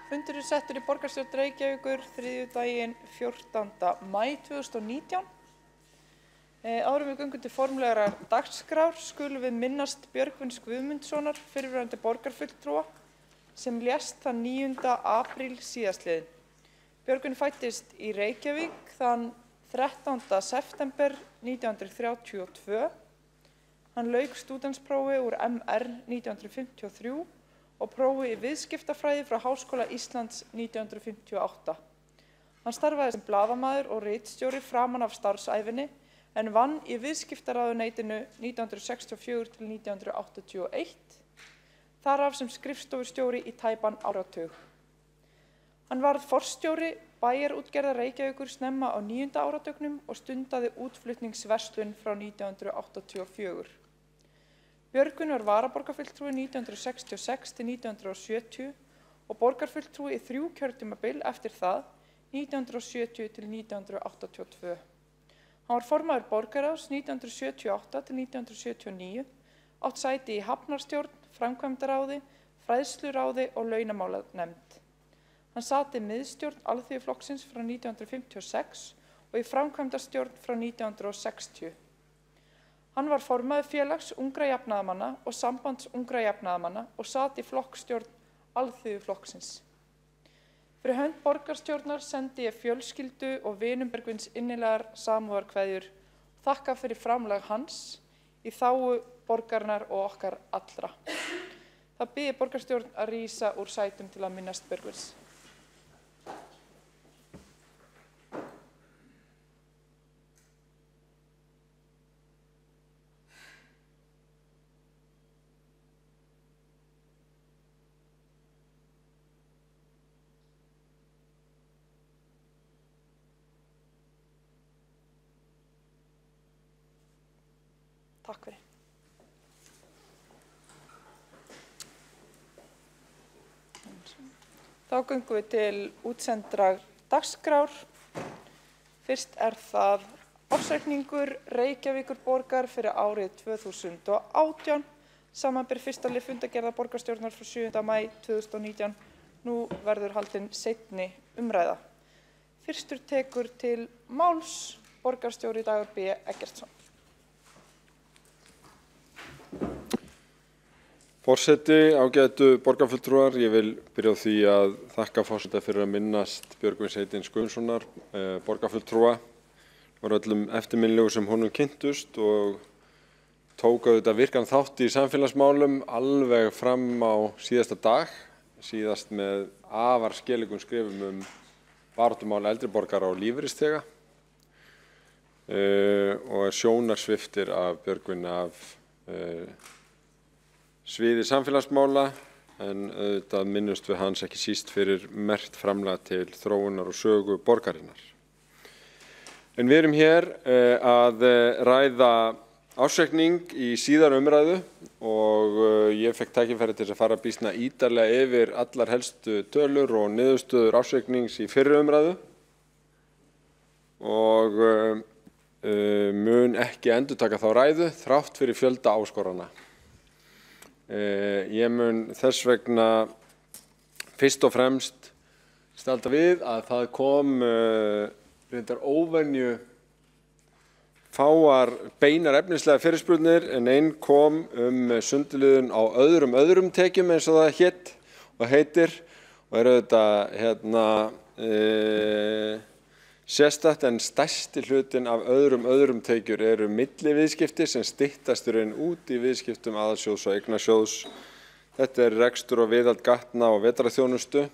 Fundur settur í borgarstjórn Reykjavíkur þriðjudaginn 14. maí 2019. Áður við göngum til formlegrar dagskrár skulum við minnast Björgvins Guðmundssonar, fyrrverandi borgarfulltrúa, sem lést þann 9. apríl síðastliðinn. Björgvin fæddist í Reykjavík þann 13. september 1932. Hann lauk stúdentsprófi úr MR 1953 og prófi í viðskiptafræði frá Háskóla Íslands 1958. Hann starfaði sem blaðamaður og ritstjóri framan af starfsævinni en vann í viðskiptaráðuneytinu 1964 til 1981, þaraf sem skrifstofustjóri í tæpan áratug. Hann varð forstjóri bæjarútgerðar Reykjavíkur snemma á 9. áratugnum og stundaði útflutningsverslun frá 1984. Björgvin var varaborgarfulltrúi 1966 til 1970 og borgarfulltrúi í 3 kjörtímabil eftir það 1970 til 1982. Hann var formaður borgarráðs 1978 til 1979, átt sæti í hafnarstjórn, framkvæmdaráði, fræðsluráði og launamálanefnd. Hann sat í miðstjórn Alþýðuflokksins frá 1956 og í framkvæmdastjórn frá 1960. Hann var formaður félags ungra jafnaðarmanna og sambands ungra jafnaðarmanna og sat í flokkstjórn Alþýðuflokksins. Fyrir hönd borgarstjórnar sendi ég fjölskyldu og vinum Björgvins innilegar samúðarkveðjur og þakka fyrir framlag hans í þágu borgarinnar og okkar allra. Það biður borgarstjórn að rísa úr sætum til að minnast Björgvins. Takk fyrir. Þá göngum við til útsendrar dagskrár. Fyrst það ársreikningur Reykjavíkurborgar fyrir árið 2018, samanber fyrsta lið fundargerðar borgarstjórnar frá 7. maí 2019. Nú verður haldin seinni umræða. Fyrstur tekur til máls borgarstjóri Dagur B. Eggertsson. Forseti, ágætu borgarfulltrúar, ég vil byrja á því að þakka forseta fyrir að minnast Björgvins Heitins Guðmundssonar, borgarfulltrúa, og öllum eftirminnilegu sem honum kynntust og tók auðvitað virkan þátt í samfélagsmálum alveg fram á síðasta dag, síðast með afar skelegum skrifum baráttumál eldri borgara og lífeyrisþega og sjónarsviptir af Björgvin af sviði samfélagsmála, en auðvitað minnumst við hans ekki síst fyrir merkt framlag til þróunar og sögu borgarinnar. En við erum hér að ræða ársreikning í síðari umræðu og ég fekk tækifæri til að fara býsna ítarlega yfir allar helstu tölur og niðurstöður ársreiknings í fyrri umræðu og mun ekki endurtaka þá ræðu þrátt fyrir fjölda áskorana. Ég mun þess vegna fyrst og fremst staldra við að það kom reyndar óvenju fáar beinar efnislega fyrirspurnir en ein kom sundurliðun á öðrum tekjum eins og það hét og heitir og auðvitað sérstakt en stærsti hlutin af öðrum tekjur eru milliviðskipti sem styttast í raun út í viðskiptum aðalsjóðs og eignasjóðs. Þetta rekstur og viðhald gatna og vetrarþjónustu.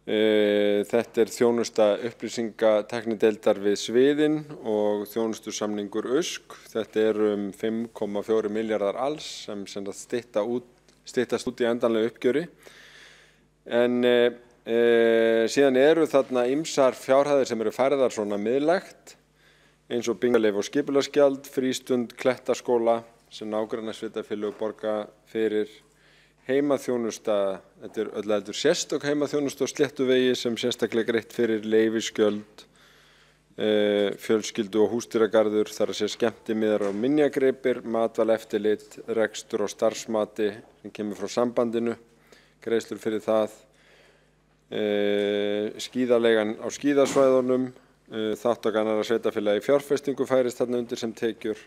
Þetta þjónusta upplýsingatæknideildar við sviðin og þjónustusamningur USK. Þetta 5,4 milljarðar alls sem styttast út í endanlega uppgjöri. En síðan eru þarna ýmsar fjárhæðir sem eru færðar svona miðlægt eins og byggingarleyfi og skipulagsgjald, frístund, klettaskóla sem nágrannasveitarfélög borga fyrir, heimaþjónusta, þetta öll heldur sérstök heimaþjónusta og Sléttuvegi sem sérstaklega greitt fyrir leyfisgjöld, fjölskyldu- og húsdýragarður, þar að segja skemmtimiðar og minjagripir, matvælaeftirlit, rekstur og starfsmati sem kemur frá sambandinu, greiðslur fyrir það, skíðaleigan á skíðasvæðunum, þátttaka annarra sveitarfélaga í fjárfestingu færist þarna undir sem tekjur,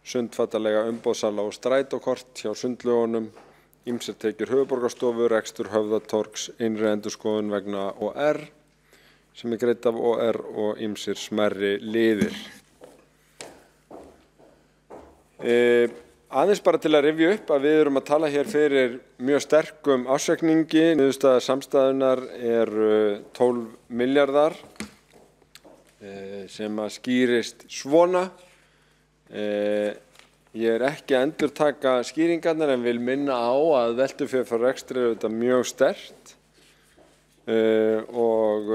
sundfattalega umboðssala og strætókort hjá sundlaugunum, ýmsar tekjur höfuðborgarstofu, rekstur Höfðatorgs, innri endurskoðun vegna OR sem greidd af OR og ýmsir smærri liðir. Aðeins bara til að rifja upp að við erum að tala hér fyrir mjög sterkum ársreikningi. Niðurstaða samstæðunnar eru 12 milljarðar sem að skýrist svona. Ég er ekki að endurtaka skýringarnar en vil minna á að veltufé frá rekstri er þetta mjög sterkt og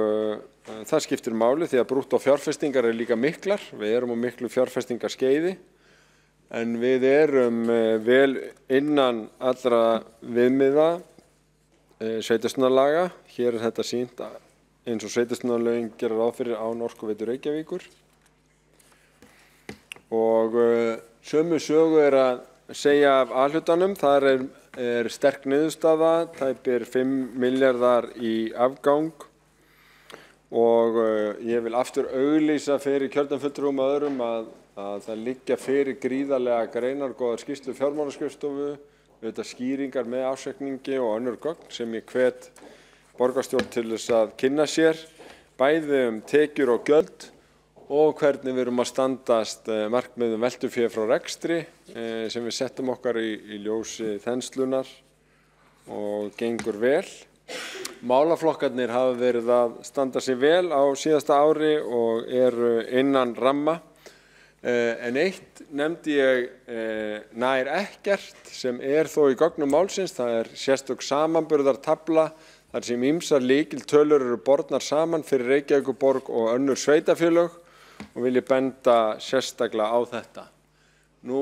það skiptir máli því að brúttó fjárfestingar eru líka miklar. Við erum á miklu fjárfestingarskeiði en við erum vel innan allra viðmiða sveitarstjórnarlaga. Hér er þetta sýnt eins og sveitarstjórnarlögin gera ráð fyrir án Orkuveitu Reykjavíkur. Og sömu sögu er að segja af A-hlutanum. Þar er sterk niðurstaða, tæpir 5 milljarðar í afgang og ég vil aftur auglýsa fyrir kjördæmisfulltrúum og öðrum að það liggja fyrir gríðarlega greinargóðar skýrslu fjármálaskrifstofu, auðvitað skýringar með ársreikningi og önnur gögn sem ég hvet borgarstjórn til þess að kynna sér, bæði tekjur og gjöld og hvernig við erum að standast markmiðum veltufé frá rekstri sem við settum okkar í ljósi þenslunar og gengur vel. Málaflokkarnir hafa verið að standa sig vel á síðasta ári og eru innan ramma. En eitt nefndi ég nær ekkert sem er þó í gögnum málsins, það er sérstök samanburðartafla þar sem ýmsar lykiltölur eru bornar saman fyrir Reykjavíkurborg og önnur sveitarfélög og vil ég benda sérstaklega á þetta. Nú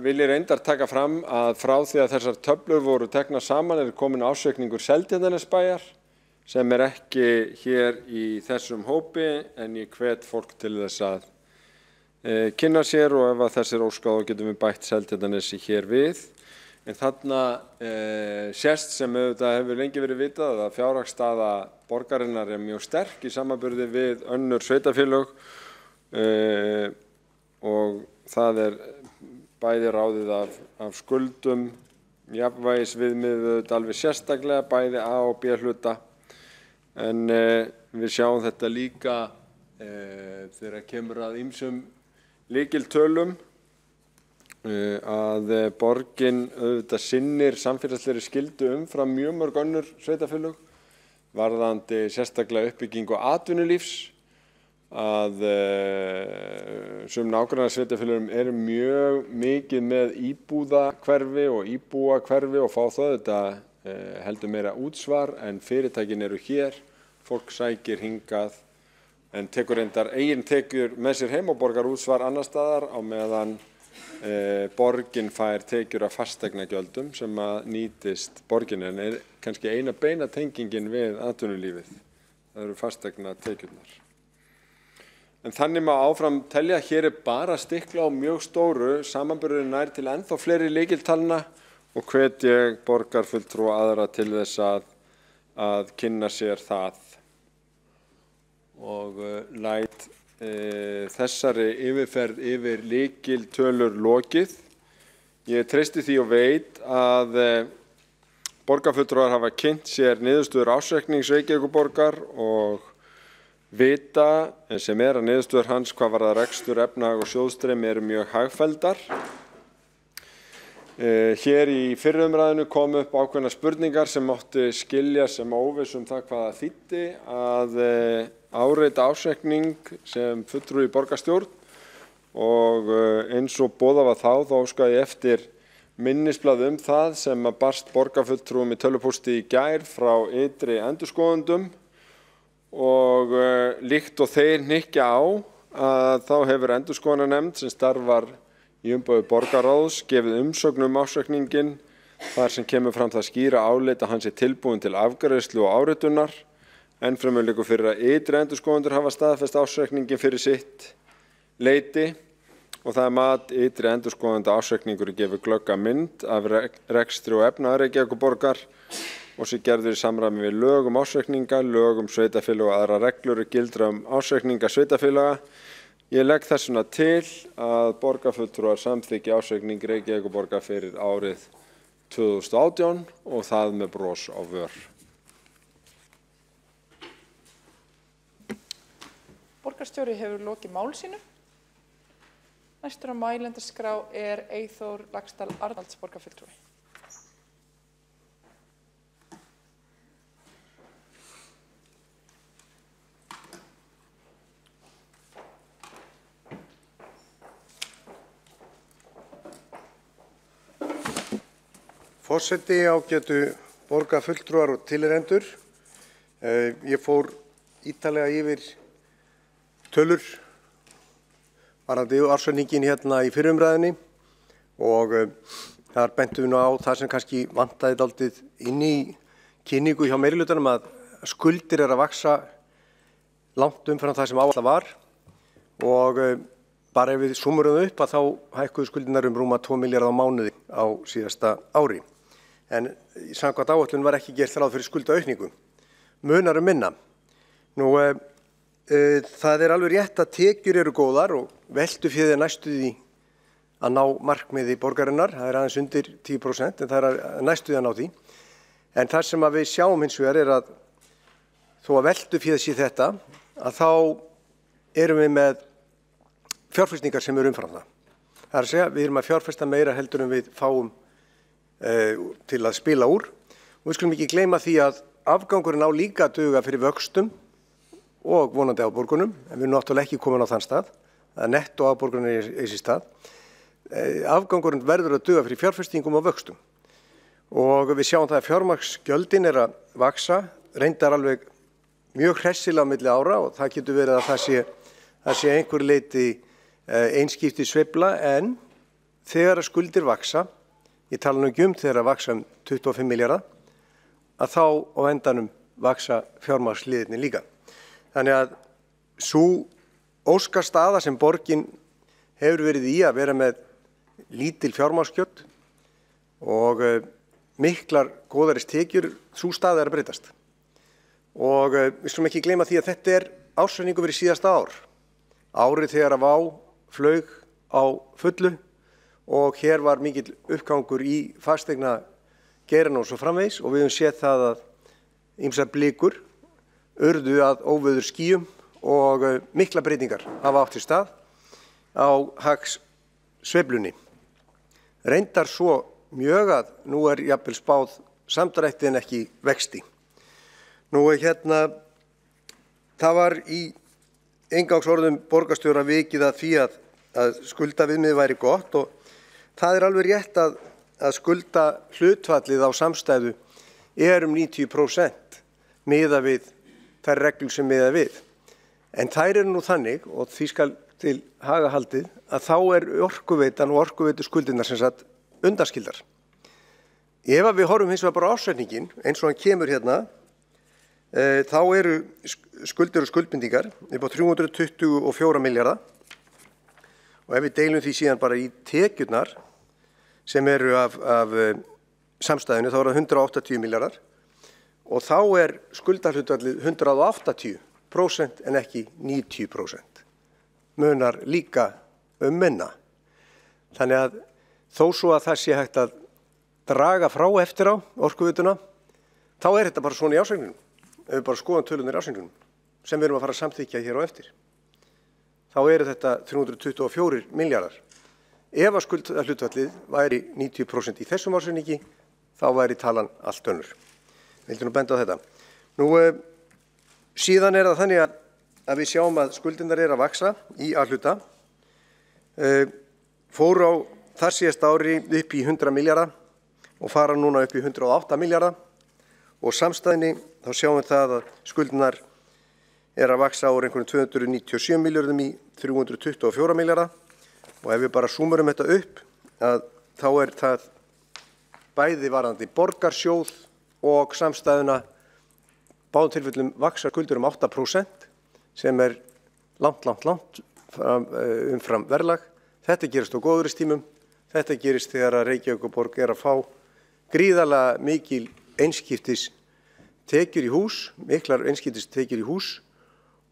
vil ég reyndar taka fram að frá því að þessar töflur voru teknar saman er komin ársreikningur Seltjarnarnesbæjar sem er ekki hér í þessum hópi en ég hvet fólk til þess að kynna sér og ef að þess er óskað þá getum við bætt Seltjarnarnesi hér við. En þarna sést sem auðvitað hefur lengi verið vitað að fjárhagsstaða borgarinnar er mjög sterk í samanburði við önnur sveitarfélög og það er bæði ráðið af skuldum, jafnvægisviðmiðið alveg sérstaklega, bæði A og B hluta. En við sjáum þetta líka þegar kemur að ýmsum lykiltölum að borgin auðvitað sinnir samfélagslegri skyldu umfram mjög mörg önnur sveitarfélög varðandi sérstaklega uppbyggingu atvinnulífs. Að sum nágrannasveitarfélögum eru mjög mikið með íbúðahverfi og íbúahverfi og fá þetta heldur meira útsvar en fyrirtækin eru hér, fólk sækir hingað en tekur reyndar eigin tekjur með sér heim og borgar útsvar annar staðar á meðan borgin fær tekjur af fasteignagjöldum sem að nýtist borgin en er kannski eina beina tengingin við atvinnulífið. Það eru fasteignatekjurnar. En þannig má áfram telja að hér er bara stikla á mjög stóru, samanburðurinn nær til ennþá fleiri lykiltalna og hvet ég borgarfulltrúa aðra til þess að kynna sér það. Og læt þessari yfirferð yfir lykiltölur lokið. Ég treysti því og veit að borgarfulltrúar hafa kynnt sér niðurstöður ársreiknings Reykjavíkurborgar og vita sem er að niðurstöður hans hvað varðar rekstur, efnahag og sjóðstreymi eru mjög hagfelldar. Hér í fyrri umræðinu komu upp ákveðnar spurningar sem mátti skilja sem óviss það hvað það þýddi að áreita ársreikning sem fulltrúi í borgarstjórn og eins og boðað var þá óskaði ég eftir minnisblað það sem að barst borgarfulltrúum í tölvupósti í gær frá ytri endurskoðendum. Og líkt og þeir hnykkja á að þá hefur endurskoðunarnefnd sem starfar í umboði borgarráðs gefið umsögn ársreikninginn þar sem kemur fram það skýra álit að hann sé tilbúinn til afgreiðslu og áritunar Ennfremur liggur fyrir að ytri endurskoðendur hafa staðfest ársreikningin fyrir sitt leyti og það mat ytri endurskoðenda ársreikningur gefur glögga mynd af rekstri og efnahagur Reykjavíkurborgar og sé gerður í samræmi við lög ársreikninga, lög sveitarfélaga og aðrar reglur gildra ársreikninga sveitarfélaga. Ég legg þessuna til að borgarfulltrúar samþykki ársreikning Reykjavíkurborgar fyrir árið 2018 og það með bros á vör. Borgarstjóri hefur lokið máli sínu. Næstur á mælendaskrá Eyþór Laxdal Arnalds borgarfulltrúi. Forseti, ágætu borgarfulltrúar og tilheyrendur. Ég fór ítarlega yfir tölur varðandi ársreikninginn hérna í fyrri umræðunni og þar bentum við nú á það sem kannski vantaði dálítið inn í kynningu hjá meirihlutanum að skuldir að vaxa langt umfram það sem áætlað var og bara ef við súmmurum upp að þá hækkuðu skuldirnar rúma 2 milljarða á mánuði á síðasta ári. En samkvæmt áætlun var ekki gert ráð fyrir skuldaaukningu. Munar minna. Nú, það alveg rétt að tekjur eru góðar og veltuféð næstu því að ná markmiði borgarinnar. Það aðeins undir 10% en það næstu því að ná því. En það sem að við sjáum hins vegar að þó að veltuféð sé þetta, að þá erum við með fjárfestingar sem eru umfram það. Það að segja, við erum að fjárfesta meira heldur en við fáum til að spila úr og við skulum ekki gleyma því að afgangurinn á líka að duga fyrir vöxtum og vonandi afborgunum en við erum náttúrulega ekki komin á þann stað að netto afborgunum er í þessi stað. Afgangurinn verður að duga fyrir fjárfestingum og vöxtum og við sjáum það að fjármagnsgjöldin er að vaxa, reyndar alveg mjög hressilega á milli ára og það getur verið að það sé einhver leyti einskipti sveifla en þegar að skuldir vaxa, ég tala nú ekki þegar að vaxa 25 milljarða, að þá á endanum vaxa fjármagnsliðirnir líka. Þannig að sú óskastaða sem borgin hefur verið í að vera með lítil fjármagnsgjöld og miklar góðaris tekjur, sú staða að breytast. Og við skulum ekki gleyma því að þetta ársreikningur fyrir síðasta ár. Árið þegar að Vá flaug á fullu og hér var mikill uppgangur í fasteigna geiranum og svo framvegis og við höfum séð það að ýmsar blikur urðu að óveður skýjum og mikla breytingar hafa átt sér stað á hagsveiflunni. Reyndar svo mjög að nú jafnvel spáð samdrætti en ekki vexti. Nú það var í inngangsorðum borgarstjóra vikið að því að skuldaviðmið væri gott og það alveg rétt að skulda hlutfallið á samstæðu um 90% miða við þær reglur sem miða við. En þær eru nú þannig og því skal til haga haldið að þá orkuveitan og orkuveitu skuldirnar sem sagt undanskildar. Ef við horfum hins vegar bara á ársreikninginn eins og hann kemur hérna, þá eru skuldir og skuldbindingar upp á 324 milljarða og ef við deilum því síðan bara í tekjurnar sem eru af samstæðinu þá það 180 milljarðar og þá skuldahlutfallið 180% en ekki 90%. Munar líka minna. Þannig að þó svo að það sé hægt að draga frá eftir á orkuveituna, þá þetta bara svona í ársreikningnum. Ef við bara skoðum tölurnar í ársreikningnum sem við erum að fara að samþykkja hér á eftir. Þá þetta 324 milljarðar. Ef að skuldahlutfallið væri 90% í þessum ársreikningi, þá væri talan allt önnur. Vildu nú benda á þetta. Nú, síðan það þannig að við sjáum að skuldirnar að vaxa í A-hluta. Fóru á þar síðasta ári upp í 100 milljarða og fara núna upp í 108 milljarða og samstæðinni þá sjáum við það að skuldirnar að vaxa úr einhvern 297 milljörðum í 324 milljarða og ef við bara súmurum þetta upp að þá það bæði varðandi borgarsjóð og samstæðuna báðum tilfellum vaxa skuldir 8% sem langt umfram verðlag. Þetta gerist á góðviðristímum. Þetta gerist þegar að Reykjavíkurborg að fá gríðarlega mikil einskiptis tekjur í hús, miklar einskiptis tekjur í hús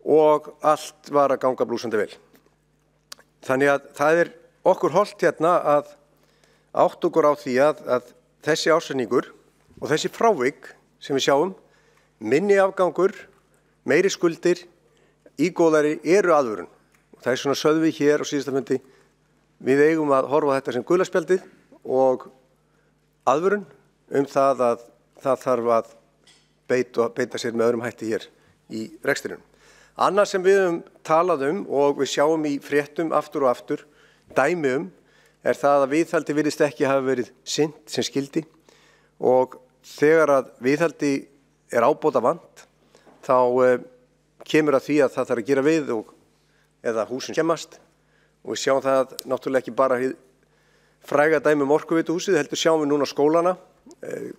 og allt var að ganga blúsandi vel. Þannig að það okkur hollt hérna að átta okkur á því að þessi ársreikningur og þessi frávik sem við sjáum, minni afgangur, meiri skuldir, góðæri eru aðvörun. Og það svona sögðum við hér á síðasta fundi, við eigum að horfa á þetta sem gula spjaldið og aðvörun það að það þarf að beita sér með öðrum hætti hér í rekstrinum. Annað sem við höfum talað og við sjáum í fréttum aftur og aftur, dæmi það að viðhaldi virðist ekki hafa verið sinnt sem skyldi og þegar að viðhaldi ábóta vant, þá kemur að því að það þarf að gera við eða húsin skemmast og við sjáum það náttúrulega ekki bara fræga dæmi Orkuveituhúsið, heldur sjáum við núna skólana,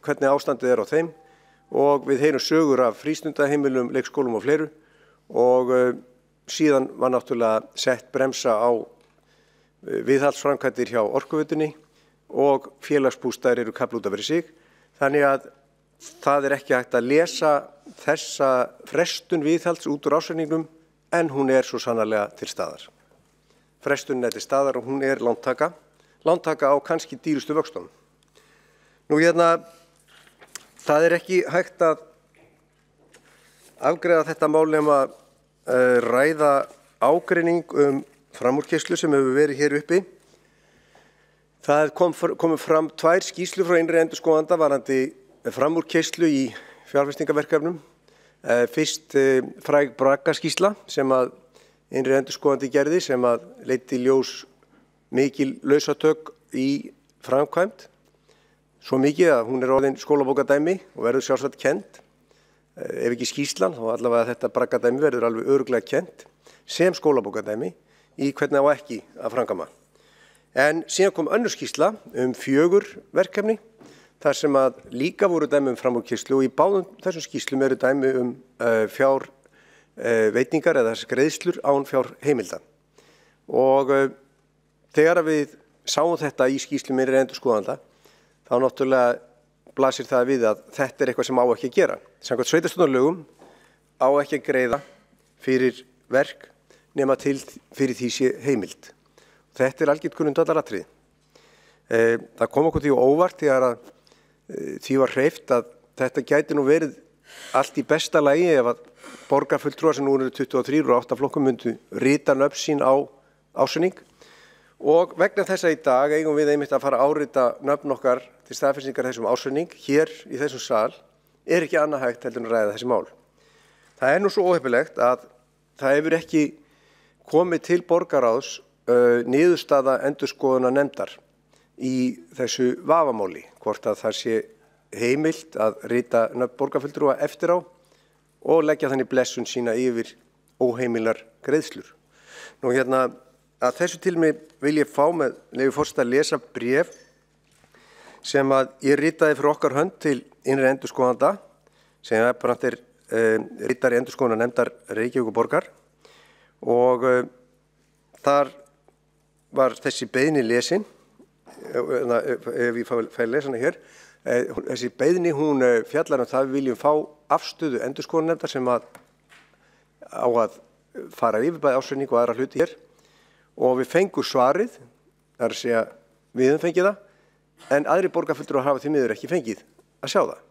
hvernig ástandið á þeim og við heyrum sögur af frístundaheimilum, leikskólum og fleiru og síðan var náttúrulega sett bremsa á viðhaldsframkvæmdir hjá Orkuveitunni og félagsbústaðir eru kafla út af fyrir sig. Þannig að það ekki hægt að lesa þessa frestun viðhalds út úr ársreikningnum en hún svo sannarlega til staðar. Frestunin til staðar og hún lántaka á kannski dýrustu vöxtunum. Nú það ekki hægt að afgreiða þetta mál nema ræða ágreining framúrkeyrslu sem hefur verið hér uppi. Það komu fram 2 skýrslur frá innri endurskoðanda varðandi framúrkeyrslu í fjárfestingarverkefnum. Fyrst fræg Bragga-skýrsla sem að innri endurskoðandi gerði sem að leiddi í ljós mikil lausatök í framkvæmd. Svo mikið að hún orðin skólabókardæmi og verður sjálfsagt kennd. Ef ekki skýrslan, þá allavega þetta Bragga-dæmi verður alveg örugglega kennt sem skólabókardæmi í hvernig á ekki að framkvæma. En síðan kom önnur skýrsla 4 verkefni, þar sem að líka voru dæmi framúrkeyrslu og í báðum þessum skýrslum eru dæmi fjárveitingar eða greiðslur án fjárheimilda. Og þegar við sáum þetta í skýrslum innri endurskoðanda, þá náttúrulega blasir það við að þetta eitthvað sem á ekki að gera. Samkvæmt sveitarstjórnarlögum á ekki að greiða fyrir verk nema fyrir því sé heimild. Þetta algjört grundvallaratriði. Það kom okkur því óvart þegar að því var hreyft að þetta gæti nú verið allt í besta lagi ef að borgarfulltrúar sem nú eru 23 og 8 flokkum myndu rita nöfn sín á ársreikning og vegna þess að í dag eigum við einmitt að fara að árita nöfn okkar til staðfestingar þessum ársreikning hér í þessum sal ekki annað hægt heldur en að ræða þessi mál. Það nú svo óheppilegt að það hefur ekki komið til borgarráðs niðurstaða endurskoðunar nefndar í þessu vafamáli, hvort að það sé heimilt að rita nöfn borgarfulltrúa eftir á og leggja þannig blessun sína yfir óheimilar greiðslur. Nú að þessu tilmi vil ég fá með leyfi forseta að lesa bréf sem að ég ritaði fyrir okkar hönd til innri endurskoðanda sem ritari endurskoðunar nefndar Reykjavíkurborgar og þar var þessi beiðni lesin, ef ég fæ lesa hana hér, þessi beiðni hún fjallar það við viljum fá afstöðu endurskoðunarnefndar sem á að fara yfir bæði ársreikning og aðra hluti hér og við fengum svarið, það að segja við höfum fengið það, en aðri borgarfulltrúar hafa því miður ekki fengið að sjá það.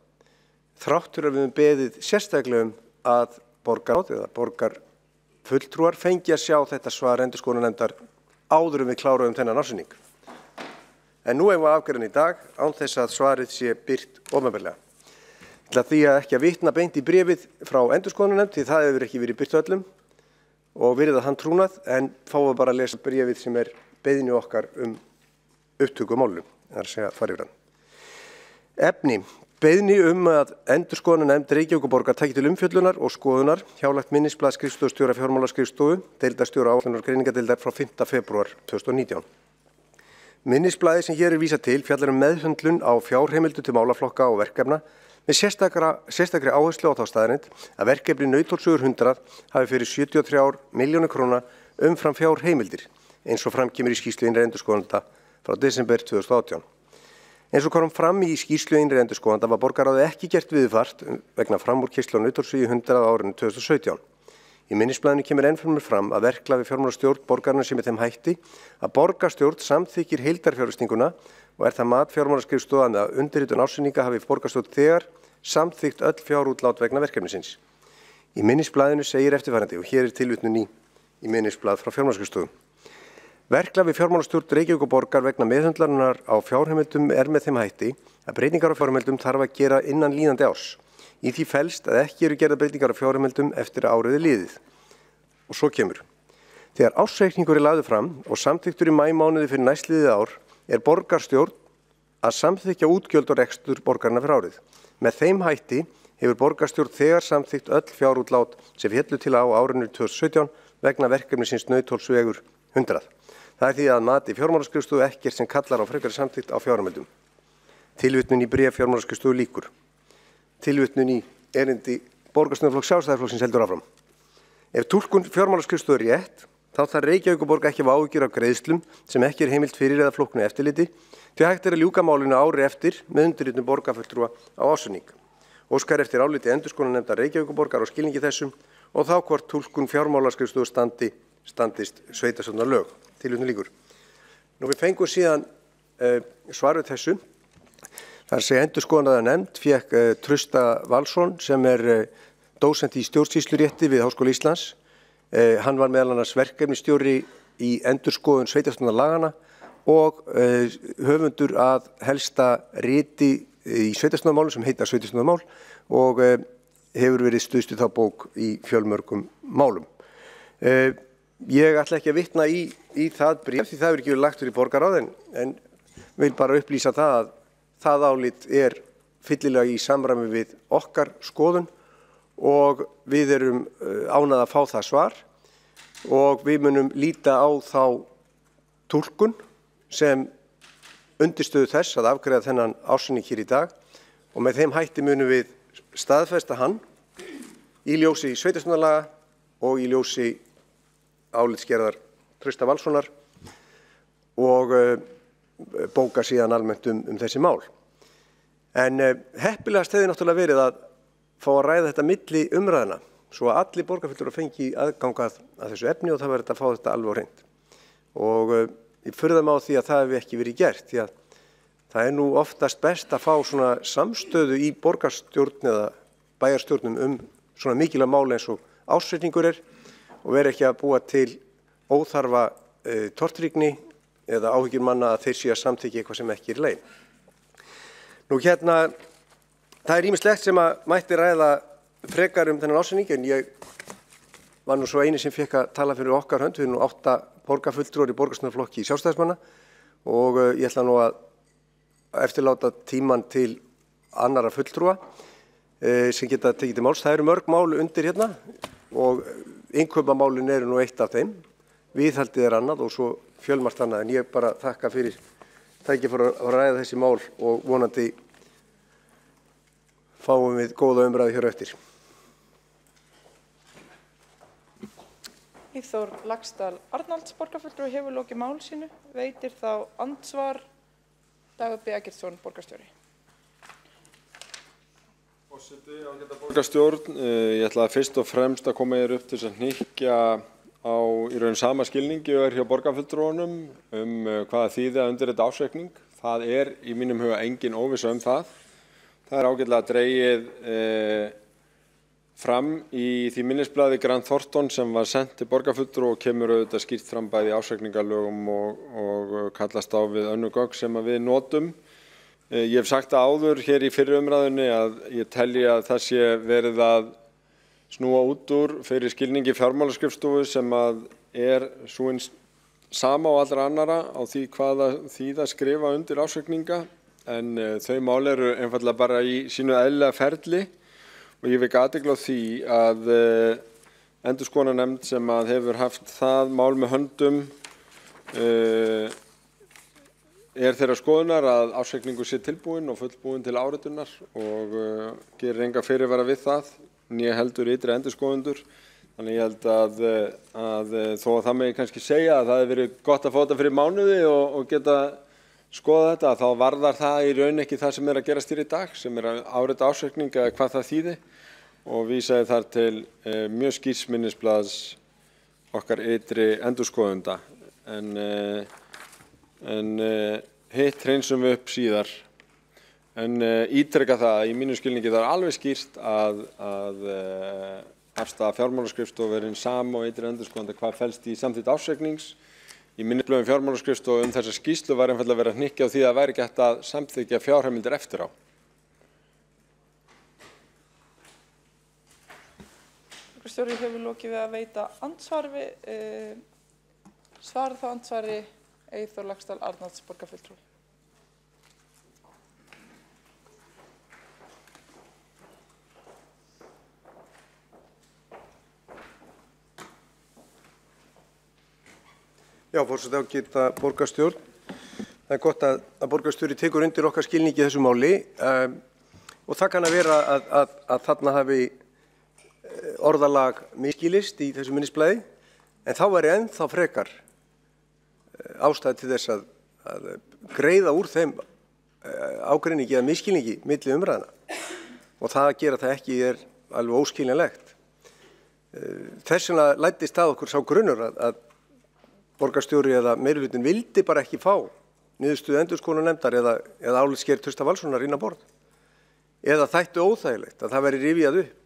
Þráttur að við höfum beðið sérstaklega að borgarráð eða borgarfulltrúar fengi að sjá þetta svar endurskoðunarnefndar áður við kláruðum þennan ársreikning. En nú eigum við afgreiðan í dag án þess að svarið sé birt opinberlega. Því að ekki að vitna beint í bréfið frá endurskoðunarnefnd því það hefur ekki verið birt öllum og verið að handtrúnað en fáum bara að lesa bréfið sem beiðni okkar upptöku á málum, það að segja fara yfir hann. Efni, beiðni að endurskoðunarnefnd Reykjavíkurborgar taki til umfjöllunar og skoðunar hjálagt minnisblað skrifstofustjóra fjármálaskrifstofu, deildarstjóra áætlunar og greiningardeildar frá 5. febrúar 2019. Minnisblaðið sem hér vísað til fjallar meðhöndlun á fjárheimildu til málaflokka og verkefna með sérstakri áherslu á þá staðreynd að verkefni Nauthólsvegur 100 hafi fyrir 73 milljónir króna umfram fjárheimildir, eins og fram kemur í skýrslu innri endurskoðanda frá desember 2018. Eins og kom fram í skýrslu innri endurskoðanda var borgarráði ekki gert viðurfart vegna framúrkeyrslu á Nauthólsvegi 100 á árinu 2017. Í minnisblaðinu kemur ennfremur fram að verklag við fjármálastjórn borgarinnar sé með þeim hætti að borgarstjórn samþykkir heildarfjárfestinguna og það mat fjármálaskrifstofu að undirritun ársreikninga hafi borgarstjórn þegar samþykkt öll fjárútlát vegna verkefnisins. Í minnisblaðinu segir eftirfarandi, og hér tilvitnun í minnisblað frá fjármálaskrifstofu. Verklag við fjármálastjórn Reykjavíkurborgar vegna meðhöndlarinnar á fjárheimildum með þeim hætti að breytingar á fjárheimildum þarf að gera innan líðandi árs. Í því felst að ekki eru gerðar breytingar á fjárheimildum eftir að árið er liðið. Og svo kemur. Þegar ársreikningur er lagður fram og samþykktur í maímánuði fyrir næstliðið ár er borgarstjórn að samþykkja útgjöld og rekstur borgarinnar fyrir árið. Með þeim hætti hefur borgarstjórn þegar samþykkt öll fjárútlát sem féllu til á árinu 2017 vegna verkefnisins Nauthólsvegur 100. Það er því að mati fjármálaskrifstofu ekkert sem kallar á frekari samþykkt á fjárheimildum. Tilvitnun í bréf fjármálaskrifstofu lýkur. Tilvitnun í erindi borgarstjórnarflokks Sjálfstæðisflokksins heldur áfram. Ef túlkun fjármálaskrifstofu er rétt, þá þarf Reykjavíkurborg ekki að hafa áhyggjur af greiðslum sem ekki er heimilt fyrir eða flóknu eftirliti, því hægt er að ljúka málinu ári eftir með undirritun borgarfulltrúa á ársreikning. Óskar eftir áliti endurskoðunarnefndar Reykjavíkurborgar á skilningi þessum og þá hvort túlkun fjármálaskrifstofu standist sveitarstjórnarlög. Tilvitnun lýkur. Nú við fengum síðan svar við þessu. Það er að segja endurskoðunarnefnd fékk Trausta Valsson sem er dósent í stjórnsýslurétti við Háskóla Íslands. Hann var meðal annars verkefnisstjóri í endurskoðun sveitarstjórnarlaganna og höfundur að helsta riti í sveitarstjórnarmálum sem heitar sveitarstjórnarmál og hefur verið stuðst við þá bók í fjölmörgum málum. Ég ætla ekki að vitna í það bréf því það hefur ekki verið lagt fyrir borgarráð en vil bara upplýsa það að það álit er fyllilega í samræmi við okkar skoðun og við erum ánægð að fá það svar og við munum líta á þá túlkun sem undirstöðu þess að afgreiða þennan ársreikning hér í dag og með þeim hætti munum við staðfesta hann í ljósi sveitarstjórnarlaga og í ljósi álitsgerðar Trausta Valssonar og bóka síðan almennt þessi mál. En heppilegast hefði náttúrulega verið að fá að ræða þetta milli umræðina svo að allir borgarfulltrúar fengi aðgangað að þessu efni og það verður að fá þetta alveg á hreint. Og ég furða mig á því að það hefði ekki verið gert því að það er nú oftast best að fá svona samstöðu í borgarstjórn eða bæjarstjórnum svona mikilvæg mál eins og ársreikningur og vera ekki að búa til óþarfa tortryggni eða áhyggjur manna að þeir séu að samþykkja eitthvað sem ekki er í lagi. Nú það er ýmislegt sem að mætti ræða frekar þennan ársreikning en ég var nú svo eini sem fékk að tala fyrir okkar hönd, við erum nú 8 borgarfulltrúar í borgarstjórnarflokki Sjálfstæðismanna og ég ætla nú að eftirláta tíman til annarra fulltrúa sem geta tekið til máls. Það eru mörg mál undir hérna og innkaupamálin eru nú eitt af þeim, viðhaldið er annað og svo fjölmargt annað en ég bara þakka fyrir tækifæri að ræða þessi mál og vonandi fáum við góða umræðu hér eftir. Íþór Laxdal Arnalds borgarfulltrúi hefur lokið mál sínu, veitir þá andsvar Dagur B. Eggertsson borgarstjóri. Forseti, ágæta borgarstjórn, ég ætla fyrst og fremst að koma hér upp til að hnykkja á í raun sama skilningi og hjá borgarfulltrúunum hvaða þýði að undirrita ársreikning. Það er í mínum huga engin óvissa það. Það er ágætlega dregið fram í því minnisblaði Grant Thornton sem var sent til borgarfulltrúa og kemur auðvitað skýrt fram bæði í ársreikningalögum og kallast á við önnur gögn sem við notum. Ég hef sagt það áður hér í fyrri umræðunni að ég telji að það sé verið að snúa út úr fyrir skilningi fjármálaskrifstofu sem að er svo eins sama og allra annara á því hvaða þýða skrifa undir ársreikninga en þau mál eru einfaldlega bara í sínu eðlilega ferli og ég vek athygli á því að endurskoðunarnefnd sem að hefur haft það mál með höndum þeirra skoðunar að ársreikningur sé tilbúinn og fullbúinn til áritunar og gerir enga fyrirvara við það, né heldur ytri endurskoðendur. Þannig ég held að þó að það megi kannski segja að það hefði verið gott að fá þetta fyrir mánuði og geta skoða þetta, þá varðar það í raun ekki það sem að gerast hér í dag, sem að árita ársreikning eða hvað það þýði, og vísaði þar til mjög skýrs minnisblaðs okkar ytri endurskoðenda. En hitt hreinsum við upp síðar. En ítreka það að í mínu skilningi það alveg skýrt að afstaða fjármálaskrifstofu er hin sama og ytri endurskoðenda hvað felst í samþykkt ársreiknings. Í minnisblöðum fjármálaskrifstofu þessa skýrslu var einfaldlega verið að hnykkja á því að væri ekki hægt að samþykkja fjárheimildir eftir á. Borgarstjóri hefur lokið við að veita andsvar svara þá andsvari Eyþór Laxdal Arnalds borgarfulltrúi. Já, forseti ágæta borgarstjórn. Það gott að borgarstjóri tekur undir okkar skilningi í þessu máli og það kann að vera að þarna hafi orðalag misskilist í þessu minnisblaði, en þá væri ennþá frekar ástæða til þess að greiða úr þeim ágreiningi eða misskilningi milli umræðna, og það að gera það ekki er alveg óskiljanlegt. Þess vegna læddist að okkur sá grunnur að borgarstjóri eða meirihlutin vildi bara ekki fá niðurstöðu endurskoðunarnefndar eða álitsgerð Trausta Valssonar inn á borð, eða þætti óþægilegt að það veri rifjað upp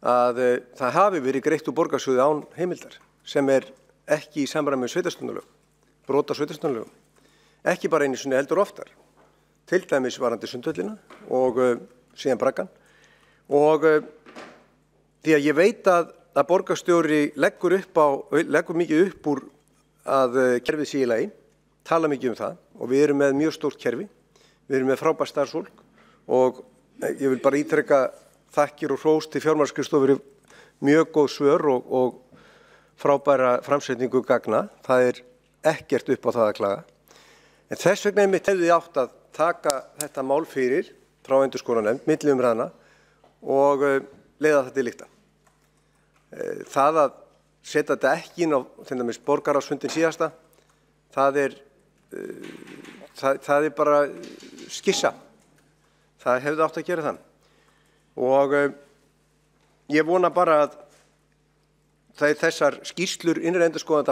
að það hafi verið greitt úr borgarsjóði án heimildar, sem er ekki í samræmi með sveitarstjórnarlög, brot á sveitarstjórnarlögum, ekki bara einu sinni heldur oftar, til dæmis varðandi Sundhöllina og síðan Braggann, og því að ég veit að borgarstjóri leggur mikið upp úr að kerfið sé í lagi, tala mikið það, og við erum með mjög stórt kerfi, við erum með frábært starfsfólk, og ég vil bara ítreka þakkir og hrós til fjármálaskrifstofu fyrir mjög góð svör og frábæra framsetningu gagna. Það er ekkert upp á það að klaga. En þess vegna einmitt hefði átt að taka þetta mál fyrir frá endurskoðunarnefnd, milli umræðna, og leiða það til lykta. Það að setja þetta ekki inn á til dæmis borgarráðsfundinn síðasta, það er bara skissa. Það hefði átt að gera það. Og ég vona bara að þessar skýrslur innri endurskoðenda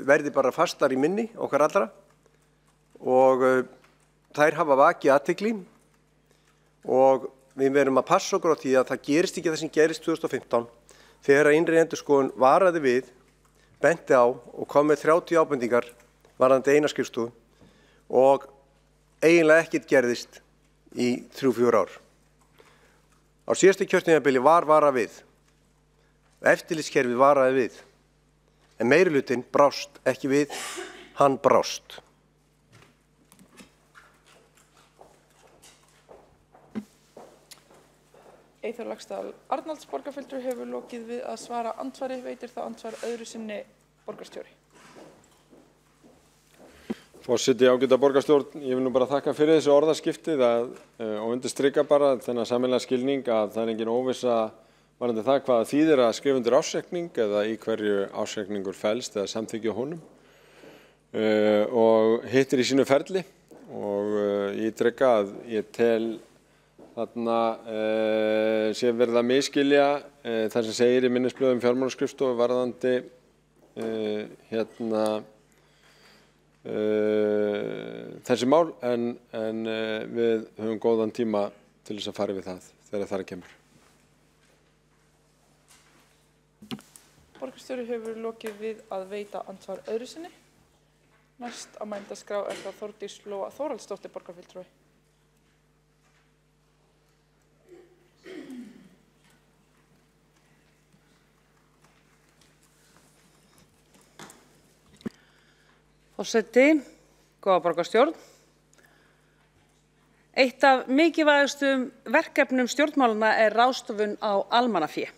verði bara fastar í minni okkar allra, og þær hafa vakið athygli, og við verum að passa okkur á því að það gerist ekki það sem gerist 2015, þegar innri endurskoðun varaði við, benti á og kom með 30 ábendingar varðandi eina skrifstofu, og eiginlega ekkert gerðist í 3-4 ár. Á síðasta kjörtímabili var varað við, eftirlitskerfið varaði við, en meirihlutinn brást ekki við, hann brást. Eyþór Laxdal Arnalds borgarfulltrúi hefur lokið við að svara andsvari, veitir það andsvar öðru sinni borgarstjóri. Forseti ágæta borgarstjórn, ég vil nú bara þakka fyrir þessu orðaskiptið og undirstrika bara þennan sameiginlega skilning að það er engin óvissa varðandi það hvaða þýðir að skrifa undir ársreikning eða í hverju ársreikningur felst eða samþykkja honum, og hittir í sínu ferli, og ég ítreka að ég tel þarna sé verið að misskilja það sem segir í minnisblöðum fjármálaskrifstofu varðandi þessi mál, en við höfum góðan tíma til þess að fara við það þegar það kemur. Borgarstjóri hefur lokið við að veita andsvar öðru sinni. Næst á mælendaskrá er það Þórdís Lóa Þórhallsdóttir borgarfulltrúi. Forseti, góða borgarstjórn. Eitt af mikilvægastum verkefnum stjórnmálanna er ráðstöfun á almannafé.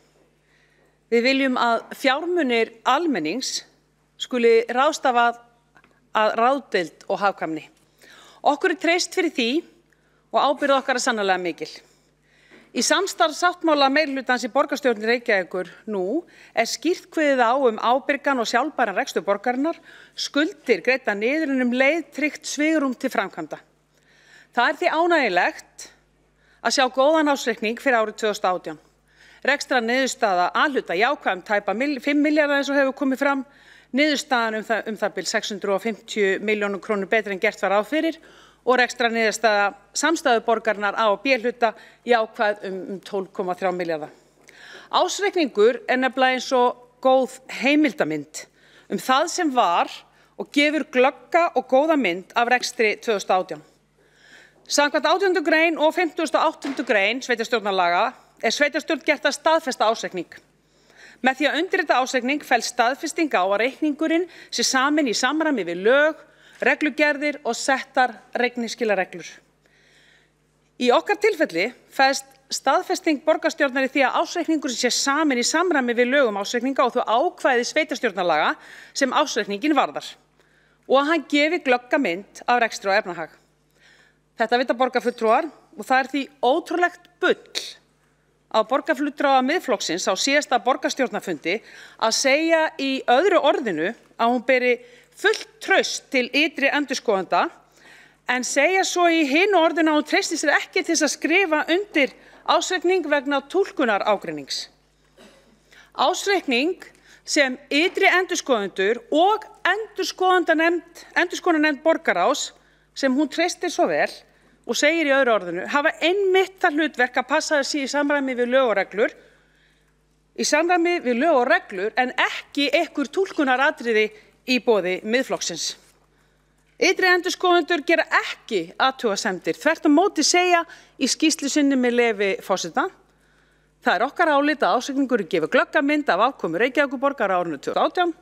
Við viljum að fjármunir almennings skuli ráðstafað að ráðdeild og hagkvæmni. Okkur treyst fyrir því og ábyrgð okkar sannarlega mikil. Í samstarfssáttmála meirihlutans í borgarstjórn Reykjavíkur nú skýrt kveðið á ábyrgan og sjálfbæran rekstur borgarinnar, skuldir greiddar niður en leið tryggt svigrúm til framkvæmda. Það því ánægjulegt að sjá góðan ársreikning fyrir árið 2018. Rekstrar niðurstaða A-hluta jákvæð tæpa 5 milljarðar eins og hefur komið fram, niðurstaðan það bil 650 milljónum krónur betri en gert var ráð fyrir og rekstrar niðurstaða samstæðu borgarinnar A- og B-hluta jákvæð 12,3 milljarða. Ársreikningur nefnilega eins og góð heimildamynd það sem var og gefur glögga og góða mynd af rekstri 2018. Samkvæmt 18. grein og 58. grein sveitarstjórnarlaga sveitarstjórn gert að staðfesta ársreikning. Með því að undirrita ársreikning felst staðfesting á að reikningurinn sé saminn í samræmi við lög, reglugerðir og settar reikningsskilareglur. Í okkar tilfelli felst staðfesting borgarstjórnar í því að ársreikningurinn sé saminn í samræmi við lög ársreikninga og þau ákvæði sveitarstjórnarlaga sem ársreikningin varðar og að hann gefi glögga mynd af rekstri og efnahag. Þetta vita borgarfulltrúar og það því ótrúlegt bull á borgarfulltrúa Miðflokksins á síðasta borgarstjórnarfundi að segja í öðru orðinu að hún beri fullt traust til ytri endurskoðenda en segja svo í hinu orðinu að hún treysti sér ekki til að skrifa undir ársreikning vegna túlkunar ágreinings. Ársreikning sem ytri endurskoðendur og endurskoðunarnefnd borgarráðs sem hún treystir svo vel og segir í öðru orðinu hafa einmitt það hlutverk að passa þessi í samræmi við lög og reglur, en ekki einhver túlkunaratriði í boði Miðflokksins. Ytri endurskoðendur gera ekki athugasemdir, þvert á móti segja í skýrslu sinni með leyfi forseta. Það okkar álit að ársreikningurinn gefur glögga mynd af afkomu Reykjavíkurborgar á árinu 2018,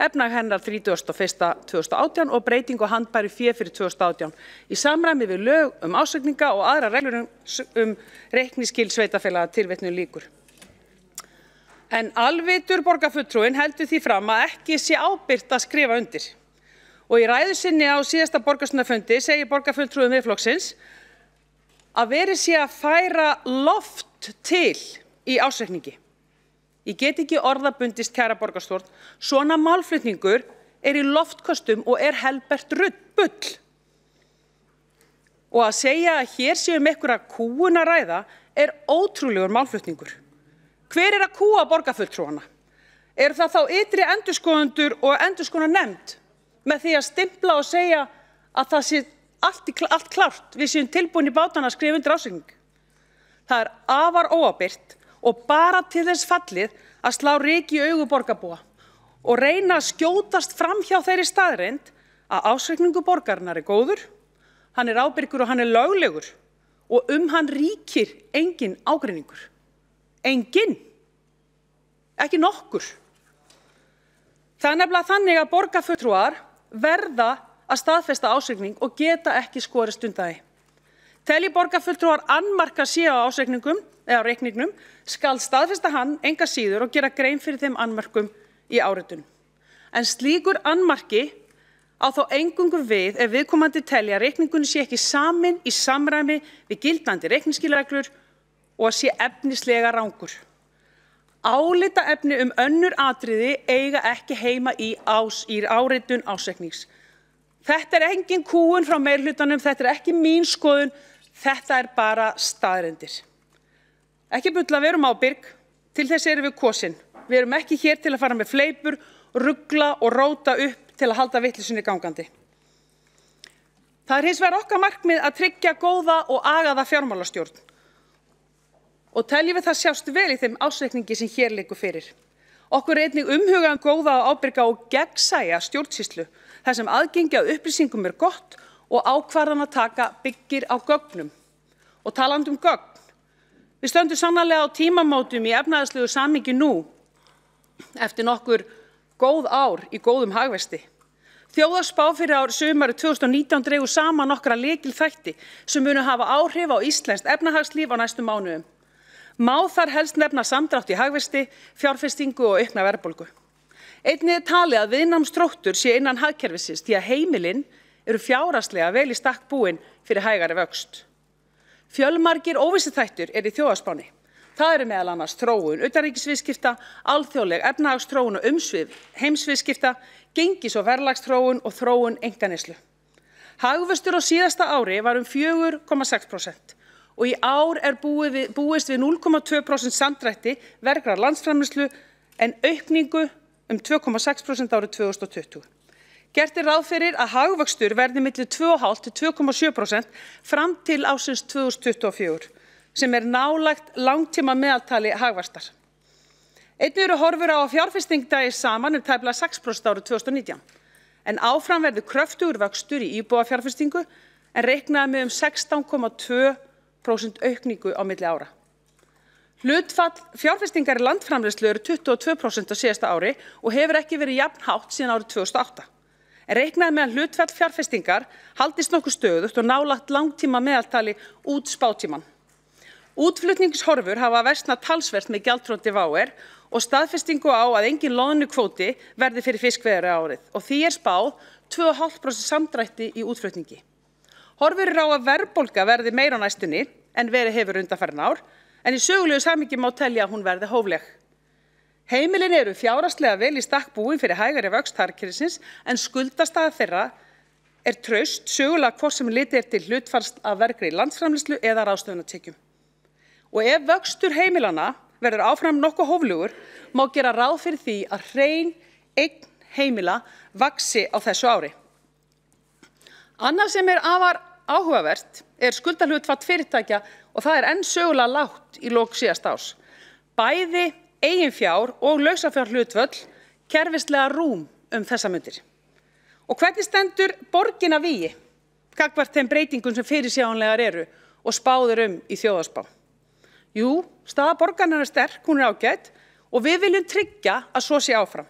efnahag hennar 31.1.2018 og breytingu á handbæru fé fyrir 2018 í samræmi við lög ársreikninga og aðra reglur reikningsskil sveitarfélaga tilvitnun lýkur. En alvitur borgarfulltrúinn heldur því fram að ekki sé ábyrgt að skrifa undir. Og í ræðu sinni á síðasta borgarstjórnarfundi segir borgarfulltrúi Miðflokksins að verið sé að færa loft til í ársreikningi. Ég get ekki orðabundist kæra borgarstjórn, svona málflutningur í loftköstum og helbert bull. Og að segja að hér séu einhverja kúgun að ræða ótrúlegur málflutningur. Hver að kúga borgarfulltrúana? Það þá ytri endurskoðendur og endurskoðunarnefnd með því að stimpla og segja að það sé allt klárt, við séum tilbúin í bátana að skrifa undir ársreikning? Það afar óábyrgt og bara til þess fallið að slá ryki í augu borgarbúa og reyna að skjótast fram hjá þeirri staðreynd að ársreikningur borgarinnar góður, hann ábyrgur og hann löglegur og hann ríkir engin ágreiningur. Engin, ekki nokkur. Það nefnilega þannig að borgarfulltrúar verða að staðfesta ársreikning og geta ekki skorist undan því. Telji borgarfulltrúar annmarka sé á ársreikningum eða reikningnum skal staðfesta hann enga síður og gera grein fyrir þeim annmörkum í áritun. En slíkur annmarki á þó eingöngu við ef viðkomandi telja að reikningunni sé ekki saminn í samræmi við gildandi reikningsskilareglur og að sé efnislega rangur. Álitaefni önnur atriði eiga ekki heima í áritun ársreiknings. Þetta engin kúgun frá meirihlutanum, þetta ekki mín skoðun, þetta bara staðreyndir. Ekki bulla, við erum ábyrg, til þess erum við kosin. Við erum ekki hér til að fara með fleipur, rugla og róta upp til að halda vitleysunni gangandi. Það hins vegar okkar markmið að tryggja góða og agaða fjármálastjórn. Og teljum við það sjást vel í þeim ársreikningi sem hér liggur fyrir. Okkur einnig umhugað góða og ábyrga og gegnsæja stjórnsýslu, þar sem aðgengi að upplýsingum gott og ákvarðanataka byggir á gögnum. Og talandi gögn, við stöndum sannarlega á tímamótum í efnahagslegu samhengi nú, eftir nokkur góð ár í góðum hagvexti. Þjóðhagsspá fyrir sumarið 2019 dregur saman nokkra lykilþætti sem munu hafa áhrif á íslenskt efnahagslíf á næstu mánuðum. Má þar helst nefna samdrátt í hagvexti, fjárfestingu og aukna verðbólgu. Einnig talið að viðnámsdráttur sé innan hagkerfisins því að heimilin eru fjárhagslega vel í stakk búin fyrir hægari vöxt. Fjölmargir óvissuþættir í þjóðarspánni. Það eru meðal annars þróun utanríkisviðskipta, alþjóðleg efnahagsþróun og umsvif heimsviðskipta, gengis- og verðlagsþróun og þróun einkaneyslu. Hagvöxtur á síðasta ári var 4,6% og í ár búist við 0,2% samdrætti vergrar landsframleiðslu en aukningu 2,6% árið 2020. Gert ráð fyrir að hagvöxtur verði milli 2,5% til 2,7% fram til ársins 2024, sem nálægt langtíma meðaltali hagvaxtar. Einnig eru horfur á að fjárfesting dragist saman tæplega 6% árið 2019, en áfram verður kröftugur vöxtur í íbúðafjárfestingu en reiknaði með 16,2% aukningu á milli ára. Hlutfall fjárfestingar í landframleiðslu eru 22% á síðasta ári og hefur ekki verið jafn hátt síðan árið 2008. En reiknaði með að hlutfall fjárfestingar haldist nokkuð stöðugt og nálægt langtíma meðaltali út spátíman. Útflutningshorfur hafa versnað talsvert með gjaldþroti WOW og staðfestingu á að engin loðnukvóti verði fyrir fiskveiðiárið og því spáð 2,5% samdrætti í útflutningi. Horfur á að verðbólga verði meira á næstunni en verið hefur undanfarin ár, en í sögulegu samhengi má telja að hún verði hófleg. Heimilin eru fjárhagslega vel í stakk búin fyrir hægari vöxt hagkerfisins en skuldastaða þeirra traust sögulega hvort sem litið til hlutfalls af vergri landsframleiðslu eða ráðstöfunartekjum. Og ef vöxtur heimilanna verður áfram nokkuð hóflegur, má gera ráð fyrir því að hrein eign heimila vaxi á þessu ári. Annað sem afar áhugavert skuldahlutfall fyrirtækja og það enn sögulega lágt í lok síðasta árs. Bæði eiginfjár og lausafjárhlutföll kerfislega rúm þessa mundir. Og hvernig stendur borgin að vígi gagnvart þeim breytingum sem fyrirsjáanlegar eru og spáð í þjóðarspá? Jú, staða borgarinnar sterk, hún ágæt og við viljum tryggja að svo sé áfram.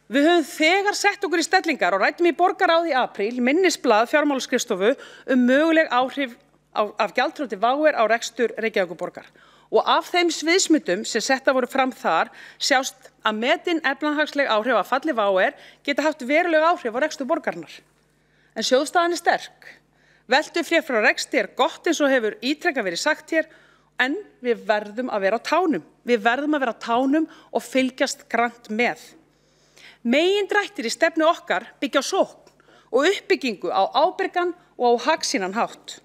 Við höfum þegar sett okkur í stellingar og ræddum í borgarráði í apríl minnisblað fjármálaskrifstofu möguleg áhrif af gjaldþroti WOW á rekstur Reykjavíkurborgar. Og af þeim sviðsmyndum sem settar voru fram þar sjást að metin efnahagsleg áhrif af falli WOW geta haft veruleg áhrif á rekstur borgarinnar. En sjóðstaðan sterk. Veltufé frá rekstri gott eins og hefur ítrekað verið sagt hér, en við verðum að vera á tánum. Við verðum að vera á tánum og fylgjast grannt með. Megindrættir í stefnu okkar byggja á sókn og uppbyggingu á ábyrgan og á hagsýnan hátt.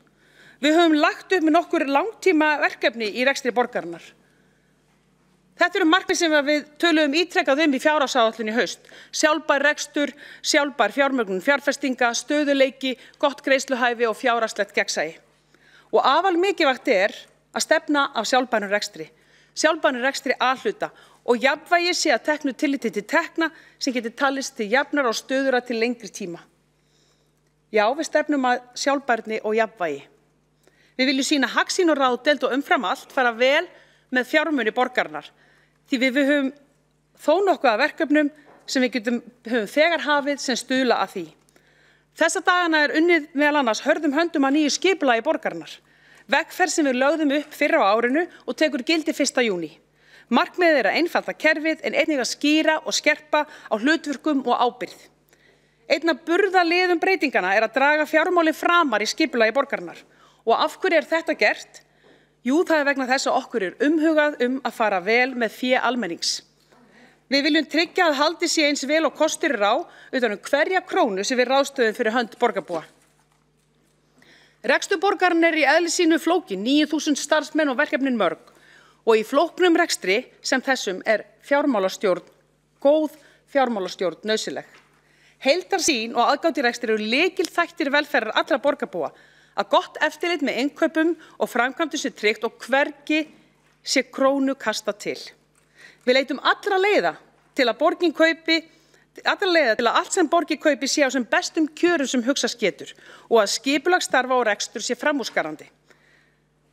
Við höfum lagt upp með nokkur langtíma verkefni í rekstri borgarinnar. Þetta eru markmið sem við töluðum ítrekað í fjárhagsáætlun í haust. Sjálfbær rekstur, sjálfbær fjármögnun fjárfestinga, stöðuleiki, gott greiðsluhæfi og fjárhagslegt gegnsæi. Og afar mikilvægt að stefna á sjálfbærum rekstri A-hluta og jafnvægi sé að teknu tilliti til tekna sem getur talist til jafnar og stöðura til lengri tíma. Já, við stefnum að sjálfbærni og jafnvægi. Við viljum sýna hagsýn og ráðdeild og umfram allt fara vel með fjármuni borgarinnar, því við höfum þó nokkuð af verkefnum sem við höfum þegar hafið sem stuðla að því. Þessa dagana unnið meðal annars hörðum höndum að nýju skipulagi borgarinnar. Vegferð sem við lögðum upp fyrr á árinu og tekur gildi 1. júní. Markmiðið að einfalda kerfið en einnig að skýra og skerpa á hlutverkum og ábyrgð. Einn af burðarliðum breytingana að draga fjármálin framar í skipulagi borgarinnar. Og af hverju þetta gert? Jú, það vegna þess að okkur umhugað að fara vel með fé almennings. Við viljum tryggja að haldið sé eins vel og kostur á utan hverja krónu sem við ráðstöfum fyrir hönd borgarbúa. Rekstur borgarinnar í eðli sínu flókin, 9.000 starfsmenn og verkefnin mörg. Og í flóknum rekstri sem þessum fjármálastjórn, góð fjármálastjórn nauðsynleg. Heildarsýn og aðgátt í rekstri eru lykilþættir velferðar allra borgarbúa. Að gott eftirlit með innkaupum og framkvæmdum sé tryggt og hvergi sé krónu kastað til. Við leitum allra leiða til að allt sem borgin kaupi sé á sem bestum kjörum sem hugsast getur og að skipulagsstarfa og rekstur sé framúrskarandi.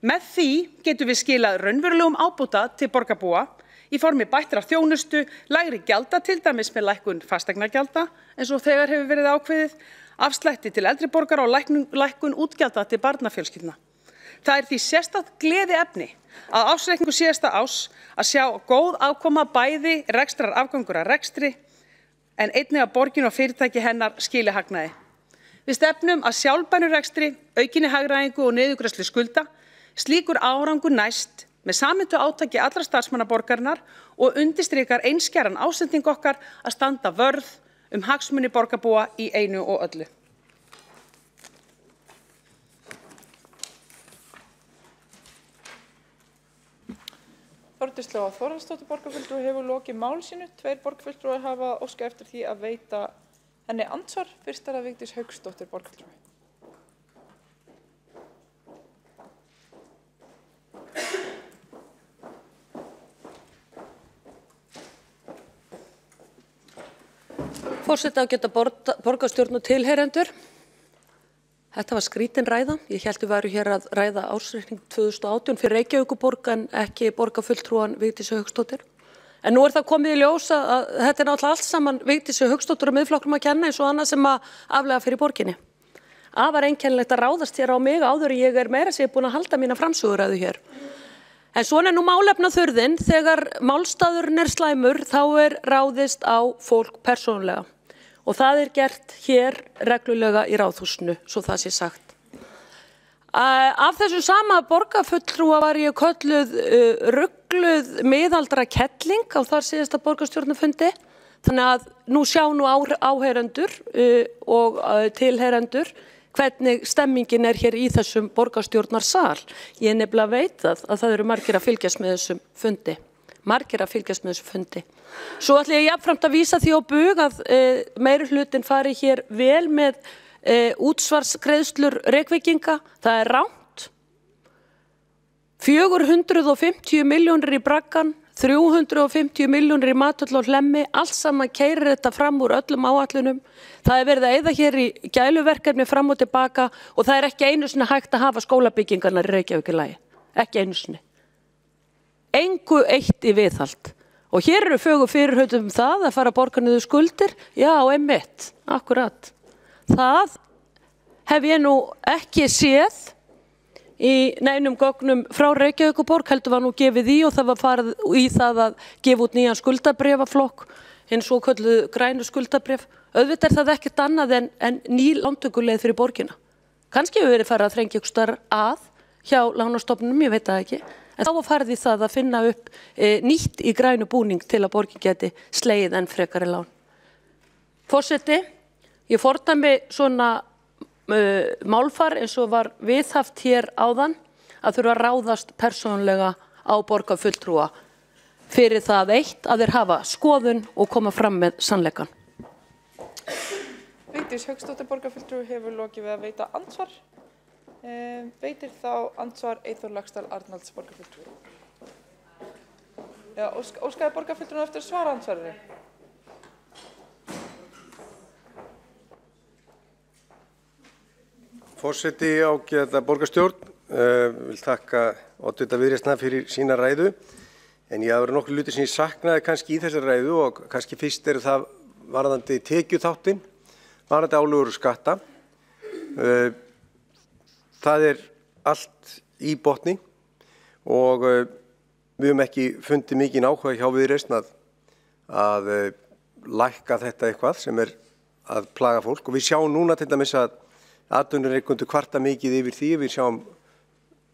Með því getum við skilað raunverulegum ábóta til borgarbúa í formi bættrar þjónustu, lægri gjalda til dæmis með lækkun fasteignagjalda eins og þegar hefur verið ákveðið, afslætti til eldri borgara og lækkun útgjalda til barnafjölskyldna. Það því sérstakt gleðiefni að ársreikningu síðasta árs að sjá góð afkoma bæði rekstrar afgangur að rekstri en einnig að borgin og fyrirtæki hennar skili hagnaði. Við stefnum að sjálfbærum rekstri, aukinni hagræðingu og niðurgreiðslu skulda. Slíkur árangur næst með samhentu átaki allra starfsmanna borgarinnar og undirstrikar einskæran ásetning okkar að standa vörð hagsmuni borgarbúa í einu og öllu. Þórdís Lóa Þórhallsdóttir borgarfulltrúi hefur lokið máli sínu. 2 borgarfulltrúar hafa óskað eftir því að veita henni andsvar. Fyrst er það Vigdís Hauksdóttir borgarfulltrúi. Forseti ágæta borgarstjórn og tilheyrendur. Þetta var skrítin ræða. Ég hélt við værum hér að ræða ársreikning 2018 fyrir Reykjavíkurborg en ekki borgarfulltrúan Vigdísi Hauksdóttur. En nú það komið í ljós að þetta náttúrulega allt saman Vigdísi Hauksdóttur og Miðflokknum að kenna eins og annað sem að aflega fyrir borginni. Afar einkennilegt að ráðast hér á mig áður en ég meira að segja búin að halda mína framsöguræðu hér. En svona nú málefnaþurfðin, þegar málstaðurinn slæmur þá ráðist á fólk persónulega. Og það gert hér reglulega í Ráðhúsinu, svo það sé sagt. Af þessu sama borgarfulltrúa var ég kölluð rugluð miðaldra kettling á þar síðasta borgarstjórnarfundi. Þannig að nú sjá áheyrendur og tilheyrendur hvernig stemmingin hér í þessum borgarstjórnarsal. Ég nefnilega veit að það eru margir að fylgjast með þessum fundi. Svo ætla ég jafnframt að vísa því á bug að meirihlutin fari hér vel með útsvarsgreiðslur Reykvíkinga. Það rangt. 450 milljónir í braggan, 350 milljónir í Mathöll og Hlemmi, allt saman keyrir þetta fram úr öllum áætlunum. Það verið að eyða hér í gæluverkefni fram og tilbaka og það ekki einu sinni hægt að hafa skólabyggingarnar í Reykjavík í lagi. Ekki einu sinni. Engu eitt í viðhald. Og hér eru fögur fyrirhautum það að fara að borga niður skuldir. Já, einmitt, akkurat. Það hef ég nú ekki séð í neinum gögnum frá Reykjavíkurborg, heldur var nú gefið í og það var farið í það að gefa út nýjan skuldabréfaflokk, hinn svo kölluðu grænu skuldabréf. Auðvitað það ekkert annað en ný lántökuleið fyrir borgina. Kannski hefur verið farið að þrengja ykkur starf að hjá lánastofnunum, ég veit það ekki. En þá var farið í það að finna upp nýtt í grænu búning til að borgin geti slegið enn frekari lán. Forseti, ég fordæmi svona málfar eins og var viðhaft hér áðan að þurfa að ráðast persónulega á borgarfulltrúa fyrir það eitt að þeir hafa skoðun og koma fram með sannleikann. Vigdís Hauksdóttir borgarfulltrúi hefur lokið við að veita andsvar. Veitir þá andsvar Eyþór Laxdal Arnalds borgarfulltrúi. Já, óskaði borgarfulltrúin eftir að svara andsvarinu. Forseti ágæta borgarstjórn, vil þakka oddvita Viðreisnar fyrir sína ræðu. En ég hafa verið nokkur hlutir sem ég saknaði kannski í þessari ræðu og kannski fyrst það varðandi tekjuþáttinn, varðandi álögur og skatta. Það allt í botni og við höfum ekki fundið mikið áhuga hjá Viðreisn að lækka þetta eitthvað sem að plaga fólk. Og við sjáum núna til dæmis að atvinnurekendur kvarta mikið yfir því. Við sjáum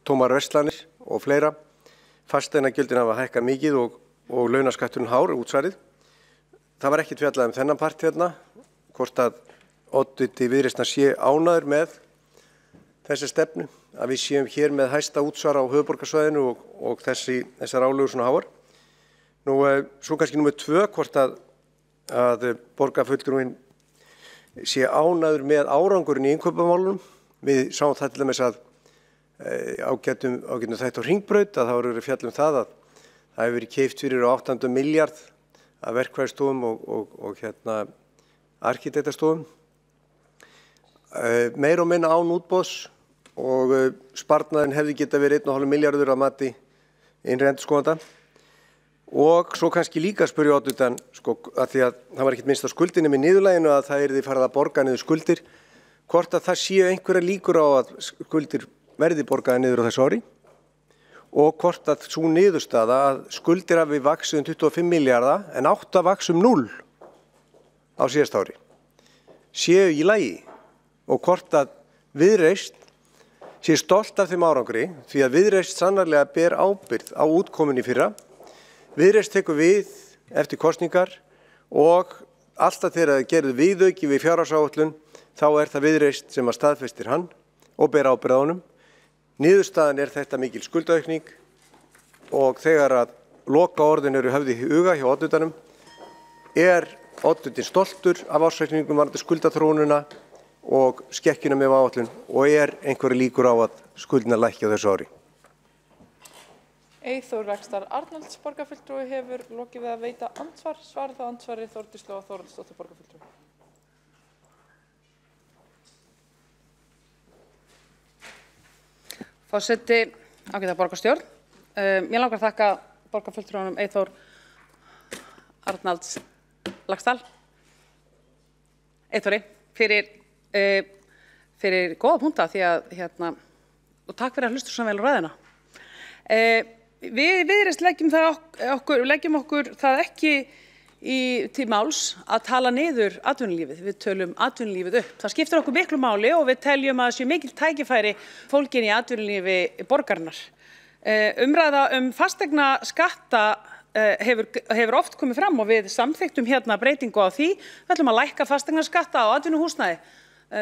tómar verslanir og fleira. Fasteignagjöldin hafa hækkað mikið og launaskatturinn hár útsvarið. Það var ekkert fjallað þennan part hérna, hvort að oddviti Viðreisnar sé ánægður með þessa stefnu, að við séum hér með hæsta útsvar á höfuðborgarsvæðinu og þessar álögur svona háar. Nú, svo kannski númer 2, hvort að borgarfulltrúinn sé ánægður með árangurinn í innkaupamálunum. Við sáum það til dæmis að ágætum þetta á Hringbraut, að það voru fjall það að það hefur verið keypt fyrir 800 milljarð af verkfræðistofum og arkitektastofum. Meira og minna án útboðs og sparnaðurinn hefði geta verið 1,5 milljarður að mati innri endurskoðanda. Og svo kannski líka spyrja oddvitann, að því að það var ekkert minnst á skuldinni með niðurlaginu að það farið að borga niður skuldir, hvort að það séu einhverja líkur á að skuldir verði borgaði niður á þessu ári og hvort að sú niðurstaða að skuldir hafi vaxið 25 milljarða en áttu að vaxa 0 á síðasta ári séu í lagi og hvort að Viðreisn sé stolt af þeim árangri því að Viðreisn sannarlega ber ábyrgð á útkomunni í fyrra. Viðreisn tekur við eftir kosningar og alltaf þegar það gerðu viðauki við fjárhagsáætlun þá það Viðreisn sem að staðfestir hann og ber ábyrgð á honum. Niðurstaðan þetta mikil skuldaaukning og þegar að loka orðin eru höfð í huga hjá oddvitanum oddvitinn stoltur af ársreikningum varðandi skuldaþróunina og skekkjuna með áætlun og einhverju líkur á að skuldina lækki á þessu ári. Eyþór Laxdal Arnalds borgarfulltrúi hefur lokið við að veita andsvar. Svarar þá andsvari Þórdís Lóa Þórhallsdóttir borgarfulltrúi. Forseti, ágæta borgarstjórn. Mér langar að þakka borgarfulltrúanum Eyþór Arnalds Laxdal, Eyþóri, fyrir góða punta því að, og takk fyrir að hlusta svo vel á ræðina. Við Viðreisn leggjum okkur það ekki til máls að tala niður atvinnulífið. Við tölum atvinnulífið upp. Það skiptir okkur miklu máli og við teljum að það sé mikil tækifæri fólgin í atvinnulífi borgarinnar. Umræða fasteignaskatta hefur oft komið fram og við samþykktum hérna breytingu á því. Við ætlum að lækka fasteignaskatta á atvinnuhúsnæði.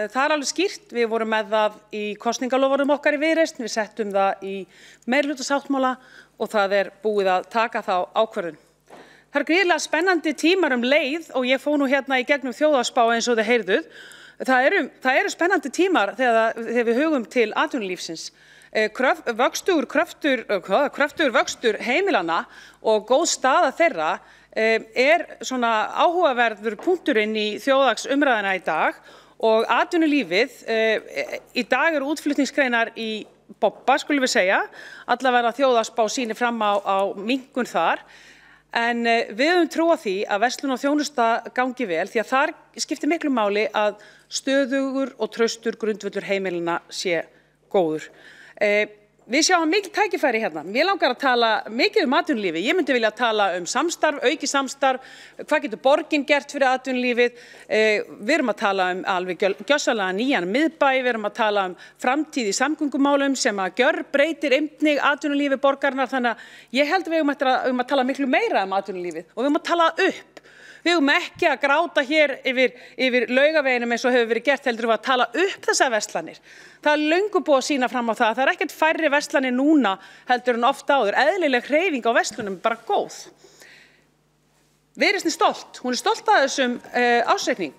Það alveg skýrt. Við vorum með það í kosningaloforðum okkar í Viðreisn. Við settum það í meirihlutasáttmála og það búið að taka þá ákvörðun. Það gríðarlega spennandi tímar leið og ég fór nú hérna í gegnum þjóðhagsspá eins og þið heyrðuð. Það eru spennandi tímar þegar við hugum til atvinnulífsins. Kröftugur vöxtur heimilanna og góð staða þeirra svona áhugaverður punkturinn í þjóðhagsumræðuna í dag og atvinnulífið í dag eru útflutningsgreinar í bobba, skulum við segja, allavega þjóðhagsspá sýnir fram á minnkun þar. En við höfum trú á því að verslun og þjónusta gangi vel því að þar skiptir miklu máli að stöðugur og traustur grundvöllur heimilina sé góður. Við sjáum mikil tækifæri hérna. Mér langar að tala mikið atvinnulífi. Ég myndi vilja tala samstarf, aukið samstarf, hvað getur borgin gert fyrir atvinnulífið. Við erum að tala alveg gjörsamlega nýjan miðbæ, við erum að tala framtíð í samgöngumálum sem að gjörbreytir einnig atvinnulífi borgarinnar. Þannig að ég held að við eigum að tala miklu meira atvinnulífið og við eigum að tala upp. Við eigum ekki að gráta hér yfir Laugaveginum eins og hefur verið gert, heldur við að tala upp þessar verslanir. Það löngu búið að sýna fram á það. Það ekkert færri verslanir núna heldur en oft áður. Eðlileg hreyfing á verslunum bara góð. Viðreisn stolt. Hún stolt af þessum ársreikning.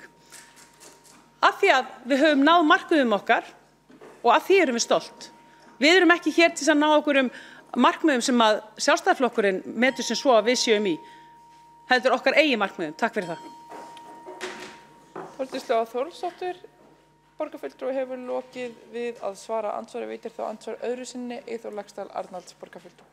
Af því að við höfum náð markmiðum okkar og af því erum við stolt. Við erum ekki hér til að ná okkur markmiðum sem að Sjálfstæðisflokkurinn metur sem svo að við séum í. Heldur okkar eigin markmiðum. Takk fyrir það. Þórdís Lóa Þórhallsdóttir borgarfulltrúi hefur lokið við að svara andsvari, veitir þá andsvar öðru sinni Eyþór Laxdal Arnalds borgarfulltrúi.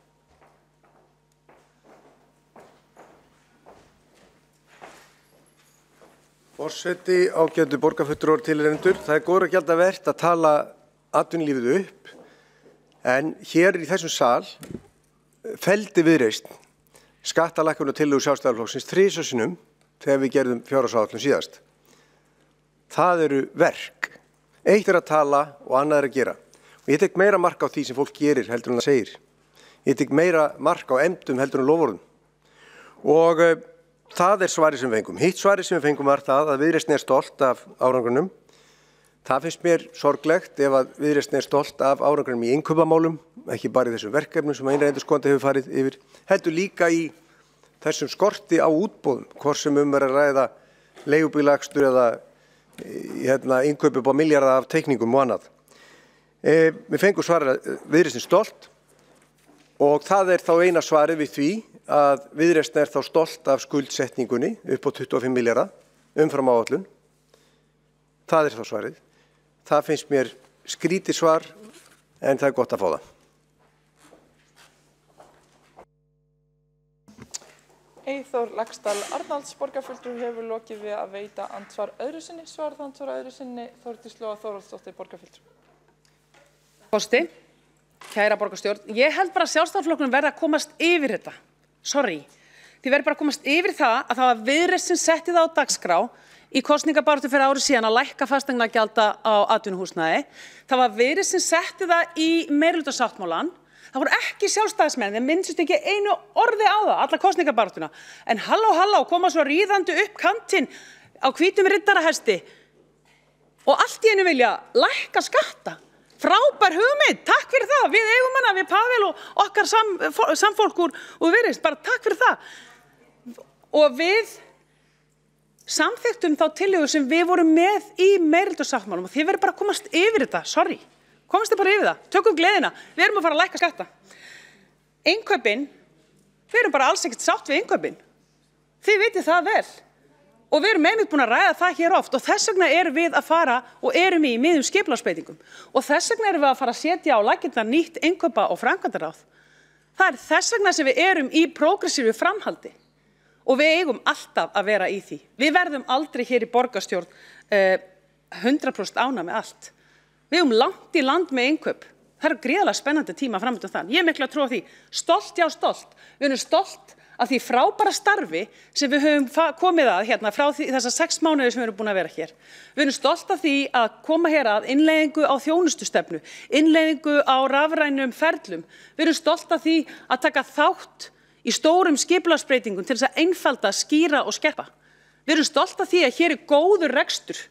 Forseti, ágætu borgarfulltrúar tilheyrendur, það góðra gjalda vert að tala atvinnulífið upp en hér í þessum sal felldi Viðreisn skattalækkun og tillögu Sjálfstæðisflokksins 3 sinnum þegar við gerðum fjárhagsáætlun síðast. Það eru verk. Eitt að tala og annað að gera. Og ég tek meira mark á því sem fólk gerir heldur en það segir. Ég tek meira mark á efndum heldur en loforðum. Og það svarið sem við fengum. Hitt svarið sem við fengum var það að Viðreisn stolt af árangrinum. Það finnst mér sorglegt ef að Viðreisn stolt af árangrinum í innkaupamálum, ekki bara í þessum verkefnum sem innri-endurskoðandi hefur farið yfir, heldur líka í þessum skorti á útboðum, hvort sem að ræða leigubílaakstur eða innkaup upp á milljarða af teikningum og annað. Við fengum svarið að Viðreisn stolt og það þá eina svarið við því að Viðreisn þá stolt af skuldsetningunni upp á 25 milljarða umfram áætlun. Það þá svarið. Það finnst mér skrítið svar en það gott að fá það. Eyþór Laxdal Arnalds borgarfulltrúi hefur lokið við að veita andsvar öðru sinni. Svarar það andsvar öðru sinni Þórdís Lóa Þórhallsdóttir borgarfulltrúi. Forseti, Kæra borgarstjórn, ég held bara að Sjálfstæðisflokkurinn verði að komast yfir þetta. Sorry. Þið verður bara að komast yfir það að það var Viðreisn sem setti það á dagskrá í kosningabaráttu fyrir ári síðan að lækka fasteignagjalda á atvinnuhúsnæði. Það var Viðreisn sem setti það í meirihlutasáttmálann. Það voru ekki Sjálfstæðismenn, þeir minntust ekki einu orði á það, alla kosningabaráttuna. En halló, koma svo ríðandi upp kantinn á hvítum riddarahesti og allt í einu vilja lækka skatta. Frábær hugmynd, takk fyrir það. Við eigum hana, við Pavel og okkar samfólk úr Viðreisn, bara takk fyrir það. Og við samþykktum þá tillögu sem við vorum með í meirihlutasáttmálanum og þið verður bara að komast yfir þetta, sorry. Komast þið bara yfir það, tökum gleðina, við erum að fara að lækka skatta. Innkaupin, við erum bara alls ekkert sátt við innkaupin. Þið vitið það vel. Og við erum einmitt búin að ræða það hér oft og þess vegna erum við að fara og erum í miðjum skipulagsbreytingum. Og þess vegna erum við að fara að setja á laggirnar nýtt innkaupa- og framkvæmdaráð. Það þess vegna sem við erum í progressífu framhaldi. Og við eigum alltaf að vera í því. Við verðum aldrei hér í borgarstjórn 100% ána með allt. Við erum langt í land með innkaup. Það eru gríðarlega spennandi tíma framöndan þann. Ég er miklu að trúa því. Stolt, já stolt. Við erum stolt af því frábæra starfi sem við höfum komið að hérna frá þessa 6 mánuði sem við erum búin að vera hér. Við erum stolt af því að koma hér að innleiðingu á þjónustustefnu, innleiðingu á rafrænum ferlum. Við erum stolt af því að taka þátt í stórum skipulagsbreytingum til þess að einfalda, skýra og skerpa. Við erum stolt af því að hér er góður rekstur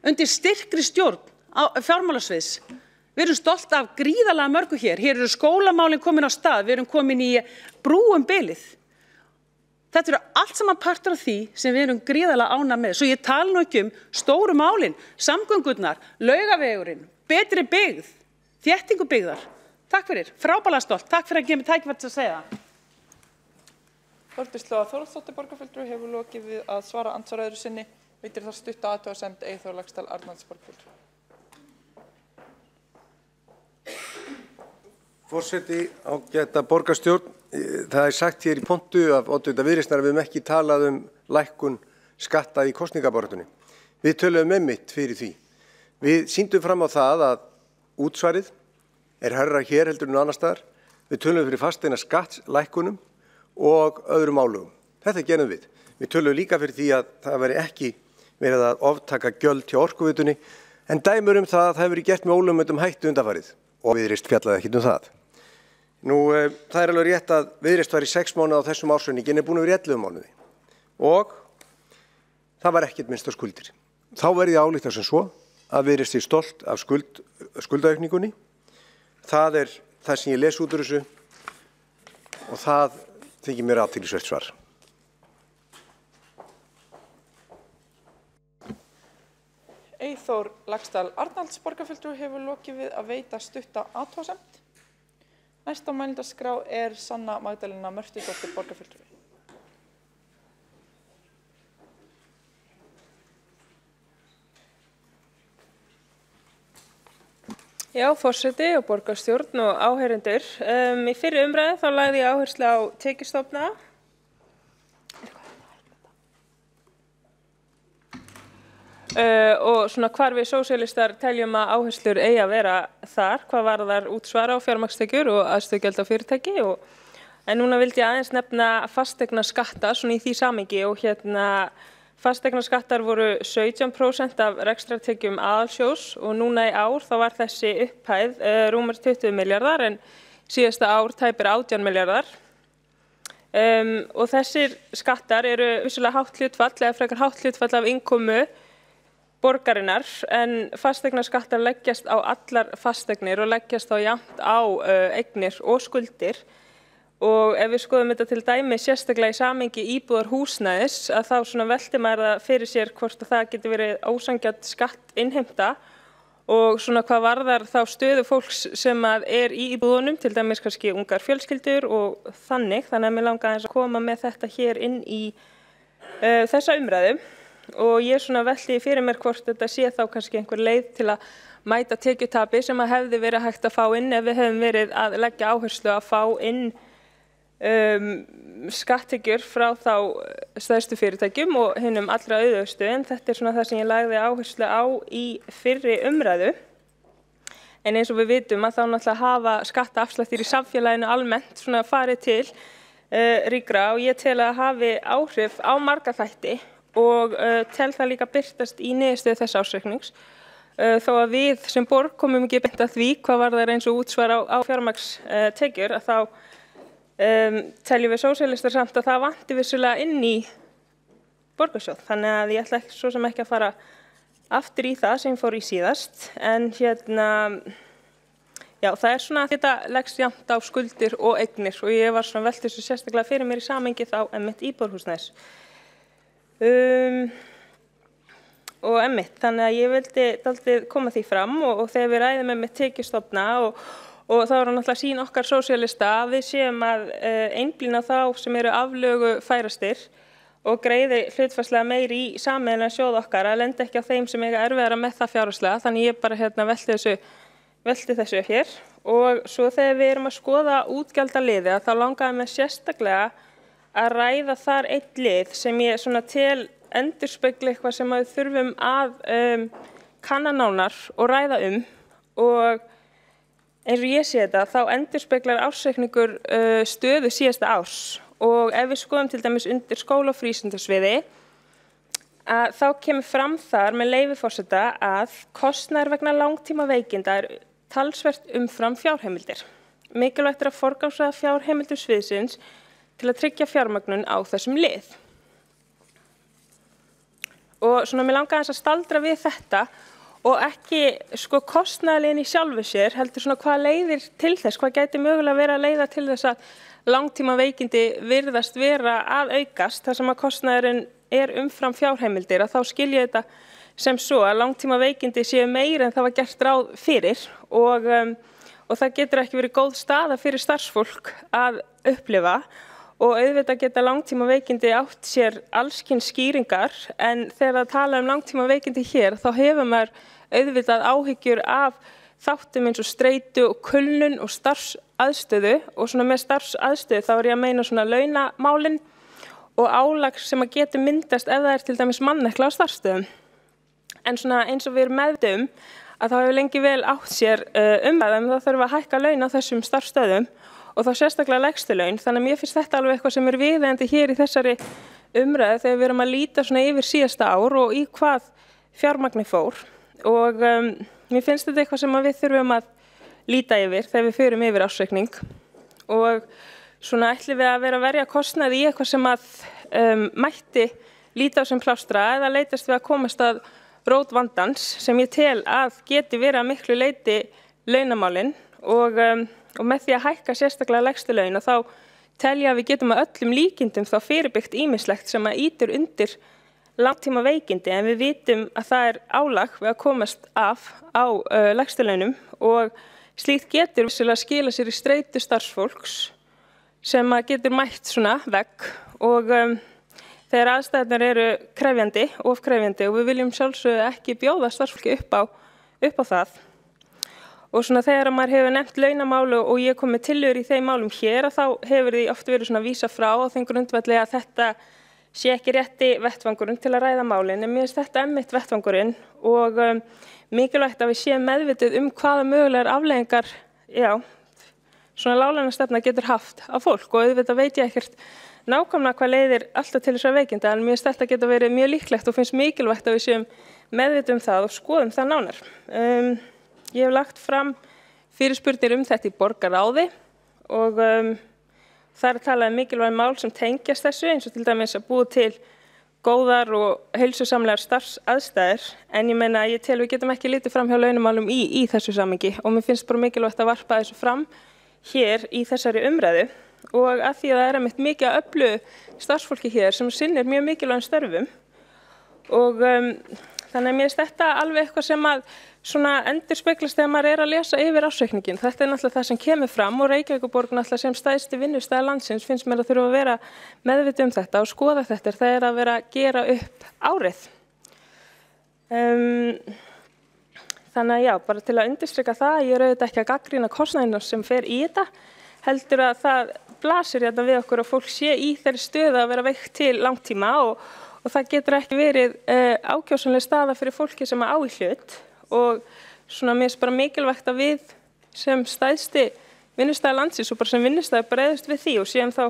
undir styrkri stjórn fjármálasviðs. Við erum stolt af gríðarlega mörgu hér. Hér eru skólamálin komin á stað. Við erum komin í brúum bilið. Þetta eru allt saman partur af því sem við erum gríðarlega ána með. Svo ég tala nú ekki stóru málin, samgöngurnar, Laugavegurinn, betri byggð, þéttingu byggðar. Takk fyrir, frábælega stolt. Takk fyrir að gefa mig tækifæri til að segja það. Þórdís Lóa Þórðardóttir borgarfulltrúi hefur lokið við að svara andsvaraðuru sinni. Veitir það stutta athugasemd Eyþór Laxdal Arnalds borgarfulltrúi. Forseti, ágæta borgarstjórn, það er sagt hér í pontu af oddvita Viðreisnar að við höfum ekki talað lækkun skatta í kosningabaráttunni. Við töluðum einmitt fyrir því. Við sýndum fram á það að útsvarið er hærra hér heldur en annars staðar. Við töluðum fyrir fasteigna skattslækkunum og öðrum álögum. Þetta gerum við. Við töluðum líka fyrir því að það veri ekki verið að oftaka gjöld hjá Orkuveitunni, en dæmur það að það hefur verið gert með ólögmætum hætti undanfarið og Viðreisn fjallaði ekkert það. Það er alveg rétt að Viðreisn var í 6 mánuði á þessum ársreikningi en er búin að vera í 11 mánuði og það var ekkert minnst á skuldir. Þá verði ég álíkt sem svo að Viðreisn sé stolt af skuldaaukningunni. Það er það sem ég les út úr þessu og það þykir mér athyglisvert svar. Eyþór Laxdal Arnalds borgarfulltrúi hefur lokið við að veita stutta athugasemd. Næst á mælendaskrá er Sanna Magdalena Mörtudóttir borgarfulltrúi. Já, forseti og borgarstjórn og áheyrendur. Í fyrri umræðu þá lagði ég áherslu á tekjustofna. Og svona hvar við sósíalistar teljum að áherslur eigi að vera þar, hvað varðar útsvara á fjármagnstekjur og aðstöðugjöld á fyrirtæki. En núna vildi ég aðeins nefna fasteignaskatta svona í því samhengi og fasteignaskattar voru 17% af rekstrartekjum aðalsjóðs og núna í ár þá var þessi upphæð rúmur 20 milljarðar en síðasta ár tæpir 18 milljarðar. Og þessir skattar eru vissulega hátt hlutfall eða frekar hátt hlutfall af innkomu borgarinnar en fasteignaskattar leggjast á allar fasteignir og leggjast þá jafnt á eignir og skuldir og ef við skoðum þetta til dæmi sérstaklega í samhengi íbúðarhúsnæðis að þá svona veltir maður það fyrir sér hvort að það getur verið ósanngjarn skattinnheimta og svona hvað varðar þá stöðu fólks sem að er í íbúðunum, til dæmis kannski ungar fjölskyldur og þannig að mér langar aðeins að koma með þetta hér inn í þessa umræðu. Og ég svona velti fyrir mér hvort þetta sé þá kannski einhver leið til að mæta tekjutapi sem að hefði verið hægt að fá inn ef við hefum verið að leggja áherslu að fá inn skatttekjur frá þá stærstu fyrirtækjum og hinum allra auðugustu en þetta er svona það sem ég lagði áherslu á í fyrri umræðu. En eins og við vitum að þá náttúrulega hafa skattaafslættir í samfélaginu almennt svona farið til ríkra og ég tel að hafi áhrif á marga þætti og tel það líka birtast í niðurstöðu þess ársreiknings. Þó að við sem borg komum ekki beint að því hvað varðar eins og útsvar á fjármagnstekjur að þá teljum við sósíalistar samt að það vanti vissulega inn í borgarsjóð. Þannig að ég ætla ekki svo sem ekki að fara aftur í það sem fór í síðast. En já, það er svona að þetta leggst jafnt á skuldir og eignir og ég var svona velt þessu sérstaklega fyrir mér í samhengi þá einmitt íbúðarhúsnæðis. Og einmitt, þannig að ég vildi dálítið koma því fram og þegar við ræðum einmitt tekjustofna og þá er náttúrulega sýn okkar sósíalista að við séum að einblína þá sem eru aflögu færastir og greiði hlutfallslega meiri í sameiginlegan sjóð okkar að lenda ekki á þeim sem eiga erfiðara með það fjárhagslega. Þannig ég bara velti þessu upp hér. Og svo þegar við erum að skoða útgjaldaliði þá langaði mig sérstaklega að ræða þar einn lið sem ég svona tel endurspegli eitthvað sem við þurfum að kanna nánar og ræða og eins og ég sé þetta þá endurspeglar ársreikningur stöðu síðasta árs. Og ef við skoðum til dæmis undir skóla- og frístundasviði, þá kemur fram þar með leyfi forseta að kostnaður vegna langtíma veikinda talsvert umfram fjárheimildir. Mikilvægt að forgangsraða fjárheimildur sviðsins til að tryggja fjármögnun á þessum lið. Og svona mér langar aðeins að staldra við þetta og ekki kostnaðarliðin í sjálfu sér, heldur svona hvað leiðir til þess, hvað gæti mögulega verið að leiða til þess að langtíma veikindi virðast vera að aukast þar sem að kostnaðurinn umfram fjárheimildir að þá skilja þetta sem svo að langtíma veikindi séu meira en það var gert ráð fyrir og það getur ekki verið góð staða fyrir starfsfólk að upplifa og auðvitað geta langtíma veikindi átt sér allskyns skýringar en þegar það tala langtíma veikindi hér þá hefur maður auðvitað áhyggjur af þáttum eins og streitu og kulnun og starfsaðstöðu og svona með starfsaðstöðu þá ég að meina svona launamálin og álag sem að getur myndast ef það til dæmis mannekla á starfstöðum. En svona eins og við erum meðvituð að þá hefur lengi vel átt sér umræða það þarf að hækka laun á þessum starfstöðum og þá sérstaklega lægstu laun. Þannig að mér finnst þetta alveg eitthvað sem viðeigandi hér í þessari umræðu þegar við erum að líta svona yfir síðasta ár og í hvað fjármagni fór og mér finnst þetta eitthvað sem við þurfum að líta yfir þegar við förum yfir ársreikning og svona ætlum við að vera að verja kostnaði í eitthvað sem að mætti líta á sem plástra eða leitast við að komast að rót vandans sem ég tel að geti verið að miklu leyti launamálin og með því að hækka sérstaklega lægstu laun og þá tel ég að við getum að öllum líkindum þá fyrirbyggt ýmislegt sem að ýtir undir langtíma veikindi en við vitum að það álag við að komast af á lægstu launum og slíkt getur vissulega að skila sér í streitu starfsfólks sem að getur mætt svona vegg og þegar aðstæðurnar eru krefjandi og við viljum sjálfsögðu ekki bjóða starfsfólki upp á það. Og svona þegar maður hefur nefnt launamálu og ég kom með tillögur í þeim málum hér að þá hefur því oft verið svona vísa frá á þeim grundvelli að þetta sé ekki rétti vettvangurinn til að ræða málin en mér finnst þetta einmitt vettvangurinn og mikilvægt að við séum meðvituð hvaða mögulegar afleiðingar svona láglaunastefna getur haft á fólk og auðvitað veit ég ekkert nákvæmlega hvað leiðir alltaf til þessara veikinda en mér finnst þetta geta verið mjög líklegt og finnst mikilvægt að við séum meðvituð það og skoðum það nánar. Ég hef lagt fram fyrirspurnir þetta í borgarráði og það er talað mikilvæg mál sem tengjast þessu eins og til dæmis að búa til góðar og heilsusamlegar starfsaðstæður en ég meina ég tel við getum ekki litið fram hjá launamálum í þessu samhengi og mér finnst bara mikilvægt að varpa þessu fram hér í þessari umræðu og að því að það er einmitt mikið að öflugu starfsfólki hér sem sinnir mjög mikilvægum störfum og þannig að mér finnst þetta alveg eitthvað sem að svona endurspeglast þegar maður að lesa yfir ársreikningin. Þetta náttúrulega það sem kemur fram og Reykjavíkurborg náttúrulega sem stærsti vinnustæði landsins finnst mér að þurfa að vera meðvituð þetta og skoða þetta það að vera að gera upp árið. Þannig að já, bara til að undirstrika það, ég auðvitað ekki að gagnrýna kostnaðina sem fer í þetta, heldur að það blasir hérna við okkur að fólk sé í þeirri stöðu að vera veikt til langtíma og það getur ekki verið ákjósanleg staða fyrir fólki sem á í hlut og svona mér finnst bara mikilvægt að við sem stæðsti vinnustæði landsins og bara sem vinnustæði bregðust við því og séum þá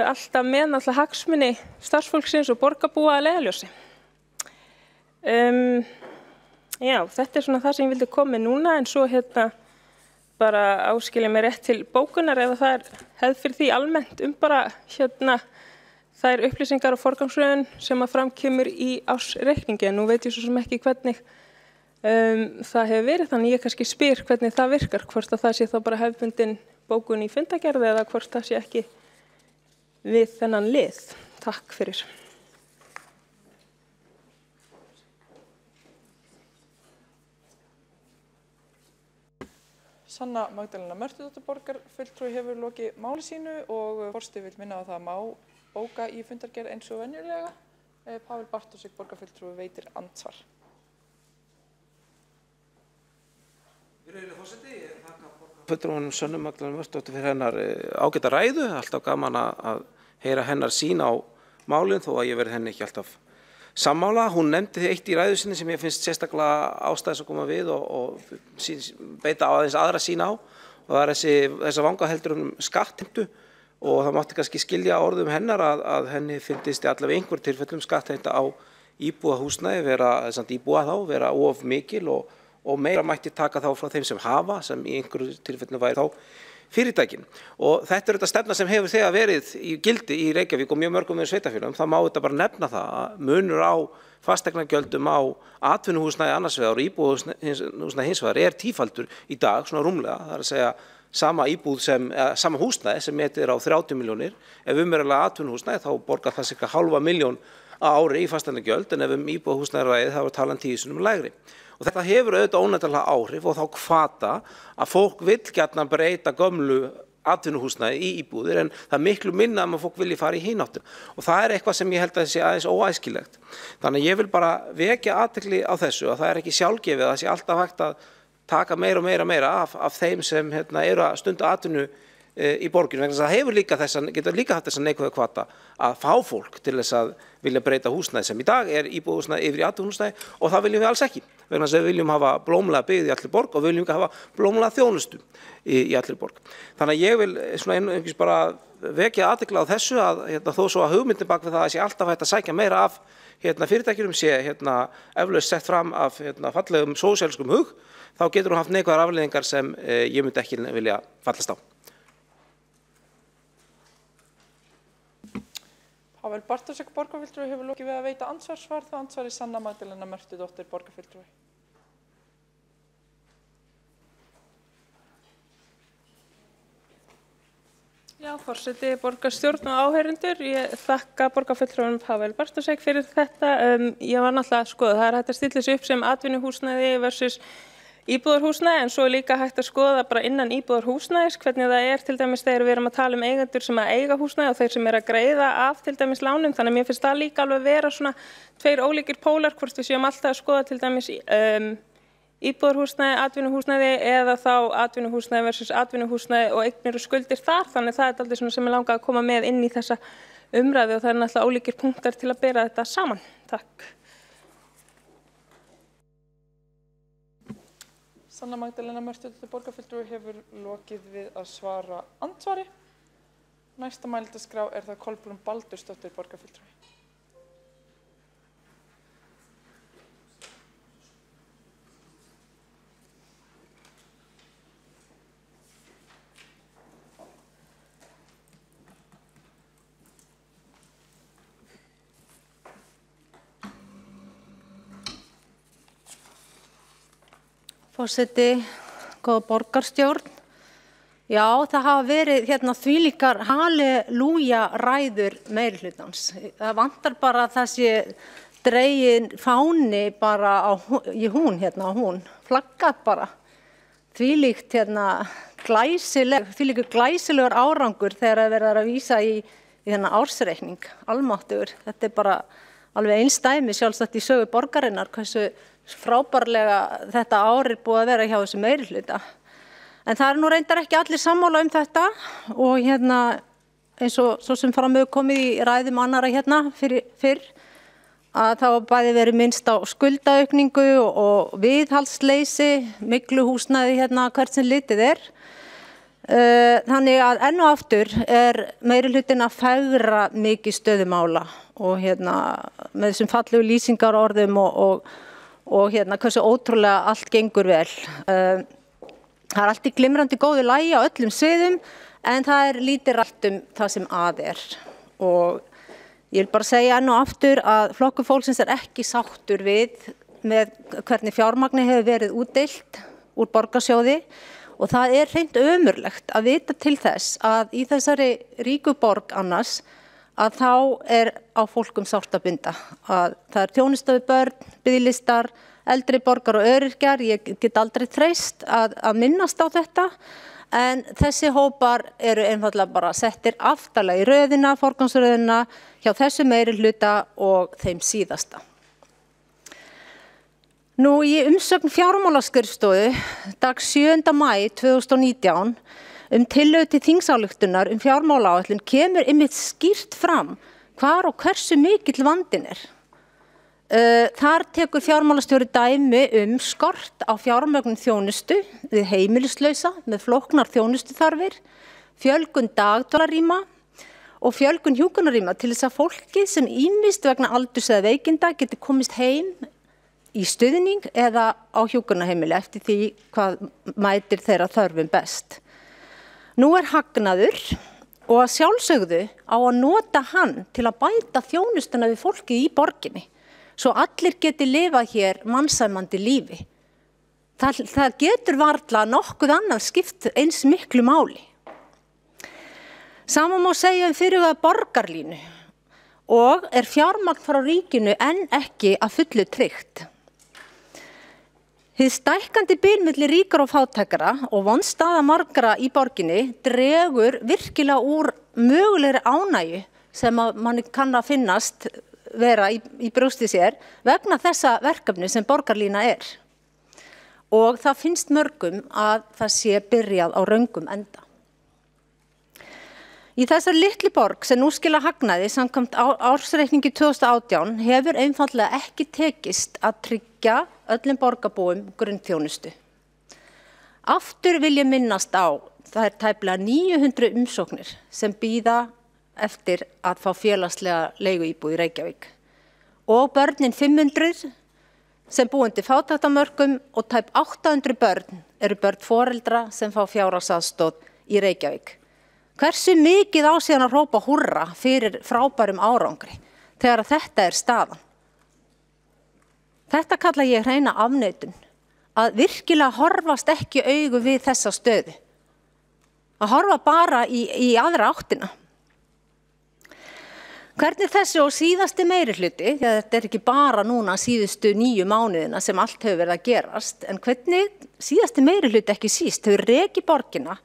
alltaf með náttúrulega hagsmuni starfsfólksins og borgarbúa að leiðarljósi. Já, þetta svona það sem ég vildi koma með núna en svo bara áskilja mér rétt til bókunar ef það hefð fyrir því almennt bara þær upplýsingar og forgangsröðun sem að framkemur í ársreikningi. Nú veit ég svo sem ekki hvernig það hefur verið, þannig ég kannski spyr hvernig það virkar, hvort að það sé þá bara hefðbundin bókun í fundargerð eða hvort það sé ekki við þennan lið. Takk fyrir. Sanna Magdalena Mörtudóttir borgarfulltrúi hefur lokið máli sínu og forseti vill minna á það má bóka í fundargerð eins og venjulega. Páll Bartósek borgarfulltrúi veitir andsvar. Virðulegur forseti, ég þakka borgarfulltrúanum Sönnu Magdalenu Mörtudóttur fyrir hennar ágæta ræðu. Alltaf gaman að heyra hennar sýn á málin þó að ég verði henni ekki alltaf sammála. Hún nefndi því eitt í ræðu sinni sem ég finnst sérstaklega ástæðis að koma við og beita aðeins aðra sín á og það þessa vangaheldur skattheimtu og það mátti kannski skilja orðum hennar að henni finnist í allavega einhver tilfellum skattheimta á íbúðarhúsnæði vera of mikil og meira mætti taka þá frá þeim sem hafa sem í einhverju tilfellum væri þá fyrirtækin. Og þetta þetta stefna sem hefur þegar verið í gildi í Reykjavík og mjög mörgum sveitarfélögum, það má þetta bara nefna það að munur á fasteignagjöldum á atvinnuhúsnæði annars vegar og íbúðarhúsnæði hins vegar tífaldur í dag, svona rúmlega, það að segja sama húsnæði sem metið á 30 milljónir, ef atvinnuhúsnæði þá borgar það cirka 0,5 milljón á ári í fasteignagjöld en ef íbúðarhúsnæði ræðið þá talan 10 sinnum lægri. Og þetta hefur auðvitað óneitanlega áhrif og þá hvata að fólk vill gjarnan breyta gömlu atvinnuhúsnæði í íbúðir en það miklu minna að fólk vilji fara í hina áttina. Og það eitthvað sem ég held að sé aðeins óæskilegt. Þannig að ég vil bara vekja athygli á þessu að það ekki sjálfgefið að það sé alltaf hægt að taka meira og meira af þeim sem eru að stunda atvinnu í borginu vegna þess að það getur líka haft þessa neikvæðu hvata að fá fólk til þess að vilja breyta húsnæði sem í dag íbúðarhúsnæði yfir í atvinnuhúsnæði og það viljum við alls ekki vegna þess að við viljum hafa blómlega byggð í allri borg og við viljum hafa blómlega þjónustu í allri borg. Þannig að ég vil einhvers bara vekja athygli á þessu að þó svo að hugmyndin bak við það að sé alltaf hægt að sækja meira af fyrirtækjunum sé eflaust sett fram af fallegum sósíalískum hug, þá getur hún haft neikvæðar afleiðingar sem ég myndi ekki vilja fallast á. Páll Bartósek borgarfulltrúi hefur lokið við að veita andsvarsvar, það andsvari Sanna Magdalena Mörtudóttir borgarfulltrúi. Já, forseti, borgarstjórn og áheyrendur, ég þakka borgarfulltrúanum Páll Bartósek fyrir þetta. Ég var náttúrulega að skoða, það hægt að stilla sig upp sem atvinnuhúsnæði versus íbúðarhúsnæði en svo líka hægt að skoða bara innan íbúðarhúsnæðis hvernig það til dæmis þegar við erum að tala eigendur sem að eiga húsnæði og þeir sem að greiða af til dæmis lánum, þannig að mér finnst það líka alveg vera svona tveir ólíkir pólar hvort við séum alltaf að skoða til dæmis íbúðarhúsnæði, atvinnuhúsnæði eða þá atvinnuhúsnæði versus atvinnuhúsnæði og eignir og skuldir þar, þannig það aldrei svona sem ég langaði að koma með inn í þessa umræðu og það náttúrulega ólíkir punktar til að bera þetta saman. Takk. Sanna Magdalena Mörtudóttir borgarfulltrúi hefur lokið við að svara andsvari. Næsta mælendaskrá það Kolbrún Baldursdóttir borgarfulltrúi. Forseti, góða borgarstjórn. Já, það hafa verið þvílíkar halelúja ræður meirihlutans. Það vantar bara að það sé dregin fáni bara í hún, hún, flaggað bara. Þvílíkt þvílíkur glæsilegur árangur þegar verið að vísa í þennan ársreikning, almáttugur. Þetta bara alveg einsdæmi sjálfsagt í sögu borgarinnar, hversu frábærlega þetta ár búið að vera hjá þessu meirihluta. En það nú reyndar ekki allir sammála þetta og eins og svo sem fram hefur komið í ræðum annarra fyrr að þá bæði verið minnst á skuldaaukningu og viðhaldsleysi, miklu húsnæði hérna hvert sem litið er. Þannig að enn og aftur meirihlutinn að fegra mikið stöðumála og með þessum fallegu lýsingarorðum og hversu ótrúlega allt gengur vel. Það allt í glimrandi góðu lagi á öllum sviðum en það lítið rætt það sem að og ég vil bara segja enn og aftur að Flokkur fólksins ekki sáttur með hvernig fjármagni hefur verið útdeilt úr borgarsjóði. Og það hreint ömurlegt að vita til þess að í þessari ríku borg annars að þá á fólkum sárt að binda. Að það þjónusta við börn, biðlistar, eldri borgar og öryrkjar. Ég get aldrei treyst að minnast á þetta en þessi hópar eru einfaldlega bara settir aftarlega í röðina, forgangsröðina hjá þessu meirihluta og þeim síðasta. Nú í umsögn fjármálaskrifstofu dag 7. maí 2019 tillögu til þingsályktunar fjármálaáætlun kemur einmitt skýrt fram hvar og hversu mikill vandinn er. Þar tekur fjármálastjóri dæmi skort á fjármögnun þjónustu við heimilislausa með flóknar þjónustuþarfir, fjölgun dagdvalarrýma og fjölgun hjúkrunarrýma til þess að fólkið sem ýmist vegna aldurs eða veikinda geti komist heim í stuðning eða á hjúkrunarheimili eftir því hvað mætir þeirra þörfum best. Nú hagnaður og að sjálfsögðu á að nota hann til að bæta þjónustuna við fólkið í borginni svo allir geti lifað hér mannsæmandi lífi. Það getur varla nokkuð annað skipt eins miklu máli. Sama má segja fyrirhugaða borgarlínu og fjármagn frá ríkinu enn ekki að fullu tryggt. Hið stækkandi bil milli ríkra og fátækra og vonstaða margra í borginni dregur virkilega úr mögulegri ánægju sem að manni kann að finnast vera í brjósti sér vegna þessa verkefni sem borgarlína Og það finnst mörgum að það sé byrjað á röngum enda. Í þessari litli borg sem nú skila hagnaði samkvæmt ársreikningi 2018 hefur einfaldlega ekki tekist að tryggja öllum borgarbúum grunnþjónustu. Aftur vil ég minnast á það tæplega 900 umsóknir sem bíða eftir að fá félagslega leiguíbúð í Reykjavík og börnin 500 sem búa undir fátæktarmörkum og tæp 800 börn eru börn foreldra sem fá fjárhagsaðstoð í Reykjavík. Hversu mikið á síðan að hrópa húrra fyrir frábærum árangri þegar þetta staðan? Þetta kalla ég hreina afneitun, að virkilega horfast ekki augu við þessa stöðu. Að horfa bara í aðra áttina. Hvernig þessi og síðasti meirihluti, því að þetta ekki bara núna síðustu 9 mánuðina sem allt hefur verið að gerast, en hvernig síðasti meirihluti ekki síst hefur rekið borgina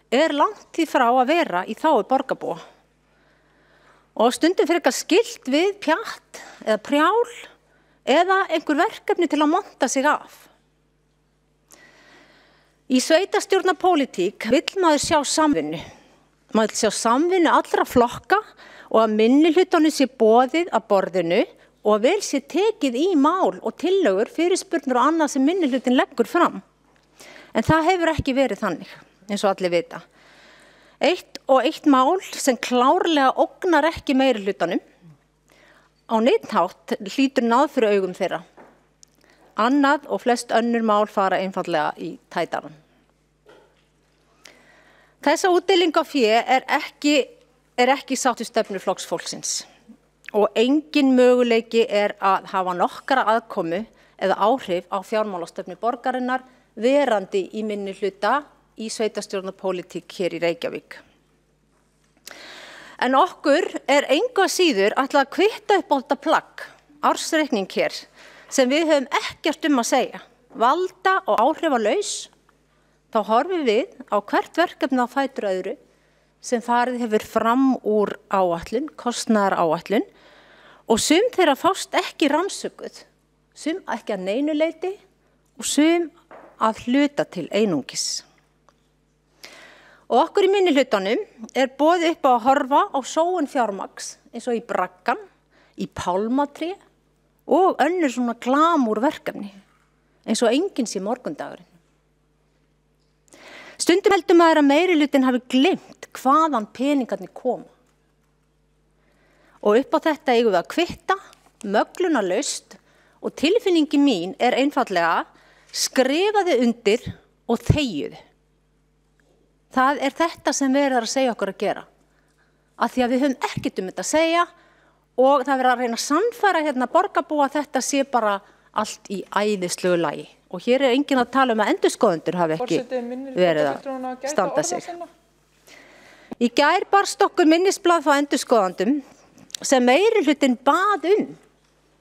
langt því frá að vera í þágu borgarbúa. Og stundum frekar skylt við pjatt eða prjál eða einhver verkefni til að monta sig af. Í sveitarstjórnarpólitík vill maður sjá samvinnu. Maður vill sjá samvinnu allra flokka og að minnihlutanum sé boðið að borðinu og vel sé tekið í mál og tillögur, fyrirspurnir og annað sem minnihlutin leggur fram. En það hefur ekki verið þannig, eins og allir vita. Eitt mál sem klárlega ógnar ekki meirihlutanum á neinn hátt hlýtur náð fyrir augum þeirra. Annað og flest önnur mál fara einfaldlega í tætaran. Þessa útdeiling á fé ekki sátt við stefnu Flokks fólksins og engin möguleiki að hafa nokkra aðkomu eða áhrif á fjármálastefnu borgarinnar verandi í minnihluta í sveitarstjórnarpólitík hér í Reykjavík. En okkur engu að síður ætlað að kvitta upp á þetta plagg, ársreikning hér, sem við höfum ekkert að segja, valda og áhrifalaus, þá horfum við á hvert verkefni á fætur öðru sem farið hefur fram úr áætlun, kostnaðaráætlun og sum þeirra fást ekki rannsökuð, sum ekki að neinu leyti og sum að hluta til einungis. Og okkur í minnihlutanum boðið upp á að horfa á sóun fjármagns eins og í braggann, í pálmatré og önnur svona glamúr verkefni, eins og enginn sé morgundagurinn. Stundum heldur maður að meirihlutinn hafi gleymt hvaðan peningarnir koma. Og upp á þetta eigum við að kvitta, möglunarlaust, og tilfinningi mín einfallega skrifaði undir og þegiðu. Það þetta sem verður að segja okkur að gera. Af því að við höfum ekkert þetta að segja og það verður að reyna að sannfæra hérna borgarbúa að þetta sé bara allt í æðislegu lagi. Og hér enginn að tala að endurskoðendur hafi ekki verið að standa sig. Í gær barst okkur minnisblað frá endurskoðendum sem meirihlutinn bað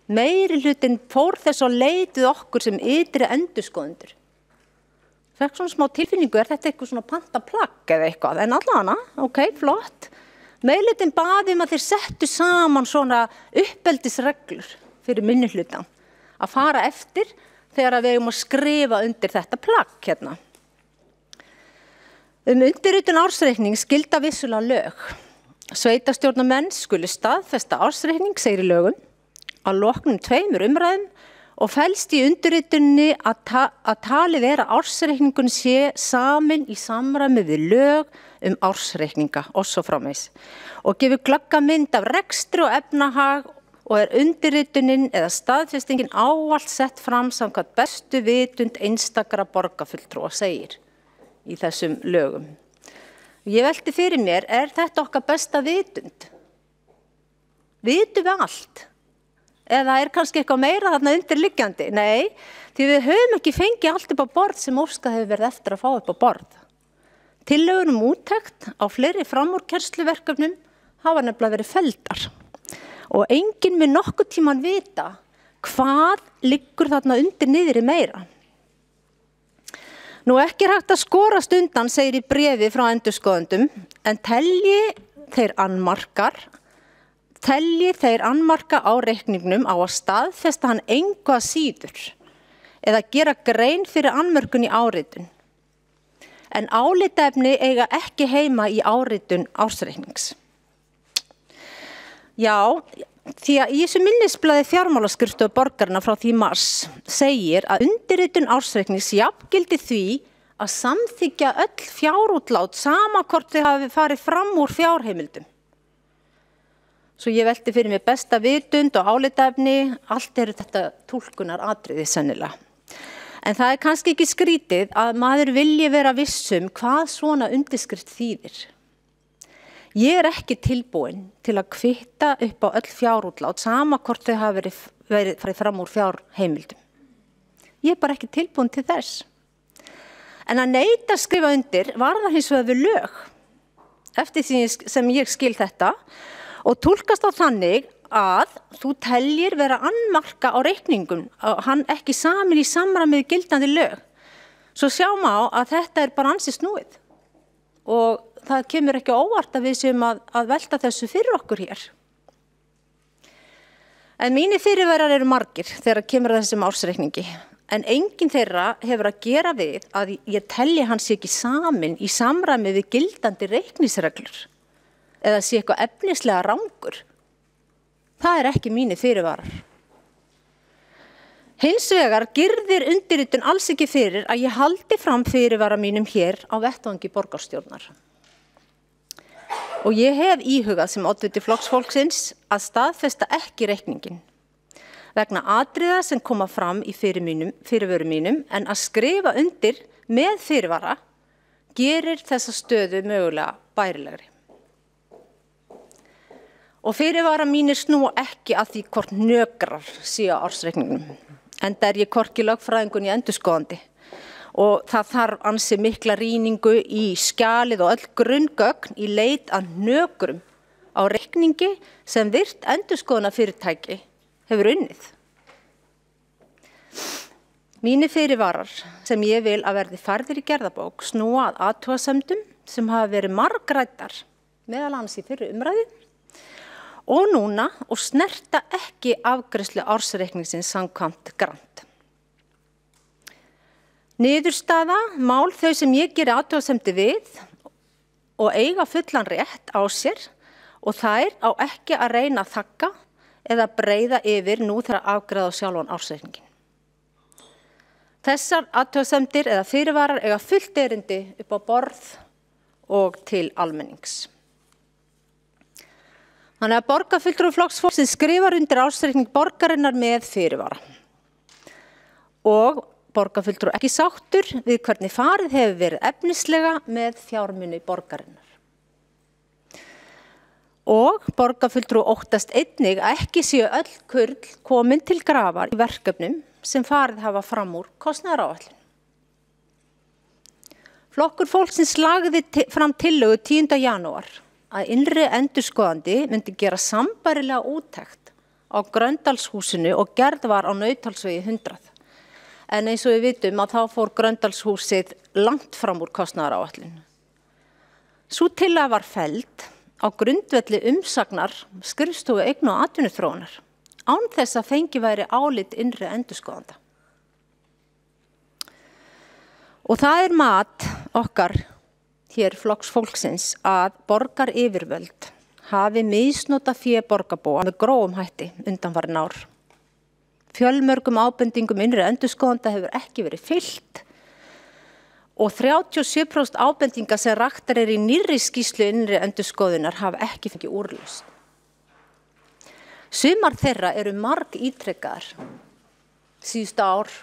Meirihlutinn fór þess að leituð okkur sem ytri endurskoðendur. Fekk svona smá tilfinningu, þetta eitthvað svona pantaplagg eða eitthvað, en allavega, ok, flott. Meirihlutinn baði að þeir settu saman svona uppeldisreglur fyrir minnihlutan að fara eftir þegar við eigum að skrifa undir þetta plagg hérna. Undirritun ársreiknings gilda vissulega lög. Sveitarstjórnarmenn skulu staðfesta ársreikning, segir í lögum, að loknum 2 umræðum og felst í undirritunni að talið að ársreikningun sé samin í samræmi við lög ársreikninga og svo framvegis og gefur glögga mynd af rekstri og efnahag og undirritunin eða staðfestingin ávallt sett fram samkvæmt bestu vitund einstakra borgarfulltrúa, segir í þessum lögum. Ég velti fyrir mér, þetta okkar besta vitund? Vitum við allt? Eða kannski eitthvað meira þarna undirliggjandi? Nei, því við höfum ekki fengið allt upp á borð sem óskað hefur verið eftir að fá upp á borð. Tillögur úttekt á fleiri framúrkersluverkefnum hafa nefnilega verið felldar og enginn mun nokkurn tímann vita hvað liggur þarna undir niðri meira. Nú ekki hægt að skorast undan, segir í bréfi frá endurskoðendum, en telji þeir annmarka á reikningnum á að staðfesta hann engu að síður eða gera grein fyrir annmörkun í áritun. En álitaefni eiga ekki heima í áritun ársreiknings. Já, því að í þessu minnisblaði fjármálaskrifstofu borgarna frá því mars segir að undirritun ársreiknings jafngildi því að samþykkja öll fjárútlát sama hvort þau hafi farið fram úr fjárheimildum. Svo ég velti fyrir mig besta vitund og álitaefni, allt þetta túlkunar atriði sennilega. En það kannski ekki skrítið að maður vilji vera vissum hvað svona undirskrift þýðir. Ég ekki tilbúin til að kvitta upp á öll fjárútlát sama hvort þau hafi farið fram úr fjárheimildum. Ég bara ekki tilbúin til þess. En að neita að skrifa undir var það hins vegar við lög, eftir því sem ég skil þetta, og túlkast á þannig að þú teljir vera annmarka á reikningum, hann ekki samin í samræmi við gildandi lög. Svo sjáum á að þetta bara ansi snúið og það kemur ekki óvart að við séum að velta þessu fyrir okkur hér. En mínir fyrirvarar eru margir þegar kemur að þessum ársreikningi, en enginn þeirra hefur að gera við að ég telji hann sé ekki samin í samræmi við gildandi reikningsreglur. Eða sé eitthvað efnislega rangur. Það ekki mínir fyrirvarar. Hins vegar girðir undirritun alls ekki fyrir að ég haldi fram fyrirvara mínum hér á vettvangi borgarstjórnar. Og ég hef íhugað sem oddviti flokksfólksins að staðfesta ekki reikningin vegna atriða sem koma fram í fyrirvörum mínum, en að skrifa undir með fyrirvara gerir þessa stöðu mögulega bærilegri. Og fyrirvara mínir snúa ekki að því hvort hnökrar séu á ársreikningnum, enda ég hvorki lögfræðingur né endurskoðandi og það þarf ansi mikla rýningu í skjalið og öll grunngögn í leit að hnökrum á reikningi sem virt endurskoðunarfyrirtæki hefur unnið. Mínir fyrirvarar sem ég vil að verði færðir í gerðabók snúa að athugasemdum sem hafa verið margræddar, meðal annars í fyrri umræðu, og núna og snerta ekki afgreiðslu ársreikningsins samkvæmt grannt. Niðurstaða, mál þau sem ég geri athugasemdi við og eiga fullan rétt á sér og þær á ekki að reyna að þagga eða breiða yfir nú þegar afgreiða á sjálfan ársreikningin. Þessar athugasemdir eða fyrirvarar eiga fullt erindi upp á borð og til almennings. Þannig að borgarfulltrúi Flokks fólksins skrifar undir ársreikning borgarinnar með fyrirvara. Og borgarfulltrúi ekki sáttur við hvernig farið hefur verið efnislega með fjármuni borgarinnar. Og borgarfulltrúi óttast einnig að ekki séu öll kurl komin til grafar í verkefnum sem farið hafa fram úr kostnaðaráætlun. Flokkur fólksins lagði fram tillögu 10. janúar að innri endurskoðandi myndi gera sambærilega úttekt á Gröndalshúsinu og gerð var á Nauthólsvegi 100. En eins og við vitum að þá fór Gröndalshúsið langt fram úr kostnaðaráætlun. Sú tillaga var felld á grundvelli umsagnar skrifstofu eigna- og atvinnuþróunar, án þess að fengi væri álit innri endurskoðanda. Og það mat okkar hér Flokks fólksins að borgaryfirvöld hafi misnotað fé borgarbúa með grófum hætti undanfarin ár. Fjölmörgum ábendingum innri endurskoðanda hefur ekki verið fylgt og 37% ábendinga sem raktar í nýrri skýrslu innri endurskoðunar hafa ekki fengið úrlausn. Sumar þeirra eru margítrekaðar síðustu ár.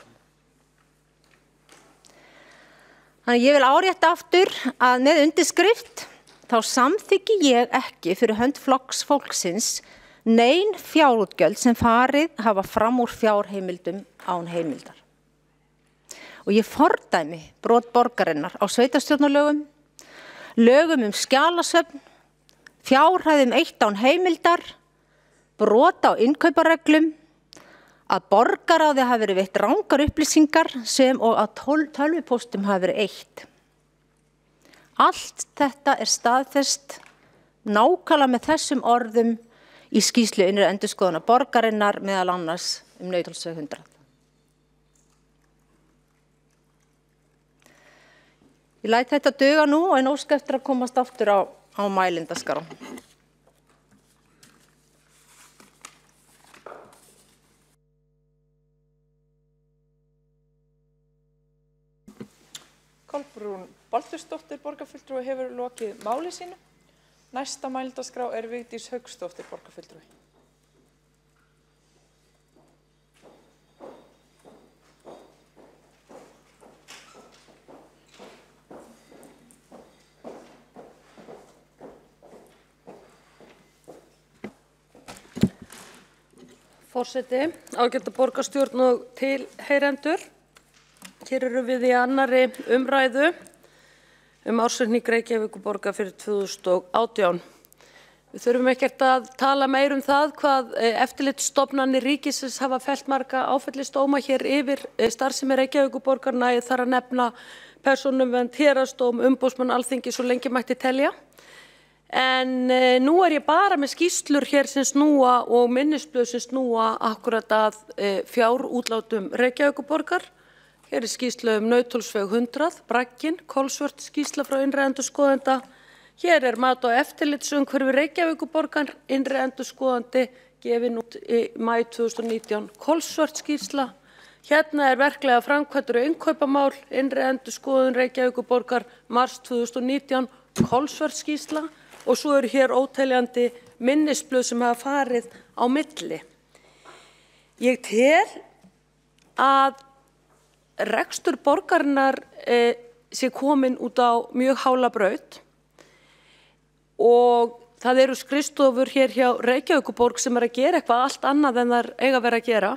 Þannig ég vil árétta aftur að með undirskrift þá samþykki ég ekki fyrir hönd Flokks fólksins nein fjárútgjöld sem farið hafa fram úr fjárheimildum án heimildar. Og ég fordæmi brot borgarinnar á sveitarstjórnarlögum, lögum skjalasöfn, fjárhæðum eitt án heimildar, brot á innkaupareglum, að borgaráði hafi verið veitt rangar upplýsingar sem og að tölvupóstum hafi verið eytt. Allt þetta er staðfest nákvæmlega með þessum orðum í skýrslu innri endurskoðunar borgarinnar meðal annars Nauthólsveg 100. Ég læt þetta duga nú en óska eftir að komast aftur á mælendaskrá. Kolbrún Baldursdóttir borgarfulltrúi hefur lokið máli sínu. Næsta mælendaskrá er Vigdís Hauksdóttir borgarfulltrúi. Forseti, ágæta borgarstjórn og tilheyrendur. Hér eru við í annarri umræðu ársreikning Reykjavíkurborgar fyrir 2018. Við þurfum ekkert að tala meir það hvað eftirlitsstofnanir ríkisins hafa fellt marga áfellisdóma hér yfir starfsemi Reykjavíkurborgar, nægir þar að nefna Persónuvernd, Héraðsdóm, umboðsmann Alþingis og lengi mætti telja. En nú er ég bara með skýrslur hér sem snúa og minnisblöð sem snúa akkurat að fjárútlátum Reykjavíkurborgar. Hér er skýrsla Nauthólsveg 100, bragginn, kolsvört skýrsla frá innri endurskoðanda. Hér er mat á eftirlitsumhverfi Reykjavíkurborgar, innri endurskoðandi, gefin út í maí 2019, kolsvört skýrsla. Hérna er verklega framkvæmdur og innkaupamál, innri endurskoðun Reykjavíkurborgar, mars 2019, kolsvört skýrsla. Og svo eru hér óteljandi minnisblöð sem hafa farið á milli. Ég tel að rekstur borgarinnar sé komin út á mjög hála braut og það eru skrifstofur hér hjá Reykjavíkurborg sem að gera eitthvað allt annað en þær eiga að vera að gera.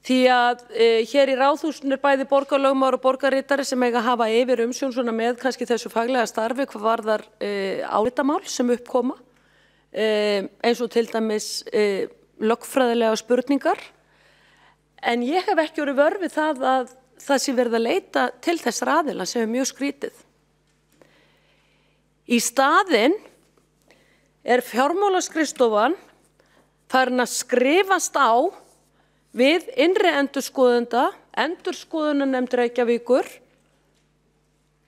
Því að hér í Ráðhúsinu er bæði borgarlögmaður og borgarritari sem eiga að hafa yfir umsjón svona með kannski þessu faglega starfi hvað varðar álitamál sem uppkoma, eins og til dæmis lögfræðilega spurningar. En ég hef ekki orðið vör við það að það sé verið að leita til þess aðila sem er mjög skrítið. Í staðinn er fjármálaskrifstofan farin að skrifast á við innri endurskoðenda, endurskoðunarnefnd Reykjavíkur,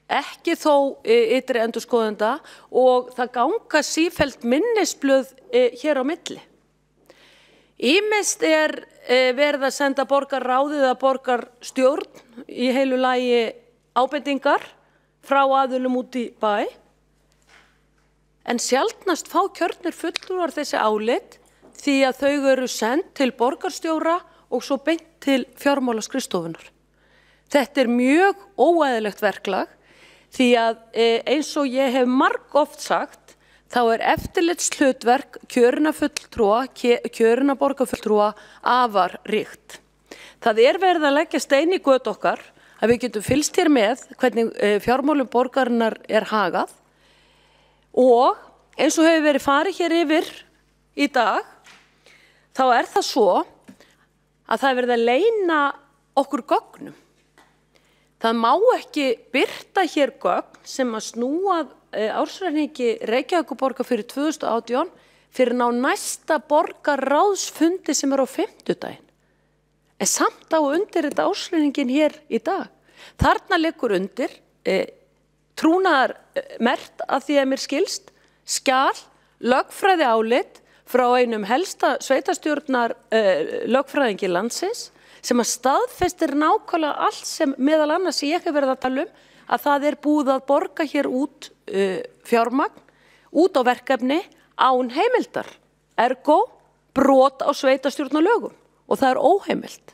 ekki þó ytri endurskoðenda og það ganga sífellt minnisblöð hér á milli. Ýmist verið að senda borgarráðið eða borgarstjórn í heilu lagi ábendingar frá aðilum út í bæ, en sjaldnast fá kjörnir fulltrúar þessi álit því að þau eru send til borgarstjóra og svo beint til fjármálaskrifstofunnar. Þetta mjög óeðlilegt verklag því að eins og ég hef margoft sagt, þá eftirlitshlutverk kjörinna fulltrúa, kjörinna borgarfulltrúa afar ríkt. Það verið að leggja stein í götu okkar að við getum fylgst hér með hvernig fjármálum borgarinnar hagað og eins og hefur verið farið hér yfir í dag, þá það svo að það verið að leyna okkur gögnum. Það má ekki birta hér gögn sem að snúa ársreikningi Reykjavíkurborgar fyrir 2018 fyrir ná næsta borgarráðsfundi sem á fimmtudaginn. En samt á undir þetta ársreikningin hér í dag. Þarna liggur undir trúnaðarmerkt að því að mér skilst skjal lögfræði álit frá einum helsta sveitastjórnar lögfræðingi landsins sem að staðfestir nákvæmlega allt sem meðal annars ég hef verið að tala að það búið að borga hér út fjármagn, út á verkefni án heimildar, ergo brot á sveitastjórnarlögum og það óheimilt.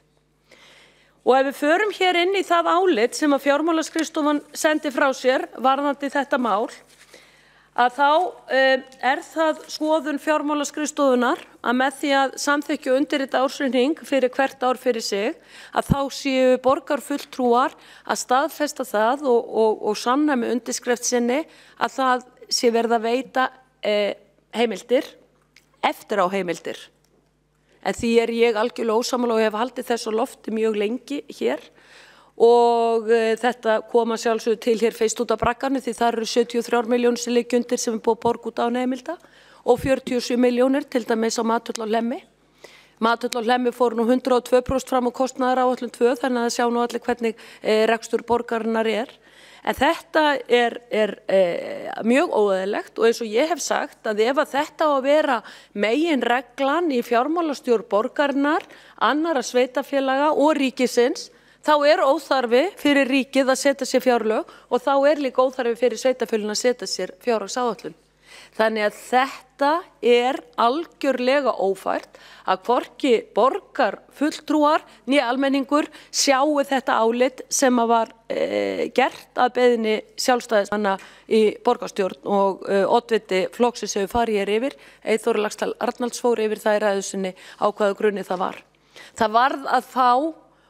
Og ef við förum hér inn í það álit sem að fjármálaskrifstofan sendi frá sér varðandi þetta mál, að þá það skoðun fjármálaskrifstofunar að með því að samþykkja og undirrita ársreikning fyrir hvert ár fyrir sig, að þá séu borgarfulltrúar að staðfesta það og sanna með undirskrift sinni að það sé verið að veita heimildir eftir á heimildir. En því ég algjörlega ósammála og hef haldið þess á lofti mjög lengi hér. Og þetta koma sjálfsögðu til hér fyrst út af braggarnu því það eru 73 milljónir sem liggja undir sem búið að borga út án heimilda og 47 milljónir til dæmis á Matvöll á Hlemmi. Matvöll á Hlemmi fór nú 102% fram á kostnaðaráætlun 2 þannig að það sjá nú allir hvernig rekstur borgarinnar En þetta mjög óeðlilegt og eins og ég hef sagt að ef að þetta á að vera meginreglan í fjármálastjórn borgarinnar, annarra sveitarfélaga og ríkisins, þá óþarfi fyrir ríkið að setja sér fjárlög og þá líka óþarfi fyrir sveitarfélögin að setja sér fjárhagsáætlun. Þannig að þetta algjörlega ófært að hvorki borgarfulltrúar né almenningur sjáu þetta álit sem var gert að beiðni sjálfstæðismanna í borgarstjórn og oddviti flokksins hefur farið hér yfir, Eyþór Laxdal Arnalds fór yfir það í ræðu sinni á hvaða grunni það var. Það varð að fá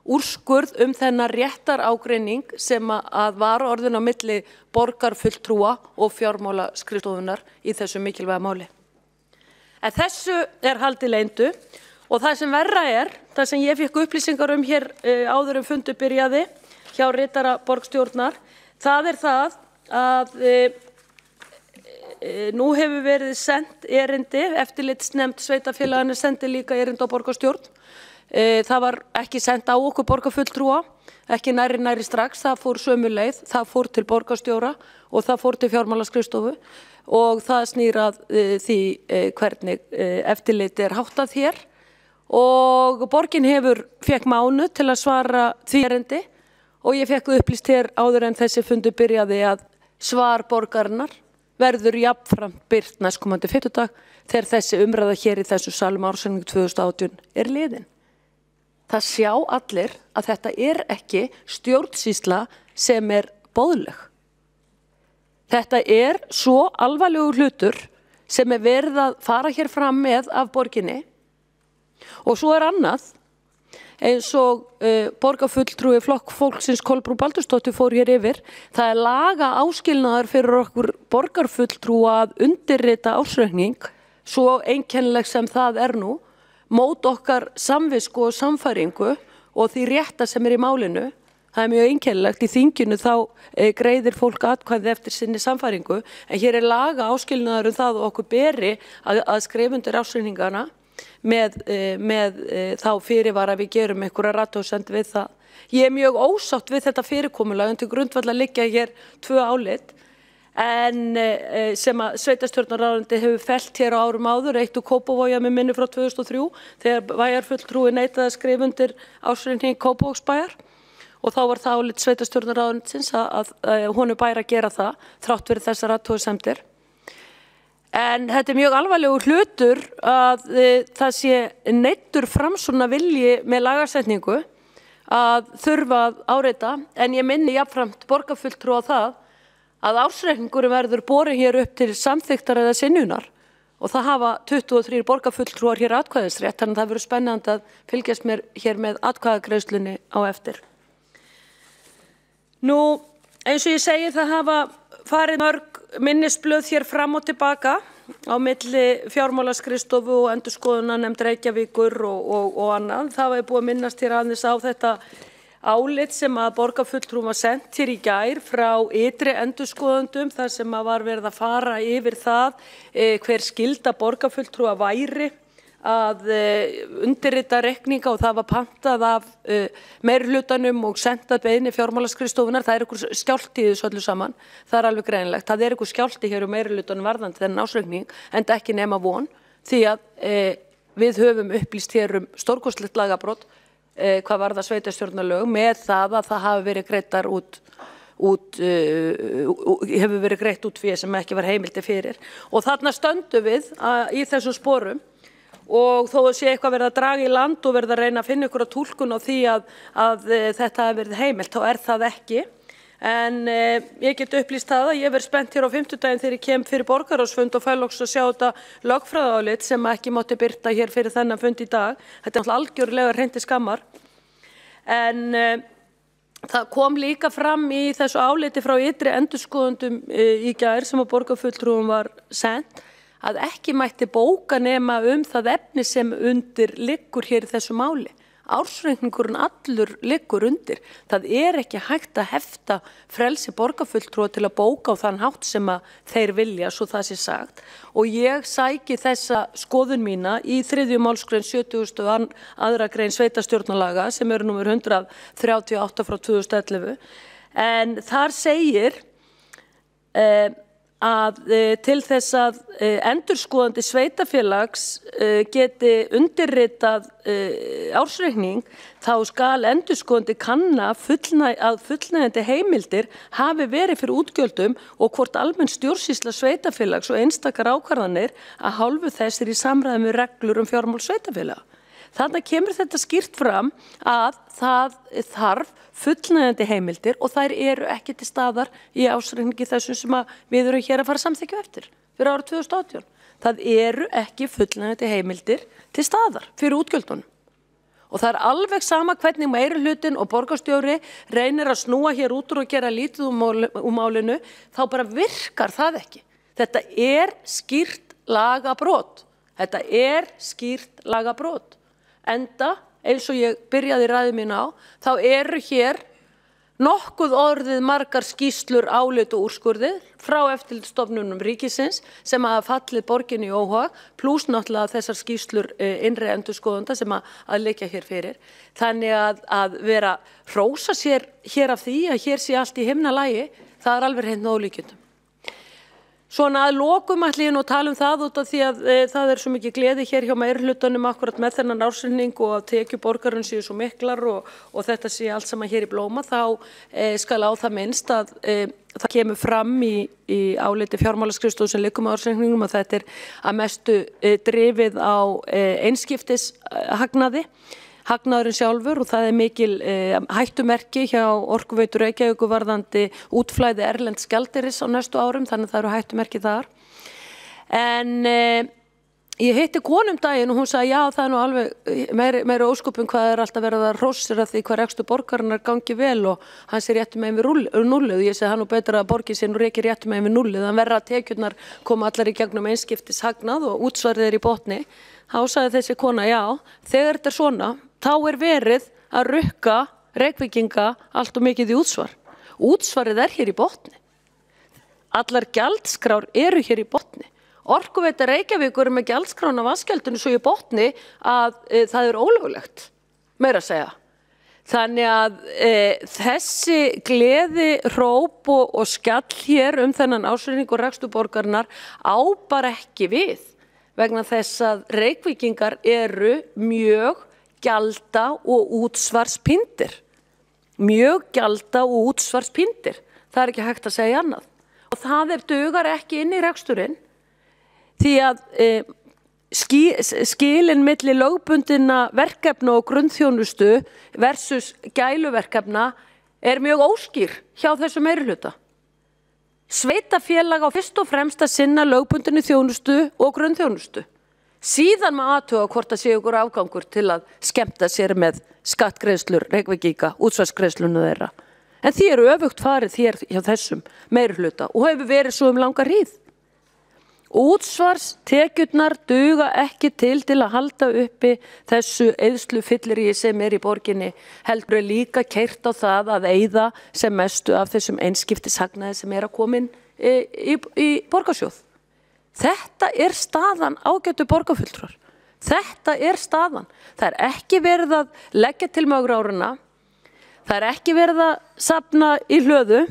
úrskurð þennan réttarágreining sem að var orðin á milli borgarfulltrúa og fjármálaskrifstofunnar í þessu mikilvæga máli. En þessu haldið leyndu og það sem verra það sem ég fékk upplýsingar hér áður fundur byrjaði hjá ritara borgarstjórnar, það það að nú hefur verið sent erindi, eftirlitsnefnd sveitarfélagana sendi líka erindi á borgarstjórn. Það var ekki sent á okkur borgarfulltrúa, ekki næri strax, það fór sömu leið, það fór til borgarstjóra og það fór til fjármálaskrifstofu og það snýr að því hvernig eftirliti háttað hér og borgin fekk mánuð til að svara því erindi og ég fekk upplýst hér áður en þessi fundur byrjaði að svar borgarinnar verður jafnframt birt næstkomandi fimmtudag þegar þessi umræða hér í þessu salum ársreikning 2018 liðin. Það sjá allir að þetta ekki stjórnsýsla sem boðleg. Þetta svo alvarlegur hlutur sem verið að fara hér fram með af borginni og svo annað eins og borgarfulltrúi flokk fólksins Kolbrún Baldursdóttir fór hér yfir. Það laga áskilnaðar fyrir okkur borgarfulltrúa að undirrita ársreikning, svo einkennileg sem það nú, mót okkar samvisku og samfæringu og því rétta sem í málinu. Það mjög einkennilegt í þinginu þá greiðir fólk atkvæði eftir sinni samfæringu en hér laga áskilnaður það og okkur beri að skrifa undir ársreikningana með þá fyrirvara við gerum einhverja athugasemd við það. Ég mjög ósátt við þetta fyrirkomulag en til grundvallar liggja hér 2 álit en sem að sveitarstjórnarráðuneyti hefur fellt hér á árum áður, eitt úr Kópavogi með minni frá 2003 þegar bæjarfulltrúi neitaði að skrifa undir ársreikning Kópavogsbæjar og þá var það álit sveitarstjórnarráðuneytisins að honum bæri að gera það þrátt fyrir þessar athugasemdir. En þetta er mjög alvarlegur hlutur að það sé neyddur framsóknar vilji með lagasetningu að þurfa að áreita, en ég minni jafnframt borgarfulltrúa á það að ársreikningur verður borinn hér upp til samþykktar eða synjunar og það hafa 23 borgarfulltrúar hér atkvæðisrétt, þannig að það verður spennandi að fylgjast mér hér með atkvæðagreiðslunni á eftir. Nú, eins og ég segi, það hafa farið mörg minnisblöð hér fram og tilbaka á milli fjármálaskrifstofu og endurskoðunarnefnd Reykjavíkur og annað. Það var búið að minnast hér aðeins á þetta álit sem að borgarfulltrúum var sent hér í gær frá ytri endurskoðendum þar sem að var verið að fara yfir það hver skylda borgarfulltrúa væri að undirrita reikninga og það var pantað af meirihlutanum og sendað beiðni fjármálaskrifstofunnar. Það einhver skjálfti í þessu öllu saman, það alveg greinilegt. Það einhver skjálfti hér meirihlutanum varðandi þennan ársreikning, en ekki nema von, því að við höfum upplýst hér stórkostlegt lagabrot hvað varðar sveitarstjórnarlög með það að það hafi verið greiddar hefur verið greitt út fyrir sem ekki var heimildi fyrir. Og þarna stöndum við í þessum sporum og þó að sé eitthvað verið að draga í land og verið að reyna að finna ykkur að túlkun á því að þetta hefur verið heimilt, þá er það ekki. En ég get upplýst það að ég verið spennt hér á 50-daginn þegar ég kem fyrir borgarráðsfund og fæ loks að sjá þetta lögfræðiálit sem ekki mátti birta hér fyrir þennan fund í dag. Þetta er algjörlega hreint til skammar. En það kom líka fram í þessu áliti frá ytri endurskoðendum í gær sem að borgarfulltrúum var sent að ekki mætti bóka nema það efni sem undir liggur hér í þessu máli. Ársreikningurinn allur liggur undir. Það er ekki hægt að hefta frelsi borgarfulltrúa til að bóka á þann hátt sem að þeir vilja, svo það sé sagt. Og ég sæki þessa skoðun mína í 3. málsgrein 70. aðra grein sveitarstjórnarlaga sem eru númer 138 frá 2011. En þar segir að til þess að endurskoðandi sveitarfélags geti undirritað ársreikning þá skal endurskoðandi kanna að fullnægjandi heimildir hafi verið fyrir útgjöldum og hvort almenn stjórnsýsla sveitarfélags og einstakar ákvarðanir að hálfu þessir í samræmi með reglur fjármál sveitarfélaga. Þannig kemur þetta skýrt fram að það þarf fullnægjandi heimildir og þær eru ekki til staðar í ársreikningi þessum sem við erum hér að fara að samþykkja eftir fyrir árið 2018. Það eru ekki fullnægjandi heimildir til staðar fyrir útgjöldunum. Og það er alveg sama hvernig meirihlutin og borgarstjóri reynir að snúa hér út og gera lítið úr málinu, þá bara virkar það ekki. Þetta er skýrt lagabrot. Þetta er skýrt lagabrot. Enda, eins og ég byrjaði ræðu mín á, þá eru hér nokkuð orðið margar skýrslur, álit og úrskurðir frá eftirlitsstofnunum ríkisins sem hafa fallið borginni í óhag, plús náttúrulega þessar skýrslur innri endurskoðenda sem að liggja hér fyrir. Þannig að vera hrósa sér hér af því að hér sé allt í himnalagi, það er alveg hreint með ólíkindum. Svona að lokum ætla ég nú að tala það út af því að það er svo mikið gleði hér hjá meirihlutanum akkurat með þennan ársreikning og að tekjur borgarins séu svo miklar og þetta sé allt saman hér í blóma, þá skal á það minnst að það kemur fram í áliti fjármálaskrifstofu sem liggur með ársreikningum að þetta er að mestu drifið á einskiptishagnaði. Hagnaðurinn sjálfur og það er mikil hættumerki hjá Orkuveitu Reykjavíkur varðandi útflæði erlends gjaldeyris á næstu árum, þannig að það eru hættumerki þar. En ég hitti konu daginn og hún sagði já, það er nú alveg meira ósköpun hvað er alltaf verið að hrósira því hvað rekstur borgarinnar gangi vel og hann sé réttu megin við nullið. Ég segi hann nú betur að borgin sé nú ekki réttu megin við nullið, þannig verður að tekjurnar koma allar í gegnum einskiptishagnað og útsvarið er í botni. Þá sagði þessi kona, já, þegar þetta er svona, þá er verið að rukka Reykvíkinga allt og mikið í útsvar. Útsvarið er hér í botni. Allar gjaldskrár eru hér í botni. Orkuveita Reykjavíkur með gjaldskrána vatnsgjaldinu svo í botni að það er ólöglegt, meira að segja. Þannig að þessi gleði, hróp og skjall hér þennan ársreikning og rekstur borgarinnar á bara ekki við vegna þess að Reykvíkingar eru mjög gjalda og útsvarspíndir. Mjög gjalda og útsvarspíndir. Það er ekki hægt að segja annað. Og það dugar ekki inn í reksturinn því að skilin milli lögbundinna verkefna og grunnþjónustu versus gæluverkefna mjög óskýr hjá þessu meirihluta. Sveitarfélag á fyrst og fremst að sinna lögbundinni þjónustu og grunnþjónustu. Síðan maður athuga hvort það sé ykkur afgangur til að skemmta sér með skattgreiðslur, Reykvíkinga, útsvarsgreiðsluna þeirra. En því öfugt farið hér hjá þessum meirihluta og hefur verið svo langa hríð. Útsvarstekjurnar duga ekki til að halda uppi þessu eyðslufylliríi sem í borginni, heldur líka keyrt á það að eyða sem mestu af þessum einskiptishagnaði sem að koma inn í borgarsjóð. Þetta staðan, ágætu borgarfulltrúar. Þetta staðan. Það ekki verið að leggja til möguráruna, það ekki verið að safna í hlöðu.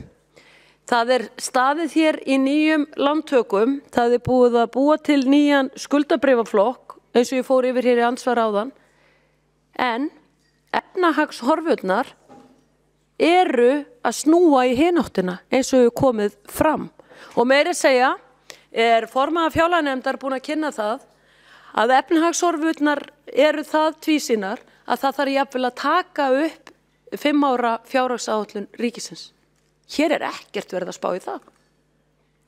Það staðið hér í nýjum lántökum, það búið að búa til nýjan skuldabréfaflokk, eins og ég fór yfir hér í andsvar áðan, en efnahagshorfurnar að snúa í hináttina eins og hefur komið fram. Og meira að segja, formaður fjárlaganefndar búin að kynna það, að efnahagshorfurnar það tvísýnar að það þarf jafnvel að taka upp 5 ára fjárhagsáætlun ríkisins. Hér ekkert verið að spá í það.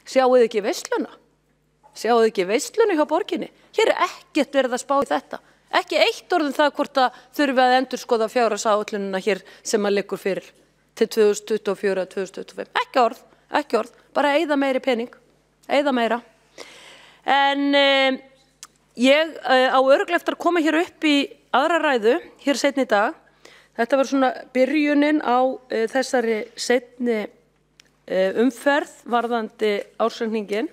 Sjáuð ekki veisluna? Sjáuð ekki veisluna hjá borginni? Hér ekkert verið að spá í þetta. Ekki eitt orð það hvort að þurfi að endurskoða fjárhagsáætlunina hér sem að liggur fyrir til 2024-2025. Ekki orð, bara eyða meiri pening, eyða meira. En ég á örugglega eftir að koma hér upp í aðra ræðu, hér seinni í dag. Þetta var svona byrjunin á þessari seinni umferð varðandi ársreikningin.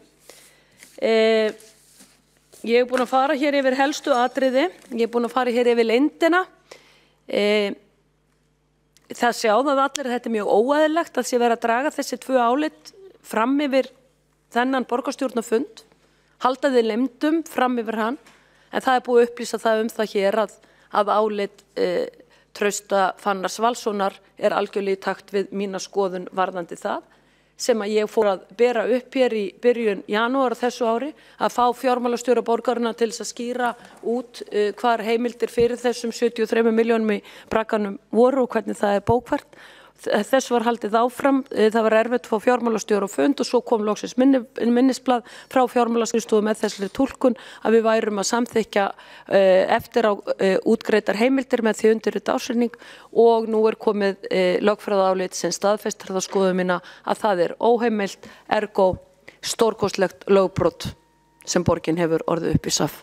Ég búin að fara hér yfir helstu atriði, ég búin að fara hér yfir leyndina. Það sjáðu að allir að þetta mjög óeðlilegt að sé verið að draga þessi 2 álit fram yfir þennan borgarstjórnarfund, halda þið leyndum fram yfir hann, en það búið að upplýsa það það hér að álit Trausta Fannars Valssonar algjörlega í takt við mína skoðun varðandi það sem að ég fór að bera upp hér í byrjun janúar þessu ári að fá fjármálastjóra borgarinnar til þess að skýra út hvar heimildir fyrir þessum 73 milljónum í bragganum voru og hvernig það bókfært. Þess var haldið áfram, það var erfitt að fá fjármálastjóra á fund og svo kom loksins minnisblað frá fjármálaskrifstofu með þessari túlkun að við værum að samþykkja eftir á útgreiddar heimildir með því undirrita ársreikning og nú komið lögfræðiálit sem staðfestir þá skoðun mína að það óheimilt, ergo stórkostlegt lögbrot sem borgin hefur orðið upp í saf.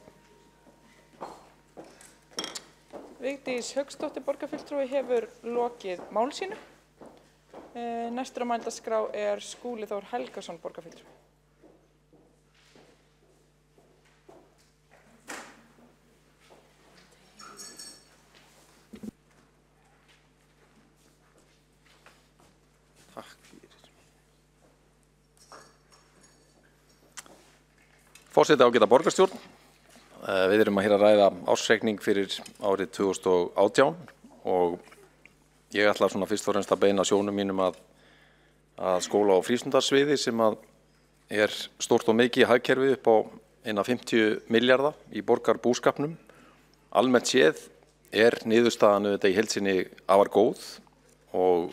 Vigdís Hauksdóttir borgarfulltrúi hefur lokið máli sínu. Næstur á mælendaskrá Skúli Þór Helgason borgarfulltrúi. Takk fyrir. Forseti ágæta borgarstjórn. Við erum að ræða ársreikning fyrir árið 2018 og ég ætla svona fyrst og fremst að beina sjónum mínum að skóla- og frístundarsviði sem stórt og mikið hagkerfi upp á innan 50 milljarða í borgarbúskapnum. Almennt séð niðurstaðan auðvitað í heild sinni afar góð og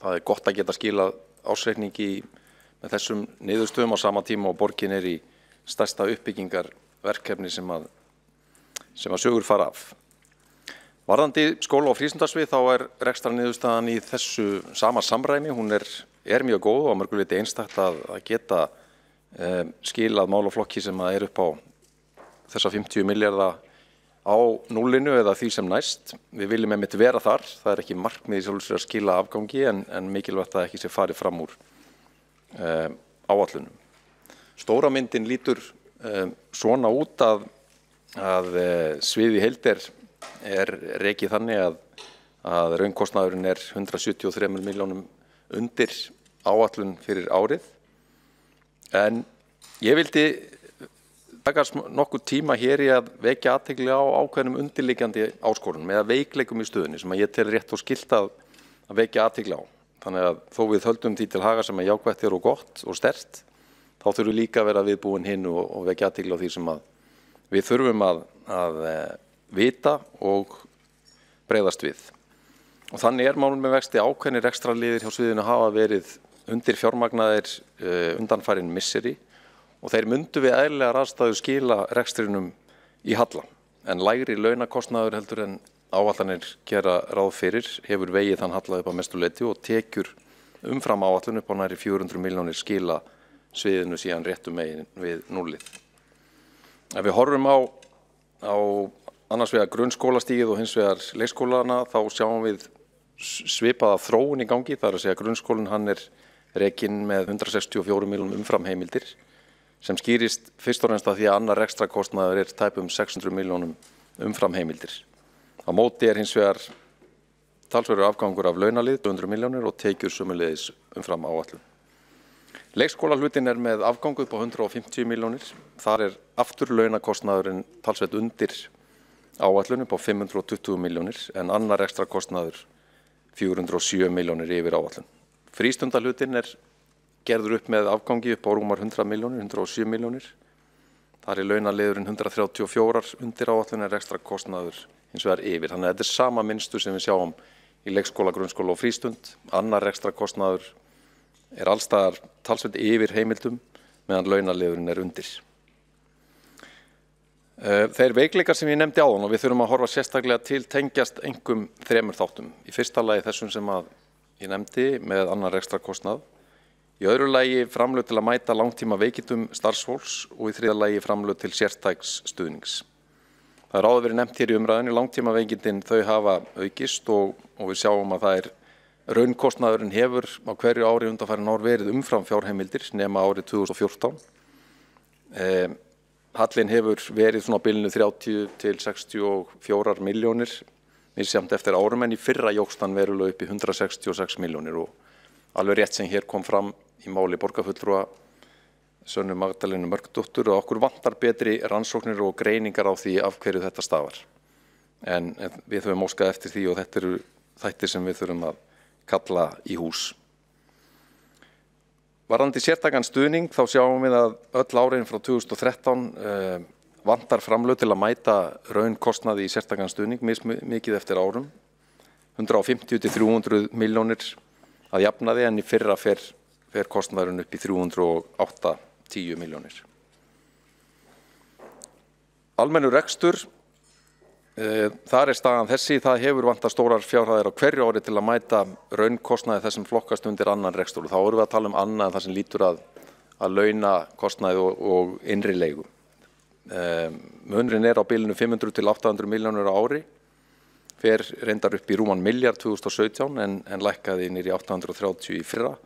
það gott að geta skilað ársreikningi með þessum niðurstöðum á sama tíma og borgin í stærsta uppbyggingarverkefni sem að sögur fara af. Varðandi skóla- og frístundarsvið þá rekstrarniðurstaðan í þessu sama samræmi, hún mjög góð og að mörgu leyti einstakt að geta skilað málaflokki sem upp á þessa 50 milljarða á núllinu eða því sem næst. Við viljum einmitt vera þar, það ekki markmið í sjálfu sér að skila afgangi en mikilvægt að ekki sé farið fram úr áætlunum. Stóra myndin lítur svona út að sviði heild rekið þannig að raunkostnaðurinn 173 milljónum undir áætlun fyrir árið. En ég vildi taka nokkuð tíma hér í að vekja athygli á ákveðnum undirliggjandi áskorunum eða veikleikum í stöðunni sem að ég tel rétt og skylt að vekja athygli á. Þannig að þó við höldum því til haga sem jákvætt og gott og sterkt, þá þurfum við líka að vera viðbúin hinu og vekja athygli á því sem að við þurfum að vita og bregðast við. Og þannig málum með vexti ákveðnir rekstrarliðir hjá sviðinu hafa verið undir fjármagnaðir undanfarin misseri og þeir myndu við eðlilegar aðstæður skila rekstrinum í halla. En lægri launakostnaður heldur en áætlanir gera ráð fyrir hefur vegið þann halla upp á mestu leyti og tekjur umfram áætlun upp á nærri 400 milljónir skila sviðinu síðan réttum megin við núllið. Ef við horfum á annars vegar grunnskólastigið og hins vegar leikskólana þá sjáum við svipaða þróun í gangi, þar að segja grunnskólinn hann rekinn með 164 milljónum umfram heimildir sem skýrist fyrst og fremst að því að annar rekstrakostnaður tæpum 600 milljónum umfram heimildir. Á móti hins vegar talsverður afgangur af launalið 200 milljónir og tekjur sömuleiðis umfram áætlun. Leikskólahlutin með afgangu upp á 150 milljónir. Þar aftur launakostnaðurinn talsvert undir áætlun upp á 520 milljónir en annar rekstrakostnaður 407 milljónir yfir áætlun. Frístundahlutin gerður upp með afgangi upp á rúmar 100 milljónir, 107 milljónir. Þar launaliðurinn 134 undir áætlun en rekstrakostnaður hins vegar yfir. Þannig að þetta sama mynstur sem við sjáum í leikskóla, grunnskóla og frístund. Annar rekstrakostnaður allstaðar talsvert yfir heimildum meðan launaliðurinn undir. Þeir veikleikar sem ég nefndi áðan og við þurfum að horfa sérstaklega til tengjast einkum þremur þáttum. Í fyrsta lagi þessum sem að ég nefndi með annar rekstrakostnað. Í öðru lagi framlög til að mæta langtíma veikindum starfsfólks og í þriðja lagi framlög til sértæks stuðnings. Það áður verið nefnt hér í umræðinu, langtíma veikindin þau hafa aukist og við sjáum að það raunkostnaðurinn hefur á hverju ári undanfarin ár verið umfram fjárheimildir nema árið 2014. Hallinn hefur verið svona á bilinu 30 til 64 milljónir misjafnt eftir árum en í fyrra jókst hann verulega upp í 166 milljónir og alveg rétt sem hér kom fram í máli borgarfulltrúa Sönnu Magdalenu Mörgdóttur og okkur vantar betri rannsóknir og greiningar á því af hverju þetta stafar. En við höfum óskað eftir því og þetta eru þættir sem við þurfum að kalla í hús. Varðandi sértækan stuðning þá sjáum við að öll árin frá 2013 vantar framlög til að mæta raunkostnaði í sértækan stuðning mikið eftir árum. 150 til 300 milljónir að jafnaði en í fyrra fer kostnaðurinn upp í 308-10 milljónir. Almennur rekstur, þar staðan þessi, það hefur vantað stórar fjárhæðir á hverju ári til að mæta raunkostnaði þessum flokkast undir annan rekstur. Þá erum við að tala annað en það sem lítur að launakostnaði og innri leigu. Munurinn á bilinu 500 til 800 milljónir á ári. Fer reyndar upp í rúman milljarð 2017 en lækkaði niður í 830 í fyrra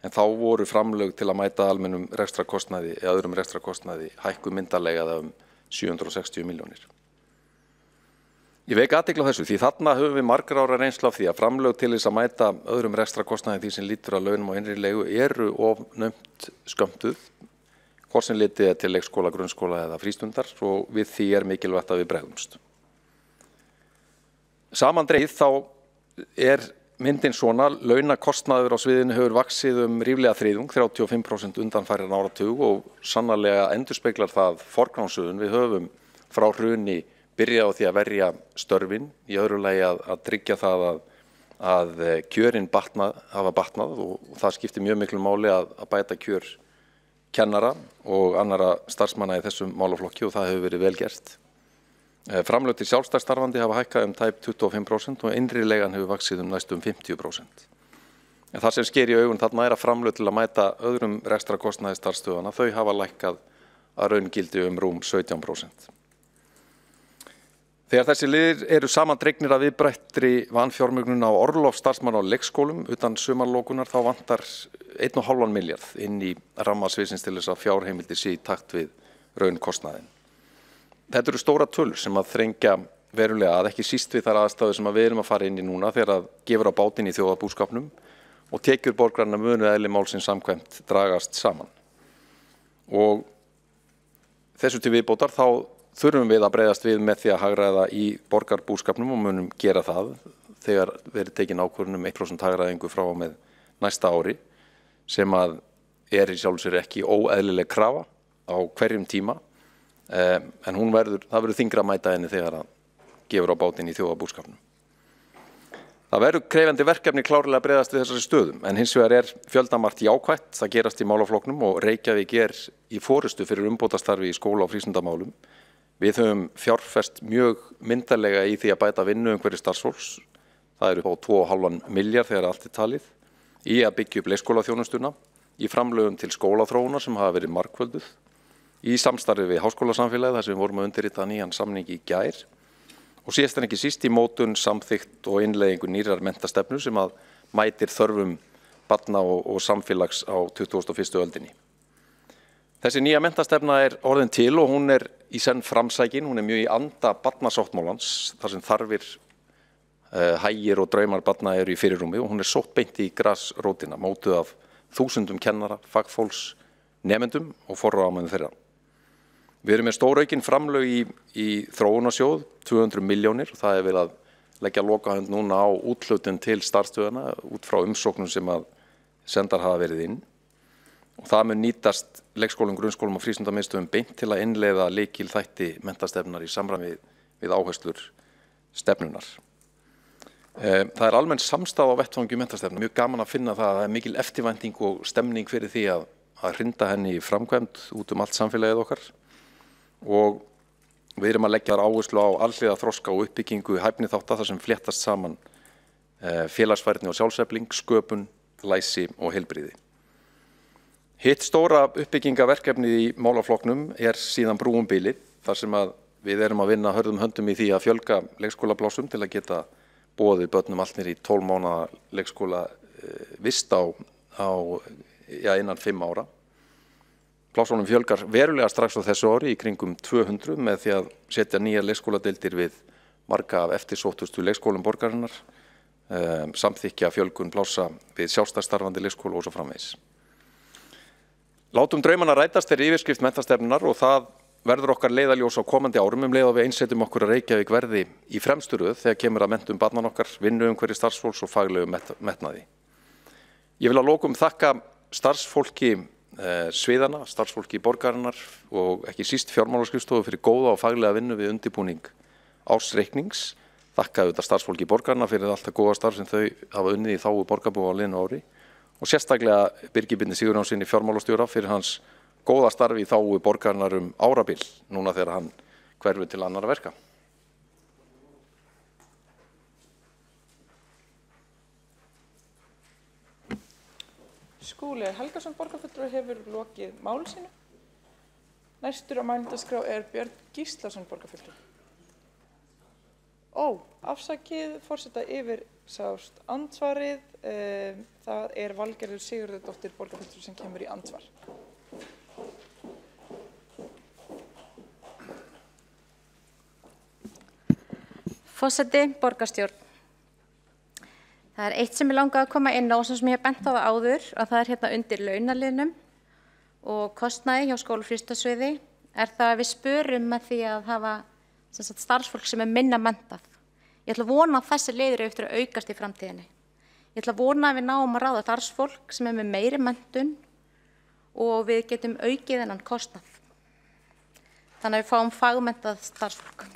en þá voru framlög til að mæta almennum rekstrakostnaði eða öðrum rekstrakostnaði hækkuð myndarlega eða 760 milljónir. Ég vek athygli á þessu því þarna höfum við margra ára reynslu af því að framlög til þess að mæta öðrum rekstrakostnaði því sem lítur að launum og innri leigu eru of naumt skömmtuð hvort sem litið til leikskóla, grunnskóla eða frístundar og við því mikilvægt að við bregðumst. Samandregið þá myndin svona, launakostnaður á sviðinu hefur vaxið ríflega þriðjung, 35% undanfarin áratug og sannarlega endurspeglar það forgangsröðun. Við höfum frá hruni byrjað á því að verja störfin, í öðru lagi að tryggja það að kjörin hafa batnað og það skiptir mjög miklu máli að bæta kjör kennara og annara starfsmanna í þessum málaflokki og það hefur verið vel gert. Framlög til sjálfstæðsstarfandi hafa hækkað tæp 25% og innri leigan hefur vaxið næstum 50%. En það sem sker í augun þarna að framlög til að mæta öðrum rekstrakostnaði starfsstöðvanna, þau hafa lækkað að raungildi rúm 17%. Þegar þessi liðir eru samandregnir að viðbreyttri vanfjármögnun á orlof starfsmanna á leikskólum utan sumarlokunar þá vantar 1,5 milljarð inn í ramma sviðsins til þess að fjárheimildir sé í takt við raunkostnaðinn. Þetta eru stóra tölur sem að þrengja verulega að ekki síst við þær aðstæður sem við erum að fara inn í núna þegar að gefur á bátinn í þjóðarbúskapnum og tekjur borgaranna munu eðli málsins samkvæmt dragast saman. Og þessu til viðbótar þá þurfum við að bregðast við með því að hagræða í borgarbúskapnum og munum gera það þegar verið tekin ákvörðun 1% hagræðingu frá og með næsta ári sem að í sjálfu sér ekki óeðlileg krafa á hverjum tíma en það verður þyngra að mæta henni þegar að gefur á bátinn í þjóðarbúskapnum. Það verður krefjandi verkefni klárlega að bregðast við þessari stöðum en hins vegar fjöldamargt jákvætt, það gerast í málaflokknum og Reykjavík í forystu fyrir umbótastarfi í skóla- og frístundamálum. Við höfum fjárfest mjög myndarlega í því að bæta vinnuumhverfi starfsfólks, það upp á 2,5 milljarð þegar allt talið, í að byggja upp leikskólaþjónustuna, í framlögum til skólaþróunar sem hafa verið margfölduð, í samstarfi við háskólasamfélagið þar sem við vorum að undirrita nýjan samning í gær og síðast en ekki síst í mótun, samþykkt og innleiðingu nýrrar menntastefnu sem að mætir þörfum barna og samfélags á 21. öldinni. Þessi nýja menntastefna orðin til og hún í senn framsækin, hún mjög í anda barnasáttmálans þar sem þarfir, hægir og draumar barna eru í fyrirrúmi og hún sótt beint í grasrótina, mótuð af þúsundum kennara, fagfólks, nemendum og forráðamenn þeirra. Við erum með stóraukin framlög í þróunarsjóð, 200 milljónir og það verið að leggja lokahönd núna á úthlutun til starfsstöðvana út frá umsóknum sem að sendar hafa verið inn. Og það mun nýtast leikskólum, grunnskólum og frístundamiðstöðvum beint til að innleiða lykilþætti menntastefnunnar í samræmi við áherslur stefnunnar. Það almenn samstaða á vettvangi menntastefnu. Mjög gaman að finna það að mikil eftirvænting og stemning fyrir því að hrinda henni í framkvæmd út allt samfélagið okkar. Og við erum að leggja þar áherslu á alhliða þroska og uppbyggingu hæfniþátta þar sem fléttast saman félagsfærni og sjálfsefling, sköpun, læsi og heilbrigði. Hitt stóra uppbyggingaverkefnið í málaflokknum síðan brúum bilið þar sem að við erum að vinna hörðum höndum í því að fjölga leikskólaplássum til að geta boðið börnum allt niður í 12 mánaða leikskóla vist innan 5 ára. Plássunum fjölgar verulega strax á þessu ári í kringum 200 með því að setja nýjar leikskóladeildir við marga af eftirsóttustu leikskólum borgarinnar, samþykkja fjölgun plássa við sjálfstætt leikskóla og svo framvegis. Látum draumana rætast yfirskrift menntastefnunnar og það verður okkar leiðaljós á komandi árum leið og við einsetjum okkur að Reykjavík verði í fremstu röð þegar kemur að menntum barnan okkar, vinnuumhverfi starfsfólks og faglegu metnaði. Ég vil að lokum þakka starfsfólki sviðana, starfsfólki borgarinnar og ekki síst fjármálaskrifstofu fyrir góða og faglega vinnu við undirbúning ársreiknings. Þakka auðvitað starfsfólki borgarinnar fyrir allt það góða starf sem þau hafa unnið í þágu borgarbúa á liðnu ári og sérstaklega Birgi Birni Sigurjónssyni fjármálastjóra fyrir hans góða starfi í þágu borgarinnar árabil núna þegar hann hverfur til annarra verka. Skúli Helgason borgarfulltrúi hefur lokið máli sínu. Næstur á mælendaskrá Björn Gíslason borgarfulltrúi. Afsakið forseta yfirsást andsvarið. Það Valgerður Sigurðardóttir borgarfulltrúi sem kemur í andsvar. Forseti, borgarstjórn. Það eitt sem ég langaði að koma inn á sem ég hef bent á það áður að það hérna undir launaliðnum og kostnaði hjá skóla- og frístundasviði það að við spörum með því að hafa starfsfólk sem minna menntað. Ég ætla að vona að þessi liður eftir að aukast í framtíðinni. Ég ætla að vona að við náum að ráða starfsfólk sem með meiri menntun og við getum aukið þennan kostnað. Þannig að við fáum fagmenntað starfsfólk.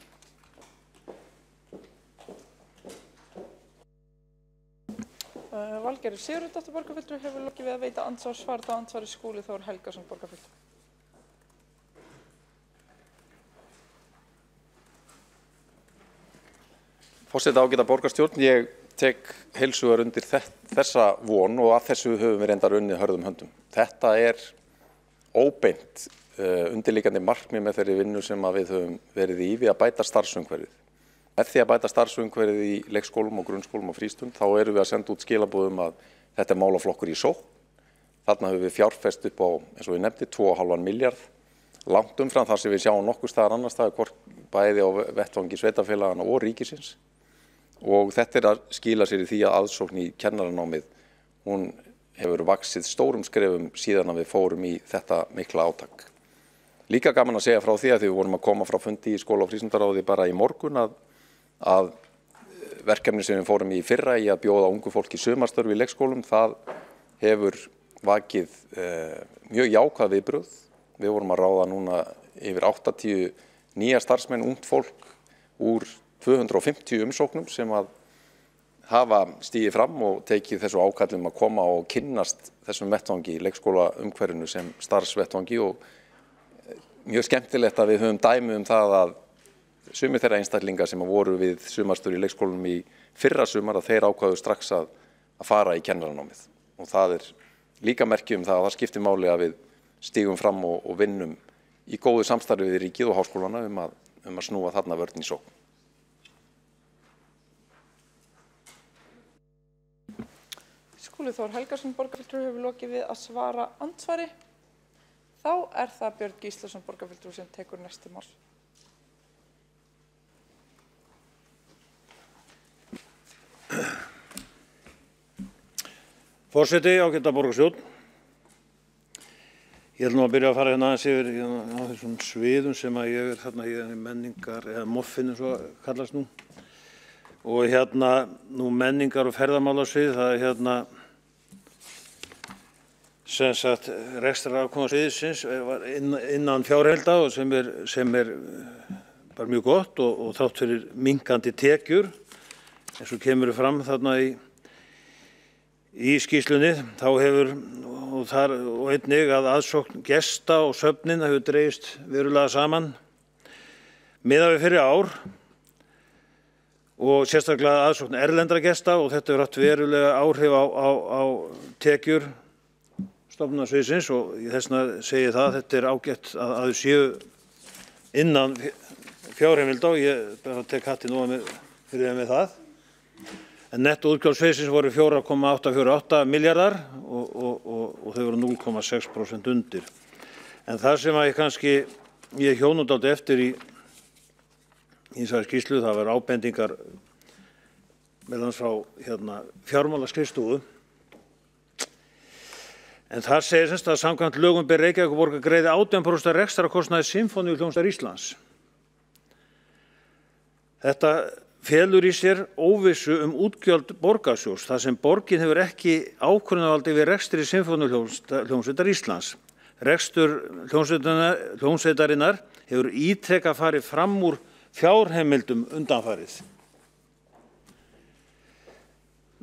Valgerður Sigurðardóttir borgarfulltrúi hefur lokið við að veita andsvar. Það andsvari Skúli Þór Helgason borgarfulltrúi. Forseti ágæta borgarstjórn, ég tek heilshugar undir þessa von og að þessu höfum við reyndar unnið hörðum höndum. Þetta óbeint undirliggjandi markmið með þeirri vinnu sem við höfum verið í við að bæta starfsumhverfið. Með því að bæta starfsumhverfið í leikskólum og grunnskólum og frístund þá erum við að senda út skilaboð að þetta málaflokkur í sókn. Þarna höfum við fjárfest upp á, eins og ég nefndi, 2,5 milljarð, langt umfram þar sem við sjáum nokkuð staðar annars staðar, bæði á vettvangi sveitarfélagana og ríkisins og þetta að skila sér í því að aðsókn í kennaranámið, hún hefur vaxið stórum skrefum síðan að við fórum í þetta mikla átak. Líka gaman að segja frá því að við vorum að koma frá fundi í skóla- og frístundaráði bara í morgun að verkefni sem við fórum í fyrra í að bjóða ungu fólki sumarstörf í leikskólum, það hefur vakið mjög jákvæð viðbrögð. Við vorum að ráða núna yfir 80 nýja starfsmenn, ungt fólk úr 250 umsóknum sem að hafa stigið fram og tekið þessu ákallum að koma og kynnast þessum vettvangi í leikskóla umhverfinu sem starfsvettvangi og mjög skemmtilegt að við höfum dæmi það að sumir þeirra einstaklingar sem voru við sumarstöður í leikskólum í fyrra sumar að þeir ákváðu strax að fara í kennaranámið og það líka merki það að það skiptir máli að við stígum fram og vinnum í góðu samstarfi við ríkið og háskólana að snúa þarna vörn í sókn. Skúli Þór Helgason, borgarfulltrúi, hefur lokið við að svara andsvari. Þá það Björn Gíslason, borgarfulltrúi, sem tekur næsti mál. Forseti, ágæta borgarstjórn. Ég ætla nú að byrja að fara hérna aðeins yfir á þessum sviðum sem að ég þarna í menningar, eða moffinu svo kallast nú. Og hérna nú menningar og ferðamálasvið, það sem sagt rekstrarafkoma sviðsins var innan fjárheimilda og sem bara mjög gott og þrátt fyrir minnkandi tekjur, eins og kemur fram þarna í skýrslunni, þá hefur og einnig að aðsókn gesta og söfnin hefur dregist verulega saman miðað við fyrri ár og sérstaklega aðsókn erlendra gesta og þetta hefur haft verulega áhrif á tekjur stofnunarsviðsins og þess vegna segi það að þetta ágætt að þau séu innan fjárheimilda og ég bara tek hattinn ofan fyrir þeim með það. En nettóútgjöld sviðsins voru 4,848 milljarðar og þau voru 0,6% undir. En það sem að ég hjónum dálítið eftir í þessari skýrslu, það var ábendingar meðal annars frá fjármálaskrifstofu. En þar segir semst að samkvæmt lögum ber Reykjavíkurborg að greiða 18% rekstrarkostnaði Sinfóníuhljómsveitar Íslands. Þetta felur í sér óvissu útgjöld borgarsjóðs þar sem borgin hefur ekki ákvörðunarvaldi við rekstri Sinfóníuhljómsveitar Íslands. Rekstur hljómsveitarinnar hefur ítrekað farið fram úr fjárheimildum undanfarið.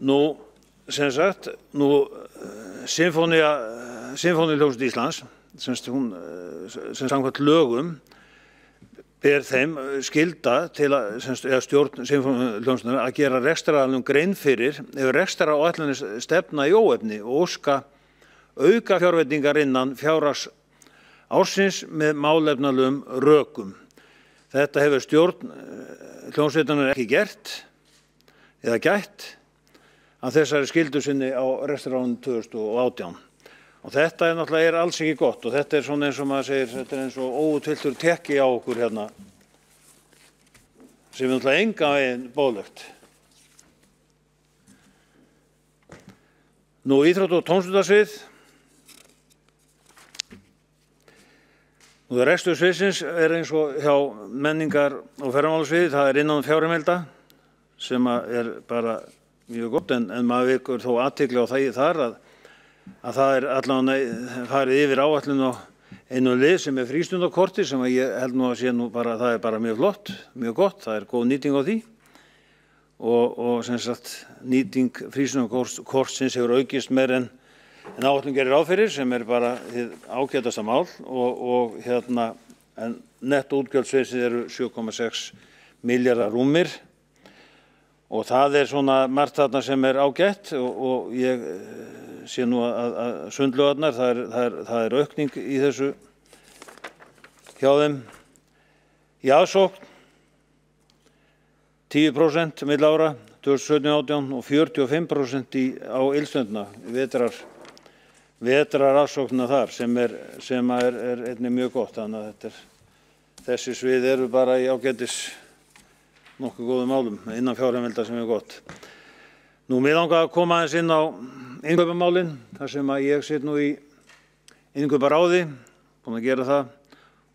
Nú, sem sagt, Sinfóníuhljómsveit Íslands, sem samkvæmt lögum, ber þeim skylda til eða stjórn Sinfóníuhljómsveitarinnar að gera rekstraraðilum grein fyrir ef rekstraráætlanir stefna í óefni og óska auka fjárveitingar innan fjárhags ársins með málefnalegum rökum. Þetta hefur stjórn hljómsveitarinnar ekki gert eða gætt að þessari skyldu sinni á rekstrarárinu 2018. Og þetta náttúrulega alls ekki gott og þetta svona eins og maður segir, þetta eins og óútfylltur tekki á okkur hérna sem náttúrulega engan veginn boðlegt. Nú íþrótta- og tómstundasvið. Nú rekstur sviðsins eins og hjá menningar- og ferðamálasviði, það innan fjárheimilda sem bara mjög gott en maður vekur þó athygli á þar að það allavega farið yfir áætlun á einu lið sem frístundakorti sem ég held nú að sé bara, það bara mjög flott, mjög gott, það góð nýting á því og sem sagt nýting frístundakortsins hefur aukist meir en áætlun gerir ráð fyrir sem bara hið ágætasta mál og en nettóútgjöld sviðsins eru 7,6 milljarðar rúmir og það svona margt þarna sem ágætt og ég sé nú að sundlaugarnar, það aukning í þessu hjá þeim. Í aðsókn 10% milli ára 2017-18 og 45% á ylstundina, vetraraðsóknina þar sem einnig mjög gott, þannig að þessi svið eru bara í ágætis nokkuð góðum málum innan fjárheimilda sem er gott. Nú, mig langar að koma aðeins inn á innkaupamálin, þar sem að ég sit nú í innkauparáði, búin að gera það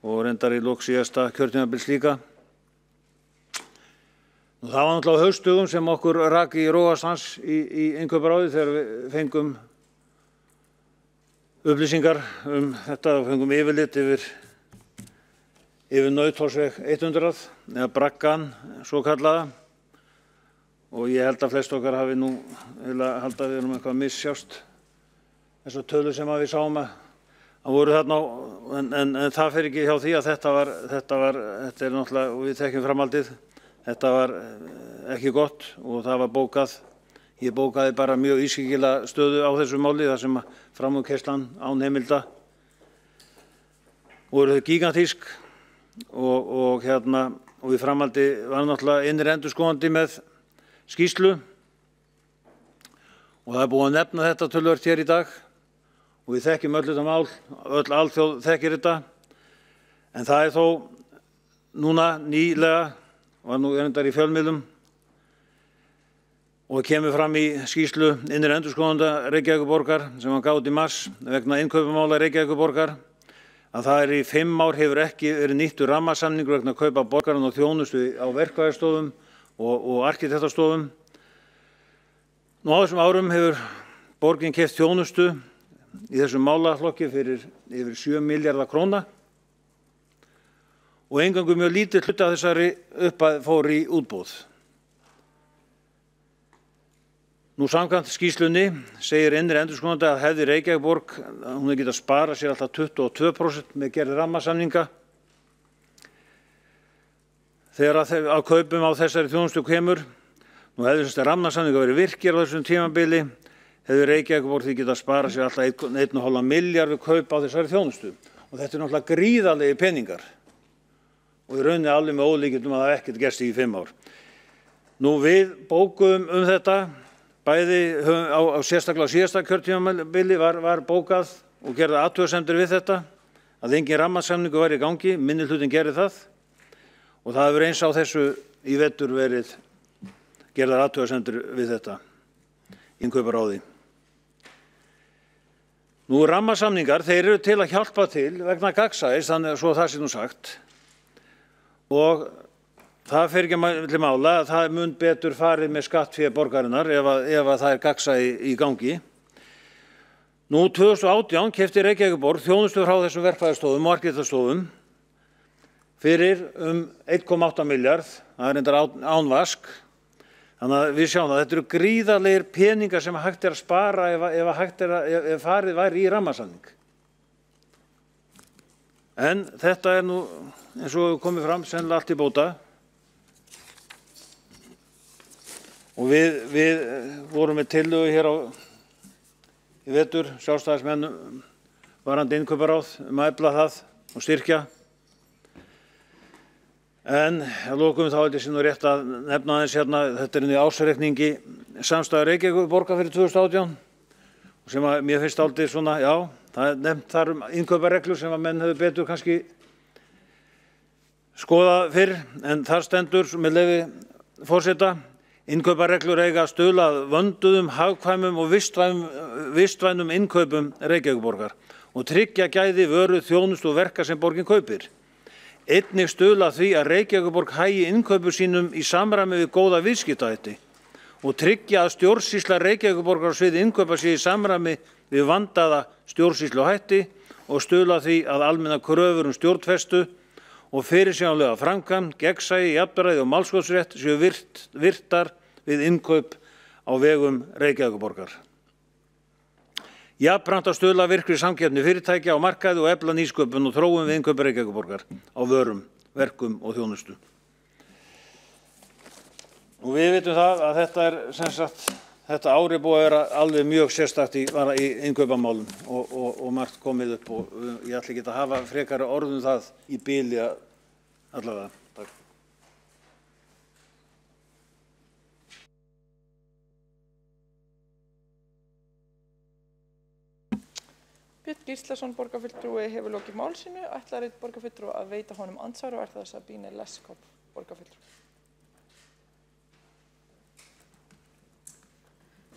og reyndar í lok síðasta kjörtímabils líka. Nú, það var náttúrulega á haustdögum sem okkur rak í rógastans í innkauparáði þegar við fengum upplýsingar þetta og fengum yfirlit yfir Nauthólsveg 100 eða braggann svo kallaða og ég held að flest okkar hafi nú eiginlega haldið að við erum eitthvað að missjást þessar tölur sem við sáum að voru þarna en það fer ekki hjá því að þetta er náttúrulega og við þekkjum framhaldið þetta var ekki gott og það var bókað ég bókaði bara mjög ískyggilega stöðu á þessu máli þar sem framúrkeyrslan án heimilda voru þau gigantísk og í framhaldi var náttúrulega innri endurskoðandi með skýrslu og það er búið að nefna þetta töluvert hér í dag og við þekkjum öll þetta mál, öll alþjóð þekkir þetta en það er þó núna nýlega, var nú erindar í fjölmiðlum og kemur fram í skýrslu innri endurskoðanda Reykjavíkurborgar sem var gáð í mars vegna innkaupamála Reykjavíkurborgar að það í 5 ár hefur ekki verið nýttur rammasamningur vegna kaupa borgarinnar og þjónustu á verkfræðistofum og arkitektastofum. Nú á þessum árum hefur borgin keypt þjónustu í þessum málaflokki fyrir yfir 7 milljarða króna og eingöngu mjög lítill hluti af þessari upphæð fór í útboð. Nú samkvæmt skýrslunni segir innri endurskoðandi að hefði Reykjavíkurborg hún hefði getað sparað sér alltaf 22% með gerð rammasamninga. Þegar að kaupum á þessari þjónustu kemur, nú hefði þessi rammasamninga verið virkir á þessum tímabili, hefði Reykjavíkurborg því getað sparað sér alltaf 1,5 milljarð við kaup á þessari þjónustu. Og þetta náttúrulega gríðarlegir peningar og í rauninni alveg með ólíkindum að það ekkert gerst í 5 ár. Nú við bókuðum þetta bæði á sérstaklega síðasta kjörtímabili var bókað og gerði athugasemdir við þetta að engin rammasamningur var í gangi, minnihlutinn gerði það og það hefur eins á þessu í vetur verið gerðar athugasemdir við þetta innkauparáði. Nú rammasamningar, þeir eru til að hjálpa til vegna gagnsæis, þannig svo það sé nú sagt og það fer ekki til mála að það mun betur farið með skattfé borgarinnar ef það er gagnsæi í gangi. Nú 2018 keypti Reykjavíkurborg þjónustu frá þessum verkfræðistofum og arkitektastofum fyrir 1,8 milljarð, það er reyndar án vask. Þannig að við sjáum að þetta eru gríðarlegir peningar sem hægt að spara ef farið væri í rammasamning. En þetta nú eins og komið fram sennilega allt í bóta. Og við vorum með tillögu hér í vetur, sjálfstæðismenn varandi innkauparáð að efla það og styrkja. En að lokum þá held ég sé nú rétt að nefna aðeins hérna, þetta í ársreikningi samstæðu Reykjavíkurborgar fyrir 2018 og sem að mér finnst aldrei svona, já, það er nefnt þar innkaupareglur sem að menn hefur betur kannski skoðað fyrr en þar stendur með leyfi forseta innkaupareglur eiga að stuðla að vönduðum, hagkvæmum og vistvænum innkaupum Reykjavíkurborgar og tryggja gæði vöru, þjónustu og verka sem borgin kaupir. Einnig stuðla að því að Reykjavíkurborg hagi innkaupum sínum í samræmi við góða viðskiptahætti og tryggja að stjórnsýsla Reykjavíkurborgar á sviði innkaupa sé í samræmi við vandaða stjórnsýsluhætti og stuðla að því að almennar kröfur stjórnfestu og fyrirsjáanlega framkvæmd, gegnsæi, jafnræði og málskotsrétt séu virtar við innkaup á vegum Reykjavíkurborgar. Jafnframt að stuðla virkri samkeppni fyrirtækja á markaði og efla nýsköpun og þróun við innkaup Reykjavíkurborgar á vörum, verkum og þjónustu. Og við vitum það að þetta sem sagt þetta ár búið að vera alveg mjög sérstakt í innkaupamálum og margt komið upp og ég ætla ekki að hafa frekari orðum það í bili allavega. Takk. Björn Gíslason, borgarfulltrúi, hefur lokið mál sínu. Ætlar einn borgarfulltrúi að veita honum andsvar og er það Sabine Leskop, borgarfulltrúi.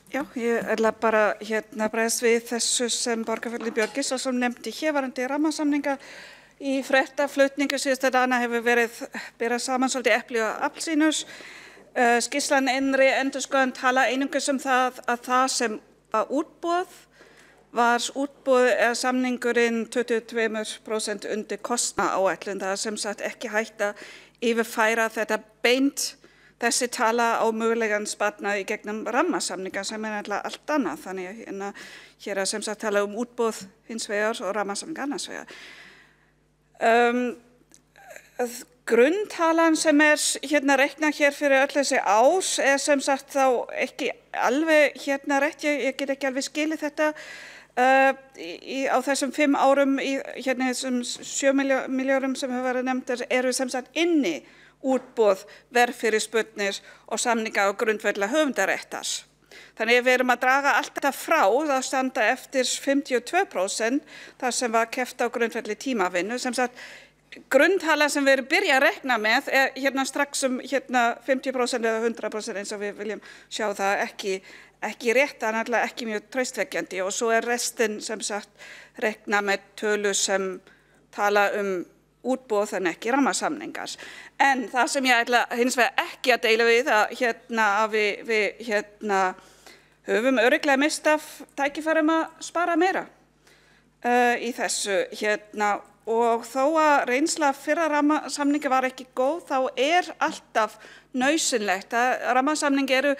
Já, ég ætla bara bregðast við þessu sem borgarfulltrúi Björn Gíslason nefndi hér varðandi rammasamninga. Í fréttaflutningu síðustu dagana hefur verið berað saman svolítið epli og appelsínur. Skýrslan innri endurskoðun tala einungis það að það sem var var samningurinn 22% undir kostnaðaráætlun. Það sem sagt ekki hægt að yfirfæra þetta beint þessi tala á mögulegan sparnað í gegnum rammasamninga sem alltaf allt annað. Þannig að hér sem sagt tala útboð hins vegar og rammasamninga annars vegar. Grunntalan sem reiknað hér fyrir öll þessi ár sem sagt þá ekki alveg rétt, ég get ekki alveg skilið þetta á þessum 5 árum í þessum 7 milljörðum sem hefur verið nefndir eru sem sagt inni útboð, verðfyrirspurnir og samninga á grundvelli höfundaréttar. Þannig við erum að draga allt þetta frá, það standa eftir 52% þar sem var keppt á grundvelli tímavinnu. Sem sagt, grunntala sem við erum byrjað að rekna með strax 50% eða 100% eins og við viljum sjá það ekki rétt, en alltaf ekki mjög traustvekjandi og svo restin sem sagt rekna með tölu sem tala útboð en ekki rammasamningar. En það sem ég ætla hins vegar ekki að deila við að við höfum örugglega misst af tækifærum að spara meira í þessu og þó að reynsla fyrra rammasamningi var ekki góð þá alltaf nauðsynlegt að rammasamningi eru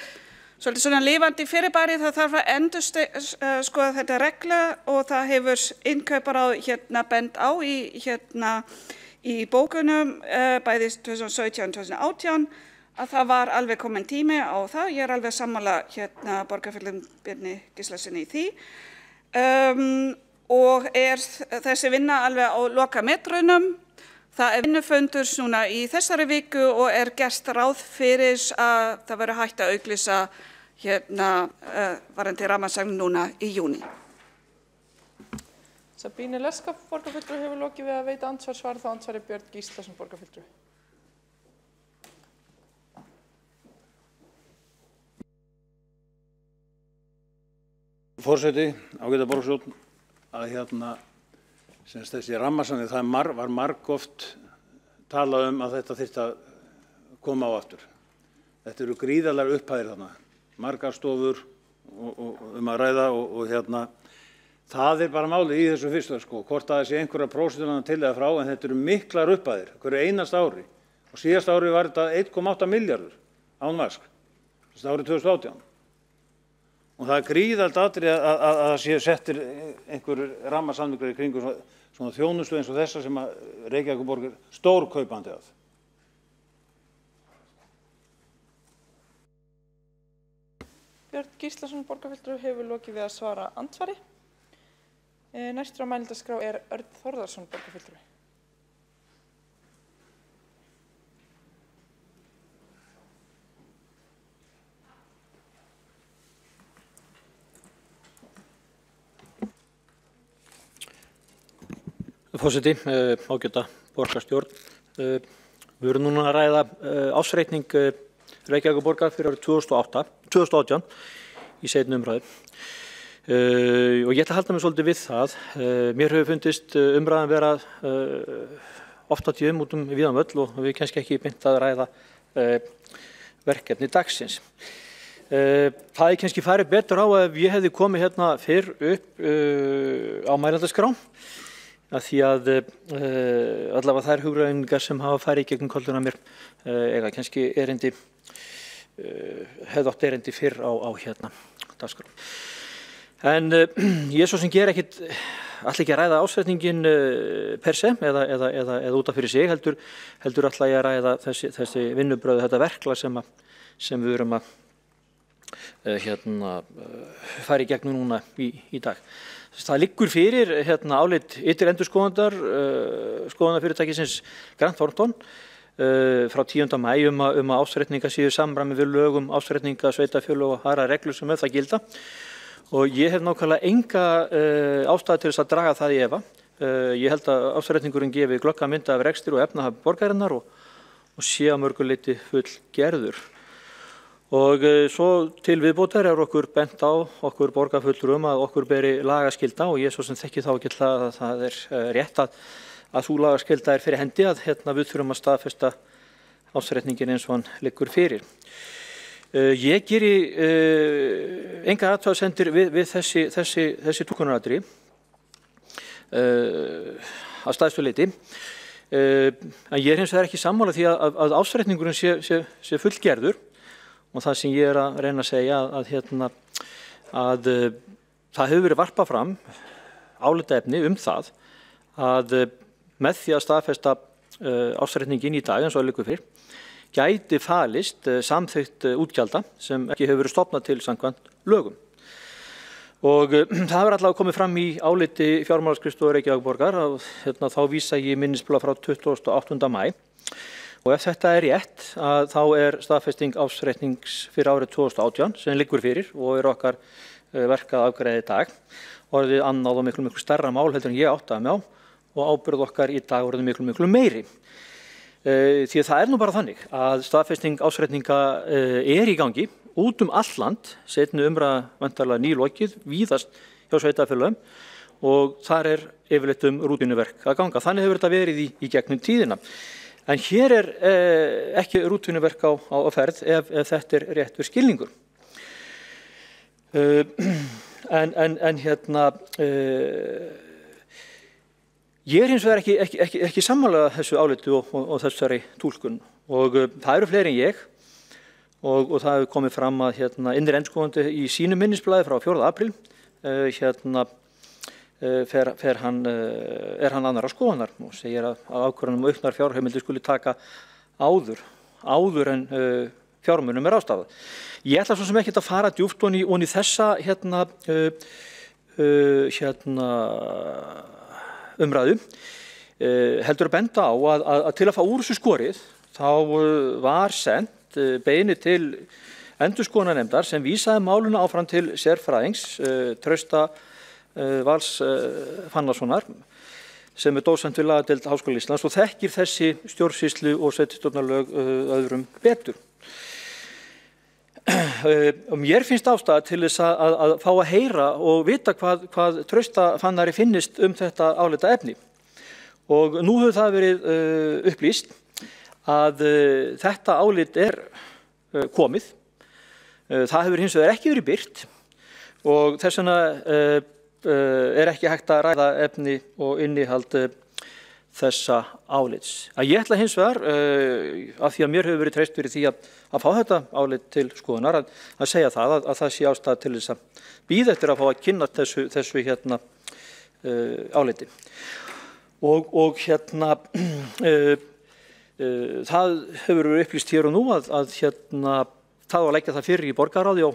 svolítið svona lifandi fyrirbæri. Það þarf að endurskoða þetta regla og það hefur innkauparáð bent á í bókunum bæði 2017 og 2018 að það var alveg komin tími á það. Ég alveg sammála borgarfulltrúa Bjarni Gíslasyni í því. Og þessi vinna alveg á lokametrunum. Það vinnufundur núna í þessari viku og gert ráð fyrir að það verður hægt að auglýsa varðandi rammasamning núna í júní. Sabine Leskop, borgarfulltrúi, hefur lokið við að veita andsvar, þá andsvari Björn Gíslason, borgarfulltrúi. Forseti, ágæta borgarstjórn, að þessi rammasamning, það var margoft talað að þetta þyrfti að koma á aftur. Þetta eru gríðarlegar upphæðir þarna, margar stofur og að ræða og það bara málið í þessu fyrsta hvort að það sé einhverja prósentur til eða frá, en þetta eru miklar upphæðir hverju einasta ári og síðasta ári var þetta 1,8 milljarður án vask, þetta árið 2018. Og það gríðarlegt atriði að það sé settir einhver rammasamningar í kringum svona þjónustu eins og þessa sem að Reykjavíkurborg stórkaupandi að. Björn Gíslason, borgarfulltrúi, hefur lokið við að svara andsvari. Næstur á mælendaskrá Örn Þórðarson, borgarfulltrúi. Forseti, ágæta borgarstjórn. Við erum núna að ræða ársreikning Reykjavíkurborgar fyrir árið 2018 í seinni umræðu. Og ég ætla að halda mig svolítið við það. Mér hefur fundist umræðan vera oft á tíðum út víðan völl og við kannski ekki beint að ræða verkefni dagsins. Það kannski farið betur á ef ég hefði komið fyrr upp á mælendaskrá. Að því að allavega þær hugræðingar sem hafa farið í gegnum kolluna mér eiga kannski hefði átt erindi fyrr á dagskrá. En ég svo sem ger ekkit ætla ekki að ræða ásetningin per se eða út af fyrir sig, heldur ætla ég að ræða þessi vinnubrögð, þetta verklag sem við erum að fara í gegnum núna í dag. Það liggur fyrir álit ytri endurskoðandar skoðunarfyrirtækisins Grant Thornton frá 10. maí að ársreikningar séu í samræmi við lög ársreikninga, sveitarfélög og aðrar reglur sem það gilda. og ég hef nákvæmlega enga ástæðu til þess að draga það í efa. Ég held að ársreikningurinn gefi glögga mynd af rekstri og efnahag borgarinnar og sé að mörgu leyti fullgerður. Og svo til viðbótar okkur bent á okkur borgarfulltrúum að okkur beri lagaskylda og ég svo sem þekki þá ekki að það rétt að sú lagaskylda fyrir hendi að við þurfum að staðfesta ársreikningin eins og hann liggur fyrir. Ég geri engar athugasemdir við þessi túlkunaratriði að stærstu leyti. En ég hins vegar ekki sammála því að ársreikningurinn sé fullgerður og það sem ég að reyna að segja að það hefur verið varpað fram álitaefni það að með því að staðfesta ársreikningin í dag eins og liggur fyrir gæti falist samþykkt útgjalda sem ekki hefur verið stofnað til samkvæmt lögum. Og það hefur allavega komið fram í áliti fjármálaskrifstofu Reykjavíkurborgar og þá vísa ég minnisblað frá 28. maí. Og ef þetta rétt þá staðfesting ársreiknings fyrir árið 2018 sem liggur fyrir og okkar verkað afgreiða í dag orðið annað og miklu stærra mál heldur en ég áttaði mig á og ábyrgð okkar í dag orðið miklu meiri. Því að það nú bara þannig að staðfesting ársreikninga í gangi út all land, seinni umræða væntanlega nýlokið, víðast hjá sveitarfélögum og þar yfirleitt rútínuverk að ganga. Þannig hefur þetta verið í gegnum tíðina. En hér ekki rútínuverk á ferð ef þetta réttur skilningur. Ég hins vegar ekki sammála þessu áliti og þessari túlkun og það fleiri en ég og það hefur komið fram að innri endurskoðandi í sínu minnisblaði frá 4. apríl hann annarra skoðunar og segir að ákvörðun auknar fjárheimildir skuli taka áður en fjármunum ráðstafað. Ég ætla svo sem ekki að fara djúpt ofan í þessa umræðu, heldur að benda á að til að fá úr þessu skorið þá var sent beiðni til endurskoðunarnefndar sem vísaði málinu áfram til sérfræðings Trausta Vals Fannarssonar sem dósent við lagadeild Háskóla Íslands og þekkir þessi stjórnsýslu og sveitarstjórnarlög öðrum betur. Mér finnst ástæða til þess að fá að heyra og vita hvað Trausta Fannari finnist þetta álita efni. Og nú hefur það verið upplýst að þetta álit komið. Það hefur hins vegar ekki verið birt og þess vegna ekki hægt að ræða efni og innihald þessa álits. Ég ætla hins vegar, af því að mér hefur verið treyst fyrir því að fá þetta álit til skoðunar, að segja það að það sé ástæða til þess að bíða eftir að fá að kynna þessu áliti. Og það hefur verið upplýst hér og nú að það var að leggja það fyrir í borgarráði á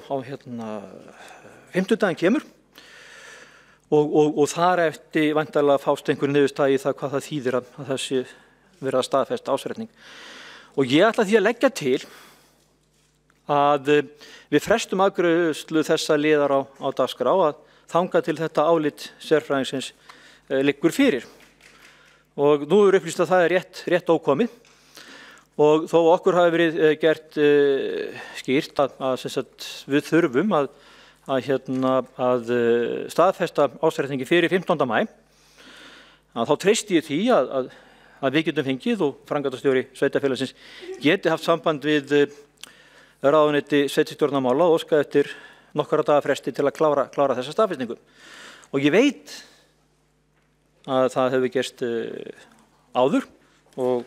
fimmtudaginn kemur og þar eftir væntanlega fást einhver niðurstaða í það hvað það þýðir að það sé verið að staðfesta ársreikning. Og ég ætla því að leggja til að við frestum afgreiðslu þessa liðar á dagskrá að þangað til þetta álit sérfræðingsins liggur fyrir. Og nú er upplýst að það rétt ókomið og þó okkur hafi verið gert skýrt að við þurfum að staðfesta ársreikningi fyrir 15. maí, þá treysti ég því að við getum fengið og framkvæmdastjóri sveitarfélagsins geti haft samband við ráðuneyti sveitarstjórnarmála og óskað eftir nokkra daga fresti til að klára þessa staðfestingu. Og ég veit að það hefur gerst áður og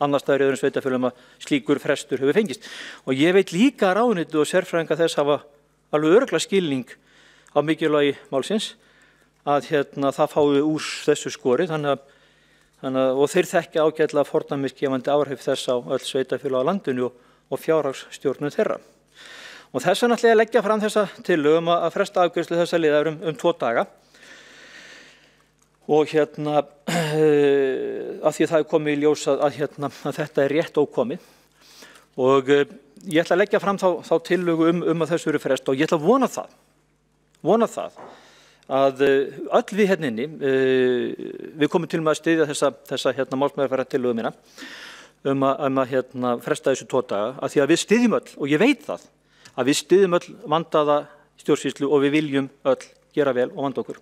annars staðar í öðrum sveitarfélögum að slíkur frestur hefur fengist. Og ég veit líka að ráðuneyti og sérfræðingar þess hafa alveg örugglega skilning á mikilvægi málsins að það fái úr þessu skori og þeir þekkja ágætlega fordæmisgefandi áhrif þess á öll sveitarfélög á landinu og fjárhagsstjórnun þeirra. Og þess vegna ætla ég að leggja fram þessa tillögu að fresta afgreiðslu þessa liðar 2 daga og af því að það er komið í ljós að þetta er rétt ókomið og ég ætla að leggja fram þá tillögu að þessu eru frest og ég ætla að vona það vona það að öll við hérna inni, við komum til með að styðja þessa málsmeðferðartillögu mína að fresta þessu 2 daga, af því að við styðjum öll, og ég veit það, að við styðjum öll vandaða stjórnsýslu og við viljum öll gera vel og vanda okkur.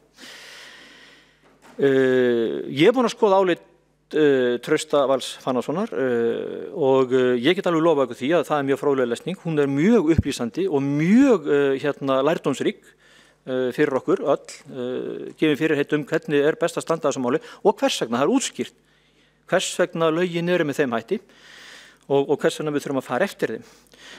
Ég er búinn að skoða álit Trausta Vals Fannarssonar og ég get alveg lofa ykkur því að það er mjög fróðleg lesning. Hún er mjög upplýsandi og mjög lærdómsrík fyrir okkur öll, gefin fyrirheit hvernig er best að standa að þessu máli og hvers vegna, það er útskýrt hvers vegna lögin eru með þeim hætti og hvers vegna við þurfum að fara eftir þeim.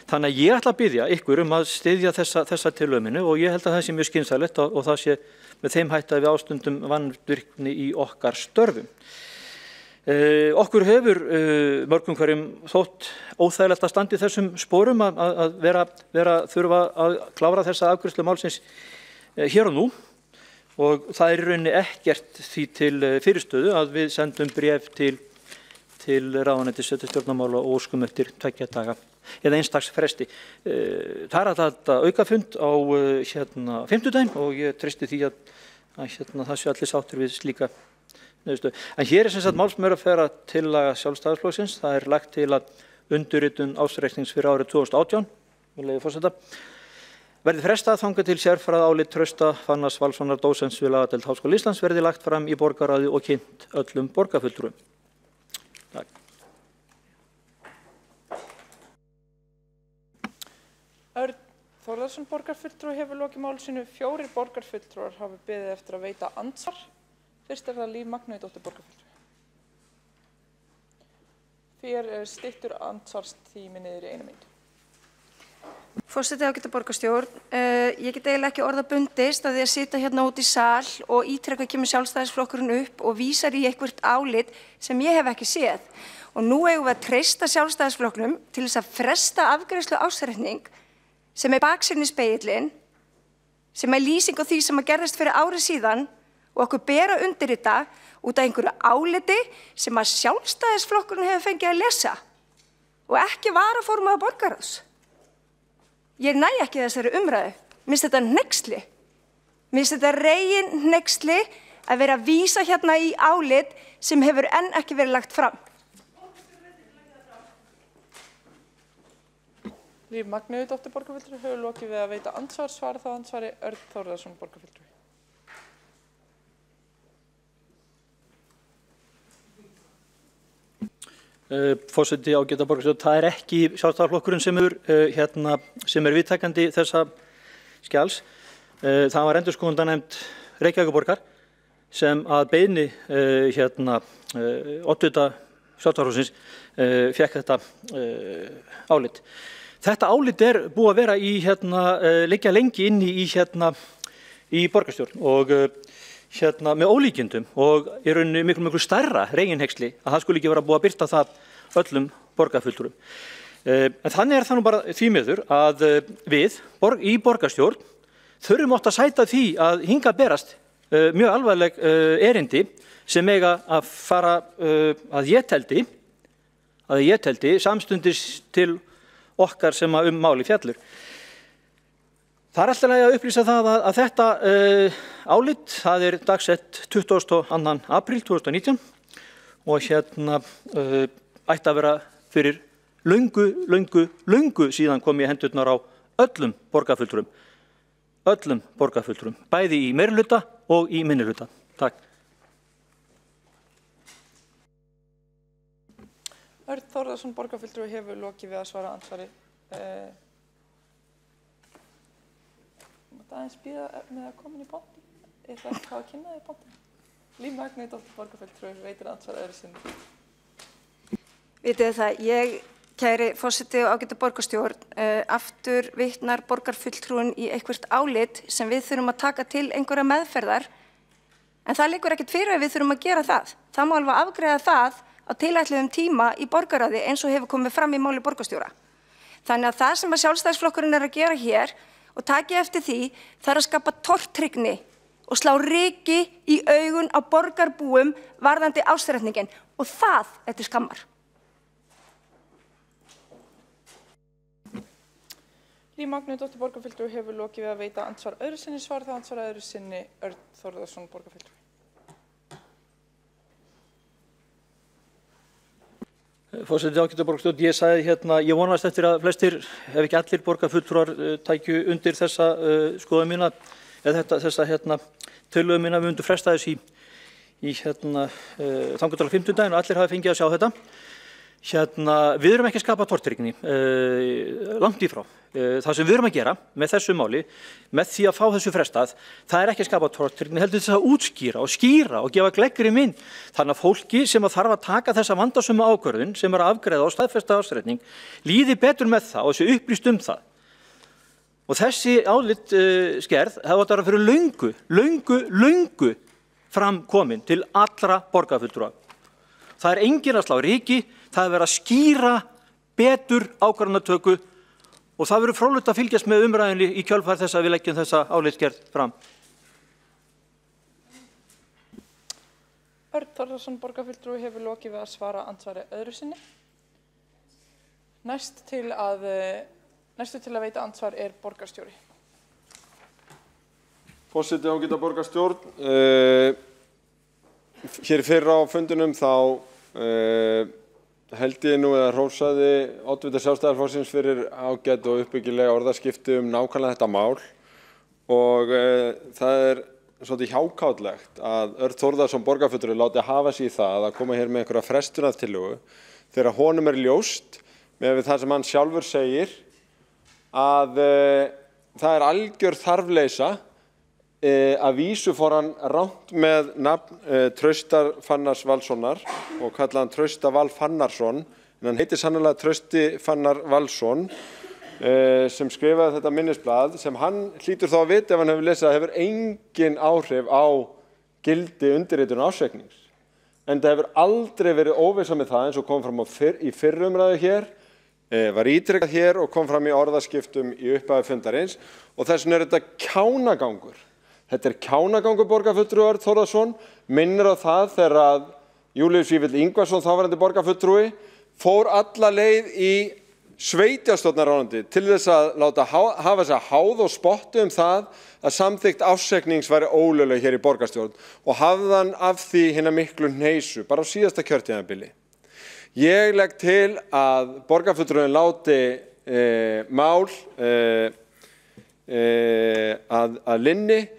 Þannig að ég ætla að biðja ykkur að styðja þessa tillögu minni og ég held að það sé mjög skynsamlegt og það sé með þeim hætti að við ástundum vandvirkni í okkar störfum. Okkur hefur mörgum hverjum þótt óþægilegt að standa í þessum sporum að þurfa að klára þessa afgreiðslu málsins hér og nú og það er í rauninni ekkert því til fyrirstöðu að við sendum bréf til ráðuneytis sveitarstjórnarmála og óskum eftir 2 daga eða 1 dags fresti. Það er að þetta aukafund á 5. og ég treysti því að það sé allir sáttir við slíka niðurstöðu. En hér er sem sagt málsmeðferðartillaga Sjálfstæðisflokksins. Það er lagt til að undirritun ársreiknings fyrir árið 2018, með leyfi forseta, verði frestað þangað til sérfræðiálit Trausta Fannars Valssonar dósents við lagadeild Háskóla Íslands verði lagt fram í borgarráði og kynnt öllum borgarfulltrúum. Takk. Örn Þórðarson borgarfulltrúi hefur lokið máli sínu. 4 borgarfulltrúar hafa beðið eftir að veita andsvar. Fyrst er það Líf Magnúsdóttir borgarfulltrúi. Því styttur andsvarstími niður í 1 mínútu. Forseti ágæta borgarstjórn, ég get eiginlega ekki orða bundist að því að sitja hérna út í sal og ítrekka kemur Sjálfstæðisflokkurinn upp og vísar í eitthvert álit sem ég hef ekki séð. Og nú eigum við að treysta Sjálfstæðisflokknum til þess að fresta afgreiðslu ársreikning sem er baksýnisspegillinn, sem er lýsing á því sem að gerðist fyrir ári síðan og okkur ber að undirrita út af einhverju áliti sem að Sjálfstæðisflokkurinn hefur fengið að lesa og ekki varaformaður borgarráðs. Ég næ ekki þessari umræðu. Mér finnst þetta hneyksli. Mér finnst þetta reigin hneyksli að vera að vísa hérna í álit sem hefur enn ekki verið lagt fram. Líf Magnúsdóttir borgarfulltrúi hefur lokið við að veita andsvar. Svara þá andsvari Örn Þórðarson borgarfulltrúi. Forseti ágæta borgarstjórn, það er ekki Sjálfstæðisflokkurinn sem er viðtakandi þessa skjals. Það var endurskoðunarnefnd Reykjavíkurborgar sem að beiðni oddvita Sjálfstæðisflokksins fékk þetta álit. Þetta álit er búið að vera liggja lengi inni í borgarstjórn og með ólíkindum og í rauninni miklu stærra reginhneksli að það skulle ekki vera búið að birta það öllum borgarfulltrúum. En þannig er það nú bara því miður að við í borgarstjórn þurfum oft að sæta því að hingað berast mjög alvarleg erindi sem eiga að fara að ég teldi samstundis til okkar sem máli fjallur. Það er alltaf að upplýsa það að þetta álit, það er dagsett 22. apríl 2019 og ætti að vera fyrir löngu síðan kom ég hendurnar á öllum borgarfulltrúum, bæði í meirihluta og í minnihluta. Takk. Örn Þórðarson borgarfulltrúi hefur lokið við að svara andsvari. Aðeins býða með að koma í ponti. Ég ætla ekki að kynna þið í ponti. Líf Magnúsdóttir borgarfulltrúi veitir andsvar öðru sinni. Vitið það, ég, kæri forseti og ágæta borgarstjórn, aftur vitnar borgarfulltrúin í eitthvert álit sem við þurfum að taka til einhverja meðferðar, en það liggur ekkert fyrir að við þurfum að gera það. Það má alveg afgreiða það á tilætluðum tíma í borgarráði eins og hefur komið fram í máli borgarstjóra. Þannig að það sem að Sjálfstæðisflokkurinn er að gera hér og taki eftir því, það er að skapa tortryggni og slá ryki í augun á borgarbúum varðandi ársreikninginn og það er til skammar. Líf Magnúsdóttir borgarfulltrúi hefur lokið við að veita andsvar öðru sinni. Svar þá andsvar öðru sinni Örn Þórðarson borgarfulltrúi. Forseti ágæta borgarstjórn, ég sagði ég vonast eftir að flestir, ef ekki allir borgarfulltrúar tækju undir þessa skoðun mína, eða þessa tillögu mína, við myndum fresta þess í þangað til á 50 daginn og allir hafi fengið að sjá þetta. Við erum ekki að skapa tortryggni, langt í frá. Það sem við erum að gera með þessu máli, með því að fá þessu frestað, það er ekki að skapa tortryggni, heldur þess að útskýra og skýra og gefa gleggri mynd. Þannig að fólki sem þarf að taka þessa vandasömu ákvörðun, sem er að afgreiða og staðfesta ástreikning, líði betur með það og sé upplýst það. Og þessi álit skerð hefði átt að vera fyrir löngu fram komin til allra borgarfulltrúa. Það er enginn að slá ryki, það er verið að skýra betur ákvarðanatöku og það verður fróðlegt að fylgjast með umræðunni í kjölfar þess að við leggjum þessa álitsgerð fram. Örn Þórðarson borgarfulltrúi hefur lokið við að svara andsvari öðru sinni. Næstu til að veita andsvar er borgarstjóri. Forseti ágæta borgarstjórn, hér fyrr á fundinum þá held ég nú eða hrósaði oddvita Sjálfstæðisflokksins fyrir ágætt og uppbyggilega orðaskipti nákvæmlega þetta mál og það er svolítið hjákátlegt að Örn Þórðarson borgarfulltrúi láti hafa sig í það að koma hér með einhverja frestunartillögu þegar honum er ljóst með það sem hann sjálfur segir að það er algjör þarfleysa. Að vísu fór hann rangt með nafn Traustar Fannars Valssonar og kallaði hann Trausta Val Fannarsson, en hann heitir sannarlega Trausti Fannar Valsson sem skrifaði þetta minnisblað sem hann hlýtur þá að vita ef hann hefur lesið að hefur engin áhrif á gildi undirritun ársreiknings. En það hefur aldrei verið óvissa með það eins og kom fram í fyrri umræðu hér, var ítrekkað hér og kom fram í orðaskiptum í upphafi fundarins og þess vegna er þetta kjánagangur. Þetta er kjánagangur borgarfulltrúi Örn Þórðarson, minnir á það þegar að Júlíus Vífill Ingvarsson, þáverandi borgarfulltrúi, fór alla leið í sveitarstjórnarráðuneyti til þess að láta hafa þess að háð og spottu það að samþykkt ársreiknings væri ólögleg hér í borgarstjórn og hafði hann af því hina miklu hneisu, bara á síðasta kjörtímabili. Ég legg til að borgarfulltrúin láti mál að linni.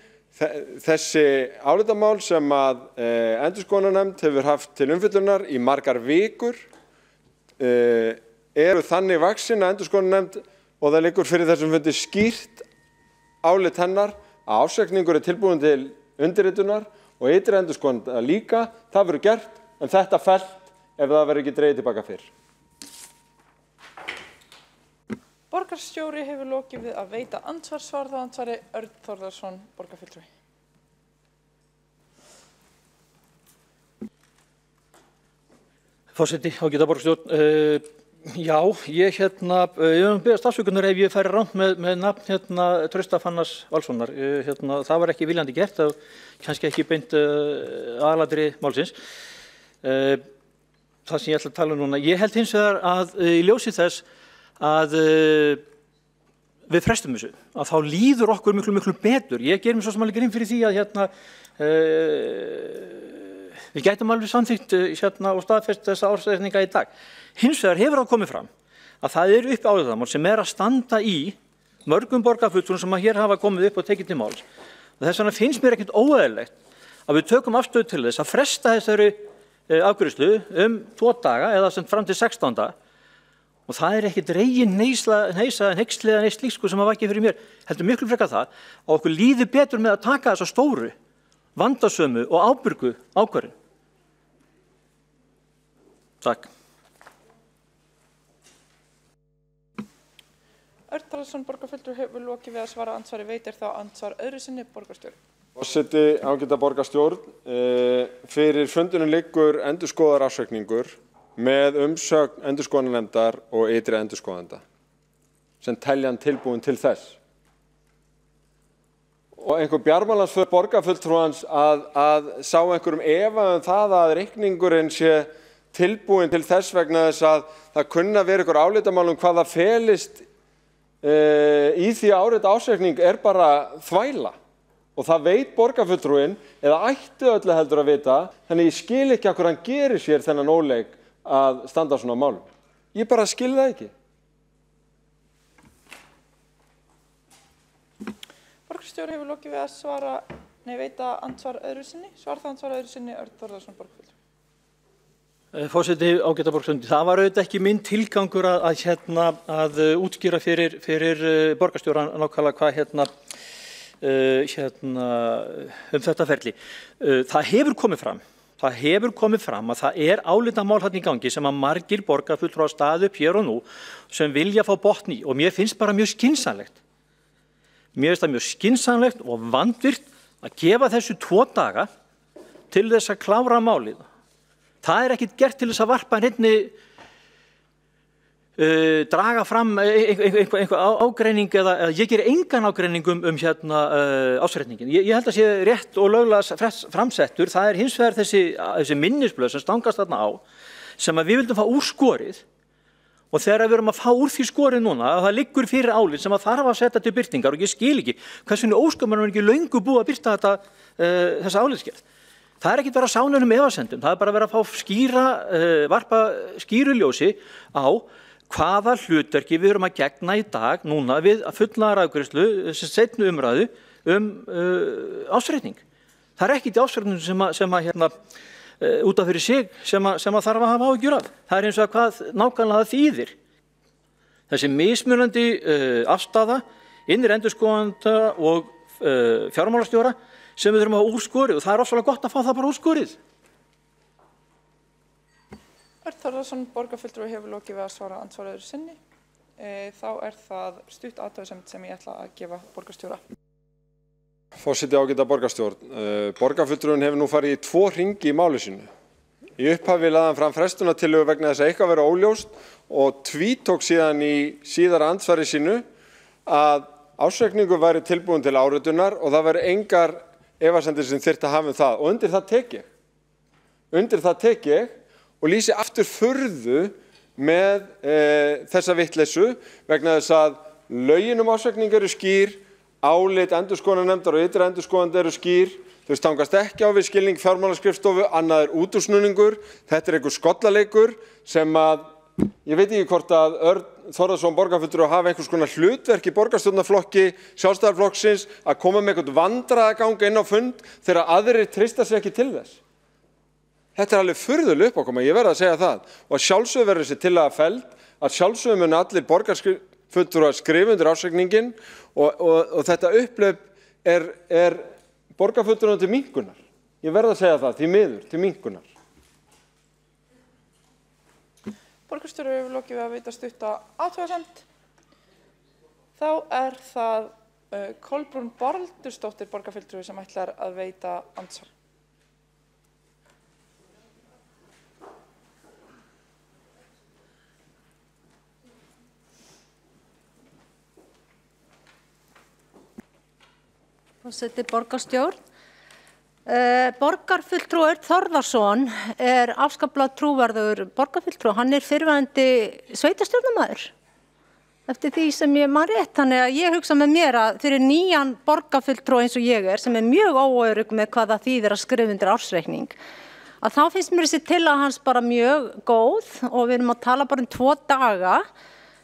Þessi álitamál sem að endurskoðunarnefnd hefur haft til umfjöllunar í margar vikur eru þannig vaxin að endurskoðunarnefnd og það liggur fyrir þessum fundi skýrt álit hennar að ársreikningur er tilbúin til undirritunar og ytri endurskoðun líka. Það verður gert en þetta fellt ef það verður ekki dregið tilbaka fyrr. Borgarstjóri hefur lokið við að veita andsvar. Svar þá andsvari Örn Þórðarson borgarfulltrúi. Forseti, ágæta borgarstjórn, já, ég beðast afsökunar ef ég færi rangt með nafn Trausta Fannars Valssonar. Það var ekki viljandi gert, kannski ekki beint aðalatriði málsins. Það sem ég ætla að tala um núna. Ég held hins vegar að í ljósi þess að við frestum þessu, að þá líður okkur miklu betur. Ég ger mér svo sem alveg grein fyrir því að við gætum alveg samþykkt og staðfest þessa ársreikninga í dag. Hins vegar hefur það komið fram að það eru uppi álitamál sem er að standa í mörgum borgarfulltrúum sem hér hafa komið upp og tekið til máls. Þess vegna finnst mér ekkert óeðlilegt að við tökum afstöðu til þess að fresta þessari afgreiðslu 2 daga eða sem fram til 16. Og það er ekki dregin hneisa, hneyksli eða neitt slíkt sem að vakið fyrir mér. Heldur miklu frekar það að okkur líði betur með að taka þessa stóru, vandasömu og ábyrgu ákvörðun. Takk. Örn Þórðarson borgarfulltrúi hefur lokið við að svara andsvari. Veitir þá andsvar öðru sinni borgarstjóri. Forseti ágæta borgarstjórn, fyrir fundinum liggur endurskoðar ársreikningur með umsögn endurskoðunarnefndar og ytri endurskoðanda sem telja hann tilbúin til þess. Og einhver bjarmalansför borgarfulltrúans að sá einhverjum efa það að reikningurinn sé tilbúin til þess vegna þess að það kunna verið ykkur álitamál hvað það felist í því að árita ársreikning bara þvæla og það veit borgarfulltrúinn eða ætti öllu heldur að vita, þannig ég skil ekki af hverju hann gerir sér þennan óleik að standa svona á málum. Ég bara skil það ekki. Borgarstjóri hefur lokið við að veita andsvar öðru sinni. Svar það andsvar öðru sinni, Örn Þórðarson, borgarfulltrúi. Forseti, ágæta borgarstjóri, það var auðvitað ekki minn tilgangur að útskýra fyrir borgarstjóra nákvæmlega hvað þetta ferli. Það hefur komið fram að það álitamál þarna í gangi sem að margir borgarfulltrúar staðið upp hér og nú sem vilja fá botn í og mér finnst bara mjög skynsamlegt. Mér finnst það mjög skynsamlegt og vandvirkt að gefa þessu 2 daga til þess að klára málið. Það ekkert gert til þess að varpa henni draga fram einhver ágreining eða ég ger engan ágreining ársreikningin. Ég held að sé rétt og löglega framsettur. Það hins vegar þessi minnisblöð sem stangast þarna á sem að við vildum fá úr skorið og þegar við erum að fá úr því skorið núna að það liggur fyrir álit sem að þarf að setja til birtingar og ég skil ekki hversu ósköpunum ekki löngu búið að birta þessa álitsgerð. Það ekkert verið að sánunum efasemdum, það bara verið að fá varpa skýru ljósi á hvaða hlutverki við erum að gegna í dag núna við að fullnaðarafgreiðslu, seinni umræðu ársreikning. Það ekkert í ársreikningum sem út af fyrir sig sem að þarf að hafa áhyggjur af. Það eins og hvað nákvæmlega það þýðir. Þessi mismunandi afstaða innri endurskoðanda og fjármálastjóra sem við þurfum að hafa úrskorið og það ofsalega gott að fá það bara úrskorið. Örn Þórðarson, borgarfulltrúi hefur lokið við að svara andsvar öðru sinni. Þá það stutt athugasemd sem ég ætla að gefa borgarstjóra. Forseti, ágæta borgarstjórn. Borgarfulltrúinn hefur nú farið í 2 hringi í máli sínu. Í upphafi lagði hann fram frestunartillögu vegna þess að eitthvað verið óljóst og tvítók síðan í síðara andsvari sínu að ársreikningur væri tilbúin til áritunar og það væri engar efasemdir sem þyrfti að hafa það. Og undir það tek ég og lýsi aftur furðu með þessa vitleysu vegna þess að lögin ársreikning eru skýr, álit endurskoðunarnefndar og ytri endurskoðandi eru skýr, þau stangast ekki á við skilning fjármálaskrifstofu, annað útúrsnúningur, þetta einhver skollaleikur sem að, ég veit ekki hvort að Örn Þórðarson borgarfulltrúi hafa einhvers konar hlutverk í borgarstjórnarflokki Sjálfstæðisflokksins að koma með einhvern vandræðagang inn á fund þegar aðrir treysta sig ekki til þess. Þetta alveg furðuleg uppákoma, ég verð að segja það. Og að sjálfsögðu verður þessi tillaga felld, að sjálfsögðu munu allir borgarfulltrúar skrifa undir ársreikninginn og þetta upphlaup er borgarfulltrúum til minnkunar. Ég verð að segja það, því miður, til minnkunar. Borgarstjóri hefur lokið við að veita stutta athugasemd. Þá það Kolbrún Baldursdóttir borgarfulltrúi sem ætlar að veita andsvar. Forseti, borgarstjórn. Borgarfulltrúi Örn Þórðarson afskaplega trúverðugur borgarfulltrúi. Hann fyrrverandi sveitarstjórnarmaður eftir því sem ég man rétt. Þannig að ég hugsa með mér að fyrir nýjan borgarfulltrúi eins og ég sem mjög óörugg með hvað það þýðir að skrifa undir ársreikning, að þá finnst mér þessi tillaga hans bara mjög góð og við erum að tala bara 2 daga.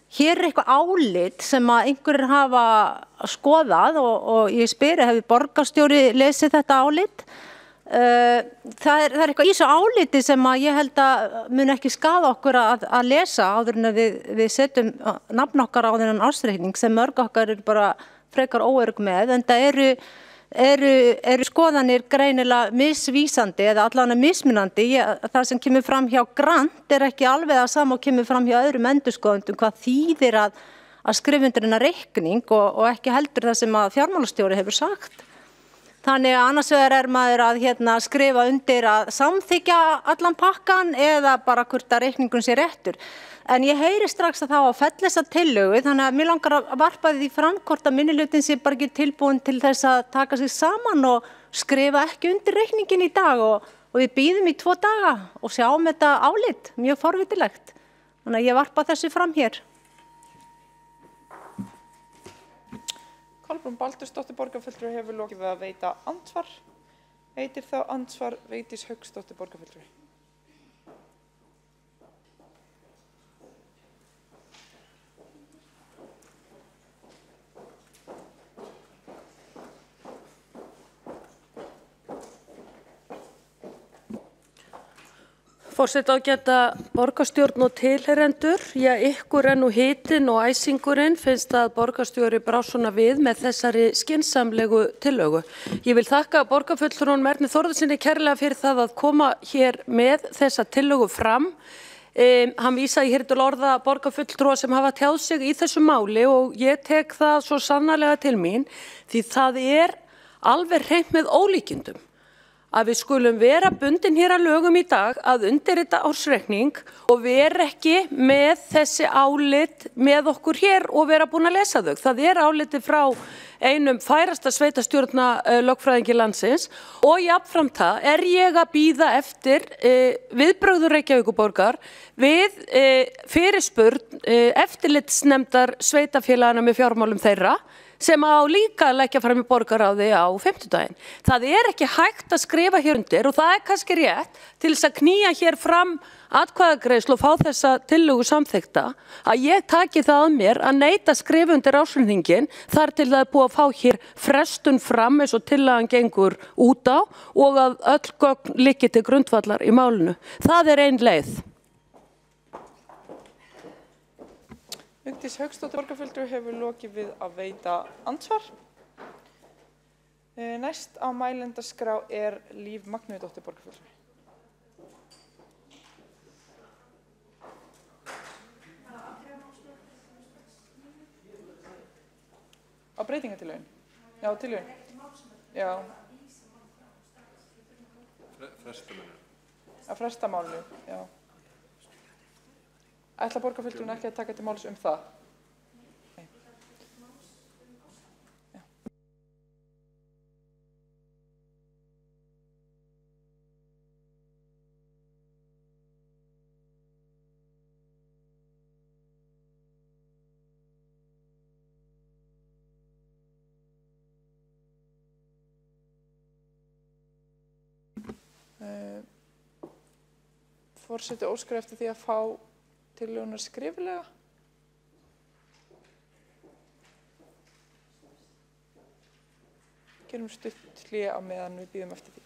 Hér eitthvað álit sem að einhverjir hafa skoðað og ég spyr, hefur borgarstjóri lesið þetta álit? Það eitthvað í þessu áliti sem að ég held að mun ekki skaða okkur að lesa áður en að við setjum nafn okkar á þennan ársreikning sem mörg okkar bara frekar óörugg með, en það eru skoðanir greinilega misvísandi eða allavega mismunandi. Það sem kemur fram hjá Grant ekki alveg að sama og kemur fram hjá öðrum endurskoðendum hvað þýðir að skrifa undir þennan reikning og ekki heldur það sem að fjármálastjóri hefur sagt. Þannig að annars vegar maður að skrifa undir að samþykkja allan pakkan eða bara hvort að reikningun sé réttur. En ég heyri strax að það á að fella þessa tillögu, þannig að mér langar að varpa því fram hvort að minnihlutinn sé bara ekki tilbúin til þess að taka sig saman og skrifa ekki undir reikningin í dag og við bíðum í 2 daga og sjáum þetta álit, mjög forvitilegt. Þannig að ég varpa þessu fram hér. Kolbrún Baldursdóttir borgarfulltrúi hefur lokið við að veita andsvar. Veitir þá andsvar Vigdís Hauksdóttir borgarfulltrúi. Forseti, ágæta borgarstjórn og tilheyrendur. Já, ykkur nú hitinn og æsingurinn finnst að borgarstjóri brá svona við með þessari skynsamlegu tillögu. Ég vil þakka borgarfulltrúnum Erni Þórðarsyni kærlega fyrir það að koma hér með þessa tillögu fram. Hann vísaði hér til orða borgarfulltrúa sem hafa tjáð sig í þessu máli og ég tek það svo sannarlega til mín því það alveg hreint með ólíkindum að við skulum vera bundin hér að lögum í dag að undirrita ársreikning og vera ekki með þessi álit með okkur hér og vera búin að lesa þau. Það áliti frá einum færasta sveitarstjórna lögfræðingi landsins og jafnframt það ég að bíða eftir viðbrögður Reykjavíkurborgar við fyrirspurn eftirlitsnefndar sveitarfélagana með fjármálum þeirra sem á líka að leggja fram í borgarráði á fimmtudaginn. Það ekki hægt að skrifa hér undir og það kannski rétt til þess að knýja hér fram atkvæðagreiðslu og fá þessa tillögu samþykkta að ég taki það að mér að neita að skrifa undir ársreikninginn þar til það búið að fá hér frestun fram eins og tillagan gengur út á og að öll gögn liggi til grundvallar í málinu. Það ein leið. Vigdís Hauksdóttir borgarfulltrúi hefur lokið við að veita andsvar. Næst á mælendaskrá Líf Magnúsdóttir borgarfulltrúi. Á breytingatillögin? Já, tillögin. Já. Að fresta málinu, já. Ætla borgarfulltrúin ekki að taka til máls það? Nei. Já. Forseti óskar eftir því að fá tillöguna skriflega. Gerum stutt hlé á meðan við bíðum eftir því.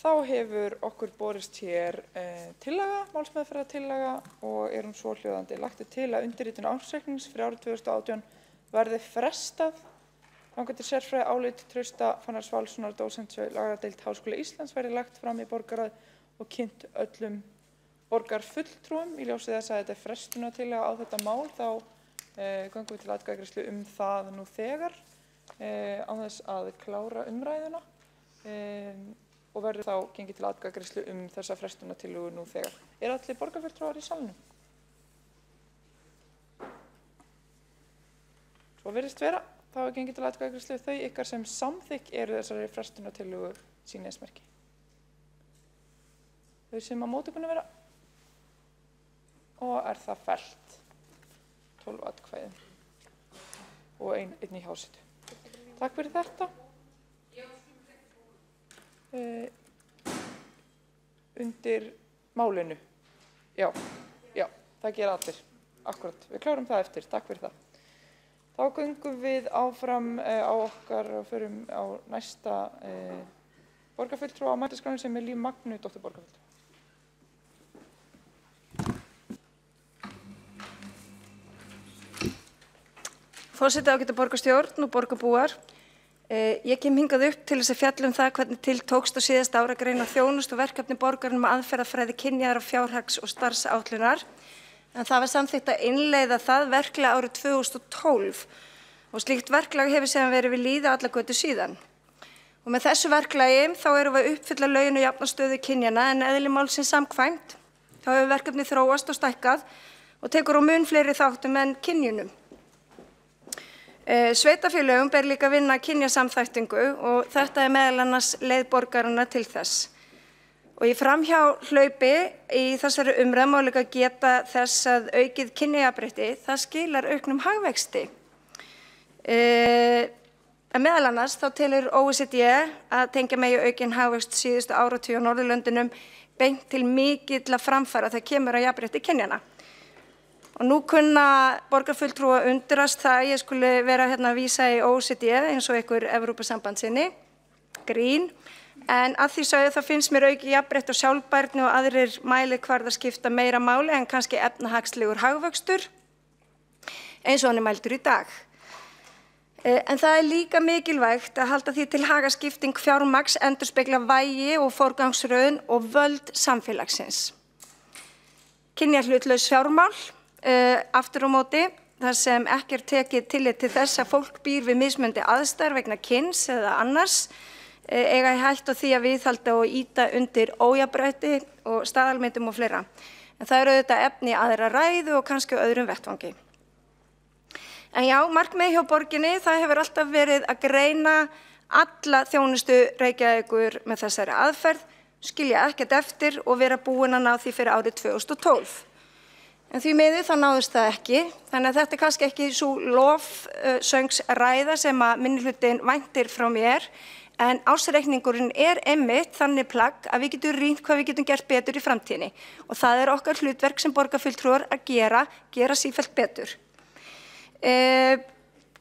Þá hefur okkur borist hér tillaga, málsmeðferðartillaga og hún svohljóðandi. Lagt til að undirritun ársreiknings fyrir árið 2018 verði frestað þangað til sérfræðiálit Trausta Fannars Valssonar dósents við lagadeild Háskóla Íslands verði lagt fram í borgarráð og kynnt öllum borgarfulltrúum. Í ljósi þess að þetta frestunartillaga á þetta mál þá göngum við til atkvæðagreiðslu það nú þegar án þess að klára umræðuna. Og verður þá gengið til atkvæðagreiðslu þessa frestunartillögu nú þegar. Allir borgarfulltrúar í salnum? Svo virðist vera, þá gengið til atkvæðagreiðslu þau ykkar sem samþykk þessari frestunartillögu sýnismerki. Þau sem að móti búin að vera. Og er það fellt. 12 atkvæði. Og einn í hjásetu. Takk fyrir þetta. Undir málinu. Já, það gera allir. Akkurat, við klárum það eftir. Takk fyrir það. Þá göngum við áfram á okkar og förum á næsta borgarfulltrúa á mætaskráin sem Líf Magnúsdóttir borgarfulltrúa. Forseti, ágæta borgarstjórn og borgarbúar. Ég kem hingað upp til þess að fjalla það hvernig til tókst á síðasta ára að greina þjónustu og verkefni borgarinnar með aðferðafræði kynjaðra fjárhags- og starfsáætlunar. En það var samþykkt að innleiða það verklag árið 2012 og slíkt verklag hefur síðan verið við lýði alla götu síðan. Og með þessu verklagi þá erum við að uppfylla lögin og jafna stöðu kynjana en eðli málsins samkvæmt. Þá hefur verkefni þróast og stækkað og tekur á mun fleiri þáttum en kynjunum. Sveitarfélögum ber líka að vinna kynjasamþættingu og þetta er meðal annars leið borgarinnar til þess. Og í framhjáhlaupi í þessari umræðu má líka geta þess að aukið kynjajafnrétti það skilar auknum hagvexti. En meðal annars þá telur OECD að tengja megi aukinn hagvöxt síðustu áratugi á Norðurlöndunum beint til mikilla framfara þegar kemur að jafnrétti kynjanna. Og nú kunna borgarfulltrúa undrast það að ég skuli vera að vísa í OECD eins og einhver Evrópusambandsinni, grín. En að því sögðu þá finnst mér aukið jafnrétti og sjálfbærni og aðrir mælikvarðar skipta meira máli en kannski efnahagslegur hagvöxtur eins og hann er mældur í dag. En það er líka mikilvægt að halda því til haga skipting fjármagns endurspegla vægi og forgangsröðun og völd samfélagsins. Kynjahlutlaus fjármál, aftur á móti, þar sem ekki er tekið tillit til þess að fólk býr við mismunandi aðstæður vegna kyns eða annars, eiga í hættu á því að viðhalda og ýta undir ójafnrétti og staðalmyndum og fleira. En það eru auðvitað efni í aðra ræðu og kannski á öðrum vettvangi. En já, markmiðið hjá borginni, það hefur alltaf verið að greina alla þjónustu Reykjavíkur með þessari aðferð, skilja ekkert eftir og vera búin að ná því fyrir árið 2012. En því miður þá náðust það ekki, þannig að þetta er kannski ekki svo lofsöngsræða sem að minnihlutinn væntir frá mér, en ársreikningurinn er einmitt þannig plagg að við getum rýnt hvað við getum gert betur í framtíðinni. Og það er okkar hlutverk sem borgarfulltrúar að gera sífellt betur.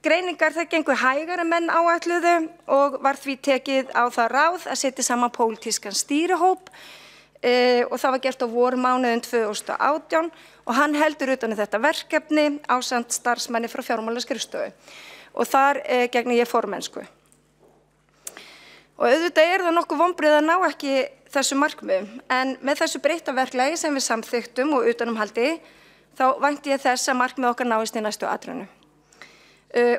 Greiningar það gengur hægar en menn áætluðu og var því tekið á það ráð að setja saman pólitískan stýrihóp og það var gert á vormánuðum 2018 og hann heldur utan þetta verkefni ásamt starfsmanni frá fjármálaskrifstofu og þar gegni ég formennsku. Og auðvitað er það nokkuð vonbrigði að ná ekki þessu markmiðum en með þessu breytta verklagi sem við samþykktum og utanumhaldi þá vænti ég þess að markmið okkar náist í næstu atriðinu.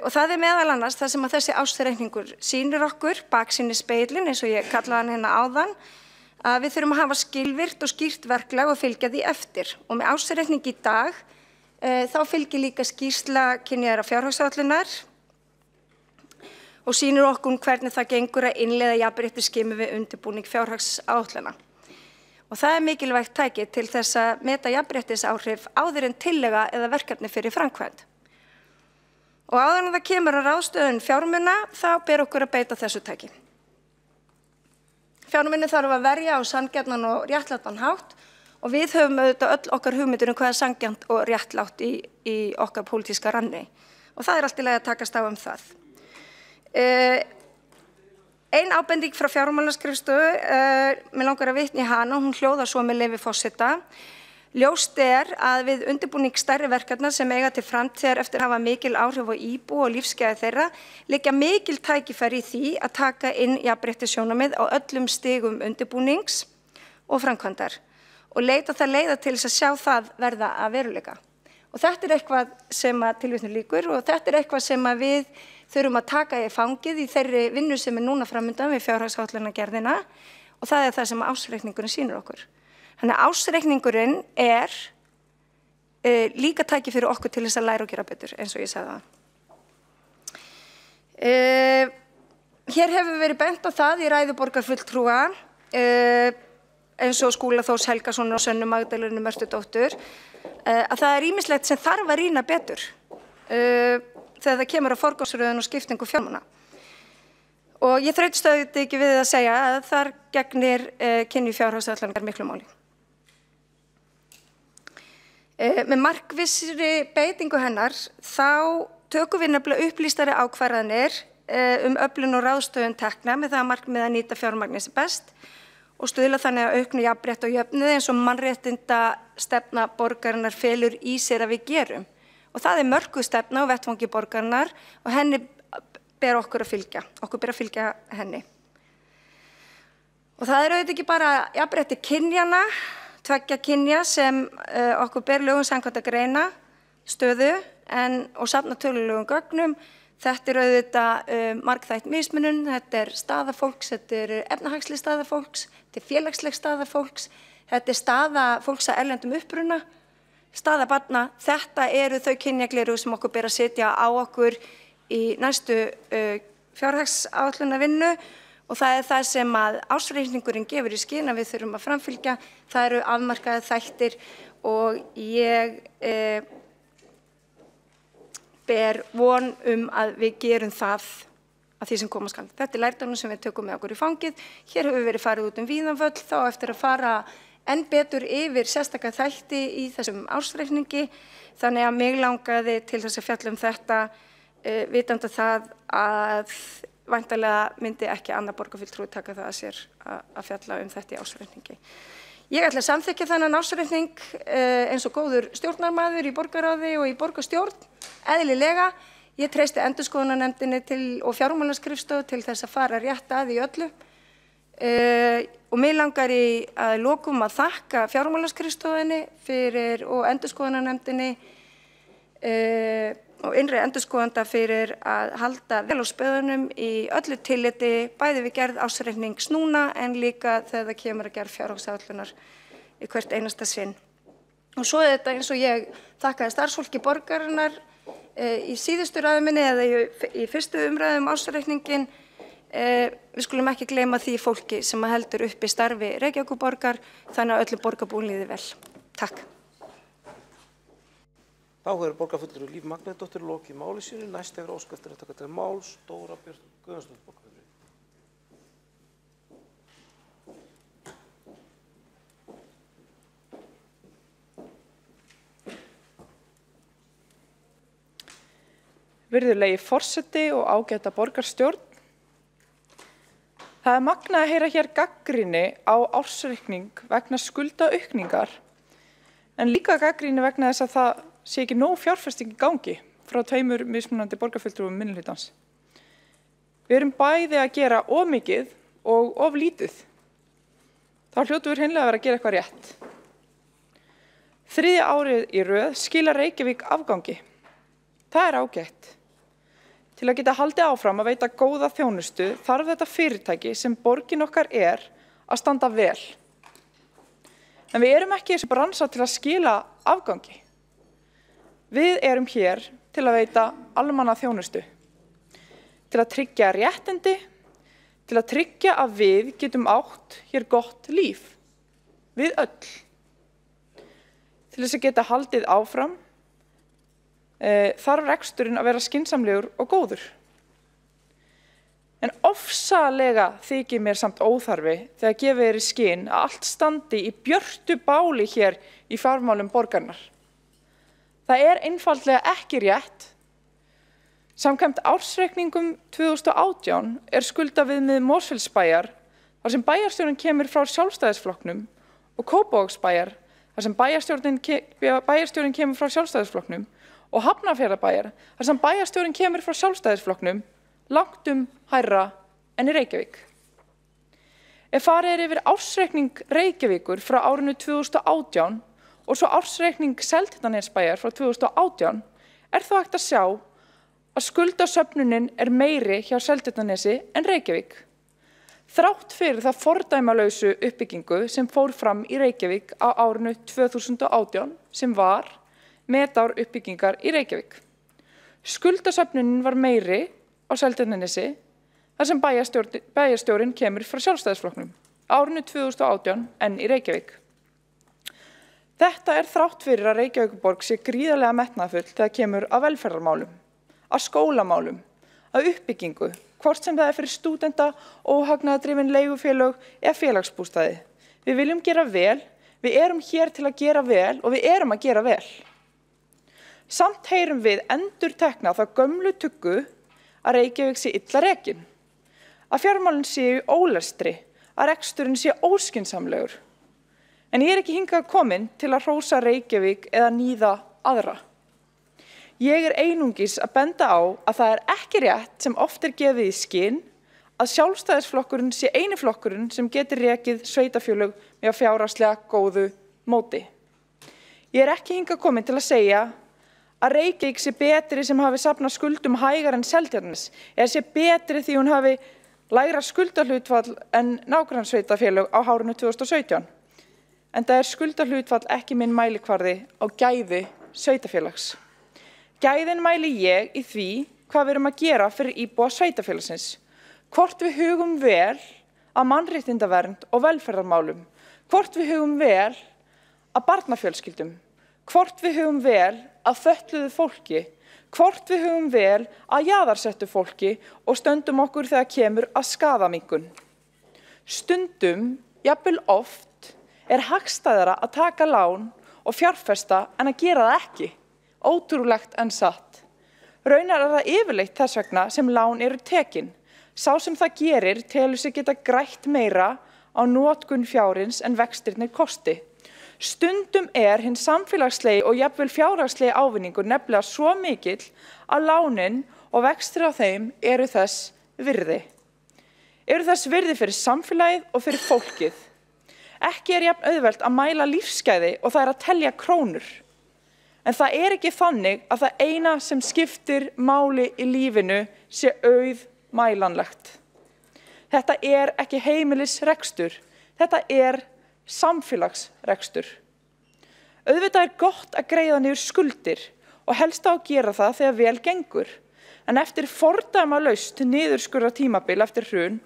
Og það er meðal annars það sem að þessi ársreikningur sýnir okkur, baksýnir speilin eins og ég kallaði hann hérna áðan, að við þurfum að hafa skilvirkt og skýrt verklag og fylgja því eftir. Og með ársreikning í dag þá fylgir líka skýrsla kynjaðra fjárhagsáætlunar og sýnir okkur hvernig það gengur að innleiða jafnréttisskimi við undirbúning fjárhagsáætlana. Og það er mikilvægt tæki til þess að meta jafnréttisáhrif áður en tillega eða verkefni fyrir framkvæmd. Og áður en það kemur að ráðstöfun fjármuna, þá ber okkur að beita þessu tæki. Fjármuni þarf að verja á sanngjarnan og réttlátan hátt og við höfum auðvitað öll okkar hugmyndir hvað er sanngjarnt og réttlátt í okkar pólitíska ranni. Og það er allt í lagi að takast á það. Ein ábending frá fjármálaskrifstofu, mig langar að vitna í hana, hún hljóðar svo með leyfi forseta. Ljóst er að við undirbúning stærri verkefna sem eiga til framtíðar eftir að hafa mikil áhrif á íbúa og lífsgæði þeirra liggja mikil tækifæri í því að taka inn jafnréttissjónarmið á öllum stigum undirbúnings og framkvæmdar og leita það leiða til þess að sjá það verða að veruleika. Og þetta er eitthvað sem að tilvitnun lýkur og þetta er eitthvað sem að við þurfum að taka í fangið í þeirri vinnu sem er núna framundan við fjárhagsáætlunargerðina og það er það sem ársreikningurinn sýnir okkur. Þannig að ársreikningurinn er líka tæki fyrir okkur til þess að læra og gera betur, eins og ég sagði það. Hér hefur verið bent á það í ræðu borgarfulltrúa eins og Skúla Þórs Helgasonar og Sönnu Magdalenu Mörtudóttur, að það er ýmislegt sem þarf að rýna betur þegar það kemur að forgangsröðun og skiptingu fjármuna. Og ég þrautist auðvitað ekki við að segja að þar gegnir kynjafjárhagsáætlanir miklu máli. Með markvissri beitingu hennar þá tökum við nefnilega upplýstari ákvarðanir öflun og ráðstöfun tekna með það að markmið að nýta fjármagnið sem best og stuðla þannig að auknu jafnrétti og jöfnuði eins og mannréttinda stefna borgarinnar felur í sér að við gerum. Og það er mörkuð stefna á vettvangi borgarinnar og henni ber okkur að fylgja henni. Og það er auðvitað ekki bara jafnrétti kynjanna, tveggja kynja sem okkur ber lögum samkvæmt að greina stöðu og safna tölulegum gögnum. Þetta er auðvitað margþætt mismunun, þetta er staða fólks, þetta er efnahagsleg staða fólks, þetta er félagsleg staða fólks, þetta er staða fólks að erlendum uppruna, staða barna. Þetta eru þau kynjagleru sem okkur ber að setja á okkur í næstu fjárhagsáætlunarvinnu og það er það sem að ársreikningurinn gefur í skyn að við þurfum að framfylgja. Það eru afmarkaðir þættir og ég ber von að við gerum það að því sem koma skal. Þetta er lærdómur sem við tökum með okkur í fangið. Hér hefur verið farið út víðan völl, þá eftir að fara enn betur yfir sérstaka þætti í þessum ársreikningi. Þannig að mig langaði til þess að fjalla þetta, vitandi það að væntanlega myndi ekki annar borgarfulltrúi taka það að sér að fjalla þetta í ársreikningi. Ég ætla að samþykkja þennan ársreikning eins og góður stjórnarmaður í borgarráði og í borgarstjórn, eðlilega. Ég treysti endurskoðunarnefndinni og fjármálaskrifstofu til þess að fara rétt að í öllu. Og mig langar að lokum að þakka fjármálaskrifstofunni og endurskoðunarnefndinni og innri endurskoðanda fyrir að halda vel á spöðunum í öllu tilliti, bæði við gerð ársreiknings núna en líka þegar það kemur að gerð fjárhagsáætlunar í hvert einasta sinn. Og svo er þetta eins og ég þakkaði starfsfólki borgarinnar í síðustu ræðu minni eða í fyrstu umræðum ársreikningin. Við skulum ekki gleyma því fólki sem heldur uppi starfi Reykjavíkurborgar þannig að öllu borgarbúum líði vel. Takk. Þá hefur borgarfulltrúi Líf Magnúsdóttir lokið máli sínu. Næst hefur óskað eftir að taka til máls Dóra Björt Guðjónsdóttir borgarfulltrúi. Virðulegi forseti og ágæta borgarstjórn. Það er magnað að heyra hér gagnrýni á ársreikning vegna skuldaaukningar en líka gagnrýni vegna þess að það sé ekki nóg fjárfesting í gangi frá tveimur mismunandi borgarfulltrúum minnihlutans. Við erum bæði að gera of mikið og of lítið. Þá hljótum við hreinlega að vera að gera eitthvað rétt. Þriðja árið í röð skilar Reykjavík afgangi. Það er ágætt. Til að geta haldið áfram að veita góða þjónustu þarf þetta fyrirtæki sem borgin okkar er að standa vel. En við erum ekki í þessu bransa til að skila afgangi. Við erum hér til að veita almanna þjónustu, til að tryggja réttindi, til að tryggja að við getum átt hér gott líf, við öll. Til þess að geta haldið áfram þarf reksturinn að vera skynsamlegur og góður. En ofsalega þykir mér samt óþarfi þegar gefið er í skyn að allt standi í björtu báli hér í fjármálum borgarinnar. Það er einfaldlega ekki rétt. Samkvæmt ársreikningum 2018 er skuldaviðmið Mosfellsbæjar þar sem bæjarstjórinn kemur frá Sjálfstæðisflokknum og Kópavogsbæjar þar sem bæjarstjórinn kemur frá Sjálfstæðisflokknum og Hafnarfjarðarbæjar þar sem bæjarstjórinn kemur frá Sjálfstæðisflokknum langtum hærra en í Reykjavík. Ef farið er yfir ársreikning Reykjavíkur frá árinu 2018 og svo ársreikning Seltjarnarnesbæjar frá 2018 er þó hægt að sjá að skuldasöfnunin er meiri hjá Seltjarnarnesi en Reykjavík. Þrátt fyrir það fordæmalausu uppbyggingu sem fór fram í Reykjavík á árinu 2018 sem var metár uppbyggingar í Reykjavík. Skuldasöfnunin var meiri á Seltjarnarnesi þar sem bæjarstjórinn kemur frá Sjálfstæðisflokknum árinu 2018 en í Reykjavík. Þetta er þrátt fyrir að Reykjavíkurborg sé gríðarlega metnaðarfull þegar kemur að velferðarmálum, að skólamálum, að uppbyggingu, hvort sem það er fyrir stúdenta, óhagnaðardrifin leigufélög eða félagsbústaði. Við viljum gera vel, við erum hér til að gera vel og við erum að gera vel. Samt heyrum við endurtekna þá gömlu tuggu að Reykjavík sé illa rekin, að fjármálin séu í ólestri, að reksturinn sé óskynsamlegur. En ég er ekki hingað komin til að hrósa Reykjavík eða níða aðra. Ég er einungis að benda á að það er ekki rétt sem oft er gefið í skyn að Sjálfstæðisflokkurinn sé eini flokkurinn sem getur rekið sveitarfélög með fjárhagslega góðu móti. Ég er ekki hingað komin til að segja að Reykjavík sé betri sem hafi safnað skuldum hægar en Seltjarnarnes eða sé betri því hún hafi lægra skuldahlutfall en nágrannssveitarfélög á árinu 2017. En það er skuldahlutfall ekki minn mælikvarði á gæði sveitarfélags. Gæðin mæli ég í því hvað við erum að gera fyrir íbúa sveitarfélagsins, hvort við hugum vel að mannréttindavernd og velferðarmálum, hvort við hugum vel að barnafjölskyldum, hvort við hugum vel að fötluðu fólki, hvort við hugum vel að jaðarsettu fólki og stöndum okkur þegar kemur að skaðaminnkun. Stundum, jafnvel oft, er hagstæðara að taka lán og fjárfesta en að gera það ekki. Ótrúlegt en satt. Raunar er það yfirleitt þess vegna sem lán eru tekin. Sá sem það gerir telur sig geta grætt meira á notkun fjárins en vextirnir kosti. Stundum er hinn samfélagslegi og jafnvel fjárhagslegi ávinningur nefnilega svo mikill að lánin og vextir á þeim eru þess virði. Eru þess virði fyrir samfélagið og fyrir fólkið. Ekki er jafn auðvelt að mæla lífsgæði og það er að telja krónur. En það er ekki þannig að það eina sem skiptir máli í lífinu sé auðmælanlegt. Þetta er ekki heimilisrekstur, þetta er samfélagsrekstur. Auðvitað er gott að greiða niður skuldir og helst á að gera það þegar vel gengur. En eftir fordæmalaust niðurskurða tímabil eftir hrun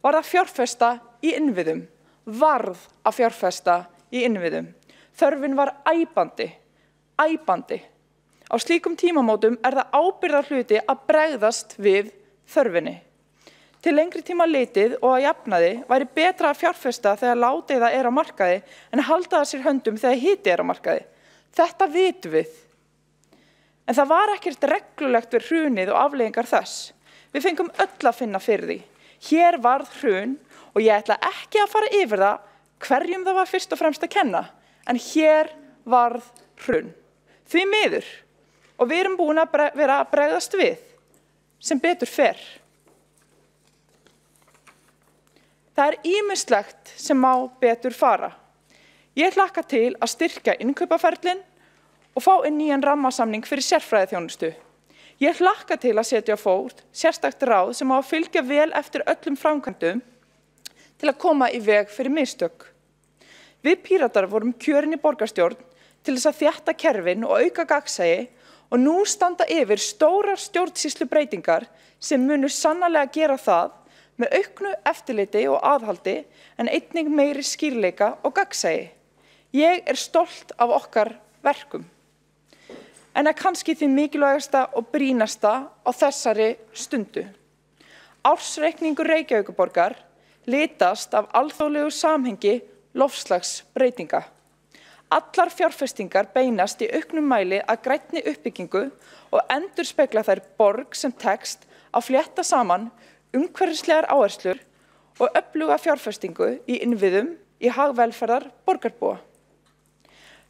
var það fjárfesta í innviðum. Varð að fjárfesta í innviðum. Þörfin var æpandi. Á slíkum tímamótum er það ábyrgðarhluti að bregðast við þörfinni. Til lengri tíma litið og að jafnaði væri betra að fjárfesta þegar ládeyða er á markaði en halda að sér höndum þegar hiti er á markaði. Þetta vitum við. En það var ekkert reglulegt við hrunið og afleiðingar þess. Við fengum öll að finna fyrir því. Hér varð hrun og ég ætla ekki að fara yfir það hverjum það var fyrst og fremst að kenna. En hér varð hrun. Því miður. Og við erum búin að vera að bregðast við. Sem betur fer. Það er ýmislegt sem má betur fara. Ég hlakka til að styrkja innkaupaferlin og fá inn nýjan rammasamning fyrir sérfræðiþjónustu. Ég hlakka til að setja á fót sérstakt ráð sem á að fylgja vel eftir öllum framkvæmdum til að koma í veg fyrir mistök. Við Píratar vorum kjörin í borgarstjórn til þess að þétta kerfin og auka gagnsæi og nú standa yfir stórar stjórnsýslubreytingar sem munu sannarlega gera það með auknu eftirliti og aðhaldi en einnig meiri skýrleika og gagnsæi. Ég er stolt af okkar verkum. En er kannski því mikilvægasta og brýnasta á þessari stundu. Ársreikningur Reykjavíkurborgar litast af alþjóðlegu samhengi loftslagsbreytinga. Allar fjárfestingar beinast í auknum mæli að grænni uppbyggingu og endurspegla þær borg sem tekst að flétta saman umhverfislegar áherslur og öfluga fjárfestingu í innviðum í hagvelferðar borgarbúa.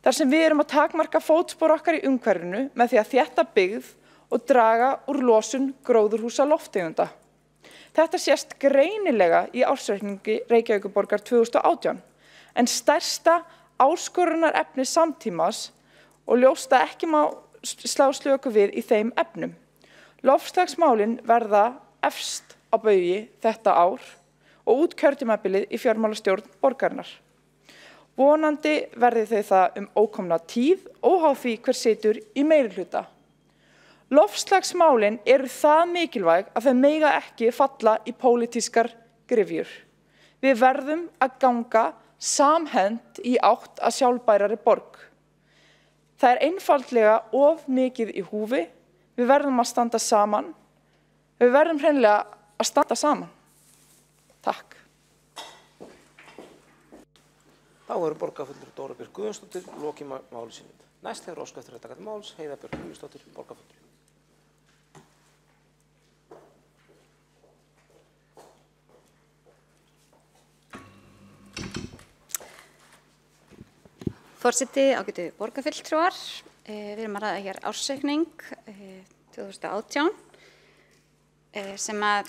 Þar sem við erum að takmarka fótspor okkar í umhverfinu með því að þétta byggð og draga úr losun gróðurhúsalofttegunda. Þetta sést greinilega í ársreikningi Reykjavíkurborgar 2018, en stærsta áskorunarefni samtímas og ljóst að ekki má slá slöku við í þeim efnum. Loftslagsmálin verða efst á baugi þetta ár og út kjörtímabilið í fjármálastjórn borgarinnar. Vonandi verði þau það ókomna tíð óháð því hver situr í meirihluta. Loftslagsmálin eru það mikilvæg að þau mega ekki falla í pólitískar gryfjur. Við verðum að ganga samhent í átt að sjálfbærari borg. Það er einfaldlega of mikið í húfi. Við verðum að standa saman. Við verðum hreinlega að standa saman. Takk. Þá eru borgarfulltrúi Dóra Björk Guðjónsdóttir lokið máli sínu. Næst hefur óskað eftir að taka til máls Heiða Björk Guðjónsdóttir, borgarfulltrúi. Forseti, ágætu borgarfulltrúar, við erum að ræða hér ársreikning 2018 sem að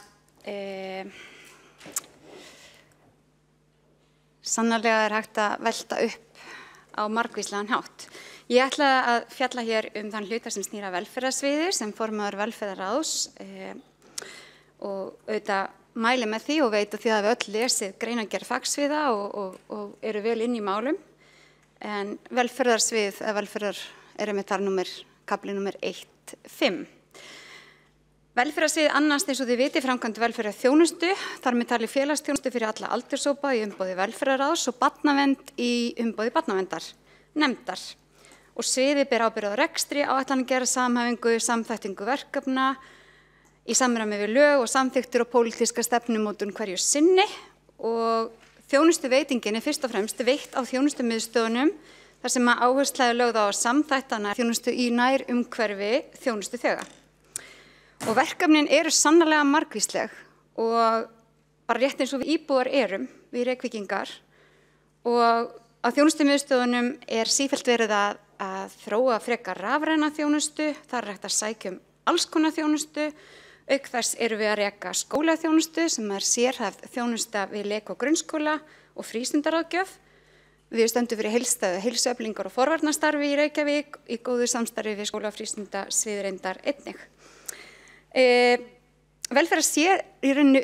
sannarlega er hægt að velta upp á margvíslegan hátt. Ég ætla að fjalla hér þann hluta sem snýr að velferðarsviði sem formaður velferðarráðs og auðvitað mæli með því og veit að því að við öll lesið greinargerð fagsviða og eru vel inn í málum. En velferðarsvið eða velferðar með þar kafli númer 1.5. Velferðarsvið annast eins og þið viti framkvæmd velferðarþjónustu, þar með talið félagsþjónustu fyrir alla aldurshópa í umboði velferðarráðs og barnavernd í umboði barnaverndarnefndar. Og sviðið ber ábyrgð á rekstri, áætlanagerð, samhæfingu, samþættingu verkefna í samræmi við lög og samþykktir og pólitíska stefnumótun hverju sinni og þjónustuveitingin er fyrst og fremst veitt á þjónustumiðstöðunum þar sem að áhersla er lögð á samþættana þjónustu í nær umhverfi þjónustuþega. Og verkefnin eru sannarlega margvísleg og bara rétt eins og við íbúar erum, við Reykvíkingar, og á þjónustumiðstöðunum er sífellt verið að þróa frekar rafræna þjónustu, þar er hægt að sækja alls konar þjónustu. Auk þess erum við að reka skólaþjónustu sem er sérhæfð þjónusta við leik- og grunnskóla og frístundaráðgjöf. Við stöndum fyrir heilstæðu heilsueflingar og forvarnastarfi í Reykjavík í góðu samstarfi við skóla- og frístundasviðreyndar einnig. Velferðar sér í rauninni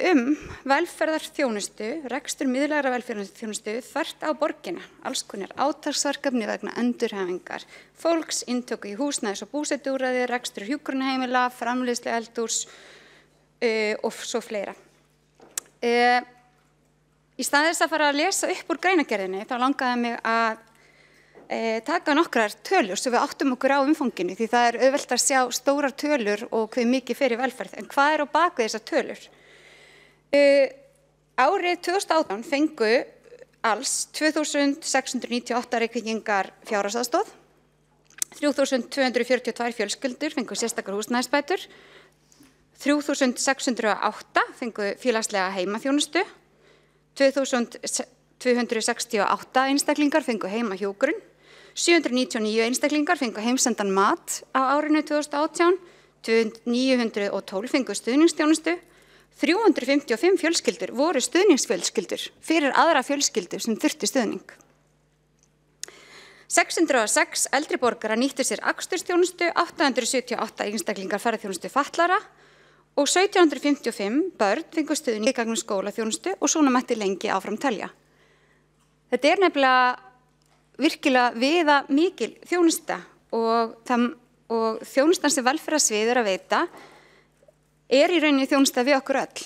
velferðarþjónustu, rekstur miðlægra velferðarþjónustu þvert á borgina, alls konar átaksverkefni vegna endurhæfingar, fólks, inntöku í húsnæðis- og búsetuúrræði, rekstur hjúkrunarheimila, framleiðslu eldhús og svo fleira. Í stað þess að fara að lesa upp úr greinargerðinni þá langaði mig að taka nokkrar tölur svo við áttum okkur á umfanginu því það er auðvelt að sjá stórar tölur og hve mikið fer í velferð. En hvað er á bak við þessar tölur? Árið 2018 fengu alls 2.698 Reykvíkingar fjárhagsaðstoð, 3.242 fjölskyldur fengu sérstakar húsnæðisbætur, 3.608 fengu félagslega heimaþjónustu, 2.268 einstaklingar fengu heimahjúkrun, 799 einstaklingar fengu heimsendan mat á árinu 2018, 912 fengu stuðningsþjónustu, 355 fjölskyldur voru stuðningsfjölskyldur fyrir aðra fjölskyldur sem þurfti stuðning. 606 eldri borgarar nýttu sér akstursþjónustu, 878 einstaklingar ferðaþjónustu fatlara og 1755 börn fengu stuðning í gegnum skólaþjónustu og svona mætti lengi áfram telja. Þetta er nefnilega virkilega viða mikil þjónusta og þjónustan sem velferðarsvið er að veita er í rauninni þjónusta við okkur öll.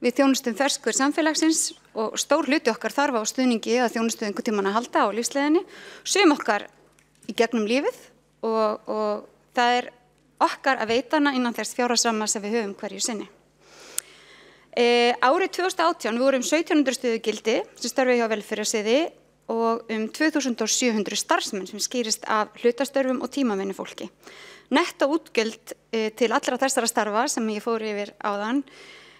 Við þjónustum þverskurð samfélagsins og stór hluti okkar þarf á stuðningi eða þjónustu einhvern tímann að halda á lífsleiðinni, sum okkar í gegnum lífið og það er okkar að veita hana innan þess fjárhagsramma sem við höfum hverju sinni. Árið 2018 voru 1700 stöðugildi sem störfuðu hjá velferðarsviði og 2700 starfsmenn sem skýrist af hlutastörfum og tímavinnufólki. Netto útgjöld til allra þessara starfa sem ég fór yfir áðan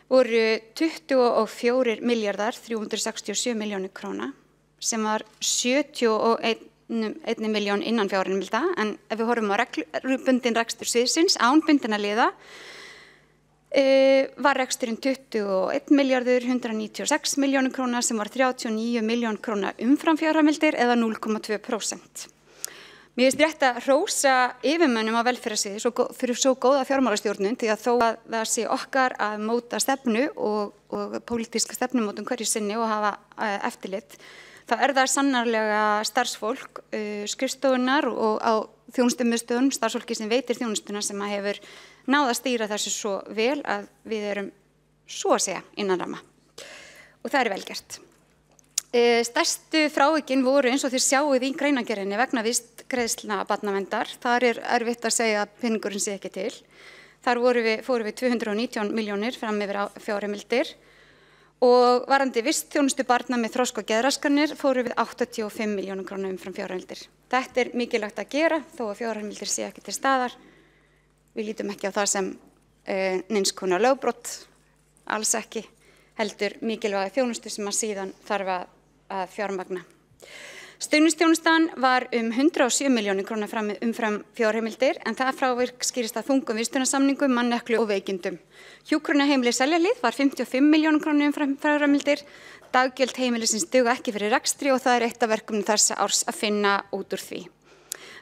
voru 24.367 milljónir króna sem var 71 milljón innan fjárheimilda en ef við horfum á reglubundinn rekstur sviðsins án bundinna liða var reksturinn 21.196 milljónir króna sem var 39 milljón króna umfram fjárheimildir eða 0,2%. Mér finnst rétt að hrósa yfirmönnum á velferðarsviði fyrir svo góða fjármálastjórnun því að þó að það sé okkar að móta stefnu og pólitíska stefnumótun hverju sinni og hafa eftirlit, þá er það sannarlega starfsfólk, skrifstofunar og á þjónustumiðstöðunum, starfsfólki sem veitir þjónustuna sem að hefur náð að stýra þessu svo vel að við erum svo að segja innan ramma. Og það er vel gert. Stærstu frávikin voru eins og þið sjáuð í greinargerðinni vegna vistgreiðslna barnaverndar. Þar erfitt að segja að peningurinn sé ekki til. Þar fórum við 219 milljónir fram yfir fjárheimildir og varðandi vistþjónustu barna með þroska- og geðraskanir fórum við 85 milljónum króna umfram fjárheimildir. Þetta mikilvægt að gera þó að fjárheimildir sé ekki til staðar. Við lítum ekki á það sem neins konar lögbrot, alls ekki, heldur mikilvæga þjónustu sem að síðan þarf að fjármagna. Stuðningsþjónustan var 107 milljónir króna umfram fjárheimildir en það frávik skýrist að þungum vistunarsamningum, manneklu og veikindum. Hjúkrunarheimili Seljalíð var 55 milljónir króna umfram fjárheimildir. Daggjöld heimilisins duga ekki fyrir rekstri og það eitt af verkefnum þessa árs að finna út úr því.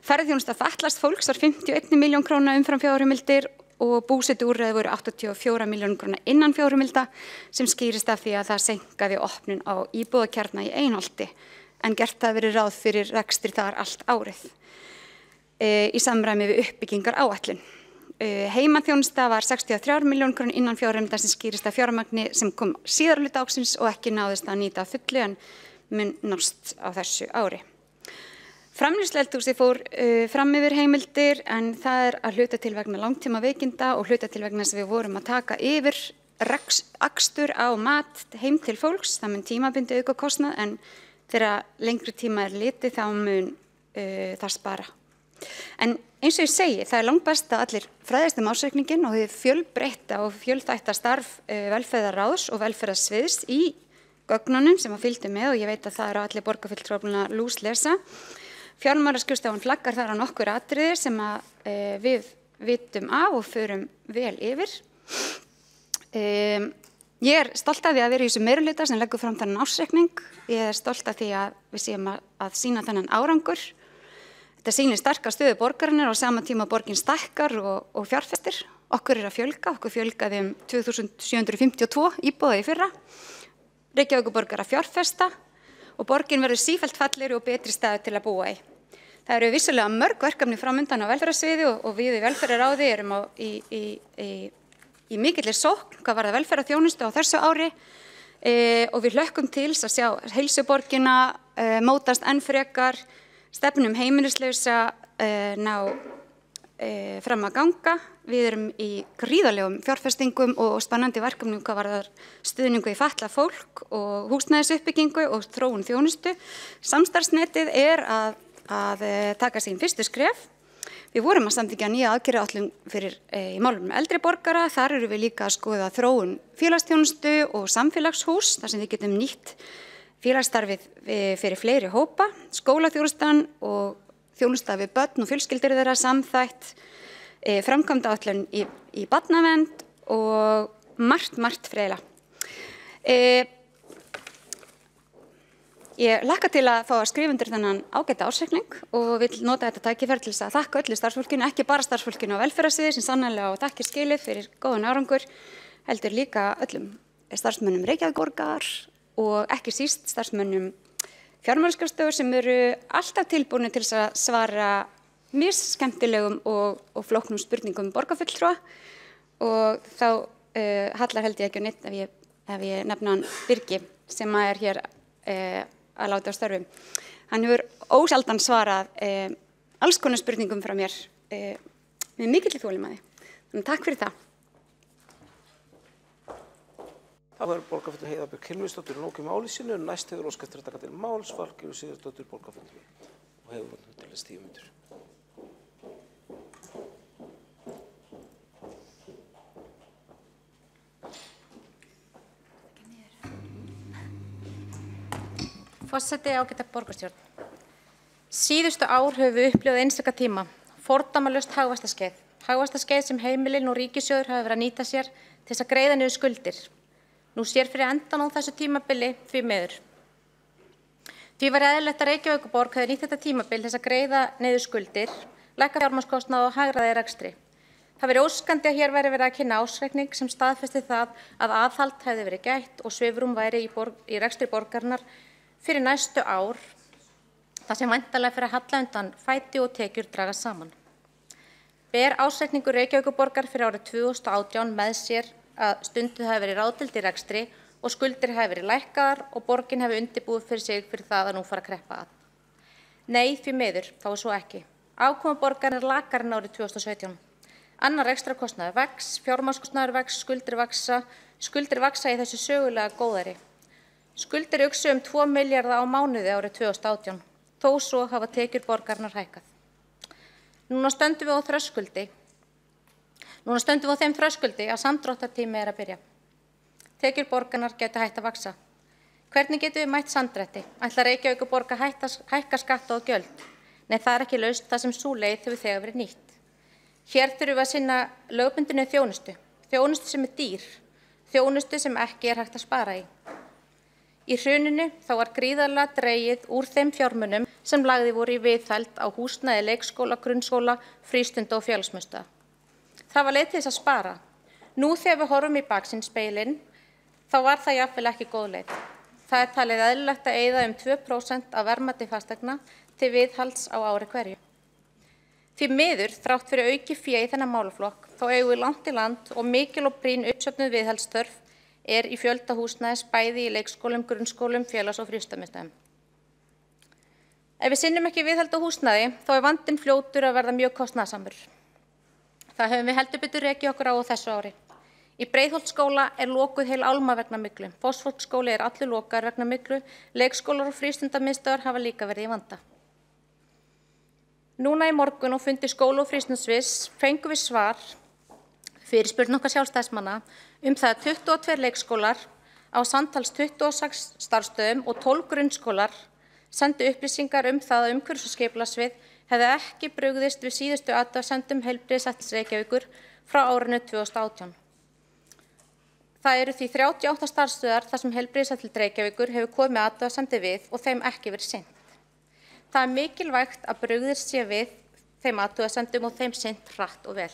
Ferðaþjónusta fatlaðs fólks var 51 milljón króna umfram fjárheimildir og búsetuúrræði voru 84 milljónir króna innan fjárheimilda sem skýrist af því að það seinkaði opnun á íbúðakjarna í Einholti en gert það verið ráð fyrir rekstri þar allt árið í samræmi við uppbyggingar áætlun. Heimaþjónusta var 63 milljónir króna innan fjárheimilda sem skýrist af fjármagni sem kom síðar hluta ársins og ekki náðist að nýta að fullu en mun nást á þessu ári. Framleiðslueldhúsið fór fram yfir heimildir en það að hluta til vegna langtíma veikinda og hluta til vegna sem við vorum að taka yfir akstur á mat heim til fólks, það mun tímabundið aukakostnað en þegar lengri tíma litið þá mun það spara. En eins og ég segi, það langbest að allir fræðist ársreikningin og þið fjölbreytta og fjölþætta starf velferðarráðs og velferðarsviðs í gögnunum sem að fylgdu með og ég veit að það eru allir borgarfulltrúar búin að lúslesa. Fjármálaskrifstofan flaggar þar á nokkur atriði sem að við vitum af og förum vel yfir. Ég stolt af því að vera í þessu meirihluta sem leggur fram þennan ársreikning. Ég stolt af því að við séum að sýna þennan árangur. Þetta sýnir sterka stöðu borgarinnar á sama tíma borgin stækkar og fjárfestir. Okkur að fjölga, okkur fjölgaði 2752 íbúða í fyrra. Reykjavíkurborg að fjárfesta og borgin verður sífellt fallegri og betri staður til að búa í. Það eru vissulega mörg verkefni framundan á velferðarsviði og við í velferðarráði erum í mikilli sókn hvað varðar velferðarþjónustu á þessu ári og við hlökkum til að sjá heilsuborgina mótast enn frekar, stefnum heimilislausa ná fram að ganga. Við erum í gríðarlegum fjárfestingum og spennandi verkefnum hvað varðar stuðningu í fatlað fólk og húsnæðisuppbyggingu og þróun þjónustu. Samstarfsnetið að taka sín fyrstu skref. Við vorum að samþykkja nýja aðgerðaáætlun fyrir í málum eldri borgara. Þar eru við líka að skoða þróun félagsþjónustu og samfélagshús þar sem við getum nýtt félagsstarfið fyrir fleiri hópa, skólaþjónustan og þjónusta við börn og fjölskyldur þeirra samþætt, framkvæmdaáætlun í barnavernd og margt fleira. Ég hlakka til að fá að skrifa undir þennan ágæta ársreikning og vil nota þetta tækifæri til að þakka öllu starfsfólkinu, ekki bara starfsfólkinu á velferðarsviði sem sannarlega á þakkir skilið fyrir góðan árangur, heldur líka öllum starfsmönnum Reykjavíkurborgar og ekki síst starfsmönnum fjármálaskrifstofu sem eru alltaf tilbúinir til að svara misskemmtilegum og flóknum spurningum borgarfulltrúa og þá hallar held ég ekki á neitt ef ég nefna hann Birgi sem er hér að láta á störfum. Hann hefur ósjaldan svarað alls konar spurningum frá mér með mikilli þolinmæði. Þannig takk fyrir það. Það var borgarfulltrúi Heiða Björk Hilmisdóttir lokið máli sínu, næst hefur óskað eftir að taka til máls Valgerður Sigurðardóttir borgarfulltrúi og hefur til þess 10 mínútur. Forseti, ágæta borgarstjórn. Síðustu ár höfum við upplifað einstaka tíma, fordæmalaust hagvaxtarskeið. Hagvaxtarskeið sem heimilin og ríkissjóður hafa verið að nýta sér til þess að greiða niður skuldir. Nú sér fyrir endan á þessu tímabili því miður. Því var eðlilegt að Reykjavíkurborg hefði nýtt þetta tímabil til þess að greiða niður skuldir, lækka fjármagnskostnað og hagræða í rekstri. Það verið óskandi að hér væri verið að kynna ársreikning sem staðfesti það að aðhald hefði verið gætt og svifrum væri í rekstri borgarinnar fyrir næstu ár, þar sem væntanlega fyrir að halla undan fæti og tekjur dragast saman. Ber ársreikningur Reykjavíkurborgar fyrir árið 2018 með sér að stunduð hafi verið ráðdeild í rekstri og skuldir hafi verið lækkaðar og borgin hafi undirbúið fyrir sig fyrir það að nú fara að kreppa að. Nei, því miður, þá er svo ekki. Afkoma borgarinnar er lakari en árið 2017. Annar rekstrarkostnaður vex, fjármagnskostnaður vex, skuldir vaxa í þessu sögulega góðæri. Skuldir uxu 2 milljarða á mánuði árið 2018, þó svo hafa tekjur borgarinnar hækkað. Núna stöndum við á þeim þröskuldi að samdráttartími er að byrja. Tekjur borgarinnar geta hætt að vaxa. Hvernig getum við mætt samdrætti? Ætlar Reykjavíkurborg að hækka skatta og gjöld? Nei, það er ekki laust þar sem sú leið hefur þegar verið nýtt. Hér þurfum við að sinna lögbundinni þjónustu sem er dýr, þjónustu sem ekki er hægt að spara í. Í hruninu þá var gríðarlega dregið úr þeim fjármunum sem lagði voru í viðhald á húsnæði leikskóla, grunnskóla, frístunda og félagsmiðstöðva. Það var leið til þess að spara. Nú þegar við horfum í baksýnisspegilinn, þá var það jafnvel ekki góð leið. Það er talið eðlilegt að eyða 2% af verðmæti fasteigna til viðhalds á ári hverju. Því miður, þrátt fyrir auki fé í þennan málaflokk, þá eigum við langt í land og mikil og brýn uppsöfnuð viðhaldsþörf er í fjölda húsnæðis bæði í leikskólum, grunnskólum, félags- og frístundamiðstöðvum. Ef við sinnum ekki viðhald á húsnæði, þá er vandinn fljótur að verða mjög kostnaðarsamur. Það höfum við heldur betur rekið okkur á þessu ári. Í Breiðholtsskóla er lokuð heil álma vegna myglu. Fossvogsskóli er allur lokaður vegna myglu. Leikskólar og frístundamiðstöðvar hafa líka verið í vanda. Núna í morgun og fundi skóla- og frístundasviðs fengum við svar fyrirspurn okkar sjálfstæðismanna það að 22 leikskólar á samtals 26 starfsstöðum og 12 grunnskólar sendu upplýsingar það að umhverfis- og skipulagssvið hefði ekki brugðist við síðustu athugasemdum Heilbrigðiseftirlits Reykjavíkur frá árinu 2018. Það eru því 38 starfsstöðvar þar sem Heilbrigðiseftirlit Reykjavíkur hefur komið athugasemdir við og þeim ekki verið sinnt. Það er mikilvægt að brugðist sé við þeim athugasemdum og þeim sinnt hratt og vel.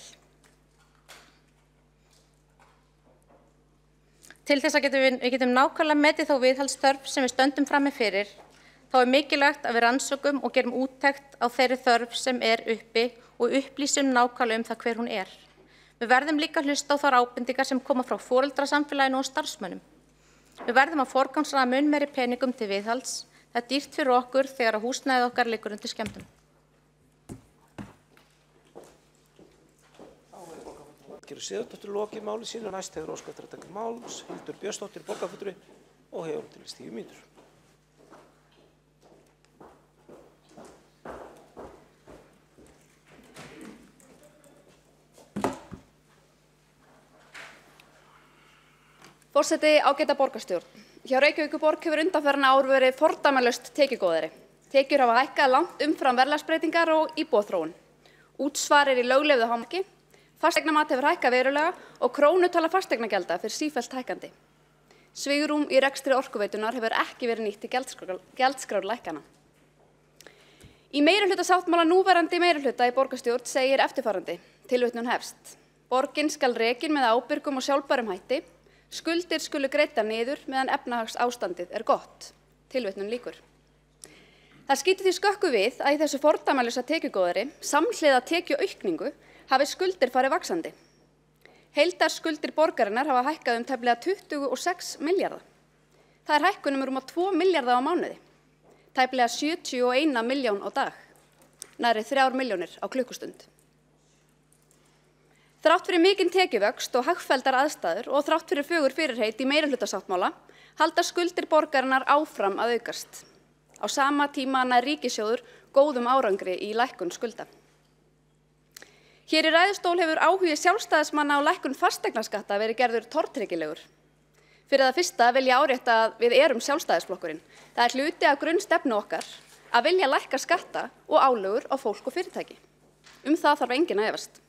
Til þess að við getum nákvæmlega metið þá viðhaldsþörf sem við stöndum frammi fyrir, þá er mikilvægt að við rannsökum og gerum úttekt á þeirri þörf sem er uppi og upplýsum nákvæmlega það hver hún er. Við verðum líka að hlusta á þær ábendingar sem koma frá foreldrasamfélaginu og starfsmönnum. Við verðum að forgangsraða mun meiri peningum til viðhalds. Það er dýrt fyrir okkur þegar að húsnæðið okkar liggur undir skemmdum. Gerður Sigurðardóttir lokið máli sínu, næst hefur óskað eftir að taka máls, Hildur Björnsdóttir, borgarfulltrúi og hefur til 10 mínútur. Forseti, ágæta borgarstjórn. Hjá Reykjavíkurborg hefur undanfarin ár verið fordæmalaust tekjugóðæri. Tekjur hafa hækkað langt umfram verðlagsbreytingar og íbúðaþróun. Útsvar er í lögleyfðu hámarki, fasteignamat hefur hækkað verulega og krónutala fasteignagjalda fyrir sífellt hækkandi. Svigrúm í rekstri Orkuveitunar hefur ekki verið nýtt til gjaldskrárlækkana. Í meirihlutasáttmála núverandi meirihluta í borgarstjórn segir eftirfarandi, tilvitnun hefst. Borgin skal rekin með ábyrgum og sjálfbærum hætti. Skuldir skulu greidda niður meðan efnahagsástandið er gott. Tilvitnun lýkur. Það skýtur því skökku við að í þessu fordæmalausa tekjugóðæri, samhliða tekjuaukningu, hafi skuldir farið vaxandi. Heildarskuldir borgarinnar hafa hækkað tæplega 26 milljarða. Það er hækkun rúma 2 milljarða á mánuði. Tæplega 71 milljón á dag. Nærri 3 milljónir á klukkustund. Þrátt fyrir mikinn tekjuvöxt og hagfelldar aðstæður og þrátt fyrir fögur fyrirheit í meirihlutasáttmála halda skuldir borgarinnar áfram að aukast. Á sama tíma nær ríkissjóður góðum árangri í lækkun skulda. Hér í ræðustól hefur áhugi sjálfstæðismanna á lækkun fasteignaskatta verið gerður tortryggilegur. Fyrir það fyrsta vil ég árétta að við erum sjálfstæðisflokkurinn. Það er hluti af grunnstefnu okkar að vilja lækka skatta og álögur á fólk og fyrirtæki. Það þarf enginn að efast.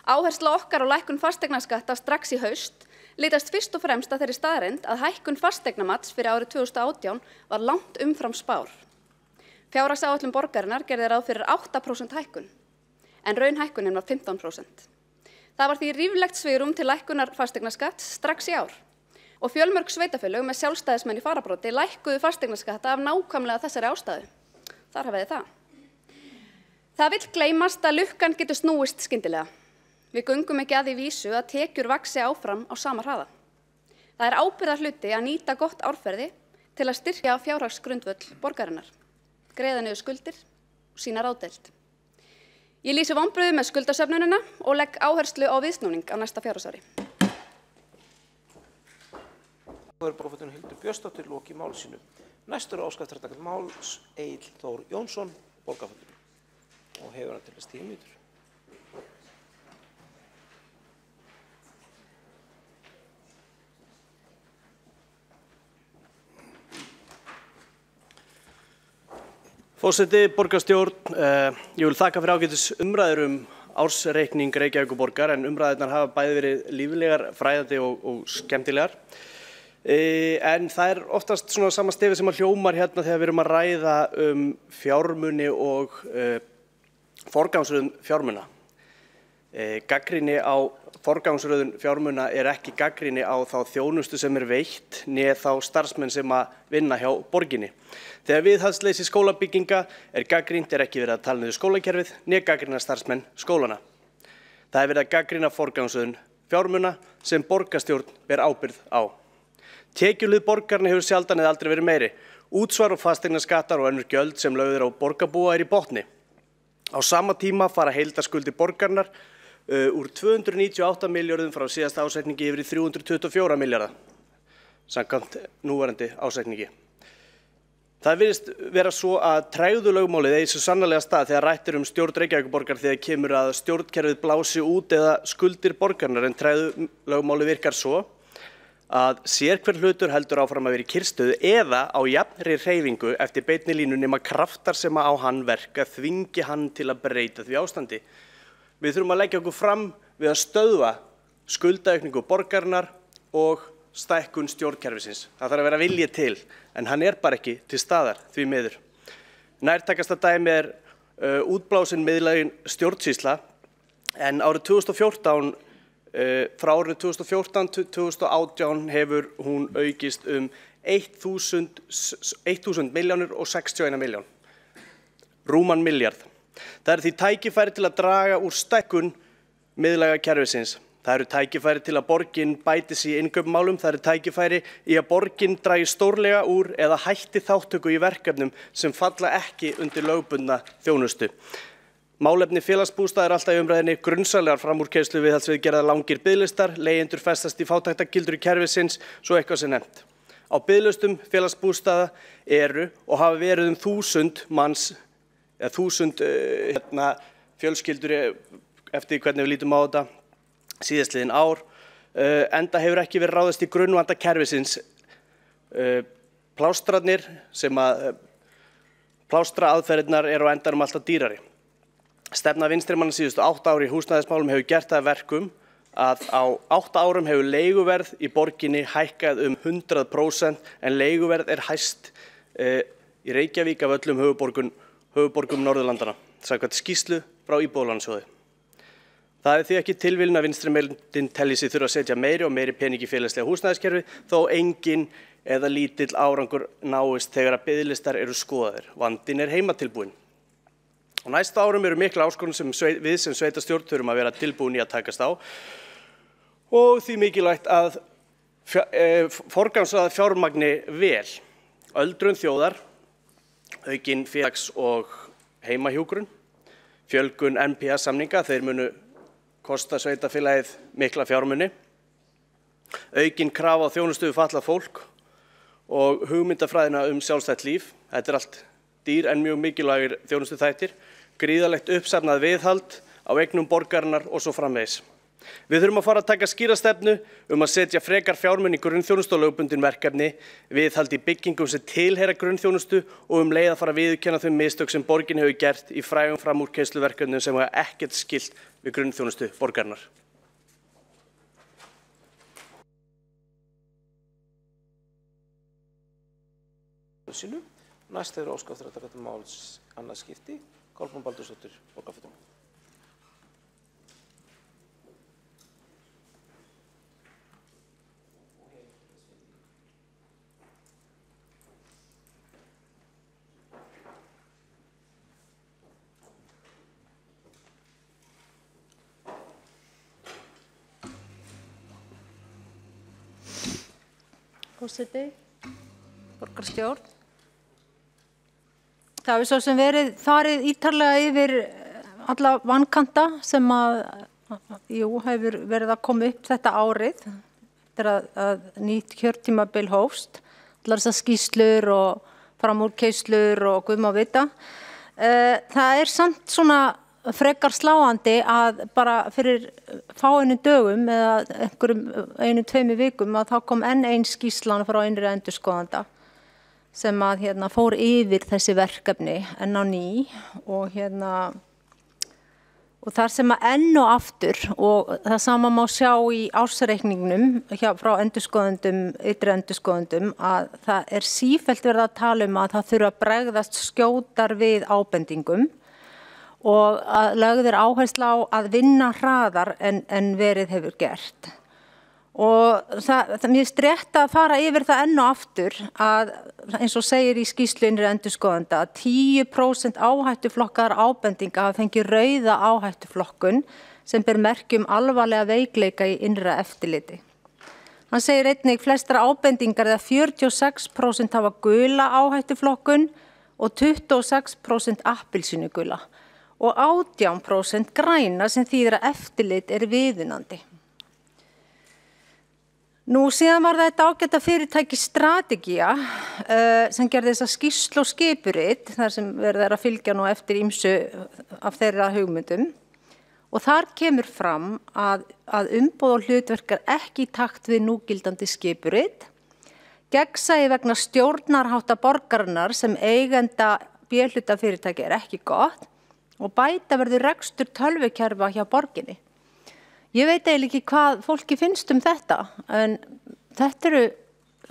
Áhersla okkar á lækkun fasteignaskatta strax í haust litast fyrst og fremst að þeirri staðreynd að hækkun fasteignamats fyrir árið 2018 var langt umfram spár. Fjárhagsáætlun borgarinnar gerði ráð fyrir 8% hækkun, en raunhækkunin var 15%. Það var því ríflegt svigrúm til lækkunar fasteignaskatts strax í ár og fjölmörg sveitarfélög með sjálfstæðismenn í fararbroddi lækkuðu fasteignaskatta af nákvæmlega þessari ástæðu. Þar hafið þið það. Það vill gleymast að lukkan getur snúist skyndilega. Við göngum ekki að því vísu að tekjur vaxi áfram á sama hraða. Það er ábyrgðarhluti að nýta gott árferði til að styrkja fjárhagsgrundvöll borgarinnar, greiða niður skuldir og sýna ráðdeild. Ég lýsi vonbrigðum með skuldasöfnunina og legg áherslu á viðsnúning á næsta fjárhagsári. Það er prófessorinn Hildur Björnsdóttir loki máli sínu. Næstur áskaftur að taka máls Egill Þór Jónsson, borgarfulltrúi, og hefur hann til þess 10 mínútur. Forseti, borgarstjórn, ég vil þakka fyrir ágætis umræður ársreikning Reykjavíkurborgar en umræðurnar hafa bæði verið líflegar, fræðandi og skemmtilegar. En það er oftast svona sama stefi sem að hljómar hérna þegar við erum að ræða fjármuni og forgangsröðun fjármuna. Gagnrýni á forgangsröðun fjármuna er ekki gagnrýni á þá þjónustu sem er veitt né þá starfsmenn sem að vinna hjá borginni. Þegar viðhaldsleysi skólabygginga er gagnrýnt er ekki verið að tala niður skólakerfið né gagnrýna starfsmenn skólana. Það er verið að gagnrýna forgangsröðun fjármuna sem borgarstjórn ber ábyrgð á. Tekjuhlið borgarna hefur sjaldan eða aldrei verið meiri. Útsvar og fasteignaskattar og önnur gjöld sem lögð á borgarbúa er í botni. Á sama tíma fara heildarskuldir borgarnar úr 298 milljörðum frá síðasta ásetningi yfir í 324 milljarða, samkvæmt núverandi ásetningi. Það virðist vera svo að tregðulögmálið eigi svo sannarlega stað þegar rætt er stjórn Reykjavíkurborgar þegar kemur að stjórnkerfið blási út eða skuldir borgarnar, en tregðulögmálið virkar svo að sérhver hlutur heldur áfram að vera í kyrrstöðu eða á jafnri hreyfingu eftir beinni línu nema kraftar sem á hann verka þvingi hann til að breyta því ástandi. Við þurfum að leggja okkur fram við að stöðva skuldaaukningu borgarinnar og stækkun stjórnkerfisins. Það þarf að vera vilji til, en hann er bara ekki til staðar því miður. Nærtækasta dæmi er útblásin miðlægin stjórnsýsla, en árið 2014 frá árið 2014 til 2018 hefur hún aukist 1.000 milljónir og 61 milljón, rúman milljarð. Það er því tækifæri til að draga úr stækkun miðlæga kerfisins. Það eru tækifæri til að borgin bæti sig í innkaupamálum, það eru tækifæri í að borgin dragi stórlega úr eða hætti þáttöku í verkefnum sem falla ekki undir lögbundna þjónustu. Málefni félagsbústaða er alltaf í umræðinni, grunsamlegar framúrkeyrslu viðhaldsviðgerða, langir biðlistar, leigjendur festast í fátæktargildru kerfisins, svo eitthvað sem nefnt. Á biðlistum félagsbústaða eru og hafa verið 1000 manns, eða 1000 fjölskyldur eftir hvernig við lítum á þetta síðastliðin ár, enda hefur ekki verið ráðist í grunnvanda kerfisins. Plástrarnir sem að plástra aðferðirnar eru á endanum alltaf dýrari. Stefna vinstrimanna síðustu 8 ár í húsnæðismálum hefur gert það að verkum að á 8 árum hefur leiguverð í borginni hækkað 100% en leiguverð er hæst í Reykjavík af öllum höfuðborgum Norðurlandana, samkvæmt skýrslu frá Íbúðalánasjóði. Það er því ekki tilviljun að vinstrimeirihlutin telji sig þurfa að setja meiri og meiri pening í félagslega húsnæðiskerfi þó engin eða lítill árangur náist þegar að biðlistar eru skoðaðir. Vandinn er heimatilbúinn. Á næsta árum eru mikla áskorun sem við sem sveitarstjórn þurfum að vera tilbúin í að takast á og því mikilvægt að forgangsraða fjármagni vel. Öldrun þjóðar, aukin félags- og heimahjúkrun, fjölgun NPA-samninga, þeir munu kosta sveitarfélagið mikla fjármuni, aukin krafa á þjónustu við fatlað fólk og hugmyndafræðina sjálfstætt líf. Þetta er allt dýr en mjög mikilvægir þjónustuþættir, gríðarlegt uppsafnað viðhald á eignum borgarinnar og svo framvegis. Við þurfum að fara að taka skýra stefnu að setja frekar fjármuni í grunnþjónustu og lögbundin verkefni, viðhald í byggingum sem tilheyra grunnþjónustu og leið að fara að viðurkenna þau mistök sem borgin hefur gert í frægum framúrkeyrsluverkefnum sem hafa ekkert skylt við grunnþjónustu borgarinnar. Næst er óskað að taka til máls annað skipti. Kolbrún Baldursdóttir, borgarfulltrúi. Forseti, borgarstjórn. Það hefur svo sem farið ítarlega yfir alla vankanta sem hefur verið að koma upp þetta árið eftir að nýtt kjörtímabil hófst. Allar þessar skýrslur og framúrkeyslur og guð má vita. Það samt svona frekar sláandi að bara fyrir fáeinum dögum eða einhverjum 1-2 vikum að þá kom enn ein skýrslan frá innri endurskoðanda sem að fór yfir þessi verkefni enn á ný og þar sem að enn og aftur og það sama má sjá í ársreikningnum frá endurskoðendum, ytri endurskoðendum að það sífellt verið að tala um að það þurfa að bregðast skjótar við ábendingum og að lögð áhersla á að vinna hraðar en verið hefur gert. Og mér rétt að fara yfir það enn og aftur að eins og segir í skýrslu innri endurskoðanda að 10% áhættuflokkaðar ábendinga hafa fengið rauða áhættuflokkun sem ber merki alvarlega veikleika í innra eftirliti. Hann segir einnig flestra ábendingar eða 46% hafa gula áhættuflokkun og 26% appelsínugula og 18% græna sem þýðir að eftirlit viðunandi. Nú síðan var þetta ágæta fyrirtæki Strategía sem gerði þessa skýrslu og skipurit þar sem verið að fylgja nú eftir ýmsu af þeirra hugmyndum og þar kemur fram að umboð og hlutverk ekki í takt við núgildandi skipurit, gegnsæi vegna stjórnarhátta borgarinnar sem eigenda B-hluta fyrirtæki ekki gott og bæta verður rekstur tölvukerfa hjá borginni. Ég veit eiginlega ekki hvað fólki finnst þetta, en þetta eru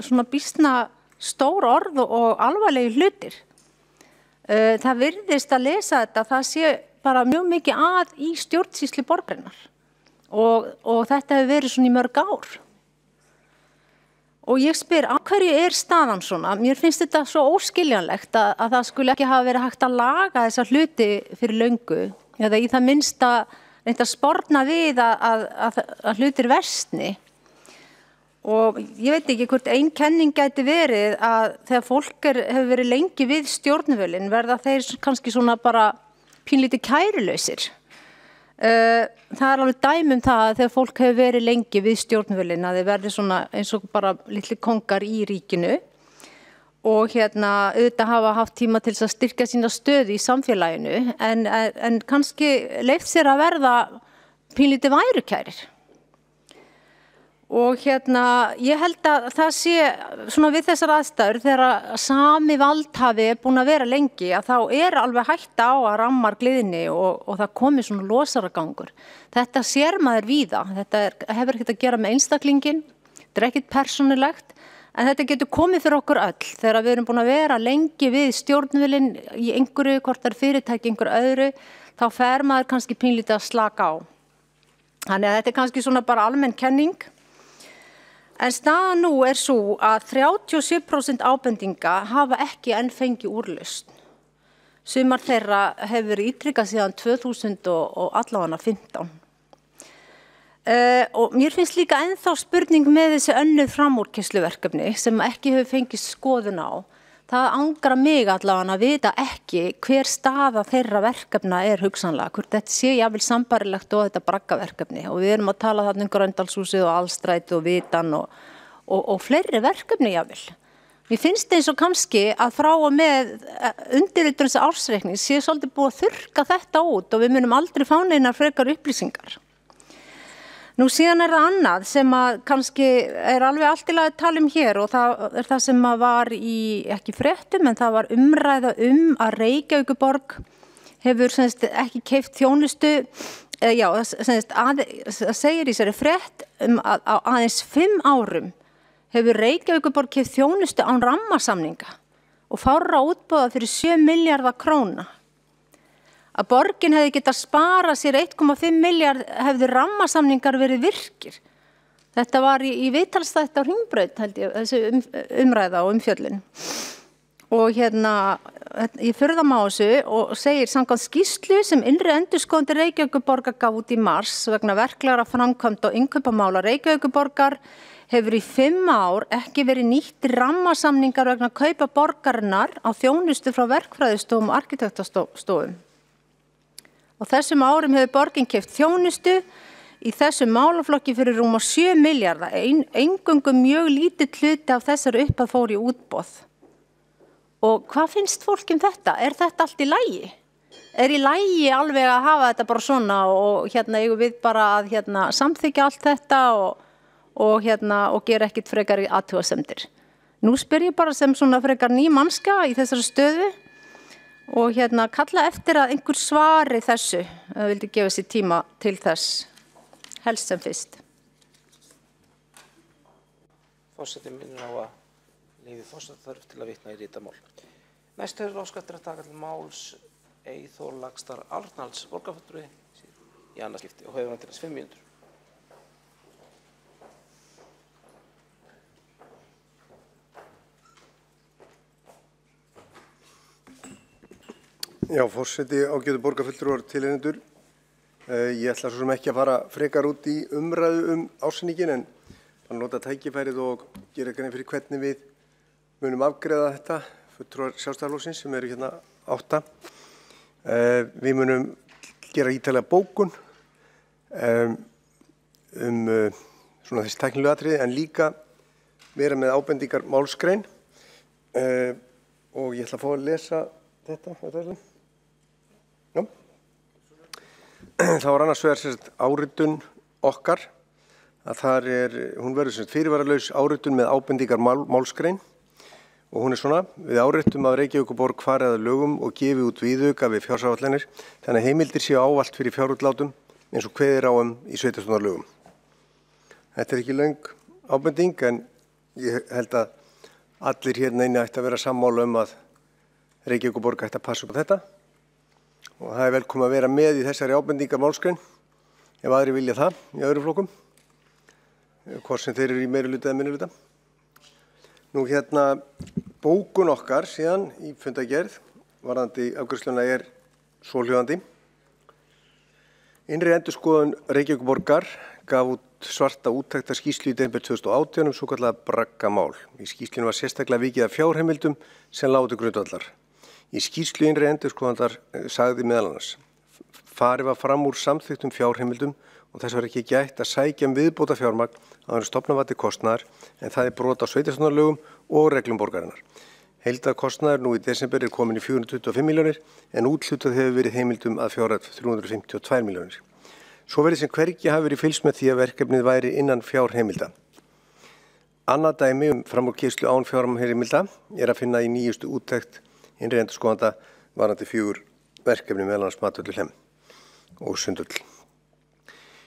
svona býsna stór orð og alvarlegi hlutir. Það virðist að lesa þetta, það sé bara mjög mikið að í stjórnsýslu borgarinnar og þetta hefur verið svona í mörg ár. Og ég spyr, af hverju staðan svona? Mér finnst þetta svo óskiljanlegt að það skulle ekki hafa verið hægt að laga þessa hluti fyrir löngu eða í það minnsta reynt að sporna við að hlutir versni. Og ég veit ekki hvort ein kenning gæti verið að þegar fólk hefur verið lengi við stjórnvölinn verða þeir kannski svona bara pínlítið kærulausir. Það alveg dæmi það að þegar fólk hefur verið lengi við stjórnvölinn að þeir verði svona eins og bara litli kongar í ríkinu og auðvitað hafa haft tíma til að styrkja sína stöðu í samfélaginu en kannski leyft sér að verða pínlítið værukærir. Og ég held að það sé svona við þessar aðstæður þegar sami valdhafi búin að vera lengi að þá alveg hætta á að rammar gliðni og það komi svona losaragangur. Þetta sér maður víða, þetta hefur ekkert að gera með einstaklingin, þetta ekkert persónulegt. En þetta getur komið fyrir okkur öll þegar við erum búin að vera lengi við stjórnvölinn í einhverju, hvort það fyrirtæki einhverju öðru, þá fer maður kannski pínlítið að slaka á. Þannig að þetta kannski svona bara almenn kenning. En staðan nú sú að 37% ábendinga hafa ekki enn fengið úrlausn. Sumar þeirra hefur verið ítrykkað síðan 2000 og allavega 15. Og mér finnst líka ennþá spurning með þessi önnur framúrkeyrsluverkefni sem ekki hefur fengið skoðun á. Það angrar mig allavega að vita ekki hver staða þeirra verkefna hugsanlega, hvort þetta sé jafnvel sambarilegt og þetta braggaverkefni og við erum að tala þarna Gröndalshúsið og Alstræti og Vitan og fleiri verkefni jafnvel. Mér finnst eins og kannski að frá og með undirritunarins ársreikning sé svolítið búið að þurrka þetta út og við munum aldrei fá neinar frekar upplýsingar. Nú síðan það annað sem að kannski alveg allt í lagi að tala hér og það það sem var í, ekki fréttum, en það var umræða að Reykjavíkurborg hefur ekki keypt þjónustu, það segir í þessari frétt að á aðeins 5 árum hefur Reykjavíkurborg keypt þjónustu án rammasamninga og fárra útboða fyrir 7 milljarða króna. Að borgin hefði getað sparað sér 1,5 milljarð hefðu rammasamningar verið virkir. Þetta var í viðtalsþætti á Hringbraut, held ég, þessi umræða og umfjöllun. Og ég furða mig á þessu og segir samkvæmt skýrslu sem innri endurskoðandi Reykjavíkurborgar gaf út í mars vegna verklegra framkvæmda og innkaupamála Reykjavíkurborgar hefur í 5 ár ekki verið nýtt rammasamningar vegna kaupa borgarinnar á þjónustu frá verkfræðistofum og arkitektastofum. Á þessum árum hefur borgin keypt þjónustu í þessum málaflokki fyrir rúma 7 milljarða. Eingöngu mjög lítið hluti af þessari upphæð fór í útboð. Og hvað finnst fólk þetta? Er þetta allt í lagi? Er í lagi alveg að hafa þetta bara svona og eigum við bara að samþykja allt þetta og gera ekkit frekar athugasemdir? Nú spyr ég bara sem svona frekar ný mannska í þessari stöðu og kalla eftir að einhver svari þessu, vildi gefa sér tíma til þess, helst sem fyrst. Forseti minnir á að leyfi forseta þarf til að vitna í ritamál. Næst er óskað eftir að taka til máls Eyþór Laxdal Arnalds, borgarfulltrúi í annað skipti og hefur hann til þess 5 mínútur. Já, forseti, ágætu borgarfulltrúar tilheyrendur. Ég ætla svo sem ekki að fara frekar út í umræðu ársreikninginn en að nota tækifærið og gera grein fyrir hvernig við munum afgreiða þetta, fulltrúar Sjálfstæðisflokksins sem eru 8. Við munum gera ítarlega bókun svona þessi tæknilegu atriði en líka vera með ábendingar málsgrein og ég ætla að fá að lesa þetta. Já. Það var annars vegar áritun okkar að hún verður fyrirvaralaus áritun með ábendingar málsgrein. Og hún svona, við áréttum að Reykjavíkurborg fari að lögum og gefi út viðauka við fjársáætlanir, þannig að heimildir séu ávallt fyrir fjárútlátum eins og kveðið er á í sveitarstjórnarlögum. Þetta er ekki löng ábending en ég held að allir hérna inni ætti að vera sammála að Reykjavíkurborg ætti að passa upp á þetta. Og það er velkomið að vera með í þessari ábendingar málsgrein ef aðrir vilja það í öðrum flokkum, hvort sem þeir eru í meirihluta eða minnihluta. Nú bókun okkar síðan í fundargerð varðandi afgreiðsluna er svohljóðandi. Innri endurskoðun Reykjavíkurborgar gaf út svarta úttektarskýrslu í desember 2018 svokallaða braggamál. Í skýrslunni var sérstaklega vikið að fjárheimildum sem lágu til grundvallar. Í skýrslu innri endurskoðandar sagði meðal annars: farið var fram úr samþykktum fjárheimildum og þess var ekki gætt að sækja viðbóta fjármagn áður en stofnað var til kostnaðar en það er brot á sveitarstjórnarlögum og reglum borgarinnar. Heildarkostnaður nú í desember er komin í 425 milljónir en úthlutað hefur verið heimildum að fjárhæð 352 milljónir. Svo verið sem hvergi hafi verið fylgst með því að verkefnið væri innan fjárheimilda. Annað dæmi framúrkeyrslu án fjárheimilda er að finna í nýjustu úttekt innri endurskoðanda varðandi 4 verkefni meðal annars Matvöll Hlemm og Sundull.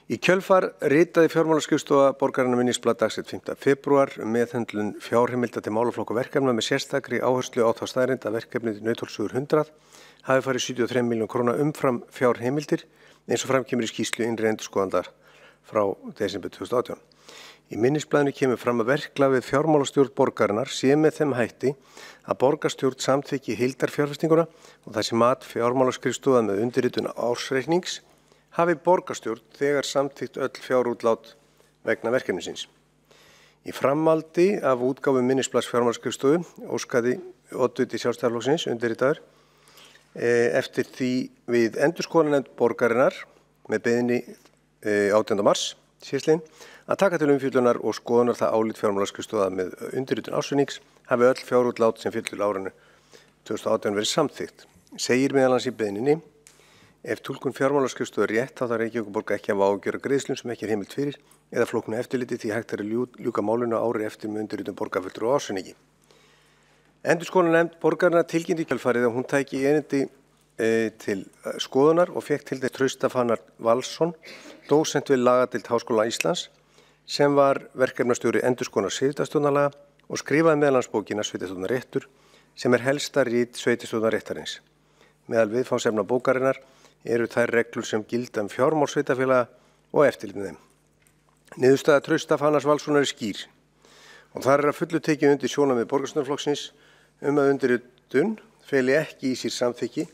Í kjölfar ritaði fjármálaskrifstofa borgarinnar minnisblað dagsett 5. febrúar meðhöndlun fjárheimilda til málaflokka verkefna með sérstakri áherslu á þá staðreynd að verkefnið Nauthólsvegur 100 hafi farið 73 milljón króna umfram fjárheimildir eins og framkemur í skýrslu innri endurskoðandar frá desember 2018. Í minnisblaðinu kemur fram að verklag við fjármálastjórn borgarinnar sé með þeim hætti að borgarstjórn samþykki heildarfjárfestinguna og þessi mat fjármálaskrifstofa með undirritun ársreiknings hafi borgarstjórn þegar samþykkt öll fjárútlát vegna verkefnisins. Í framhaldi af útgáfu minnisblaðs fjármálaskrifstofu óskaði oddviti Sjálfstæðisflokksins undirritaður eftir því við endurskoðunarnefnd borgarinnar með beiðni 18. mars síðastliðinn að taka til umfjöllunar og skoðunar það álit fjármálaskrifstofa með undirritun ársreiknings hafi öll fjárútlát sem fylgdu árinu 2018 verið samþykkt. Segir meðal annars í beiðninni: ef túlkun fjármálaskrifstofu er rétt þá þarf Reykjavíkurborg ekki að ágjöra greiðslum sem ekki er heimild fyrir eða flóknu eftirliti því hægt er að ljúka málinu ári eftir með undirritun borgarfulltrúa á ársreikningi. Endurskoðunarnefnd borgarinnar tilkynnti í kjölfarið að hún tæki erindi til skoðunar og fékk til þess Trausta Fannar Valsson, dósent við lagadeild Háskóla Íslands, sem var verkefnastjóri endurskoðunar sveitarstjórnarlaga og skrifaði meðal annars bókina Sveitarstjórnarréttur sem er helsta rit sveitarstjórnarréttarins. Meðal viðfangsefna bókarinnar eru þær reglur sem gilda fjármál sveitarfélaga og eftirlit með þeim. Niðurstaða Trausta Fannars Valssonar er skýr og þar er að fullu tekið undir sjónarmið borgarstjórnarflokksins að undirritun feli ekki í sér samþykki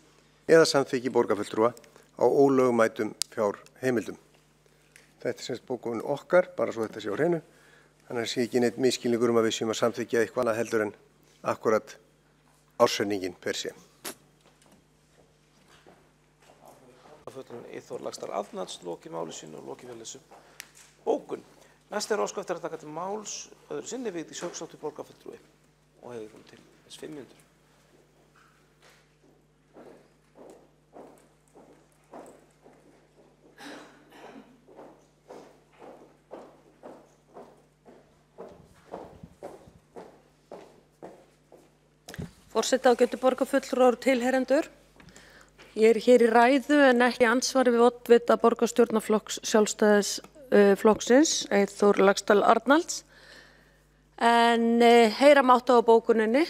eða samþykki borgarfulltrúa á ólögmætum fjárheimildum. Þetta er semst bókun okkar, bara svo þetta sé á hreinu. Þannig að sé ekki neitt misskilningur að við séum að samþykkja eitthvað annað heldur en akkurat ársreikningin per se. Eyþór Laxdal Arnalds, lokið máli sínu og lokið vel þessum bókun. Næst óska eftir að taka til máls öðru sinni Vigdís Hauksdóttir borgarfulltrúi og hefur hún til þess 5 mínútur. Forseti, ágætu borgarfulltrúar og tilheyrendur. Ég hér í ræðu en ekki ansvari við oddvita borgarstjórnarflokks Sjálfstæðisflokksins, Eyþór Laxdal Arnalds. En heyra mátt á bókuninni,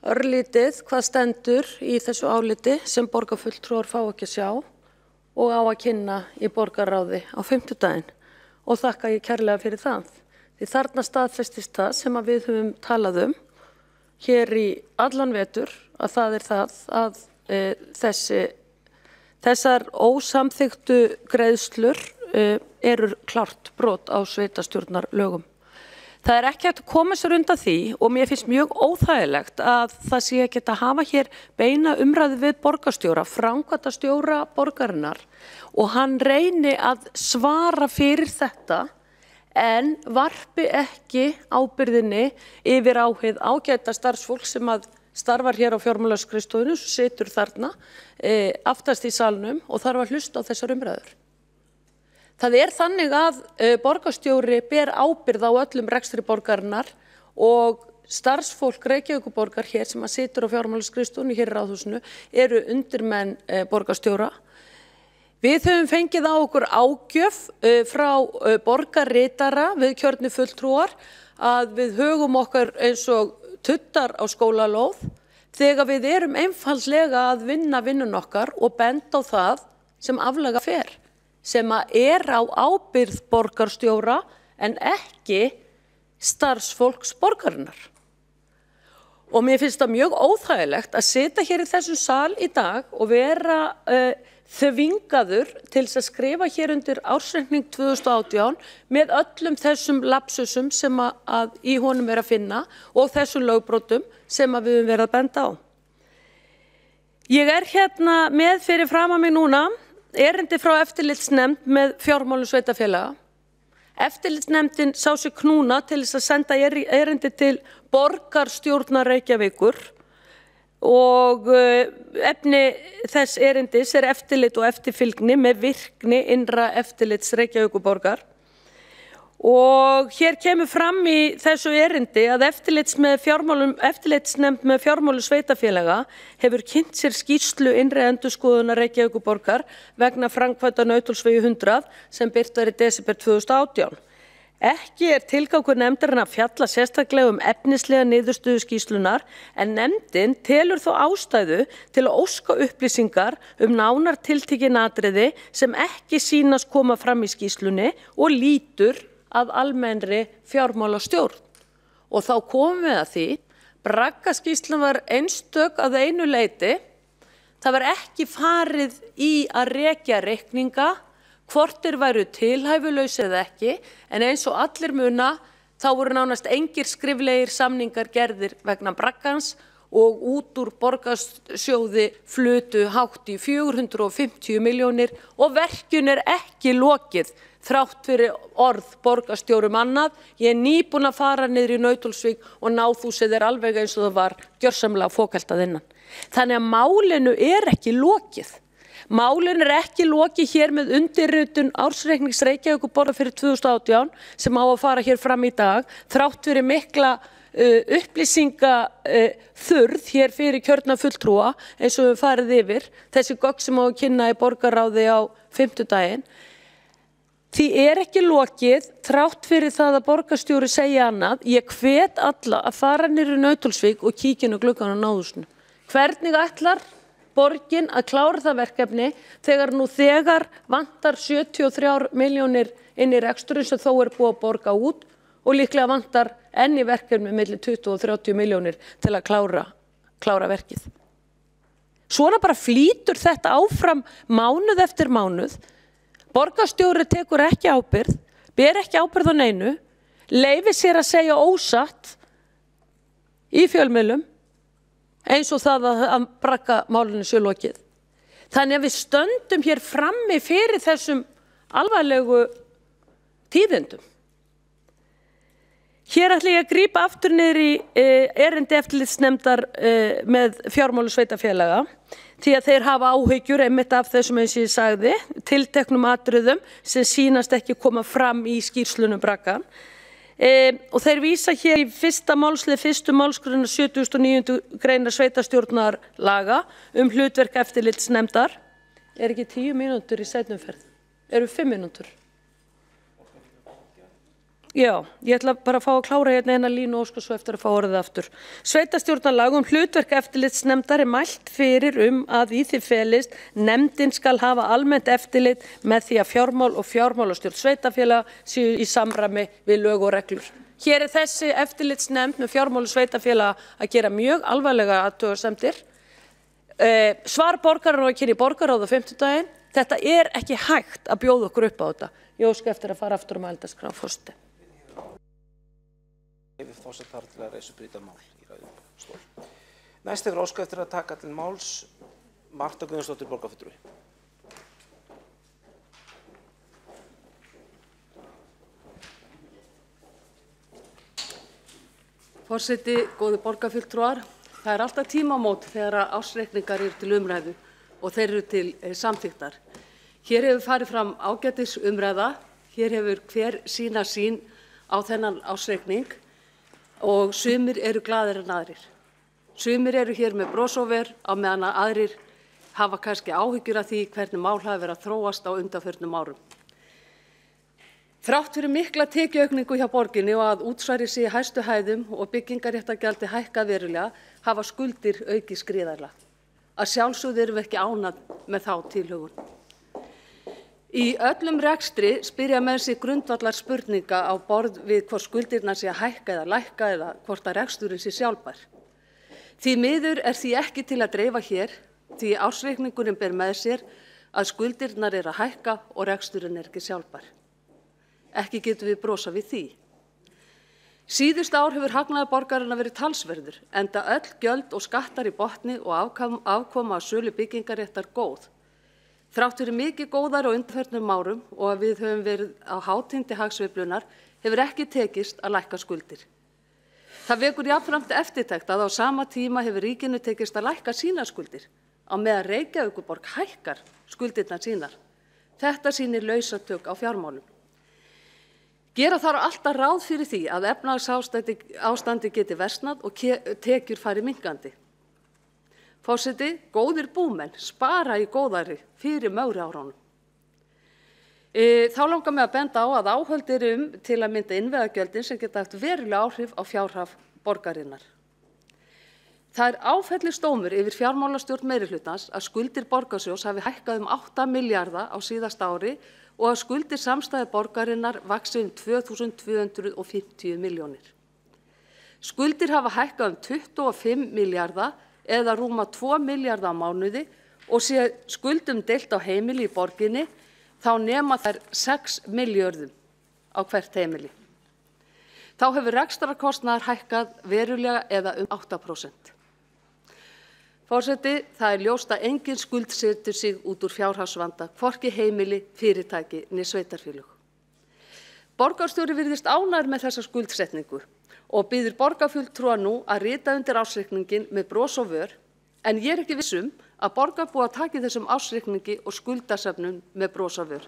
örlítið hvað stendur í þessu áliti sem borgarfulltrúar fá ekki að sjá og á að kynna í borgarráði á 50-daginn. Og þakka ég kærlega fyrir það. Því þarna staðfestist það sem við höfum talað hér í allan vetur, að það er það að þessar ósamþykktu greiðslur eru klárt brot á sveitarstjórnarlögum. Það er ekki hægt að koma sér undan því og mér finnst mjög óþægilegt að það sé ekki að hafa hér beina umræðu við borgarstjóra, framkvæmdastjóra borgarinnar og hann reyni að svara fyrir þetta en varpi ekki ábyrgðinni yfir á hið ágæta starfsfólk sem að starfar hér á fjármálaskrifstofunni, situr þarna aftast í salnum og þarf að hlusta á þessar umræður. Það er þannig að borgarstjóri ber ábyrgð á öllum rekstri borgarinnar og starfsfólk Reykjavíkurborgar hér sem að situr á fjármálaskrifstofunni hér í Ráðhúsinu eru undirmenn borgarstjóra. Við höfum fengið á okkur ágjöf frá borgarritara við kjörnu fulltrúar að við högum okkar eins og tuttar á skólalóð þegar við erum einfaldlega að vinna vinnun okkar og benda á það sem aflega fer, sem að er á ábyrgð borgarstjóra en ekki starfsfólks borgarinnar. Og mér finnst það mjög óþægilegt að sitja hér í þessum sal í dag og vera þvingaður til að skrifa hér undir ársreikning 2018 með öllum þessum lapsusum sem að í honum er að finna og þessum lögbrotum sem að við höfum verið að benda á. Ég er hérna með fyrir framan mig núna erindi frá eftirlitsnefnd með fjármálum sveitarfélaga. Eftirlitsnefndin sá sig knúna til þess að senda erindi til borgarstjórnar Reykjavíkur og efni þess erindis er eftirlit og eftirfylgni með virkni innra eftirlits Reykjavíkurborgar. Og hér kemur fram í þessu erindi að eftirlitsnefnd með fjármálum sveitarfélaga hefur kynnt sér skýrslu innri endurskoðunar Reykjavíkurborgar vegna framkvæmda Nauthólsvegi 100 sem birt var í desember 2018. Ekki er tilgangur nefndarinnar að fjalla sérstaklega efnislega niðurstöðu skýrslunar en nefndin telur þó ástæðu til að óska upplýsingar nánar tiltekin atriði sem ekki sýnast koma fram í skýrslunni og lítur að almennri fjármálastjórn. Og þá komum við að því, braggaskýrslan var einstök að einu leyti, það var ekki farið í að rekja reikninga, hvort væru tilhæfulaus eða ekki, en eins og allir muna, þá voru nánast engir skriflegir samningar gerðir vegna braggans og út úr borgarsjóði flutu hátt í 450 milljónir og verkjun er ekki lokið þrátt fyrir orð borgarstjórum annað. Ég er nýbúin að fara niður í Nauthólsvík og Náðhúsið er alveg eins og það var gjörsamlega fókalt að innan. Þannig að málinu er ekki lokið. Málinu er ekki lokið hér með undirritun ársreiknings Reykjavíkurborgar fyrir 2018 sem á að fara hér fram í dag, þrátt fyrir mikla upplýsingaþurrð hér fyrir kjörna fulltrúa eins og við farið yfir, þessi gögn sem á að kynna í borgarráði á 50-daginn. Því er ekki lokið, þrátt fyrir það að borgarstjóri segja annað, ég hvet alla að fara niður í Nauthólsvík og kíkja inn á gluggann á Náðhúsinu. Hvernig ætlar borgin að klára það verkefni þegar nú þegar vantar 73 milljónir inn í reksturinn sem þó er búið að borga út og líklega vantar enn í verkefni milli 20 og 30 milljónir til að klára verkið. Svona bara flýtur þetta áfram mánuð eftir mánuð. Borgarstjóri tekur ekki ábyrgð, ber ekki ábyrgð á neinu, leyfi sér að segja ósatt í fjölmiðlum eins og það að braggamálinu sé lokið. Þannig að við stöndum hér frammi fyrir þessum alvarlegu tíðindum. Hér ætla ég að grípa aftur niður í erindi eftirlitsnefndar með fjármálu sveitarfélaga því að þeir hafa áhyggjur einmitt af þessum eins og ég sagði, tilteknum atriðum sem sýnast ekki koma fram í skýrslunum braggan. Og þeir vísa hér í fyrsta málslið, fyrstu málsgreina 79. greinar sveitarstjórnarlaga hlutverk eftirlitsnefndar. Er ekki 10 mínútur í seinni umferð? Eru 5 mínútur? Já, ég ætla bara að fá að klára hérna eina línu og svo eftir að fá orðið aftur. Sveitarstjórnarlag hlutverk eftirlitsnefndar mælt fyrir að í því felist nefndin skal hafa almennt eftirlit með því að fjármál og fjármálastjórn sveitarfélaga séu í samræmi við lög og reglur. Hér er þessi eftirlitsnefnd með fjármál og sveitarfélaga að gera mjög alvarlega athugasemdir. Svar borgarar að kynna í borgarráð á 50-daginn. Þetta er ekki hægt að bjóða okkur upp á þetta. Ég óska eftir að fara aftur mælendaskrá, forseti. Forseti þarf til að reisa brýta mál í ræðustól. Næst hefur óskað eftir að taka til máls Marta Guðjónsdóttir borgarfulltrúi. Forseti, góði borgarfulltrúar, það er alltaf tímamót þegar ársreikningar eru til umræðu og þeir eru til samþykktar. Hér hefur farið fram ágætis umræða, hér hefur hver sína sín á þennan ársreikning og sumir eru glaðir en aðrir. Sumir eru hér með bros og ver á meðan aðrir hafa kannski áhyggjur af því hvernig mál hafi verið að þróast á undanförnum árum. Þrátt fyrir mikla tekjuaukningu hjá borginni og að útsvari sé í hæstu hæðum og byggingarréttargjaldi hækkað verulega hafa skuldir aukið gríðarlega. Að sjálfsögðu erum við ekki ánægð með þá tilhögun. Í öllum rekstri spyrja menn sig grundvallar spurninga á borð við hvort skuldirnar sé að hækka eða lækka eða hvort að reksturinn sé sjálfbær. Því miður er því ekki til að dreifa hér, því ársreikningurinn ber með sér að skuldirnar eru að hækka og reksturinn er ekki sjálfbær. Ekki getum við brosað við því. Síðustu ár hefur hagnaður borgarinnar verið talsverður, enda öll gjöld og skattar í botni og afkoma af sölu byggingarréttar góð. Þrátt fyrir mikið góðar á undanförnum árum og að við höfum verið á hátindi hagsveiflunnar hefur ekki tekist að lækka skuldir. Það vekur jafnframt eftirtekt að á sama tíma hefur ríkinu tekist að lækka sínar skuldir á meðan Reykjavíkurborg hækkar skuldirnar sínar. Þetta sýnir lausatök á fjármálum. Gera þarf alltaf ráð fyrir því að efnahagsástandi geti versnað og tekjur fari minnkandi. Forseti, góðir búmenn spara í góðæri fyrir mögru áránum. Þá langar mig að benda á að áhöld eru til að mynda innviðagjöldin sem geta haft veruleg áhrif á fjárhag borgarinnar. Það er áfellisdómur yfir fjármálastjórn meirihlutans að skuldir borgarsjóðs hafi hækkað 8 milljarða á síðasta ári og að skuldir samstæðu borgarinnar vaxið 2.250 milljónir. Skuldir hafa hækkað 25 milljarða eða rúma 2 milljarða á mánuði og sé skuldum deilt á heimili í borginni, þá nema þær 6 milljörðum á hvert heimili. Þá hefur rekstrarkostnaður hækkað verulega eða 8%. Forseti, það er ljóst að engin skuldsetur sig út úr fjárhagsvanda, hvorki heimili, fyrirtæki né sveitarfélög. Borgarstjóri virðist ánægður með þessa skuldsetningu og biður borgarfulltrúa nú að rita undir ársreikningin með bros og vör, en ég er ekki viss að borgarbúar taki þessum ársreikningi og skuldasöfnun með bros og vör.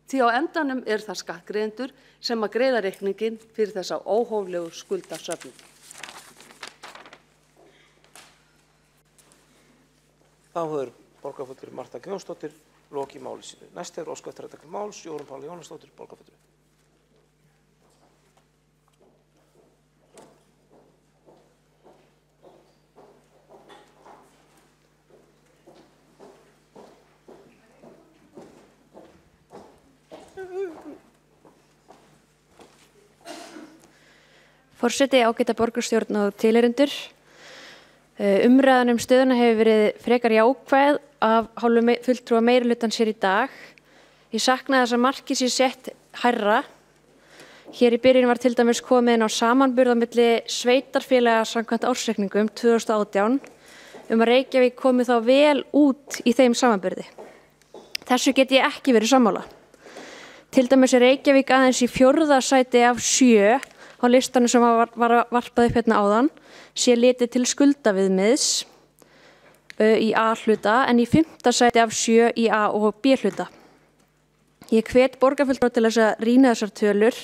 Því á endanum er það skattgreiðendur sem að greiða reikningin fyrir þessa óhóflegu skuldasöfnun. Þá hefur borgarfulltrúi Marta Guðjónsdóttir lokið máli sínu. Næst hefur óskað eftir að taka til máls Jórunn Pála Jónasdóttir borgarfulltrúi. Forseti, ágæta borgarstjórn og tilheyrendur. Umræðan stöðuna hefur verið frekar jákvæð af hálfu fulltrúa meirihlutans hér í dag. Ég sakna þess að markið sé sett hærra. Hér í byrjun var til dæmis komið inn á samanburð á milli sveitarfélaga samkvæmt ársreikningum 2018 að Reykjavík komið þá vel út í þeim samanburði. Þessu get ég ekki verið sammála. Til dæmis Reykjavík aðeins í 4. sæti af 7 á listanum sem var varpað upp hérna áðan, sé litið til skuldaviðmiðs í A-hluta en í 5. sæti af 7 í A- og B-hluta. Ég hvet borgarfulltrúa til þess að rýna þessar tölur.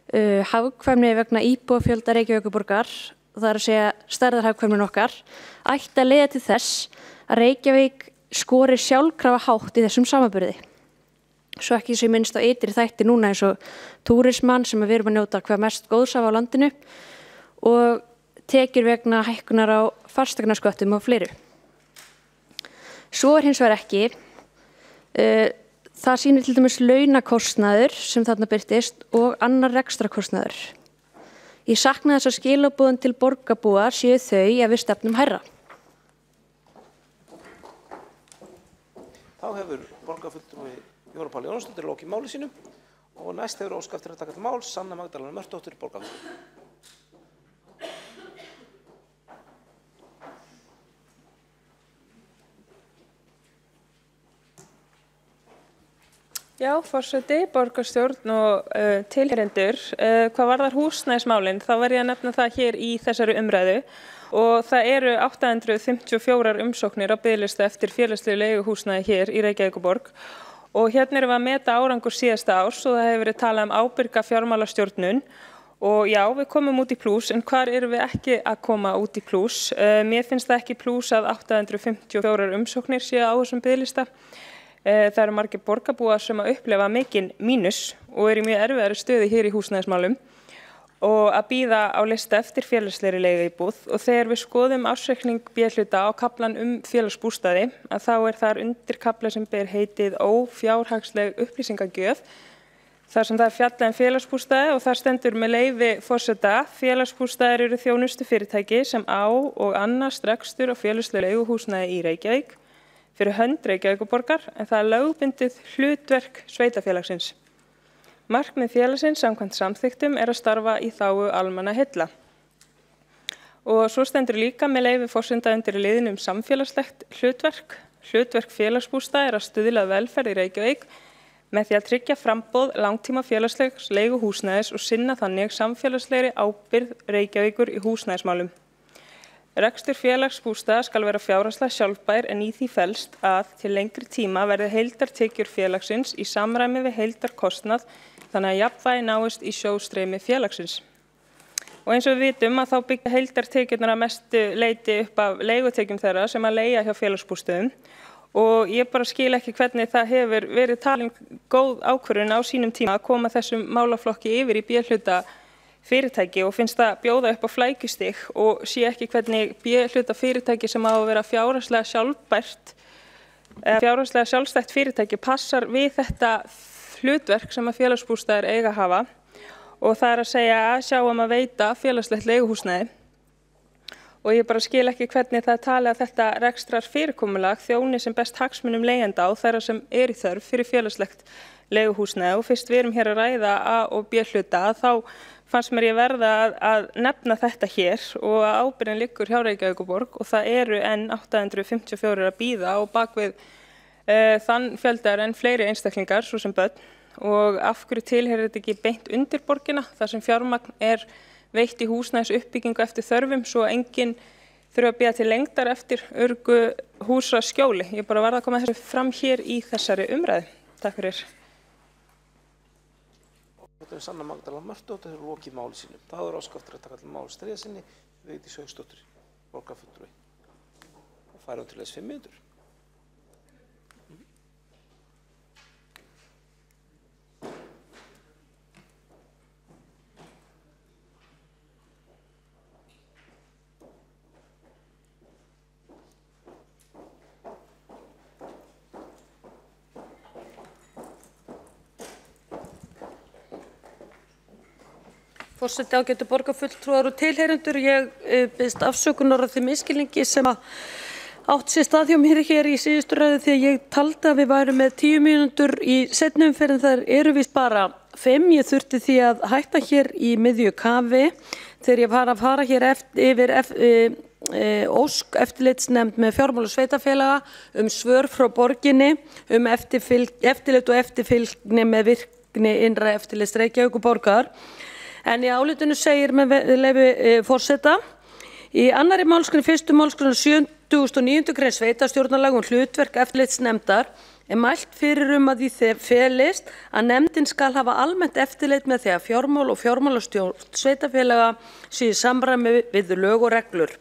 Hagkvæmni vegna íbúafjölda Reykjavíkurborgar, það að segja stærðarhagkvæmnin okkar, ætti að leiða til þess að Reykjavík skori sjálfkrafa hátt í þessum samanburði. Svo ekki sem minnst á ytri þætti núna eins og túrismann sem við erum að njóta hvað mest góðs af á landinu og tekjur vegna hækkunar á fasteignasköttum og fleiru. Svo hins vegar ekki. Það sýnir til dæmis launakostnaður sem þarna birtist og annar rekstrakostnaður. Ég sakna þess að skilaboðin til borgarbúa séu þau ef við stefnum hærra. Þá hefur borgarfulltrúi Jóra Páll Jónsdóttir lokið máli sínu og næst hefur óskað eftir að taka til máls Sanna Magdalena Mörtusdóttir, borgarfulltrúi. Já, forseti, borgarstjórn og tilheyrendur. Hvað varðar húsnæðismálin, þá verð ég að nefna það hér í þessari umræðu og það eru 854 umsóknir á biðlista eftir félagslegu leiguhúsnæði hér í Reykjavíkurborg og hérna erum við að meta árangur síðasta árs og það hefur verið talað ábyrga fjármálastjórnun og já, við komum út í plús en hvar erum við ekki að koma út í plús? Mér finnst það ekki plús að 854 umsóknir séu á þessum biðlista. Það eru margir borgarbúar sem að upplifa mikinn mínus og eru í mjög erfiðari stöðu hér í húsnæðismálum og að bíða á lista eftir félagslegri leiguíbúð og þegar við skoðum ársreikning B-hluta á kaflan félagsbústaði að þá þar undir kafla sem ber heitið ófjárhagsleg upplýsingagjöf þar sem það fjallað félagsbústaði og þar stendur með leyfi forseta félagsbústaðir eru þjónustufyrirtæki sem á og annast rekstur og félagsleg leiguhúsnæði í Reykjavík fyrir hönd Reykjavíkurborgar en það lögbundið hlutverk sveitarfélagsins. Markmið félagsins samkvæmt samþykktum að starfa í þágu almannaheilla. Og svo stendur líka með leyfi forseta undir liðnum samfélagslegt hlutverk. Hlutverk félagsbústaða að stuðla að velferð í Reykjavík með því að tryggja framboð langtíma félagslegs leiguhúsnæðis og sinna þannig samfélagslegri ábyrgð Reykjavíkur í húsnæðismálum. Rekstur félagsbústaða skal vera fjárhagslega sjálfbær en í því felst að til lengri tíma verði heildartekjur félagsins í samræmi við heildarkostnað þannig að jafnvægi náist í sjóðstreymi félagsins. Og eins og við vitum að þá byggja heildartekjurnar að mestu leyti upp af leigutekjum þeirra sem að leigja hjá félagsbústöðum og ég bara skil ekki hvernig það hefur verið talin góð ákvörðun á sínum tíma að koma þessum málaflokki yfir í B-hluta fyrirtæki og finnst það bjóða upp á flækjustig og sé ekki hvernig B-hluta fyrirtæki sem á að vera fjárhagslega sjálfbært, fjárhagslega sjálfstætt fyrirtæki passar við þetta hlutverk sem að félagsbústaðir eiga að hafa og það að segja að sjáum að veita félagslegt leiguhúsnæði og ég bara skil ekki hvernig það tali að þetta rekstrar fyrirkomulag þjóni sem best hagsmunum leigjenda og þeirra sem í þörf fyrir félagslegt leiguhúsnæði og fyrst við erum hér að ræða A- og B-hluta þá fannst mér ég verða að nefna þetta hér og að ábyrgðin liggur hjá Reykjavíkurborg og það eru enn 854 að bíða og bakvið þann fjöldar en fleiri einstaklingar svo sem börn og af hverju tilheyrir þetta ekki beint undir borgina þar sem fjármagn veitt í húsnæðis uppbyggingu eftir þörfum svo enginn þurfa að bíða til lengdar eftir örgu húsaskjóli. Ég bara verða að koma þessu fram hér í þessari umræðu. Takk fyrir. Sanna Magdalena Mörtusdóttir hefur lokið máli sínu. Það óskað eftir að taka til máls þriðja sinni Vigdís Hauksdóttir, borgarfulltrúi. Og færum til þess 5 mínútur. Forseti, ágætu borgarfulltrúar og tilheyrendur, ég biðst afsökunar á þeim misskilningi sem átt sér stað hjá mér hér í síðustu ræðu því að ég taldi að við værum með 10 mínútur í seinni umferð en þær eru víst bara 5. Ég þurfti því að hætta hér í miðju kafi þegar ég var að fara hér yfir ósk eftirlitsnefnd með fjármál og sveitarfélaga svör frá borginni eftirlit og eftirfylgni með virkni innra eftirlits Reykjavíkurborgar. En í álitinu segir með leyfi forseta: í 2. málsgrein 1. málsgrein 79. grein sveitarstjórnarlaga hlutverk eftirlitsnefndar mælt fyrir að í þeim felist að nefndin skal hafa almennt eftirlit með því að fjármál og fjármálastjórn sveitarfélaga séu í samræmi við lög og reglur.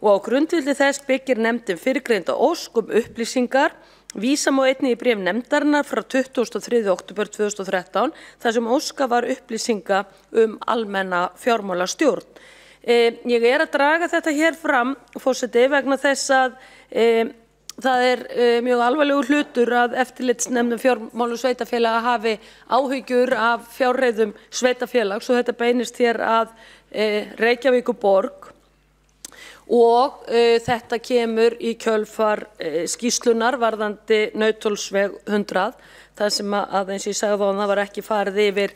Og á grundvelli þess byggir nefndin fyrrgreinda ósk upplýsingar. Vísa má einnig í bréf nefndarinnar frá 23. október 2013 þar sem óska var upplýsinga almenna fjármálastjórn. Ég að draga þetta hér fram, forseti, vegna þess að það mjög alvarlegur hlutur að eftirlitsnefnd fjármál og sveitarfélaga hafi áhyggjur af fjárreiðum sveitarfélags og þetta beinist hér að Reykjavíkurborg. Og þetta kemur í kjölfar skýrslunar varðandi Nauthólsveg 100 þar sem að eins og ég sagði þá það var ekki farið yfir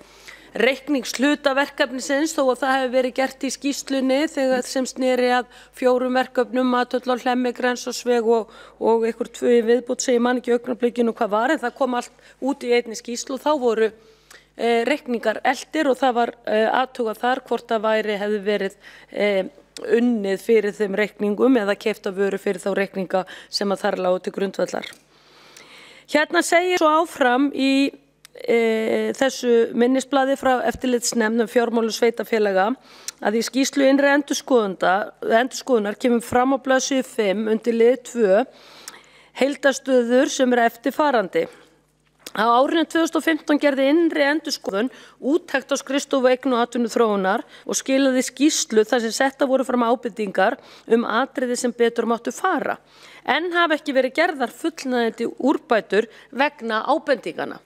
reikningshluta verkefnisins þó að það hefur verið gert í skýrslunni þegar sem sneri að 4 verkefnum Mathöll á Hlemmi, Grensásveg og einhver 2 viðbót sem ég man ekki í augnablikinu hvað var en það kom allt út í einni skýrslu og þá voru reikningar eldir og það var athugað þar hvort það hefði verið unnið fyrir þeim reikningum eða keypt af vöru fyrir þá reikninga sem að þar lágu til grundvallar. Hérna segir svo áfram í þessu minnisblaði frá eftirlitsnefnd fjármál og sveitarfélaga að í skýrslu innri endurskoðunar kemur fram á blaðsíðu 5 undir lið 2 heildarstöður sem eftirfarandi. Á árinu 2015 gerði innri endurskoðun úttekt á skrifstofu eign- og atvinnuþróunar og skilaði skýrslu þar sem setta voru fram ábendingar atriði sem betur máttu fara. En hafa ekki verið gerðar fullnægjandi úrbætur vegna ábendingana.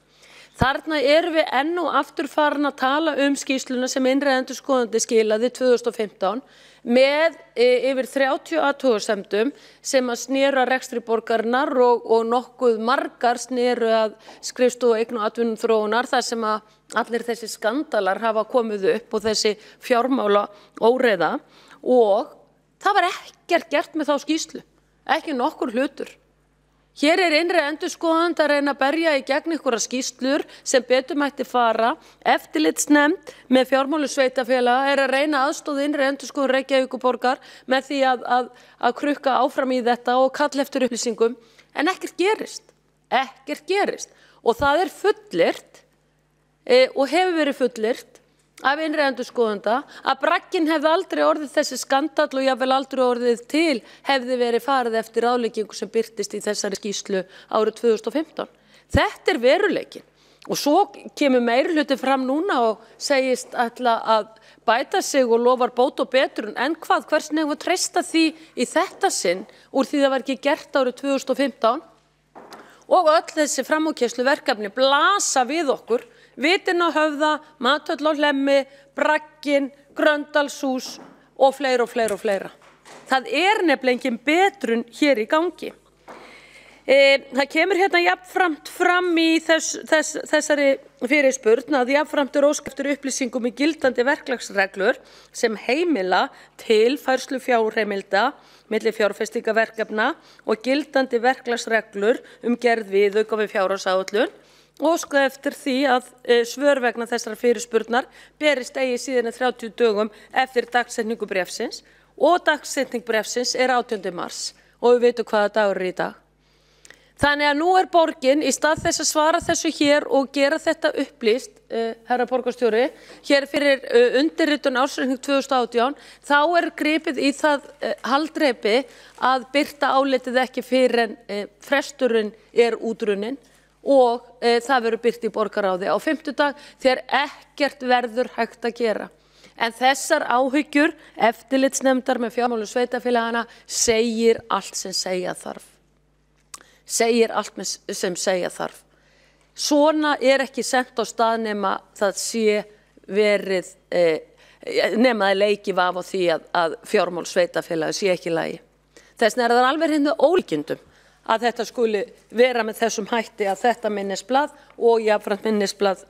Þarna erum við enn og aftur farin að tala skýrsluna sem innri endurskoðandi skilaði 2015 með yfir 30 athugasemdum sem að sneru að rekstri borgarinnar og nokkuð margar sneru að skrifstofu eign- og atvinnuþróunar þar sem að allir þessi skandalar hafa komið upp og þessi fjármála óreiða og það var ekkert gert með þá skýrslu, ekki nokkur hlutur. Hér innri endurskoðandi að reyna að berja í gegn einhverjar skýrslur sem betur mætti fara. Eftirlitsnefnd með fjármál og sveitarfélaga að reyna að aðstoða innri endurskoðun Reykjavíkurborgar með því að krukka áfram í þetta og kalla eftir upplýsingum. En ekkert gerist. Og það fullyrt og hefur verið fullyrt af innri endurskoðanda að bragginn hefði aldrei orðið þessi skandall og jafnvel aldrei orðið til hefði verið farið eftir ráðleggingu sem birtist í þessari skýrslu árið 2015. Þetta veruleikinn. Og svo kemur meirihluti fram núna og segist ætla að bæta sig og lofar bót og betrun. En hvað, hversnig hefur treysta því í þetta sinn úr því það var ekki gert árið 2015? Og öll þessi framúrkeyrslu verkefni blasa við okkur. Vitin á Höfða, Mathöll á Hlemmi, Bragginn, Gröndalshús og fleira. Það nefnilega engin betrun hér í gangi. Það kemur hérna jafnframt fram í þessari fyrirspurn að jafnframt ósk eftir upplýsingum í gildandi verklagsreglur sem heimila til færslu fjárheimilda milli fjárfestingaverkefna og gildandi verklagsreglur gerð viðauka við fjárhagsáætlun og óskað eftir því að svör vegna þessara fyrirspurnar berist eigi síðan en 30 dögum eftir dagsetningu bréfsins og dagsetning bréfsins 18. mars og við vitum hvaða dagur í dag. Þannig að nú borgin í stað þess að svara þessu hér og gera þetta upplýst, herra borgarstjóri, hér fyrir undirritun ársreikning 2018, þá gripið í það haldreipi að birta álitið ekki fyrir en fresturinn útrunnin og það verður birt í borgarráði á 50 dag þegar ekkert verður hægt að gera. En þessar áhyggjur eftirlitsnefndar með fjármálum sveitarfélagana segir allt sem segja þarf. Svona ekki sent á stað nema það sé verið, nema það leiki vaf á því að fjármál sveitarfélagi sé ekki í lagi. Þess vegna það alveg hreinu ólíkindum að þetta skuli vera með þessum hætti að þetta minnisblað og jafnframt minnisblað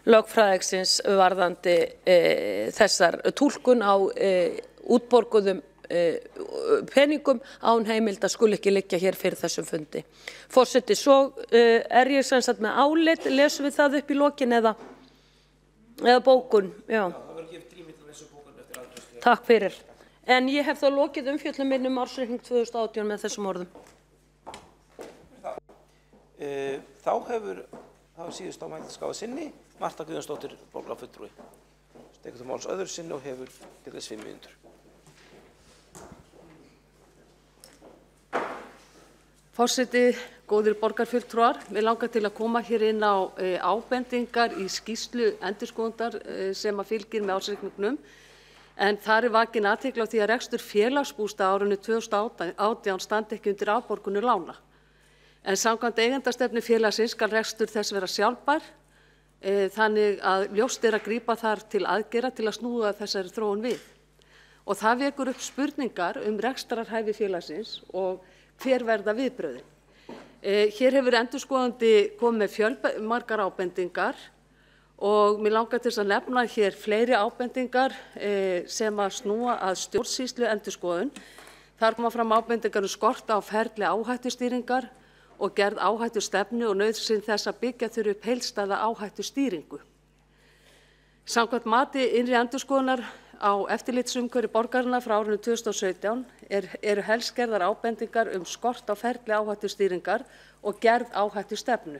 lögfræðingsins varðandi þessar túlkun á útborguðum peningum án heimilda skuli ekki liggja hér fyrir þessum fundi. Forseti, svo ég sem sagt með álit, lesum við það upp í lokin eða bókun? Já. Takk fyrir. En ég hef þá lokið umfjöllun minn ársreikning 2018 með þessum orðum. Þá hefur síðust á mælskáfa sinni Marta Guðjónsdóttir borgarfulltrúi. Tekur þú máls öðru sinni og hefur til þess 5 mínútur. Forseti, góðir borgarfulltrúar, mig langar til að koma hér inn á ábendingar í skýrslu endurskoðandar sem að fylgir með ársreikningnum. En þar vakin athygli á því að rekstur félagsbústaða á árinu 2018 standi ekki undir afborgunu lána. En samkvæmt eigendastefnu félagsins skal rekstur þess vera sjálfbær, þannig að ljóst að grípa þar til aðgerða til að snúa þessari þróun við. Og það vekur upp spurningar rekstrarhæfi félagsins og hver verða viðbrögðin. Hér hefur endurskoðandi komið með fjölmargar ábendingar og mér langar til að nefna hér fleiri ábendingar sem að snúa að stjórnsýslu endurskoðun. Þar koma fram ábendingar skort á ferli áhættustýringar og gerð áhættustefnu og nauðsyn þess að byggja þurfi upp heildstæða áhættustýringu. Samkvæmt mati innri endurskoðunar á eftirlitsumhverfi borgarinnar frá árinu 2017 eru helst gerðar ábendingar skort á ferli áhættustýringar og gerð áhættustefnu.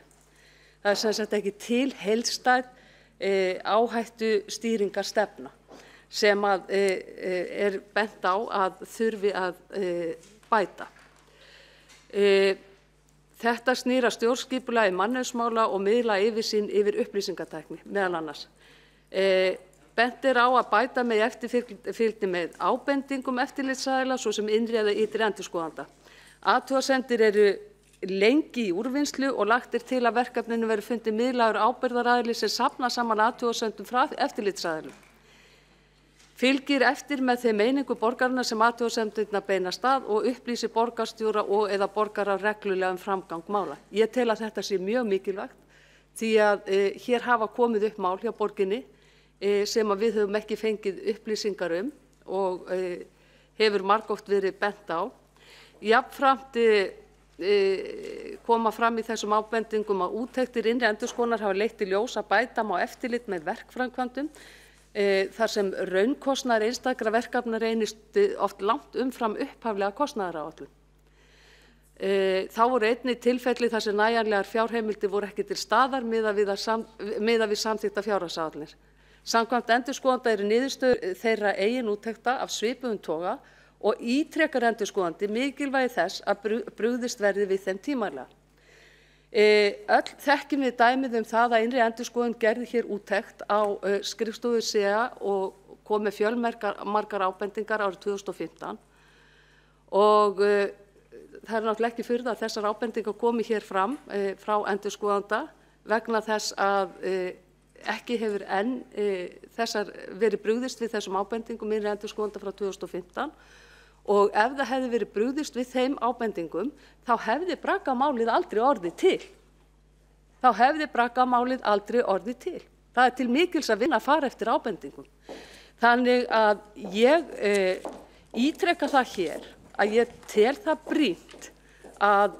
Það sem sagt ekki til heildstæð áhættustýringarstefna sem að bent á að þurfi að bæta. Þetta snýr að stjórnskipulagi mannauðsmála og miðla yfirsýn yfir upplýsingatækni meðal annars. Bent á að bæta með eftirfylgni með ábendingum eftirlitsaðila svo sem innri eða ytri endurskoðanda. Athugasemdir eru lengi í úrvinnslu og lagt til að verkefninu verði fundið miðlægur ábyrgðaraðili sem safna saman athugasemdum frá eftirlitsaðilum. Fylgir eftir með þeim meiningu borgarinnar sem athugasemdirnar beinast að og upplýsi borgarstjóra og eða borgara reglulega framgang mála. Ég tel að þetta sé mjög mikilvægt því að hér hafa komið upp mál hjá borginni sem að við höfum ekki fengið upplýsingar og hefur margoft verið bent á. Jafnframt koma fram í þessum ábendingum að úttektir innri endurskoðunar hafa leitt í ljós að bæta má eftirlit með verkframkvæmdum þar sem raunkostnaður einstakra verkefna reynist oft langt umfram upphaflega kostnaðaráætlun. Þá voru einnig tilfelli þar sem nægjanlegar fjárheimildir voru ekki til staðar miðað við samþykkta fjárhagsáætlanir. Samkvæmt endurskoðanda eru niðurstöður þeirra eigin úttekta af svipuðum toga og ítrekar endurskoðandi mikilvægi þess að brugðist verði við þeim tímanlega. Öll þekkjum við dæmið það að innri endurskoðun gerði hér úttekt á skrifstofu SEA og kom með fjölmargar ábendingar árið 2015 og það er náttúrulega ekki furða að þessar ábendingar komi hér fram frá endurskoðanda vegna þess að ekki hefur enn verið brugðist við þessum ábendingum innri endurskoðanda frá 2015 og ef það hefði verið brugðist við þeim ábendingum þá hefði bragamálið aldrei orðið til. Það er til mikils að vinna að fara eftir ábendingum. Þannig að ég ítreka það hér að ég tel það brýnt að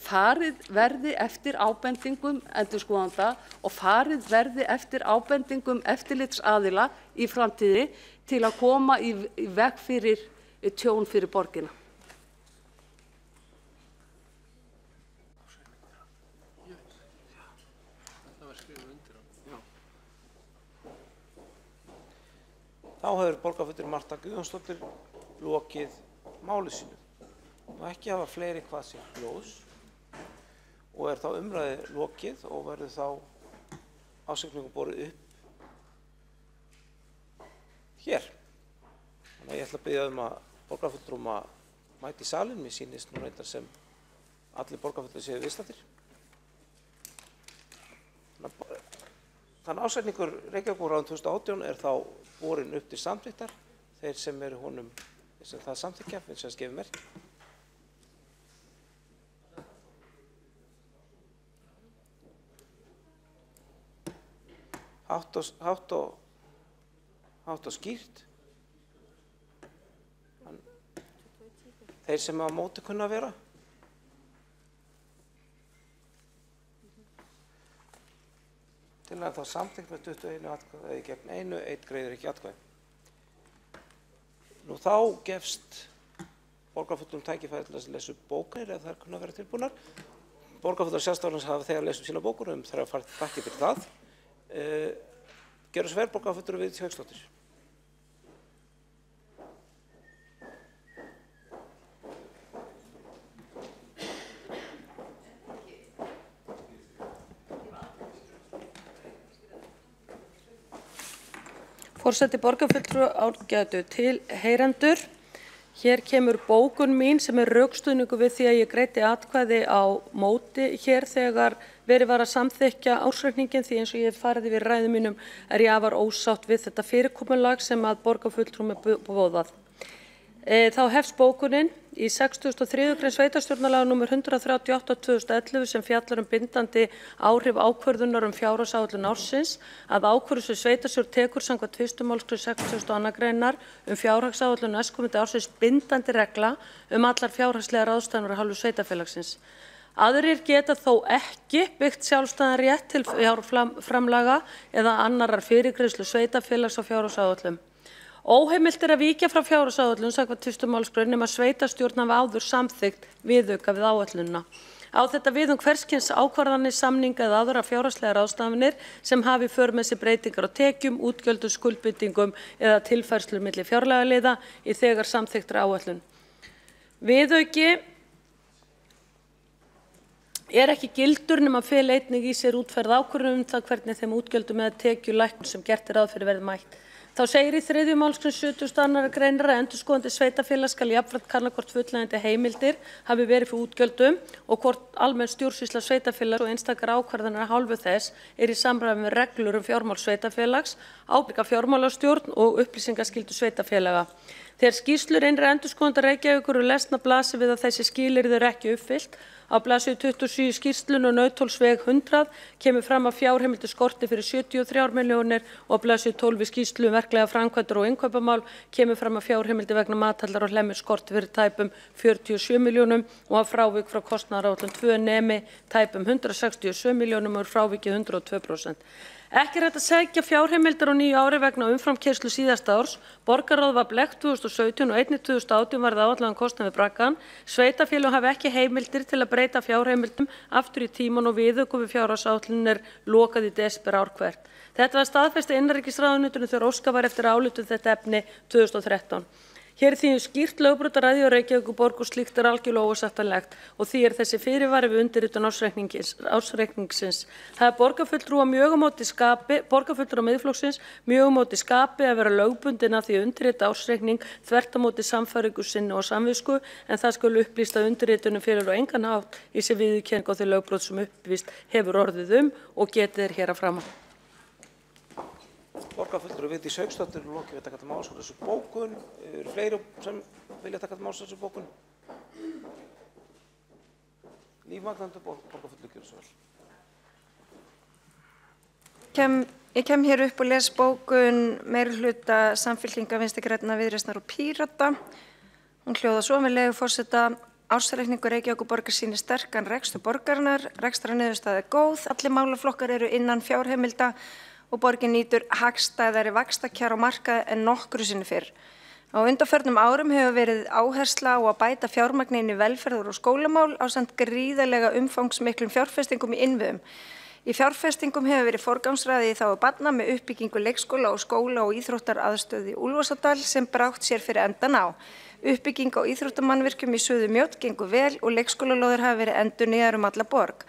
farið verði eftir ábendingum endurskoðanda og farið verði eftir ábendingum eftirlitsaðila í framtíði til að koma í veg fyrir tjón fyrir borgina. Þá hefur borgarfulltrúi Marta Guðjónsdóttir lokið máli sínu og ekki hafa fleiri hvað sér hljóðs og þá umræði lokið og verður þá ásagningum borið upp hér. Þannig að ég ætla að biðja að borgarfulltrúum að mæta í salinn. Mér sýnist nú reyndar sem allir borgarfulltrúar séu viðstaddir. Þannig ásetningur Reykjavíkurráðum 2018 þá borin upp til samþykktar. Þeir sem eru honum sem það samþykkja, sem skefur merki. hátt og skýrt. Þeir sem á móti kunna að vera. Tillagan þá samþykkt með 21 atkvæði gegn 1, 1 greiðir ekki atkvæði. Nú þá gefst borgarfulltrúum tækifæri til að lesa upp bókanir ef þær kunna að vera tilbúnar. Borgarfulltrúar Sjálfstæðisflokksins hafa þegar lesið upp sína bókun þær að fara þakki fyrir það. Gjörðu svo vel, borgarfulltrúar Vigdís Hauksdóttir. Forseti borgarfulltrúa, ágætu tilheyrendur. Hér kemur bókun mín sem rökstuðningur við því að ég greiddi atkvæði á móti hér þegar verið var að samþykkja ársreikninginn, því eins og ég hef farið yfir ræðum mínum ég afar ósátt við þetta fyrirkomulag sem að borgarfulltrúum boðað. Þá hefst bókunin í 63. grein sveitarstjórnarlaga nr. 138/2011 sem fjallar bindandi áhrif ákvörðunar fjárhagsáætlun ársins að ákvörðun sem sveitarstjórn tekur samkvæmt 1. málsgrein 62. greinar fjárhagsáætlun næstkomandi ársins bindandi regla allar fjárhagslegar ráðstafanir af hálfu sveitarfélagsins. Aðrir geta þó ekki byggt sjálfstæðan rétt til fjárframlaga eða annarar fyrirgreiðslu sveitarfélags á fjárhagsáætlun. Óheimilt að víkja frá fjárhagsáætlun samkvæmt 1. málsgrein nema sveitarstjórn hafi áður samþykkt viðauka við áætlunina. Á þetta við hvers kyns ákvarðanir, samninga eða aðrar fjárhagslegar ráðstafanir sem hafi í för með sér breytingar á tekjum, útgjöldum, skuldbindingum eða tilfærslur milli fjárlagaliða í þegar samþykktri áætlun. Viðauki ekki gildur nema fela einnig í sér útferð ákvörðun það hvernig þeim útgjöldum eða tekjulækkun sem gert ráð fyrir verði mætt. Þá segir í 3. málsgrein 72. greinar að endurskoðandi sveitarfélags skal jafnframt kanna hvort fullnægjandi heimildir hafi verið fyrir útgjöldum og hvort almenn stjórnsýsla sveitarfélags og einstakar ákvarðanir af hálfu þess í samræmi með reglur fjármál sveitarfélags, ábyrga fjármálastjórn og upplýsingaskyldu sveitarfélaga. Þegar skýrslur innri endurskoðanda Reykjavíkur lesnar blasir við að þessi skilyrði eru ekki uppfyllt. Á blaðsíðu 27 skýrslunnar og Nauthólsveg 100 kemur fram að fjárheimildir skorti fyrir 73 milljónir og á blaðsíðu 12 skýrslu verklega framkvæmdir og innkaupamál kemur fram að fjárheimildir vegna mathallar og Hlemmur skorti fyrir tæpum 47 milljónum og að frávik frá kostnaðaráætlun 2 nemi tæpum 167 milljónum og frávikið 102%. Ekki hægt að segja fjárheimildir á nýju ári vegna umframkeyrslu síðasta árs. Borgarráð var blekkt 2017 og einnig 2018 var það áætlaðan kostnað við braggann. Sveitarfélög hafa ekki heimildir til að breyta fjárheimildum aftur í tímann og viðaukum við fjárhagsáætlun lokað í desember ár hvert. Þetta var staðfest í innanríkisráðuneytinu þegar óskað var eftir ályktun þetta efni 2013. Hér því skýrt lögbrotaræði og Reykjavíkurborg og slíkt algjörlega óásættanlegt og því þessi fyrirvari við undirritun ársreikningsins. Það borgarfulltrúa mjög á móti skapi, borgarfulltrúa Miðflokksins mjög á móti skapi að vera lögbundin að því að undirrita ársreikning þvert á móti sannfæringu sinni og samvisku en það skulu upplýst að undirritunum fyrir á engan hátt í sér viðurkenning á því lögbrot sem uppvíst hefur orðið og getið hér að framan. Borgarfulltrúi Vigdís Hauksdóttir lokið við að taka til máls á þessu bókun. Eru fleiri sem vilja taka til máls á þessu bókun? Lífmagnandi borgarfulltrúi, gjörðu svo vel. Ég kem hér upp og les bókun meirihluta Samfylkingar, Vinstri grænna, Viðreisnar og Pírata. Hún hljóðar svo með leyfi forseta: ársreikningur Reykjavíkurborgar sýnir sterkan rekstur borgarinnar, rekstrarniðurstaða góð, allir málaflokkar eru innan fjárheimilda og borgin nýtur hagstæðari vaxtakjara á markaði en nokkru sinni fyrr. Á undanförnum árum hefur verið áhersla á að bæta fjármagni inn í velferðar og skólamál ásamt gríðarlega umfangsmiklum fjárfestingum í innviðum. Í fjárfestingum hefur verið forgangsraðið í þágu barna með uppbyggingu leikskóla og skóla og íþróttaraðstöðu í Úlfarsárdal sem brátt sér fyrir endan á. Uppbygging á íþróttamannvirkjum í Suður-Mjódd gengur vel og leikskólalóðir hafa verið endurnýjaðar alla borg.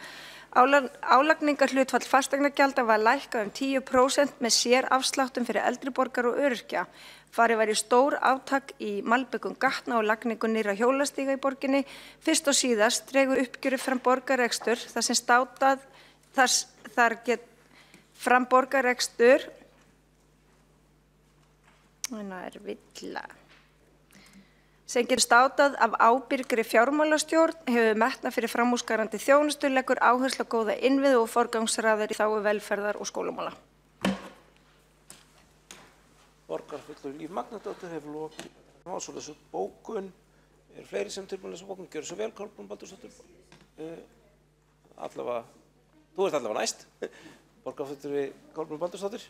Álagningarhlutfall fasteignagjalda var lækkað 10% með sérafsláttum fyrir eldri borgara og öryrkja. Farið var í stór átak í malbikun gatna og lagningu nýrra hjólastíga í borginni. Fyrst og síðast dregur uppgjöri fram borgarrekstur þar sem státað fram borgarrekstur. Það villa. Sem getur státað af ábyrgri fjármálastjórn, hefur metnað fyrir framúrskarandi þjónustu, leggur áherslu á góða innviði og forgangsraðir í þágu velferðar og skólamála. Borgarfulltrúi Líf Magnúsdóttir hefur lokið máls og þessu bókun. Fleiri sem tilbúin að lesa bókun? Gjörðu svo vel, Kolbrún Baldursdóttir. Allavega, þú ert allavega næst. Borgarfulltrúi Kolbrún Baldursdóttir.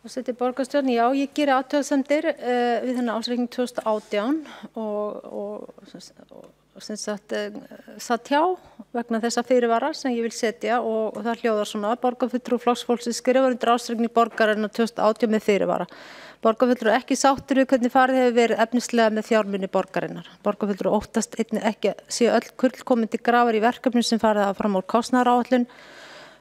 Forseti borgarstjórn, já, ég geri athugasemdir við þennan ársreikning 2018 og sem sagt satt hjá vegna þessa fyrirvara sem ég vil setja og það hljóðar svona: borgarfulltrúi Flokks fólksins skrifar undir ársreikning borgarinnar 2018 með fyrirvara. Borgarfulltrúi ekki sáttur við hvernig farið hefur verið efnislega með fjármuni borgarinnar. Borgarfulltrúi óttast einnig ekki séu öll kurl komin til grafar í verkefnum sem farið hafa fram úr kostnaðaráætlun.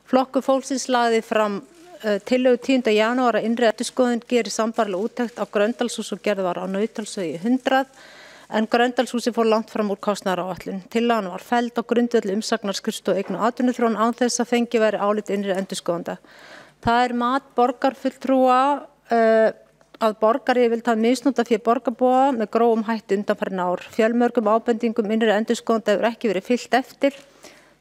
Flokkur fólksins lagði fram tillögu 10. janúar að innri endurskoðun geri sambærilega úttekt á Gröndalshús og gerð var á Nauthólsvegi 100 en Gröndalshúsi fór langt fram úr kostnaðaráætlun. Tillagan var felld á grundvelli umsagnar skrifstofu eign- og atvinnuþróun án þess að fengið væri álit innri endurskoðanda. Það er mat borgarfulltrúa að borgaryfirvöld hafi misnotað fé borgarbúa með grófum hætti undanfarin ár. Fjölmörgum ábendingum innri endurskoðanda hefur ekki verið fylgt eftir.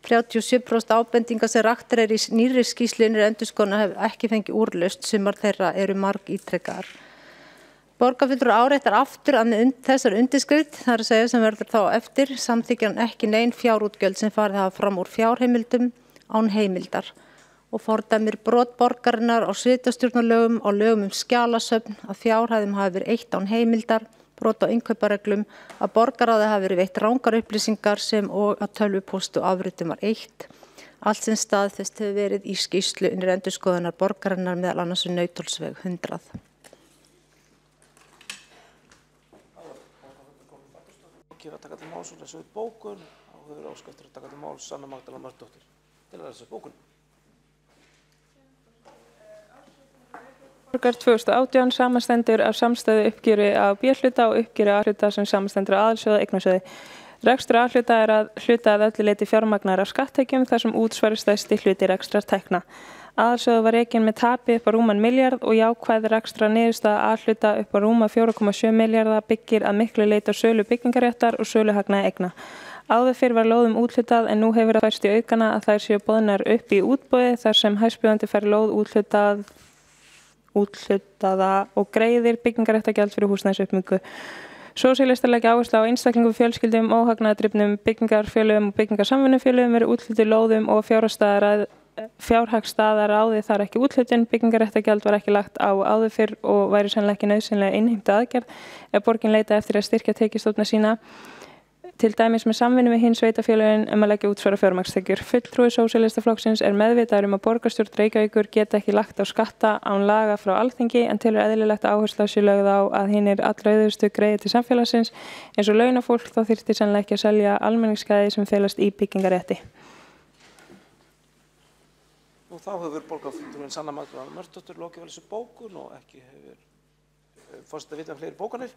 37% ábendinga sem raktar í nýrri skýrslu innri endurskoðunar hefur ekki fengið úrlausn, sumar þeirra eru margítrekaðar. Borgarfulltrúi áréttar aftur að með þessar undirskrift, það er að segja sem verður þá eftir, samþykkir hann ekki nein fjárútgjöld sem farið hafa fram úr fjárheimildum án heimildar og fordæmir brot borgarinnar á sveitarstjórnarlögum og lögum skjalasöfn að fjárhæðum hafi verið eitt án heimildar, brot á innkaupareglum, að borgarráði hafi verið veitt rangar upplýsingar sem og að tölvupóstu afritum var eitt. Allt sem staðfest hefur verið í skýrslu innri endurskoðunar borgarinnar meðal annars við Nauthólsveg 100. Ekki að taka til máls og lesa upp bókun og þau eru óskað eftir að taka til máls Anna Magdalena Mörtusdóttir til að lesa upp bókun. Borgar 2018 samanstendur af samstæðu uppgjöri á B-hluta og uppgjöri A-hluta sem samanstendur af aðalsjóði og eignasjóði. Rekstur A-hluta er að hluta að öllu leyti fjármagnar af skatttekjum þar sem útsvari stærsti hluti rekstrartekna. Aðalsjóður var rekinn með tapi upp á rúman milljarð og jákvæð rekstrar niðurstaða A-hluta upp á rúma 4,7 milljarða byggir að miklu leyti á sölu byggingaréttar og söluhagnaði eigna. Áður fyrr var lóðum úthlutað en nú hefur það færst í aukana að þær séu boðnar upp í útboði þar sem hæstbjóðandi fær lóð úthlutaða og greiðir byggingaréttargjald fyrir húsnæðisuppbyggingu. Sósíalistar leggja áherslu á einstaklingum, fjölskyldum, óhagnaðardrifnum byggingarfélögum og byggingarsamvinnufélögum eru úthlutuð lóðum og fjárhagsstaðaráði þar ekki úthlutun. Byggingaréttargjald var ekki lagt á áður fyrr og væri sennilega ekki nauðsynlega innheimtu aðgerð ef borgin leitaði eftir að styrkja tekjustofna sína. Til dæmis með samvinnu við hin sveitarfélögin að leggja útsvara fjármagnstekjur. Fulltrúi Sósíalistaflokksins er meðvitaður að borgarstjórn Reykjavíkur geta ekki lagt á skatta án laga frá Alþingi en telur eðlilegt að áhersla sé lögð á að hinir allra auðustu greiði til samfélagsins eins og launafólk þá þyrfti sennilega ekki að selja almenningsgæði sem felast í byggingarétti. Og þá hefur borgarfulltrúin Anna Magdalena Mörtusdóttir lokið vel þessu bókun og ekki hefur forseti að vita fleiri bókanir.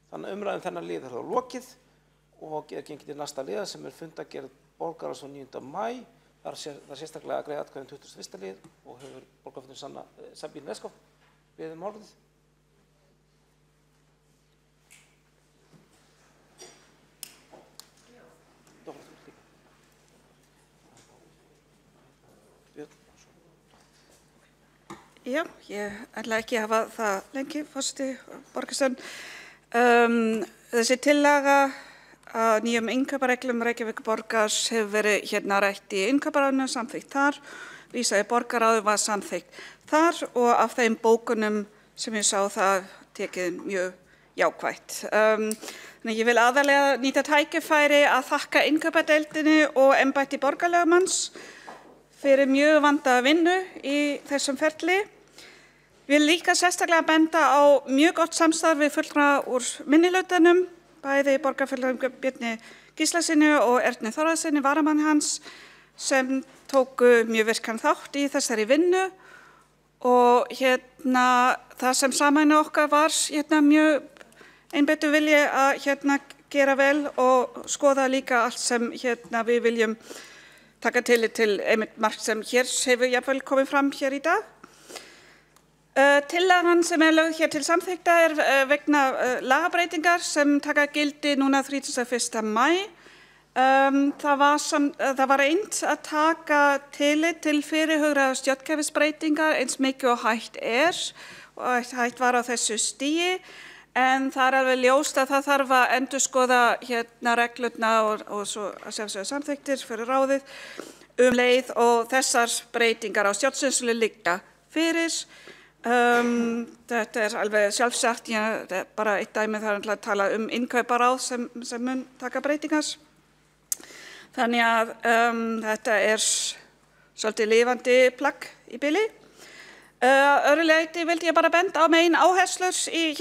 Þannig umræðum þennan lið er þá lokið. Og gengið til næsta liða sem er fundagerð borgarráðs á 9. maí. Það er sérstaklega að greiða atkvæði 21. lið og hefur borgarfulltrúin Sabín Leskov beðið um orðið. Já, ég ætla ekki að hafa það lengi, forseti borgarstjórn. Þessi tillaga að nýjum innkaupareglum Reykjavíkurborgar hefur verið rætt í innkauparáðinu, samþykkt þar, vísaði borgarráði var samþykkt þar og af þeim bókunum sem ég sá það tekið mjög jákvætt. Ég vil aðalega nýta tækifæri að þakka innkaupadeildinni og embætti borgarlögmanns fyrir mjög vandaða vinnu í þessum ferli. Ég vil líka sérstaklega benda á mjög gott samstarf við fulltrúa úr minnihlutanum, bæði borgarfulltrúum Bjarni Gíslasyni og Erni Þórðarsyni, varamann hans, sem tóku mjög virkan þátt í þessari vinnu og það sem sameinaði okkar var mjög einbeittur vilji að gera vel og skoða líka allt sem við viljum taka tillit til einmitt margt sem hér hefur jafnvel komið fram hér í dag. Tillagan sem er lögð hér til samþykkta er vegna lagabreytingar sem taka gildi núna 31. maí Það var reynt að taka tillit til fyrirhugaðra stjórnkerfisbreytingar eins mikið og hægt og hægt var á þessu stigi, en það er alveg ljóst að það þarf að endurskoða reglurna og svo að sjálfsögðu samþykktir fyrir ráðið leið og þessar breytingar á stjórnsýslu liggja fyrir. Þetta er alveg sjálfsagt, þetta er bara eitt dæmi, það er að tala innkauparáð sem mun taka breytingar. Þannig að þetta er svolítið lifandi plagg í bili. Öðru leyti vildi ég bara benda á megin áherslur í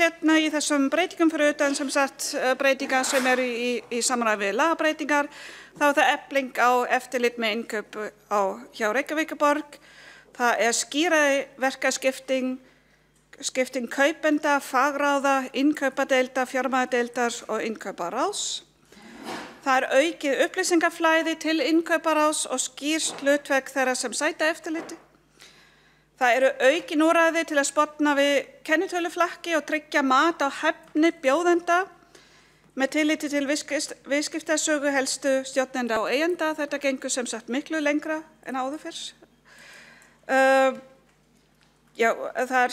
þessum breytingum fyrir utan sem sagt breytingar sem eru í samræmi við lagabreytingar. Þá er það efling á eftirlit með innkaup hjá Reykjavíkurborg. Það er skýrari verkaskipting kaupenda, fagráða, innkaupadeilda, fjármáladeildar og innkauparáðs. Það er aukið upplýsingaflæði til innkauparáðs og skýrt hlutverk þeirra sem sæta eftirliti. Það eru aukin úrræði til að sporna við kennitöluflakki og tryggja mat á hæfni bjóðenda með tilliti til viðskiptasögu helstu stjórnenda og eigenda. Þetta gengur sem sagt miklu lengra en áður fyrr. Það er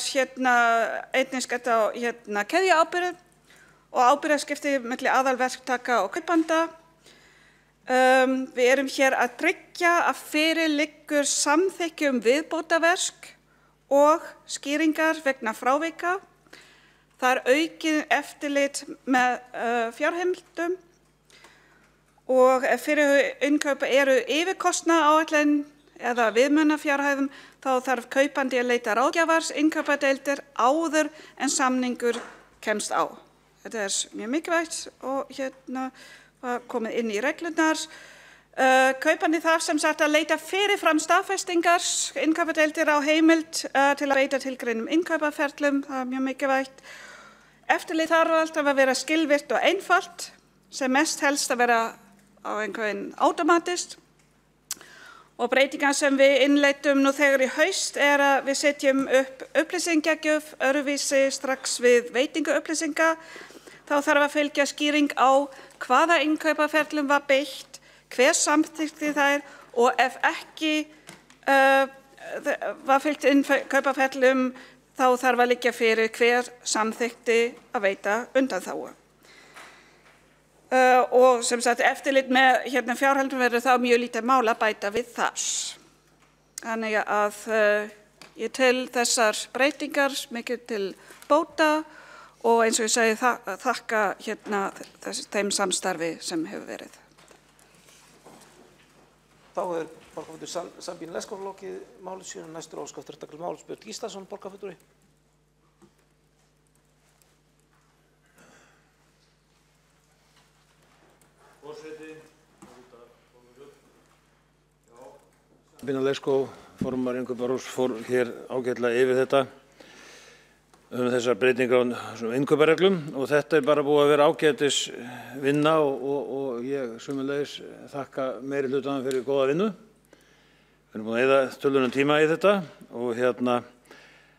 einnig skett á keðjuábyrgð og ábyrgðarskipti milli aðalverktaka og kaupanda. Við erum hér að tryggja að fyrir liggur samþykki viðbótarverk og skýringar vegna frávika. Það er aukið eftirlit með fjárheimildum og ef fyrir innkaupa eru yfirkostnaðaráætlun eða viðmiðunarfjárhæðum þá þarf kaupandi að leita ráðgjafars innkaupadeildir áður en samningur kemst á. Þetta er mjög mikilvægt og var komið inn í reglurnar. Kaupandi þarf sem sagt að leita fyrirfram staðfestingar innkaupadeildir á heimild til að beita tilgreinum innkaupaferlum. Það er mjög mikilvægt. Eftirlit þarf alltaf að vera skilvirkt og einfalt, sem mest helst að vera á einhvern automatist. Og breytingar sem við innleiddum nú þegar í haust er að við setjum upp upplýsingagjöf öðruvísi strax við veitingu upplýsinga. Þá þarf að fylgja skýring á hvaða innkaupaferlum var beitt, hver samþykkti þær og ef ekki var fylgt innkaupaferlum þá þarf að liggja fyrir hver samþykkti að veita undanþágu. Og sem sagt eftirlit með fjárhaldum verður þá mjög lítið mál að bæta við þar. Þannig að ég tel þessar breytingar mikið til bóta og eins og ég segi þakka þeim samstarfi sem hefur verið. Þá borgarfulltrúi Sabine Leskov lokið máli síðan næstur óskaftur takk máls Björn Gíslason borgarfulltrúi. Sabine Leskov, formar innkauparáðs, fór hér ágætlega yfir þetta þessar breytingar á innkaupareglum og þetta er bara búið að vera ágætis vinna og ég sömuleiðis þakka meiri hlutanum fyrir góða vinnu. Við erum búin að eyða töluvert tíma í þetta og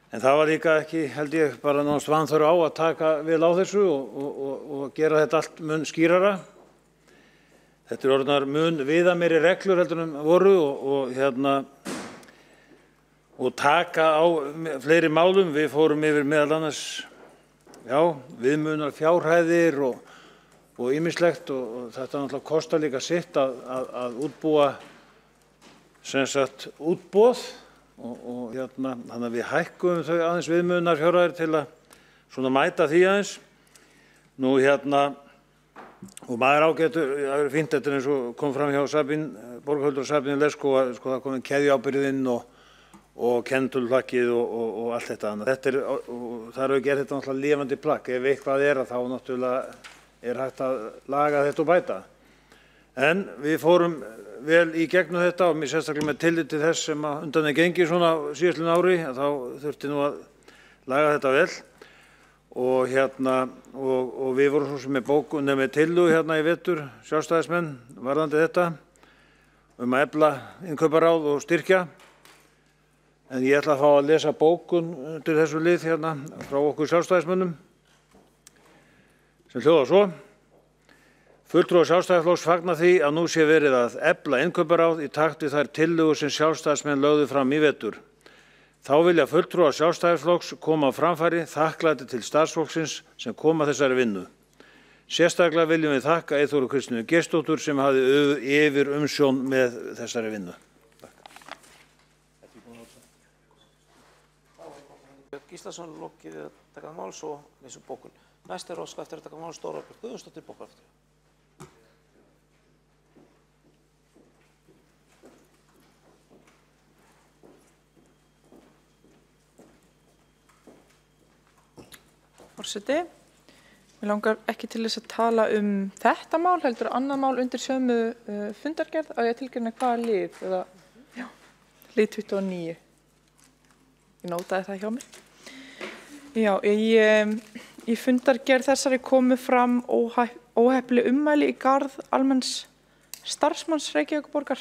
en það var líka ekki, held ég, bara nánast vanþörf á að taka vel á þessu og gera þetta allt mun skýrara. Þetta er orðnar mun viðameiri reglur heldur en voru og taka á fleiri málum. Við fórum yfir meðal annars viðmiðunar fjárhæðir og ýmislegt og þetta náttúrulega kostar líka sitt að útbúa sem sagt útboð og þannig að við hækkuðum þau aðeins viðmiðunar fjárhæðir til að svona mæta því aðeins. Nú og maður ágætur, það er fínt þetta eins og kom fram hjá borgarfulltrúa Sabine Leskov að það komið keðjuábyrgðin og kennitöluflakkið og allt þetta annað. Það er auðvitað þetta náttúrulega lifandi plagg. Ef eitthvað er þá náttúrulega er hægt að laga þetta og bæta. En við fórum vel í gegnum þetta og mér sérstaklega með tillit til þess sem undan er gengið svona síðastliðin ári þá þurfti nú að laga þetta vel. Og við vorum svo sem með bókun með tillögu í vetur, sjálfstæðismenn, varðandi þetta, að efla innkauparáð og styrkja. En ég ætla að fá að lesa bókun undir þessu lið frá okkur sjálfstæðismönnum, sem hljóðar svo. Fulltrúar Sjálfstæðisflokks fagna því að nú sé verið að efla innkauparáð í takt við þær tillögur sem sjálfstæðismenn lögðu fram í vetur. Þá vilja fulltrúar Sjálfstæðisflokks koma á framfæri þakklæti til starfsfólksins sem koma að þessari vinnu. Sérstaklega viljum við þakka Eyþóru Kristínu Geirsdóttur sem hafði yfir umsjón með þessari vinnu. Gíslason lokið að taka máls og leysa bókun. Næst óskað eftir að taka máls Þórhildur Guðjónsdóttir bókafræðingur. Forseti, mér langar ekki til þess að tala þetta mál, heldur annað mál undir sömu fundargerð. Á ég að tilkynna hvaða lið, eða lið 29. Ég nótaði það hjá mér. Já, í fundargerð þessari komu fram óheppileg ummæli í garð almenns starfsmanns Reykjavíkurborgar.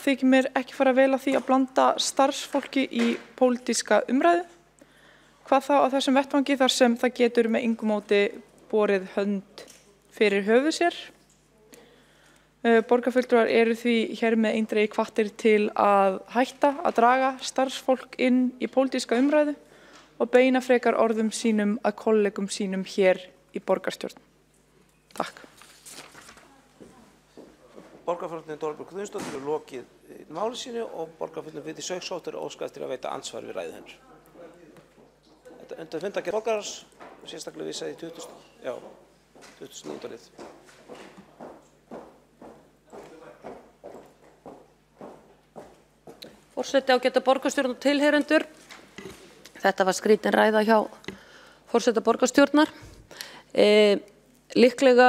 Þykir mér ekki fara vel að því að blanda starfsfólki í pólitíska umræðu. Hvað þá á þessum vettvangi þar sem það getur með engu móti borið hönd fyrir höfuð sér. Borgarfulltrúar eru því hér með eindregið hvattir til að hætta að draga starfsfólk inn í pólitíska umræðu og beina frekar orðum sínum að kollegum sínum hér í borgarstjórn. Takk. Borgarfulltrúinn Þórhildur Guðjónsdóttir hefur lokið máli sínu og borgarfulltrúinn Vigdís Hauksdóttir óskað eftir að veita andsvar við ræðu hennar. Þetta undir fundargerð borgarráðs, sérstaklega vísað í 29. lið. Forseti, ágæta borgarstjórn og tilheyrendur. Þetta var skrítin ræða hjá forseta borgarstjórnar. Líklega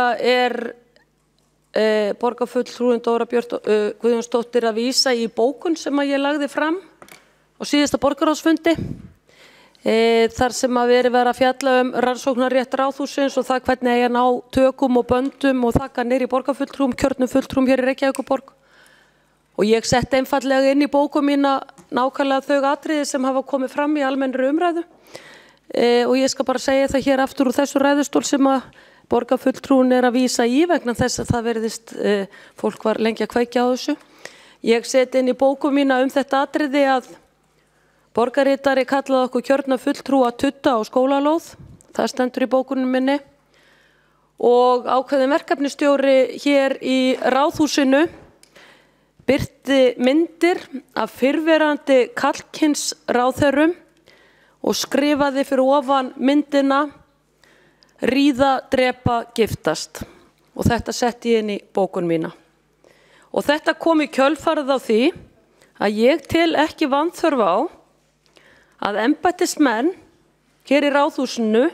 borgarfulltrúin Dóra Björt Guðjónsdóttir að vísa í bókun sem ég lagði fram á síðasta borgarráðsfundi. Þar sem að verið að fjalla rannsóknarrétt Ráðhússins og það hvernig eigi að ná tökum og böndum og þakka niður í borgarfulltrúum, kjörnum fulltrúum hér í Reykjavíkurborg. Og ég sett einfallega inn í bóku mína nákvæmlega þau atriði sem hafa komið fram í almennri umræðu. Og ég skal bara segja það hér aftur úr þessu ræðustól sem að borgarfulltrúin að vísa í vegna þess að það verðist fólk var lengi að kveikja á þessu. Ég sett inn í bóku mína þetta atriði að borgarritari kallaði okkur kjörna fulltrúa tutta á skólalóð. Það stendur í bókunum minni. Og ákveðin verkefnistjóri hér í Ráðhúsinu birti myndir af fyrrverandi karlkyns ráðherrum og skrifaði fyrir ofan myndina ríða, drepa, giftast. Og þetta setti ég inn í bókun mína. Og þetta kom í kjölfarið á því að ég tel ekki vanþörf á að embættismenn hér í Ráðhúsinu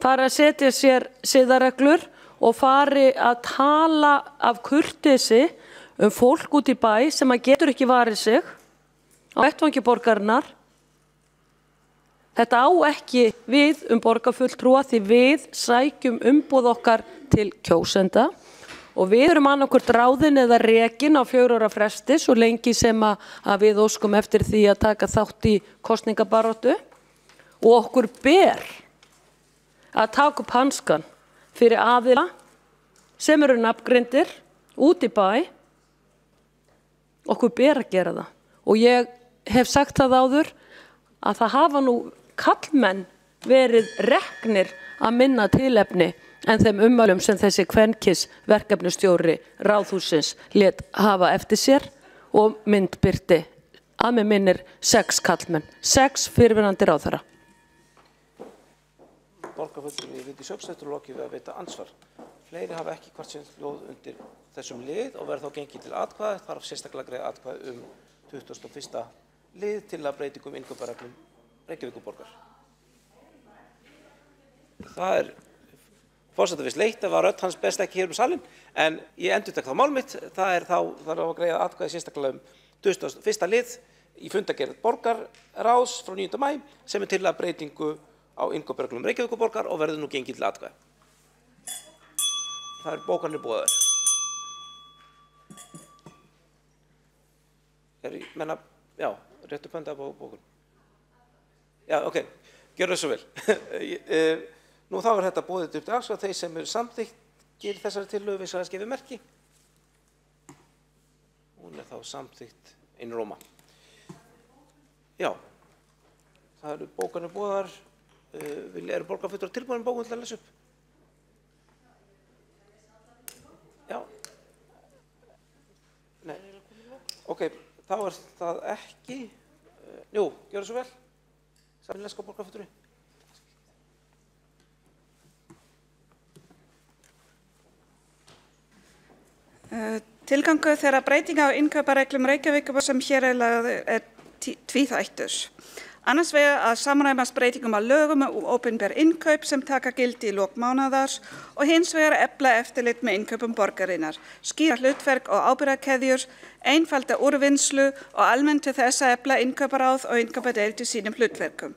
fari að setja sér siðareglur og fari að tala af kurteisi fólk út í bæ sem að getur ekki varið sig á vettvangi borgarinnar. Þetta á ekki við borgarfulltrúa því við sækjum umboð okkar til kjósenda og við erum annaðhvort ráðin eða rekin á 4 ára fresti svo lengi sem að við óskum eftir því að taka þátt í kosningabaráttu og okkur ber að taka upp hanskan fyrir aðila sem eru nafngreindir út í bæ. Okkur ber að gera það og ég hef sagt það áður að það hafa nú karlmenn verið reknir að minna tilefni en þeim ummælum sem þessi kvenkis verkefnastjóri Ráðhússins lét hafa eftir sér og myndbirti að mig minnir 6 karlmenn, 6 fyrrverandi ráðherra. Borgarfulltrúi Vigdís Hauksdóttir lokið við að veita andsvar. Fleiri hafa ekki hvort sem hljóð undir þessum lið og verð þá gengið til atkvæða. Þarf sérstaklega greiða atkvæði 21. lið til að breytingum innkaupareglum Reykjavíkurborgar. Það forsetavist leitt, það var rödd hans best ekki hér salinn, en ég endurtek þá mál mitt. Það þarf að greiða atkvæði sérstaklega 21. lið í fundargerð borgarráðs frá 9. maí sem til að breytingu á innkaupareglum Reykjavíkurborgar og verður nú gengið til atkvæða. Það bókarnir boðaðar. Menna, já, réttu pönda á bókun. Já, ok, gjör það svo vel. Nú þá þetta boðið upp til dagskrár þeir sem eru samþykkt fylgir þessari tillögu við sagðist gefið merki. Hún þá samþykkt einróma. Já, það eru bókanir boðar. Eru borgarfulltrúar tilbúin bókun til að lesa upp? Já. Nei. Ok, þá það ekki. Jú, gjörðu svo vel. Sameiginlega borgarfulltrúi. Tilgangur þeirra breytinga á innkaupareglum Reykjavíkur sem hér er tvíþættur. Annars vegar að samræmast breytingum á lögum opinber innkaup sem taka gildi í lok mánaðar og hins vegar að efla eftirlit með innkaupum borgarinnar, skýra hlutverk og ábyrgðarkeðjur, einfalda úrvinnslu og almennt til þess að efla innkauparáð og innkaupadeild í sínum hlutverkum.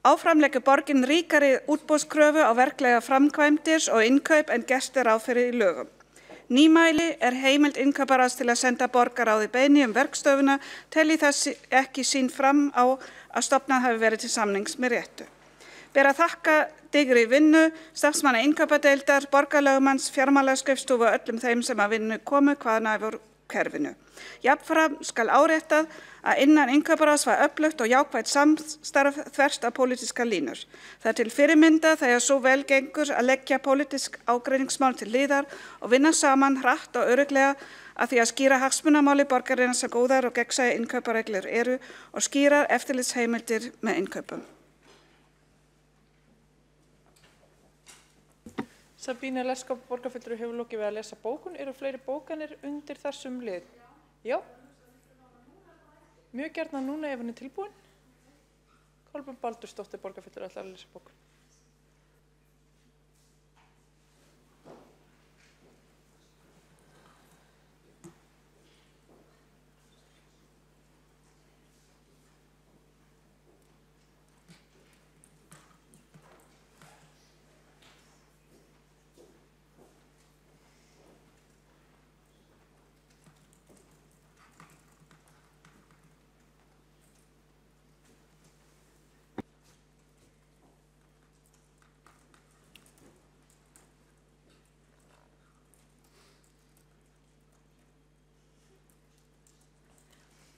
Áfram leggur borgin ríkari útboðskröfu á verklega framkvæmdir og innkaup en gert er ráð fyrir í lögum. Nýmæli er heimild innkauparáðs til að senda borgaráði beiðni verkstöðuna telji þess ekki sýn fram á að stofnað hafi verið til samnings með réttu. Ber að þakka digri vinnu, starfsmanna innkaupadeildar, borgarlögmanns, fjármálaskrifstofu og öllum þeim sem að vinnu komu hvaðan af kerfinu. Jafnframt skal áréttað að innan innkauparáðs var öflugt og jákvætt samstarf þvert á pólitískar línur. Það er til fyrirmynda þegar svo vel gengur að leggja pólitísk ágreiningsmál til hliðar og vinna saman hratt og örugglega að því að skýra hagsmunamáli borgarinnar sem góðar og gegnsæjar innkaupareglur eru og skýrar eftirlitsheimildir með innkaupum. Sabína Leskop, borgarfulltrúi, hefur lokið við að lesa bókun. Eru fleiri bókanir undir þessum lið? Já. Mjög gjarnan núna ef hann er tilbúin. Kolbrún Baldursdóttir, borgarfulltrúi, ætlar að lesa bókun.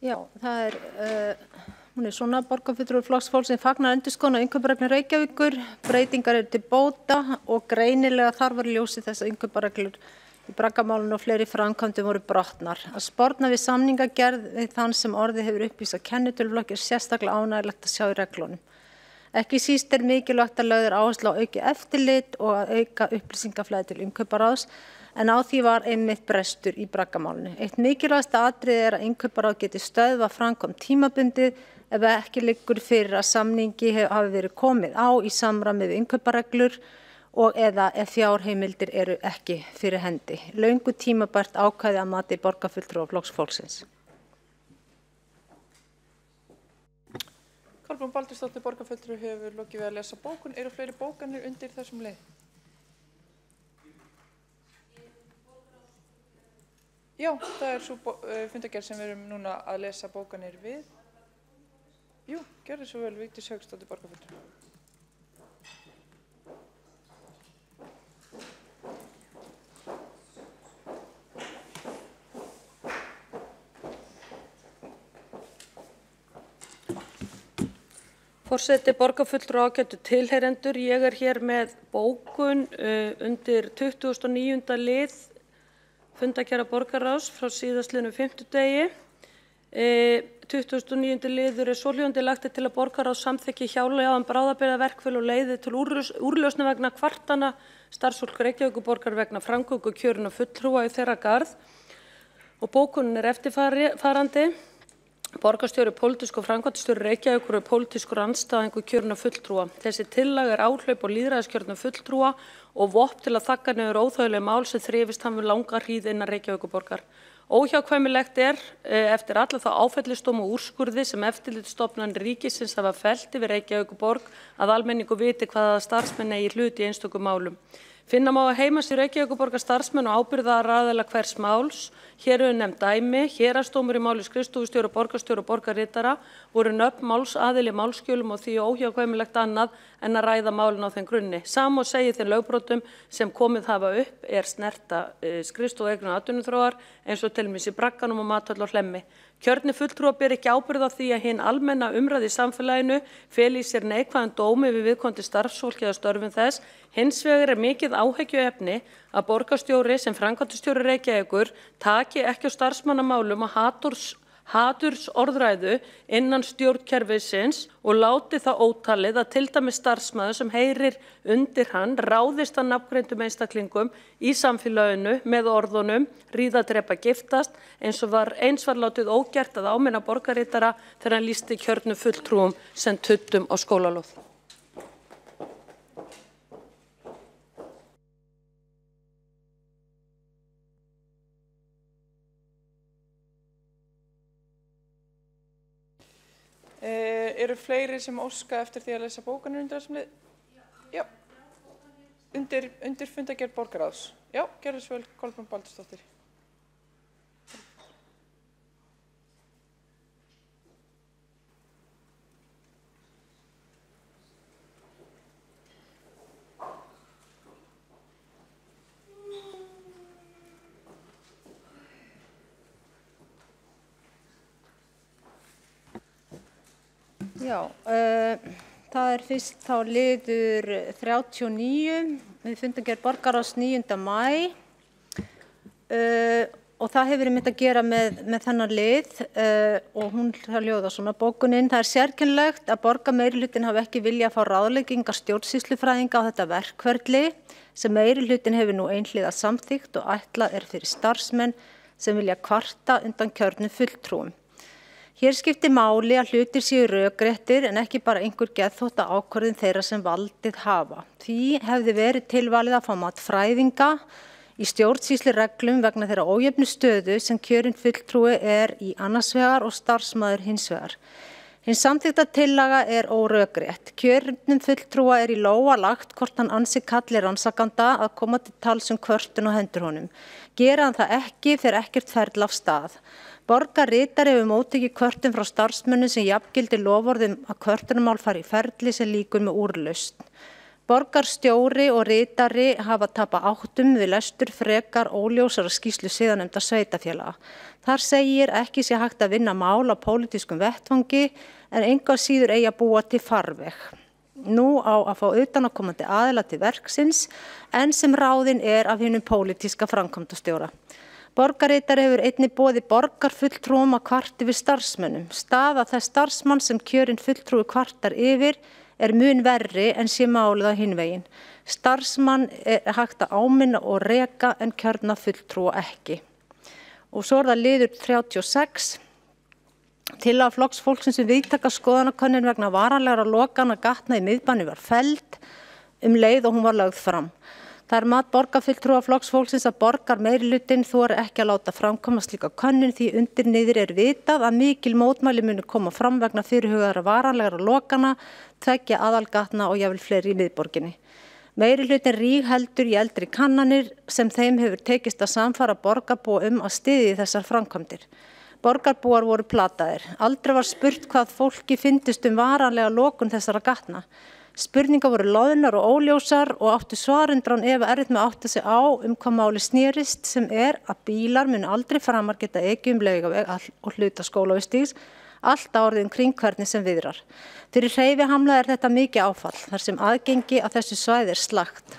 Já, hún er svona borgarfulltrúi Flokks fólksins fagnar endurskoðun á innkaupareglum Reykjavíkur, breytingar eru til bóta og greinilega þarf að ljósi þess að innkaupareglur í braggamálinu og fleiri framkvæmdum voru brotnar. Að sporna við samningagerð við þann sem orðið hefur upplýst kennitöluflokki er sérstaklega ánægilegt að sjá í reglunum. Ekki síst er mikilvægt að lögð er áhersla á aukið eftirlit og að auka upplýsingaflæði til innkauparáðs, en á því var einmitt brestur í braggamálinu. Eitt mikilvægasta atriði er að innkauparáð geti stöðvað framkvæmd tímabundið ef ekki liggur fyrir að samningi hafi verið komið á í samræmi við innkaupareglur og eða ef fjárheimildir eru ekki fyrir hendi. Löngu tímabært ákvæði að mati borgarfulltrúa Flokks fólksins. Kolbrún Baldursdóttir, borgarfulltrúi, hefur lokið við að lesa bókun. Eru fleiri bókanir undir þessum lið? Já, það er svo fundargerð sem við erum núna að lesa bókanir við. Jú, gjörðu svo vel, Vigdís Hauksdóttir, borgarfulltrúi. Forseti, borgarfulltrúi, ágætu tilheyrendur, ég er hér með bókun undir 29. lið fundargerðar borgarráðs frá síðastliðnum fimmtudegi. 29. liður er svohljóðandi: lagt til að borgarráð samþykki hjáleiðan bráðabirgðaverkföll og leiði til úrlausna vegna kvartana starfsfólk Reykjavíkurborgar vegna framgöngu kjörinna fulltrúa í þeirra garð. Og bókunin er eftirfarandi: borgarstjóri, pólitískur framkvæmdastjóri Reykjavíkur og pólitískur andstæðingur kjörinna fulltrúa. Þessi tillaga er áhlaup og lýðræðiskjörinna fulltrúa og vopn til að þagga niður óþægileg mál sem þrifist hann við langa hríð innan Reykjavíkurborgar. Óhjákvæmilegt er eftir alla þá áfellisdóma og úrskurði sem eftirlitsstofnanir ríkisins hafa fellt yfir Reykjavíkurborg að almenningur viti hvaða starfsmenn eigi hlut í einstökum málum. Finna má að heimasíðu Reykjavíkurborgar starfsmenn og ábyrgðaraðila hvers máls. Hér eru nefnd dæmi, héraðsdómur í máli skrifstofustjóra, borgarstjóra og borgarritara voru nöfn málsaðili í málskjölum og því óhjákvæmilegt annað en að ræða málin á þeim grunni. Sama og segir þeim lögbrotum sem komið hafa upp snerta skrifstofu eignar atvinnuþróar eins og til dæmis í Bragganum og Mathöll og Hlemmi. Kjörnir fulltrúar ber ekki ábyrgð á því að hin almenna umræða í samfélaginu feli í sér neikvæðan dóm yfir viðkomandi starfsfólki eða störfum þess. Hins vegar mikið áhyggjuefni að borgarstjóri sem framkvæmdastjóri Reykjavíkur taki ekki á starfsmannamálum og hatursorðræðu innan stjórnkerfisins og láti það ótalið að til dæmis starfsmaður sem heyrir undir hann ráðist að nafngreindum einstaklingum í samfélaginu með orðunum ríða, drepa, giftast eins var látið ógert að áminna borgarritara þegar hann lýsti kjörnum fulltrúum sem tuttum á skólalóð. Eru fleiri sem óska eftir því að lesa bókanir undir þessum lið? Já. Undir fundargerð borgarráðs. Já, gjörðu svo vel, Kolbrún Baldursdóttir. Já, það fyrst þá liður 39 við fundargerð borgarráðs 9. maí og það hefur einmitt að gera með þennan lið og hún hljóðar svona bókunin. Það sérkennilegt að borgarmeirihlutin hafi ekki viljað fá ráðleggingar stjórnsýslufræðinga á þetta verkferli sem meirihlutin hefur nú einhliða samþykkt og ætlað fyrir starfsmenn sem vilja kvarta undan kjörnum fulltrúum. Hér skiptir máli að hlutir séu rökréttir en ekki bara einhver geðþótta ákvörðun þeirra sem valdið hafa. Því hefði verið tilvalið að fá mat fræðinga í stjórnsýslureglum vegna þeirra ójöfnu stöðu sem kjörinn fulltrúi í annars vegar og starfsmaður hins vegar. Hin samþykkta tillaga órökrétt. Kjörnum fulltrúa í lófa lagt hvort hann ansi kalli rannsakanda að koma til tals kvörtun á hendur honum. Gera hann það ekki fer ekkert ferli af stað. Borgarritari hefur móttekið kvörtun frá starfsmönnum sem jafngildir loforðum að kvörtunarmál fari í ferli sem lýkur með úrlausn. Borgarstjóri og ritari hafa tapað áttum við lestur frekar óljósara skýrslu siðanefndar sveitarfélaga. Þar segir ekki sé hægt að vinna mál á pólitískum vettvangi en engu að síður eigi að búa til farveg. Nú á að fá utanaðkomandi aðila til verksins en sem ráðinn af hinum pólitíska framkvæmdastjóra. Borgarritari hefur einnig boðið borgarfulltrúum að kvarta yfir starfsmönnum. Staða þess starfsmann sem kjörinn fulltrúi kvartar yfir mun verri en sé málið á hinn veginn. Starfsmann hægt að áminna og reka en kjörna fulltrúa ekki. Og svo það liður 36. Tillaga Flokks fólksins víðtæka skoðanakönnun vegna varanlegra lokana gatna í miðbænum var felld leið og hún var lögð fram. Það mat borgarfulltrúa Flokks fólksins að borgarmeirihlutinn þori ekki að láta framkoma slíka könnun því undir niður vitað að mikil mótmæli muni koma fram vegna fyrirhugaðra varanlegra lokana, tveggja aðalgatna og jafnvel fleiri í miðborginni. Meirihlutinn rígheldur í eldri kannanir sem þeim hefur tekist að samfara borgarbúa að styðja þessar framkvæmdir. Borgarbúar voru plataðir. Aldrei var spurt hvað fólki fyndist varanlega lokun þessara gatna. Spurningar voru loðnar og óljósar og áttu svarundran erfitt með að átta sig á hvað máli snerist sem að bílar munu aldrei framar geta ekið Laugaveg og hluta Skólavíkstígs, allt árið kring hvernig sem viðrar. Fyrir hreyfihamla þetta mikið áfall þar sem aðgengi að þessu svæði slakt.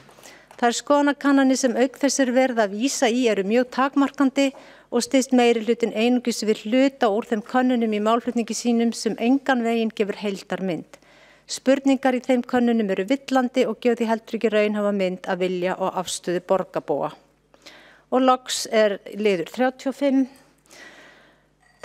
Þær skoðanakannanir sem auk þess verið að vísa í eru mjög takmarkandi og styðst meirihlutinn einungis við hluta úr þeim könnunum í málflutningi sínum sem engan veginn gefur heildarmynd. Spurningar í þeim könnunum eru villandi og gefa því heldur ekki raunhæfa mynd af vilja og afstöðu borgarbúa. Og loks liður 35.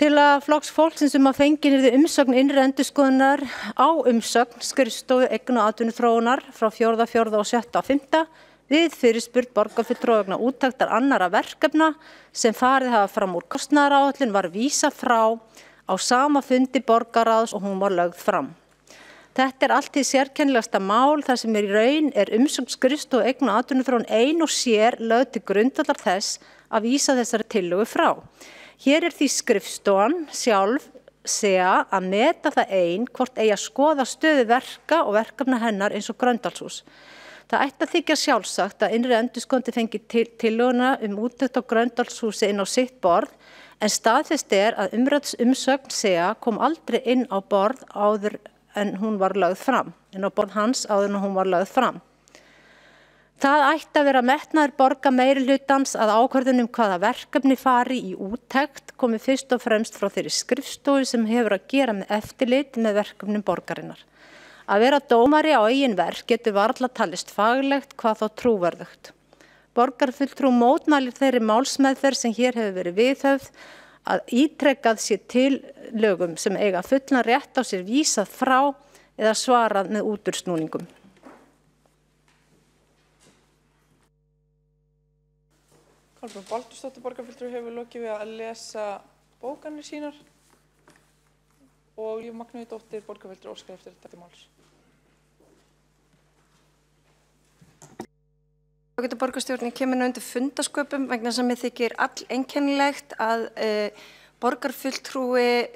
Tillaga Flokks fólksins að fengin yrði umsögn innri endurskoðunar á umsögn skrifstofu eigna- og atvinnuþróunar frá 4. og 6. og 5. við fyrirspurn borgarfulltrúa vegna úttektar annarra verkefna sem farið hafa fram úr kostnaðaráætlun var vísað frá á sama fundi borgarráðs og hún var lögð fram. Þetta er allt í sérkennilegasta mál þar sem í raun umsókn skrifstofu eigna og atvinnuþróun ein og sér lögð til grundvallar þess að vísa þessari tillögu frá. Hér því skrifstofan sjálf SEA að meta það ein hvort eigi að skoða stöðu verka og verkefna hennar eins og Gröndalshús. Það ætti að þykja sjálfsagt að innri endurskoðandi fengi tillöguna úttekt á Gröndalshúsi inn á sitt borð, en staðfest að umrædd umsögn SEA kom aldrei inn á borð áður en hún var lögð fram, inn á borð hans áður en hún var lögð fram. Það ætti að vera metnaður borga meirihlutans að ákvörðun hvaða verkefni fari í úttekt komi fyrst og fremst frá þeirri skrifstofu sem hefur að gera með eftirlit með verkefnum borgarinnar. Að vera dómari á eigin verk getur varla talist faglegt, hvað þá trúverðugt. Borgarfulltrú mótmælir þeirri málsmeðferð sem hér hefur verið viðhöfð að ítrekað sé til lögum sem eiga fullan rétt á sér vísað frá eða svarað með útúrsnúningum. Kolbrún Baldursdóttir borgarfulltrúi hefur lokið við að lesa bókanir sínar og Líf Magnúsdóttir borgarfulltrúi óskar eftir þetta máls. Borgarstjórnin kemur nú undir fundasköpum vegna sem mér þykir alleinkennilegt að borgarfulltrúi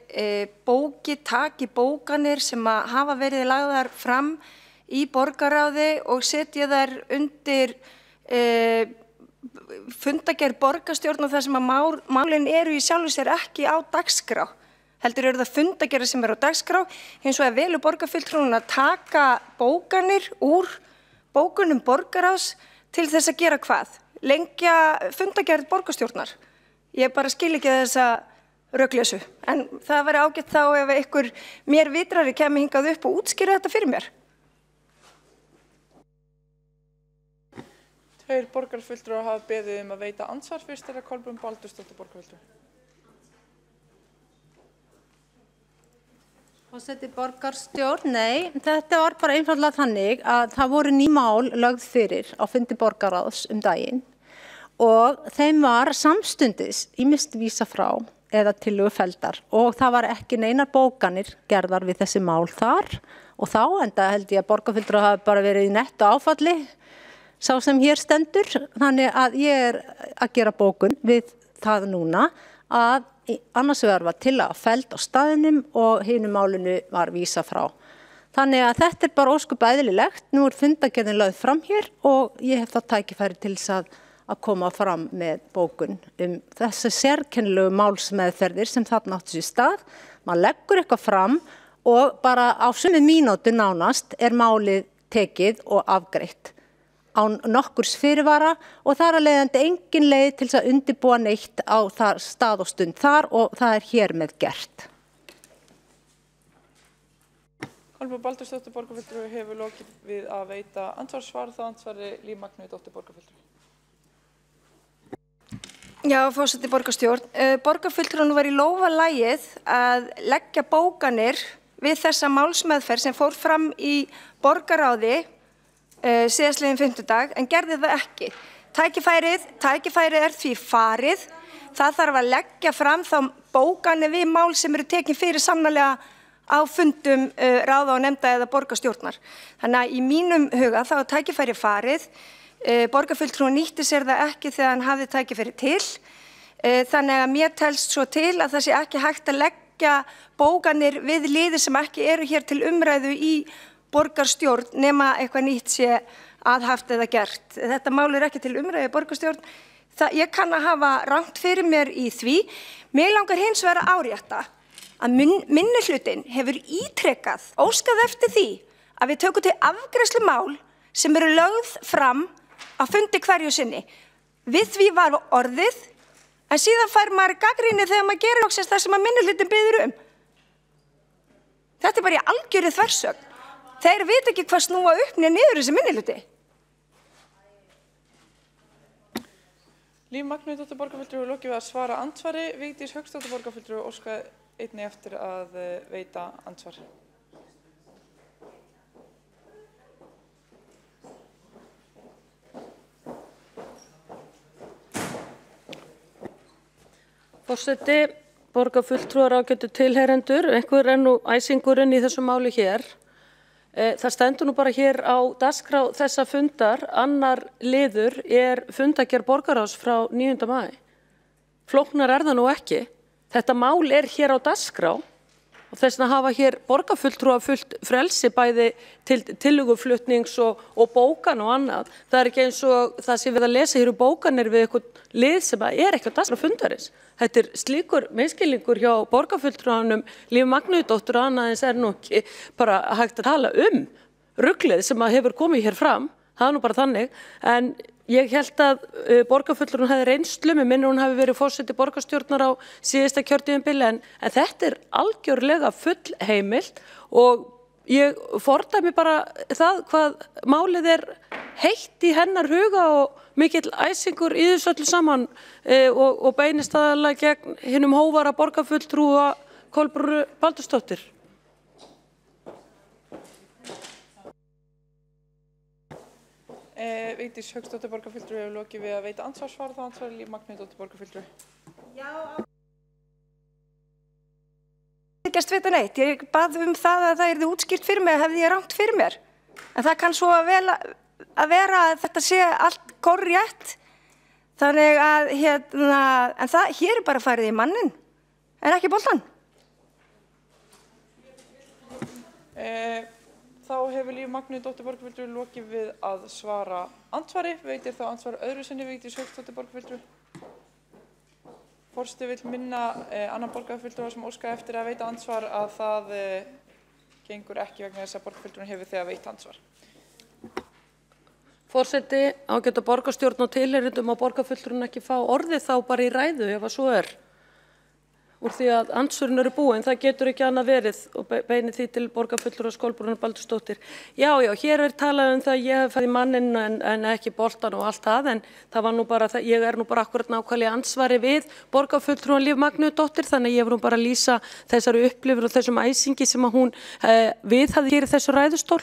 taki bókanir sem hafa verið lagðar fram í borgarráði og setja þær undir fundagerð borgarstjórn og þar sem að málin eru í sjálfu sér ekki á dagskrá. Heldur eru það fundagerðir sem eru á dagskrá, hins vegar velur borgarfulltrúin að taka bókanir úr bókunum borgarráðs til þess að gera hvað? Lengja fundagerð borgarstjórnar. Ég bara skil ekki þessa rökleysu. En það væri ágætt þá ef einhver mér vitrari kemur hingað upp og útskýra þetta fyrir mér. Tveir borgarfulltrúar hafa beðið að veita andsvar, fyrst Kolbrún Baldursdóttir borgarfulltrúi. Forseti borgarstjórn, nei, þetta var bara einfaldlega þannig að það voru ný mál lögð fyrir á fundi borgarráðs daginn og þeim var samstundis ýmist vísa frá eða tillögu felldar og það var ekki neinar bókanir gerðar við þessi mál þar og þá enda held ég að borgarfulltrúar hafi bara verið í netto áfalli sá sem hér stendur, þannig að ég að gera bókun við það núna að annars vegar var tillaga felld á staðnum og hinu málinu var vísa frá. Þannig að þetta bara ósköp eðlilegt. Nú fundagerðin lögð fram hér og ég hef það tækifæri til þess að koma fram með bókun þessi sérkennilegu málsmeðferðir sem þarna áttu sér stað. Man leggur eitthvað fram og bara á sömu mínútu nánast málið tekið og afgreitt án nokkurs fyrirvara og þar að leiðandi engin leið til þess að undirbúa neitt á stað og stund þar og það hér með gert. Kolbrún Baldursdóttir borgarfulltrúi hefur lokið við að veita andsvarssvar, þá andsvari Líf Magnúsdóttir borgarfulltrúi. Já, forseti borgarstjórn. Borgarfulltrúin var í lófa lagið að leggja bókanir við þessa málsmeðferð sem fór fram í borgarráði síðastliðinn fimmtudag en gerði það ekki. Tækifærið því farið. Það þarf að leggja fram þá bókanir við mál sem eru tekin fyrir sannarlega á fundum ráða og nefnda eða borgarstjórnar. Þannig að í mínum huga þá tækifærið farið. Borgarfulltrúin nýtti sér það ekki þegar hann hafði tækifærið til. Þannig að mér telst svo til að það sé ekki hægt að leggja bókanir við liðir sem ekki eru hér til umræðu í borgarstjórn nema eitthvað nýtt sé aðhaft eða gert. Þetta mál ekki til umræðu í borgarstjórn. Ég kann að hafa rangt fyrir mér í því. Mig langar hins vegar að árétta að minnihlutinn hefur ítrekað óskað eftir því að við tökum til afgreiðslu mál sem eru lögð fram á fundi hverju sinni. Við því var orðið en síðan fær maður gagnrýni þegar maður gerir loksins það sem að minnihlutinn biður Þetta bara í algjörri þversögn. Þeir vita ekki hvað snúa upp niður þessi minnihluti. Líf Magnúsdóttir borgarfulltrúi lokið við að svara andsvari. Vigdís Hauksdóttir borgarfulltrúi óskaði einnig eftir að veita andsvar. Forseti, borgarfulltrúar ágætu tilheyrendur, einhver nú æsingurinn í þessu máli hér. Það stendur nú bara hér á dagskrá þessa fundar, annar liður fundagerð borgarráðs frá 9. maí. Flóknar það nú ekki. Þetta mál hér á dagskrá og þess vegna hafa hér borgarfulltrúar fullt frelsi bæði til tillöguflutnings og bókan og annað. Það ekki eins og það sé við að lesa hér bókanir við eitthvað lið sem ekki á dagskrá fundarins. Þetta slíkur misskilningur hjá borgarfulltrúanum Líf Magnúsdóttur og annað eins nú ekki bara hægt að tala ruglið sem hefur komið hér fram. Það nú bara þannig. En ég held að borgarfulltrúin hefði reynslu, með minni hún hafi verið forseti borgarstjórnar á síðasta kjörtímabili en þetta algjörlega full heimilt og ég fordæmi bara það hvað málið heitt í hennar huga og mikill æsingur í þessu öllu saman og beinist aðalega gegn hinum hóvara borgarfulltrúa Kolbrúnu Baldursdóttur. Vigdís Hauksdóttir borgarfulltrúi hefur lokið við að veita andsvarsvar og það andsvari Líf Magnúsdóttir borgarfulltrúi. Já. Ekki vita neitt. Ég bað það að það yrði útskýrt fyrir mig, hefði ég rangt fyrir mér. En það kann svo að vera að þetta sé allt korrétt. Þannig að en það hér bara farið í mannin en ekki boltan. Þá hefur Líf Magnúsdóttir borgarfulltrúi lokið við að svara andsvari. Veitir þá andsvar öðru sinni Vigdís Hauksdóttir borgarfulltrúi. Forseti vill minna annan borgarfulltrúa sem óskaði eftir að veita andsvar að það gengur ekki vegna þess að borgarfulltrúin hefur þegar veitt andsvar. Forseti, ágæta borgarstjórn og tilheyrendum á borgarfulltrúin ekki fá orðið þá bara í ræðu ef að svo úr því að andsvörin eru búin, það getur ekki annað verið og beini því til borgarfulltrúa Kolbrúnar Baldursdóttir. Já, hér talað það að ég hef farið í manninn en ekki boltan og allt það, en það var nú bara, ég nú bara akkurat nákvæmlega ansvari við borgarfulltrúan Líf Magnúsdóttir, þannig ég nú bara að lýsa þessari upplifun og þessum æsingi sem að hún viðhafði hér í þessu ræðustól.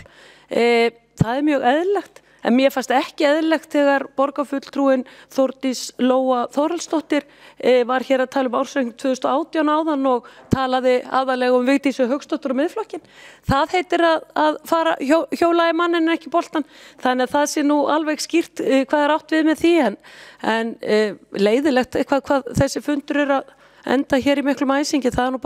Það mjög eðlilegt. En mér fannst ekki eðlilegt þegar borgarfulltrúin Þórdís Lóa Þórhallsdóttir var hér að tala ársreikning 2018 áðan og talaði aðalega Vigdísi Hauksdóttur og Miðflokkinn. Það heitir að fara hjóla í manninn en ekki boltan. Þannig að það sé nú alveg skýrt hvað átt við með því en leiðilegt hvað þessi fundur að enda hér í miklum æsingi. Það nú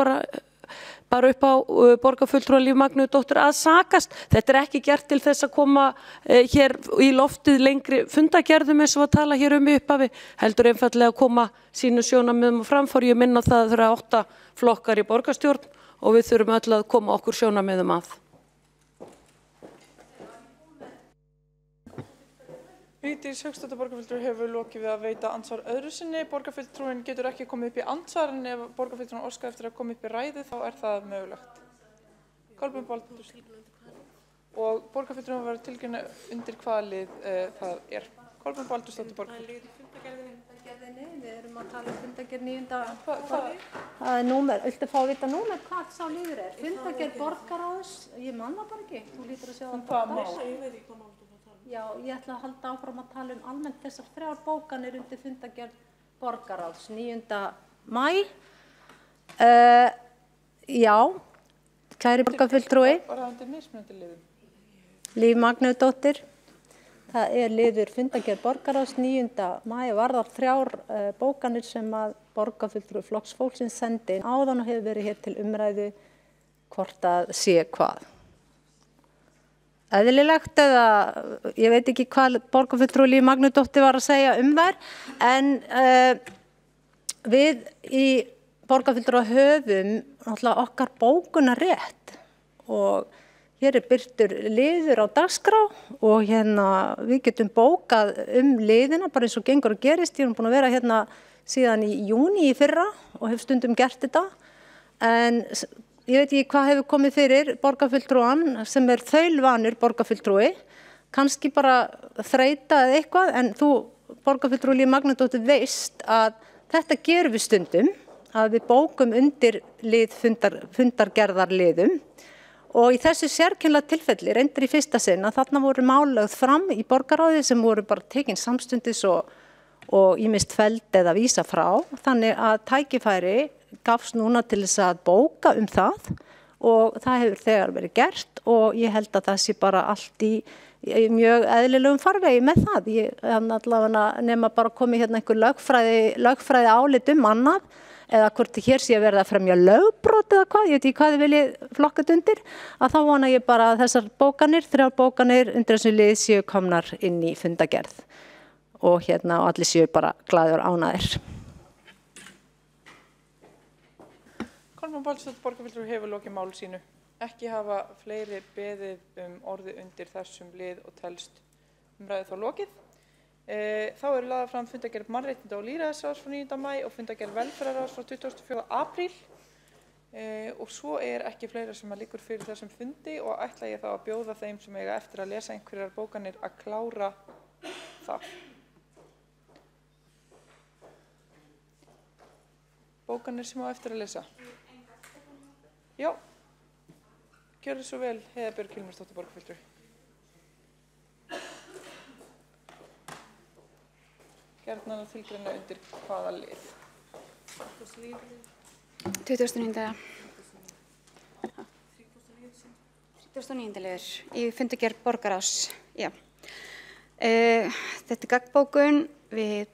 bara upp á borgarfulltrúa Líf Magnúsdóttur að sakast. Þetta ekki gert til þess að koma hér í loftið lengri fundagerðum eins og að tala hér í upphafi, heldur einfaldlega að koma sínu sjónarmiðum á framfór. Ég minna það að það 8 flokkar í borgarstjórn og við þurfum öll að koma okkur sjónarmiðum að. Vigdís Hauksdóttir borgarfulltrúi hefur lokið við að veita andsvar öðru sinni. Borgarfulltrúin getur ekki komið upp í andsvar en ef borgarfulltrúin óskar eftir að koma upp í ræðu þá það mögulegt. Kolbrún Baldursdóttir. Og borgarfulltrúin verður tilkynna undir hvaða lið það Kolbrún Baldursdóttir borgarfulltrúi. Fundagerðinni, við erum að tala fundagerð 9. Það númer, viltu fá að vita númer hvað sá liður Fundagerð borgarráðs, ég man það bara ekki. Þú lítur að sjá það borgarráðs. Já, ég ætla að halda áfram að tala almennt þessar 3 bókanir undir fundagerð borgarráðs 9. maí. Já, kæri borgarfulltrúi. Bara undir mismunandi liðum. Líf Magnúsdóttir. Það liður fundagerð borgarráðs 9. maí varðar 3 bókanir sem að borgarfulltrúi Flokks fólksins sendi inn áðan og hefur verið hér til umræðu hvort að sé hvað. Eðlilegt eða ég veit ekki hvað borgarfulltrúi Líf Magnúsdóttir var að segja þær en við í borgarfulltrúa höfum náttúrulega okkar bókunarrétt og hér birtur liður á dagskrá og við getum bókað liðina bara eins og gengur og gerist. Ég búin að vera hérna síðan í júní í fyrra og hef stundum gert þetta en ég veit ekki hvað hefur komið fyrir borgarfulltrúan sem þaulvanur borgarfulltrúi, kannski bara þreyta eða eitthvað, en þú borgarfulltrúi Líf Magnúsdóttir veist að þetta gerum við stundum, að við bókum undir fundargerðarliðum og í þessu sérkennilega tilfelli reyndir í fyrsta sinn að þarna voru mál lögð fram í borgarráði sem voru bara tekin samstundis og ýmist felld eða vísa frá, þannig að tækifæri gafst núna til þess að bóka það og það hefur þegar verið gert og ég held að það sé bara allt í mjög eðlilegum farvegi með það. Ég allavega nema bara komið hérna einhver lögfræði álit annað eða hvort hér sé verið að fremja lögbrot eða hvað, ég veit ekki hvað þið viljið flokkat undir, að þá vona ég bara að þessar bókanir, 3 bókanir undir þessu lið séu komnar inn í fundagerð og og allir séu bara glaðir og ánægðir. Kolbrún Baldursdóttir borgarfulltrúi hefur lokið máli sínu. Ekki hafa fleiri beðið orði undir þessum lið og telst umræðu þá lokið. Þá eru lagðar fram fundargerð mannréttinda og lýðræðisráðs frá 9. maí og fundargerð velferðarráðs frá 24. apríl. Og svo ekki fleira sem liggur fyrir þessum fundi og ætla ég þá að bjóða þeim sem eiga eftir að lesa einhverjar bókanir að klára það. Bókanir sem á eftir að lesa. Já, gjörðu svo vel, Heiða Björg Hilmarsdóttir borgarfulltrúi. Gjarnan að tilgreina undir hvaða lið. 29. 39. liður í fundargerð borgarráðs. Já. Þetta gagn við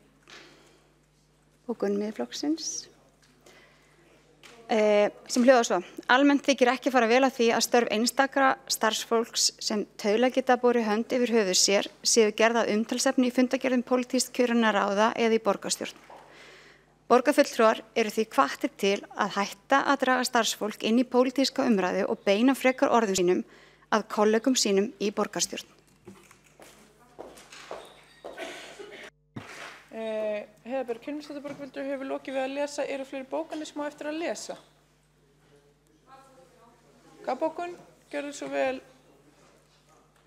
bókun Miðflokksins sem hljóðar svo. Almennt þykir ekki fara vel að því að störf einstakra starfsfólks sem tauðlega geta borið hönd yfir höfuð sér séu gerð að umtalsefni í fundargerðum pólitískt kjörinna ráða eða í borgarstjórn. Borgarfulltrúar eru því hvattir til að hætta að draga starfsfólk inn í pólitíska umræðu og beina frekar orðum sínum að kollegum sínum í borgarstjórn. Heiða Björg Hilmarsdóttir borgarfulltrúi hefur lokið við að lesa. Eru fleiri bókanir sem á eftir að lesa? Bókun, gjörðu svo vel,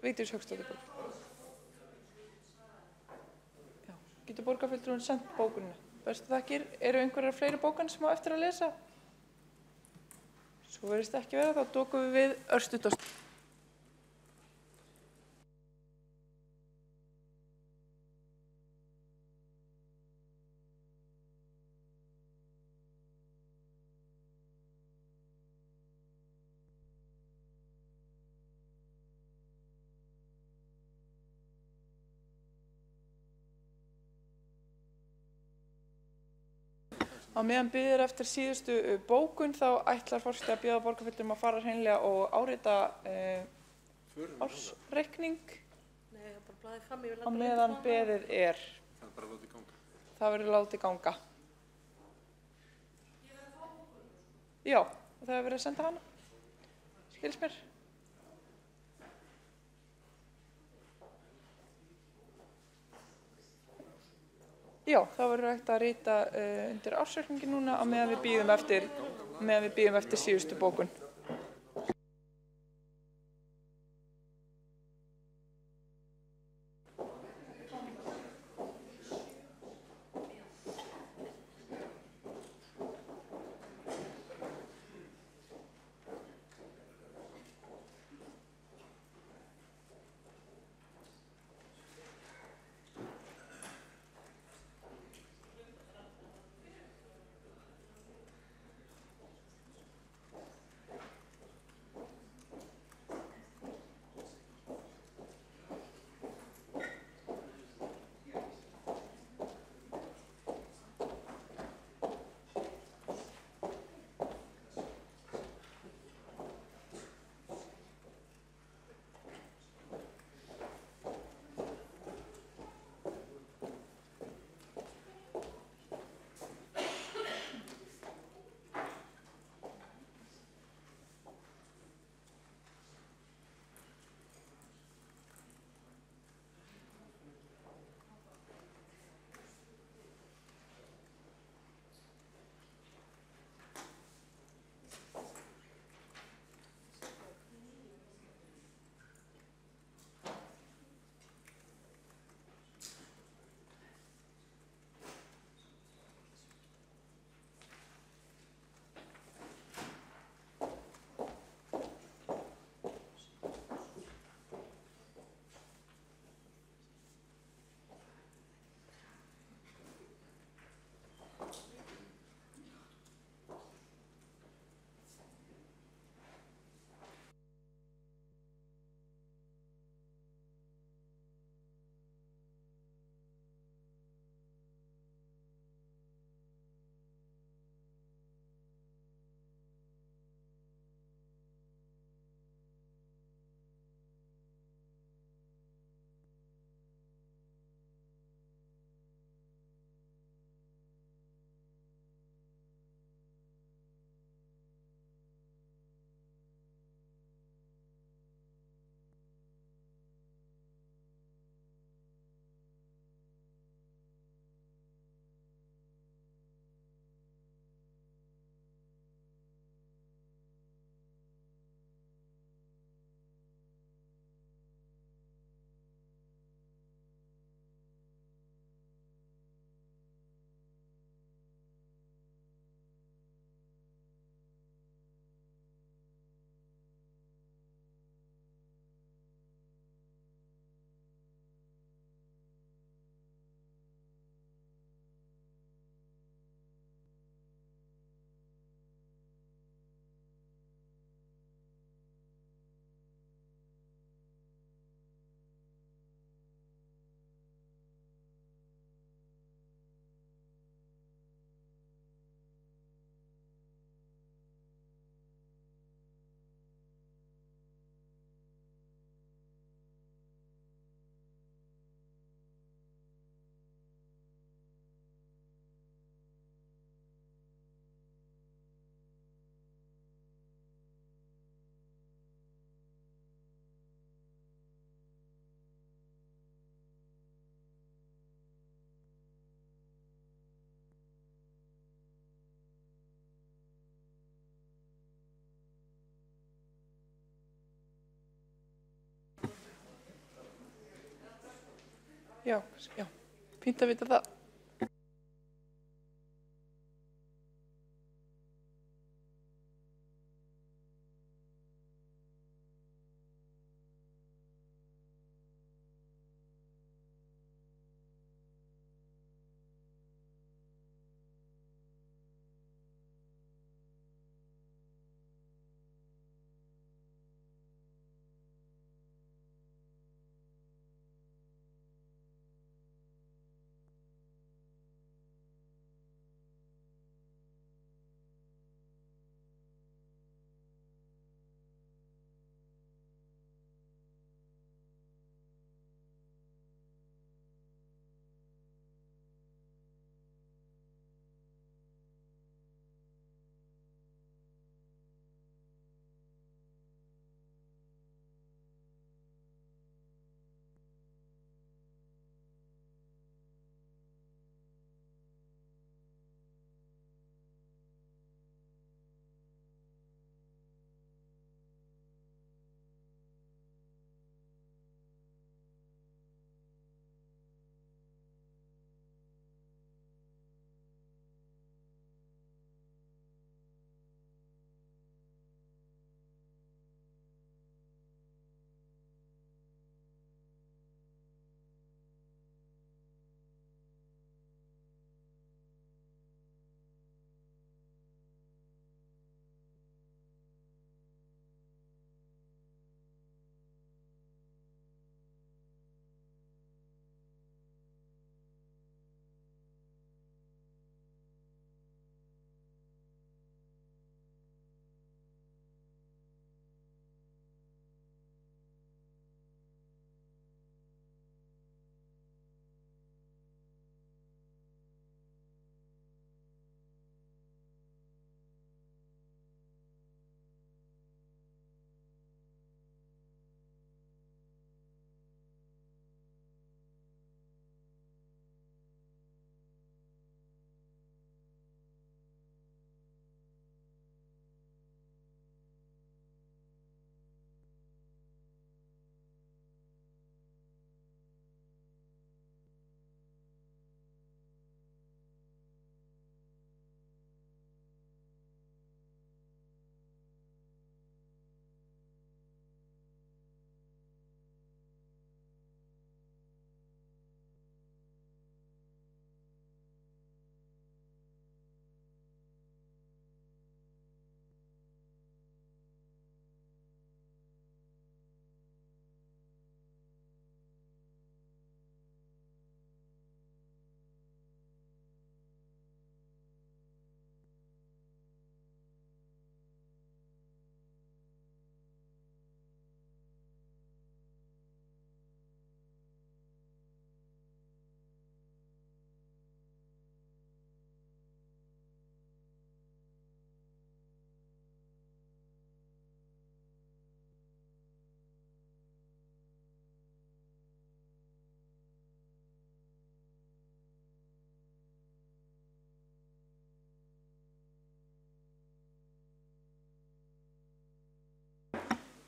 Vigdís Hauksdóttir borgarfulltrúi. Getur borgarfulltrúin sendt bókunina? Bestu þakkir. Eru einhverjar fleiri bókanir sem á eftir að lesa? Svo verðist ekki vera, þá dokum við örstutt og á meðan biðir eftir síðustu bókun þá ætlar forseti að bjóða borgarfulltrúum að fara hreinlega og árita ársreikning á meðan beðið er. Það verður látið ganga. Já, og það hefur verið að senda hana. Skils mér. Já, þá verður hægt að rita undir ársreikningi núna á meðan við bíðum eftir síðustu bókun. Já, fínt að vita það.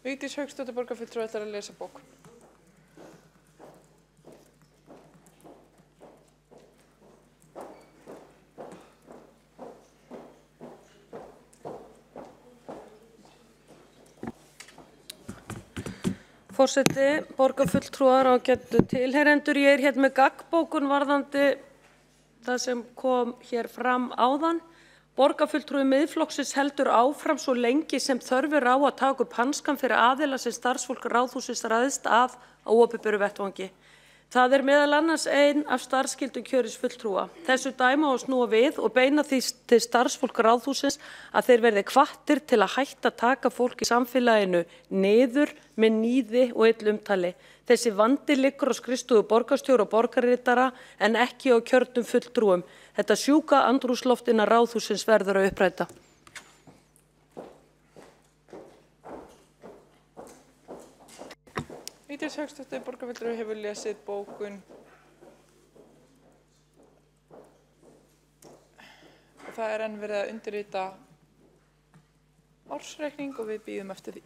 Vigdís Hauksdóttir borgarfulltrúi ætlar að lesa bók. Forseti, borgarfulltrúar, ágætu tilheyrendur, ég hér með gaggbókun varðandi það sem kom hér fram áðan. Borgarfulltrúi Miðflokksins heldur áfram svo lengi sem þörf er á að taka upp hanskann fyrir aðila sem starfsfólk Ráðhússins ræðst að á opinberu vettvangi. Það meðal annars ein af starfsskyldum kjörins fulltrúa. Þessu dæmi á að snúa við og beina því til starfsfólk Ráðhússins að þeir verði hvattir til að hætta að taka fólk í samfélaginu niður með níði og illumtali. Þessi vandi liggur á skrifstofu borgarstjóra og borgarritara en ekki á kjörnum fulltrúum. Þetta sjúka andrúmsloft innan Ráðhússins verður að uppræta. Vigdís Hauksdóttir borgarfulltrúi hefur lesið bókun og það enn verið að undirrita ársreikning og við bíðum eftir því.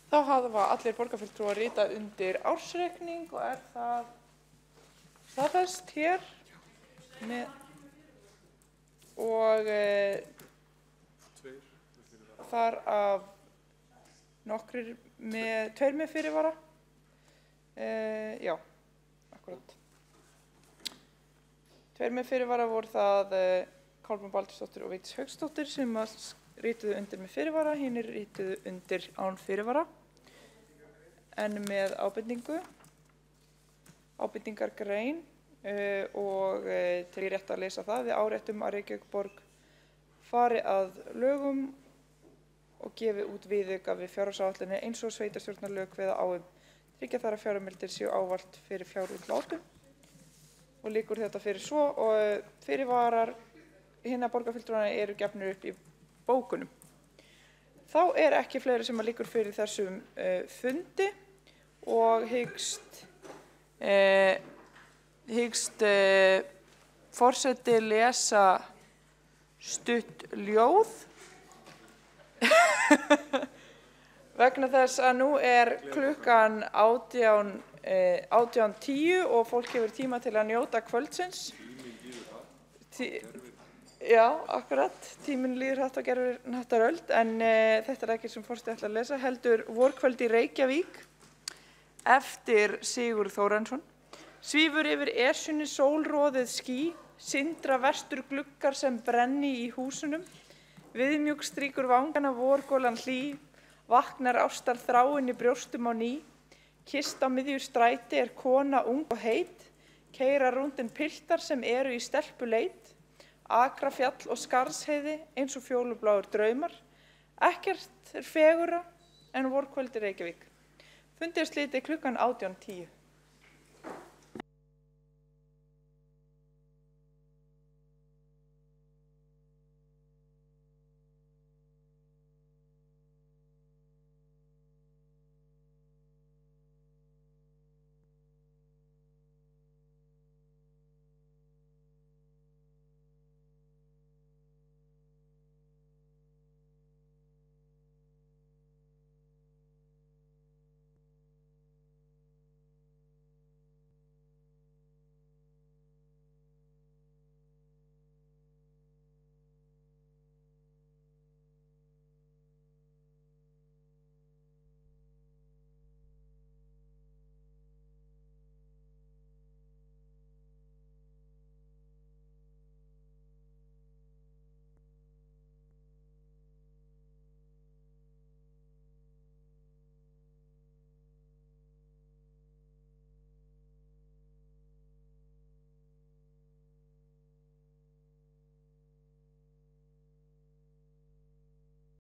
Þá hafa allir borgarfulltrúar ritað undir ársreikning og er það staðfest hér og þar af nokkrir tveir með fyrirvara. Já, akkurat. Tveir með fyrirvara voru það Kolbrún Baldursdóttir og Vigdís Hauksdóttir sem rituðu undir með fyrirvara, hinir rituðu undir án fyrirvara en með ábendingargrein og til ég rétt að lesa það, við áréttum að Reykjavíkurborg fari að lögum og gefi út viðauka við fjárhagsáætlanir eins og sveitarstjórnarlög kveða á tryggja þar að fjárheimildir séu ávallt fyrir fjárútlátum og liggur þetta fyrir svo og fyrirvarar hinna borgarfulltrúanna eru gefnir upp í bókunum. Þá ekki fleiri sem liggur fyrir þessum fundi og hyggst forseti lesa stutt ljóð vegna þess að nú klukkan 18:10 og fólk hefur tíma til að njóta kvöldsins. Já, akkurat, tíminn líður hratt og gerður hnattaröld en þetta ekki sem forseti ætla að lesa, heldur Vorkvöld í Reykjavík eftir Sigurð Þórarinsson. Svífur yfir Esjunni sólroðið ský, sindra vestur gluggar sem brenni í húsunum, viðmjúk strýkur vangana vorgólan hlý, vaknar ástar þráin í brjóstum á ný, kist á miðju stræti kona ung og heit, keyra rúndin piltar sem eru í stelpu leit, Akrafjall og Skarðsheiði eins og fjólubláir draumar, ekkert fegurra en Vorkvöld í Reykjavík. Fundið slitið klukkan 18:10.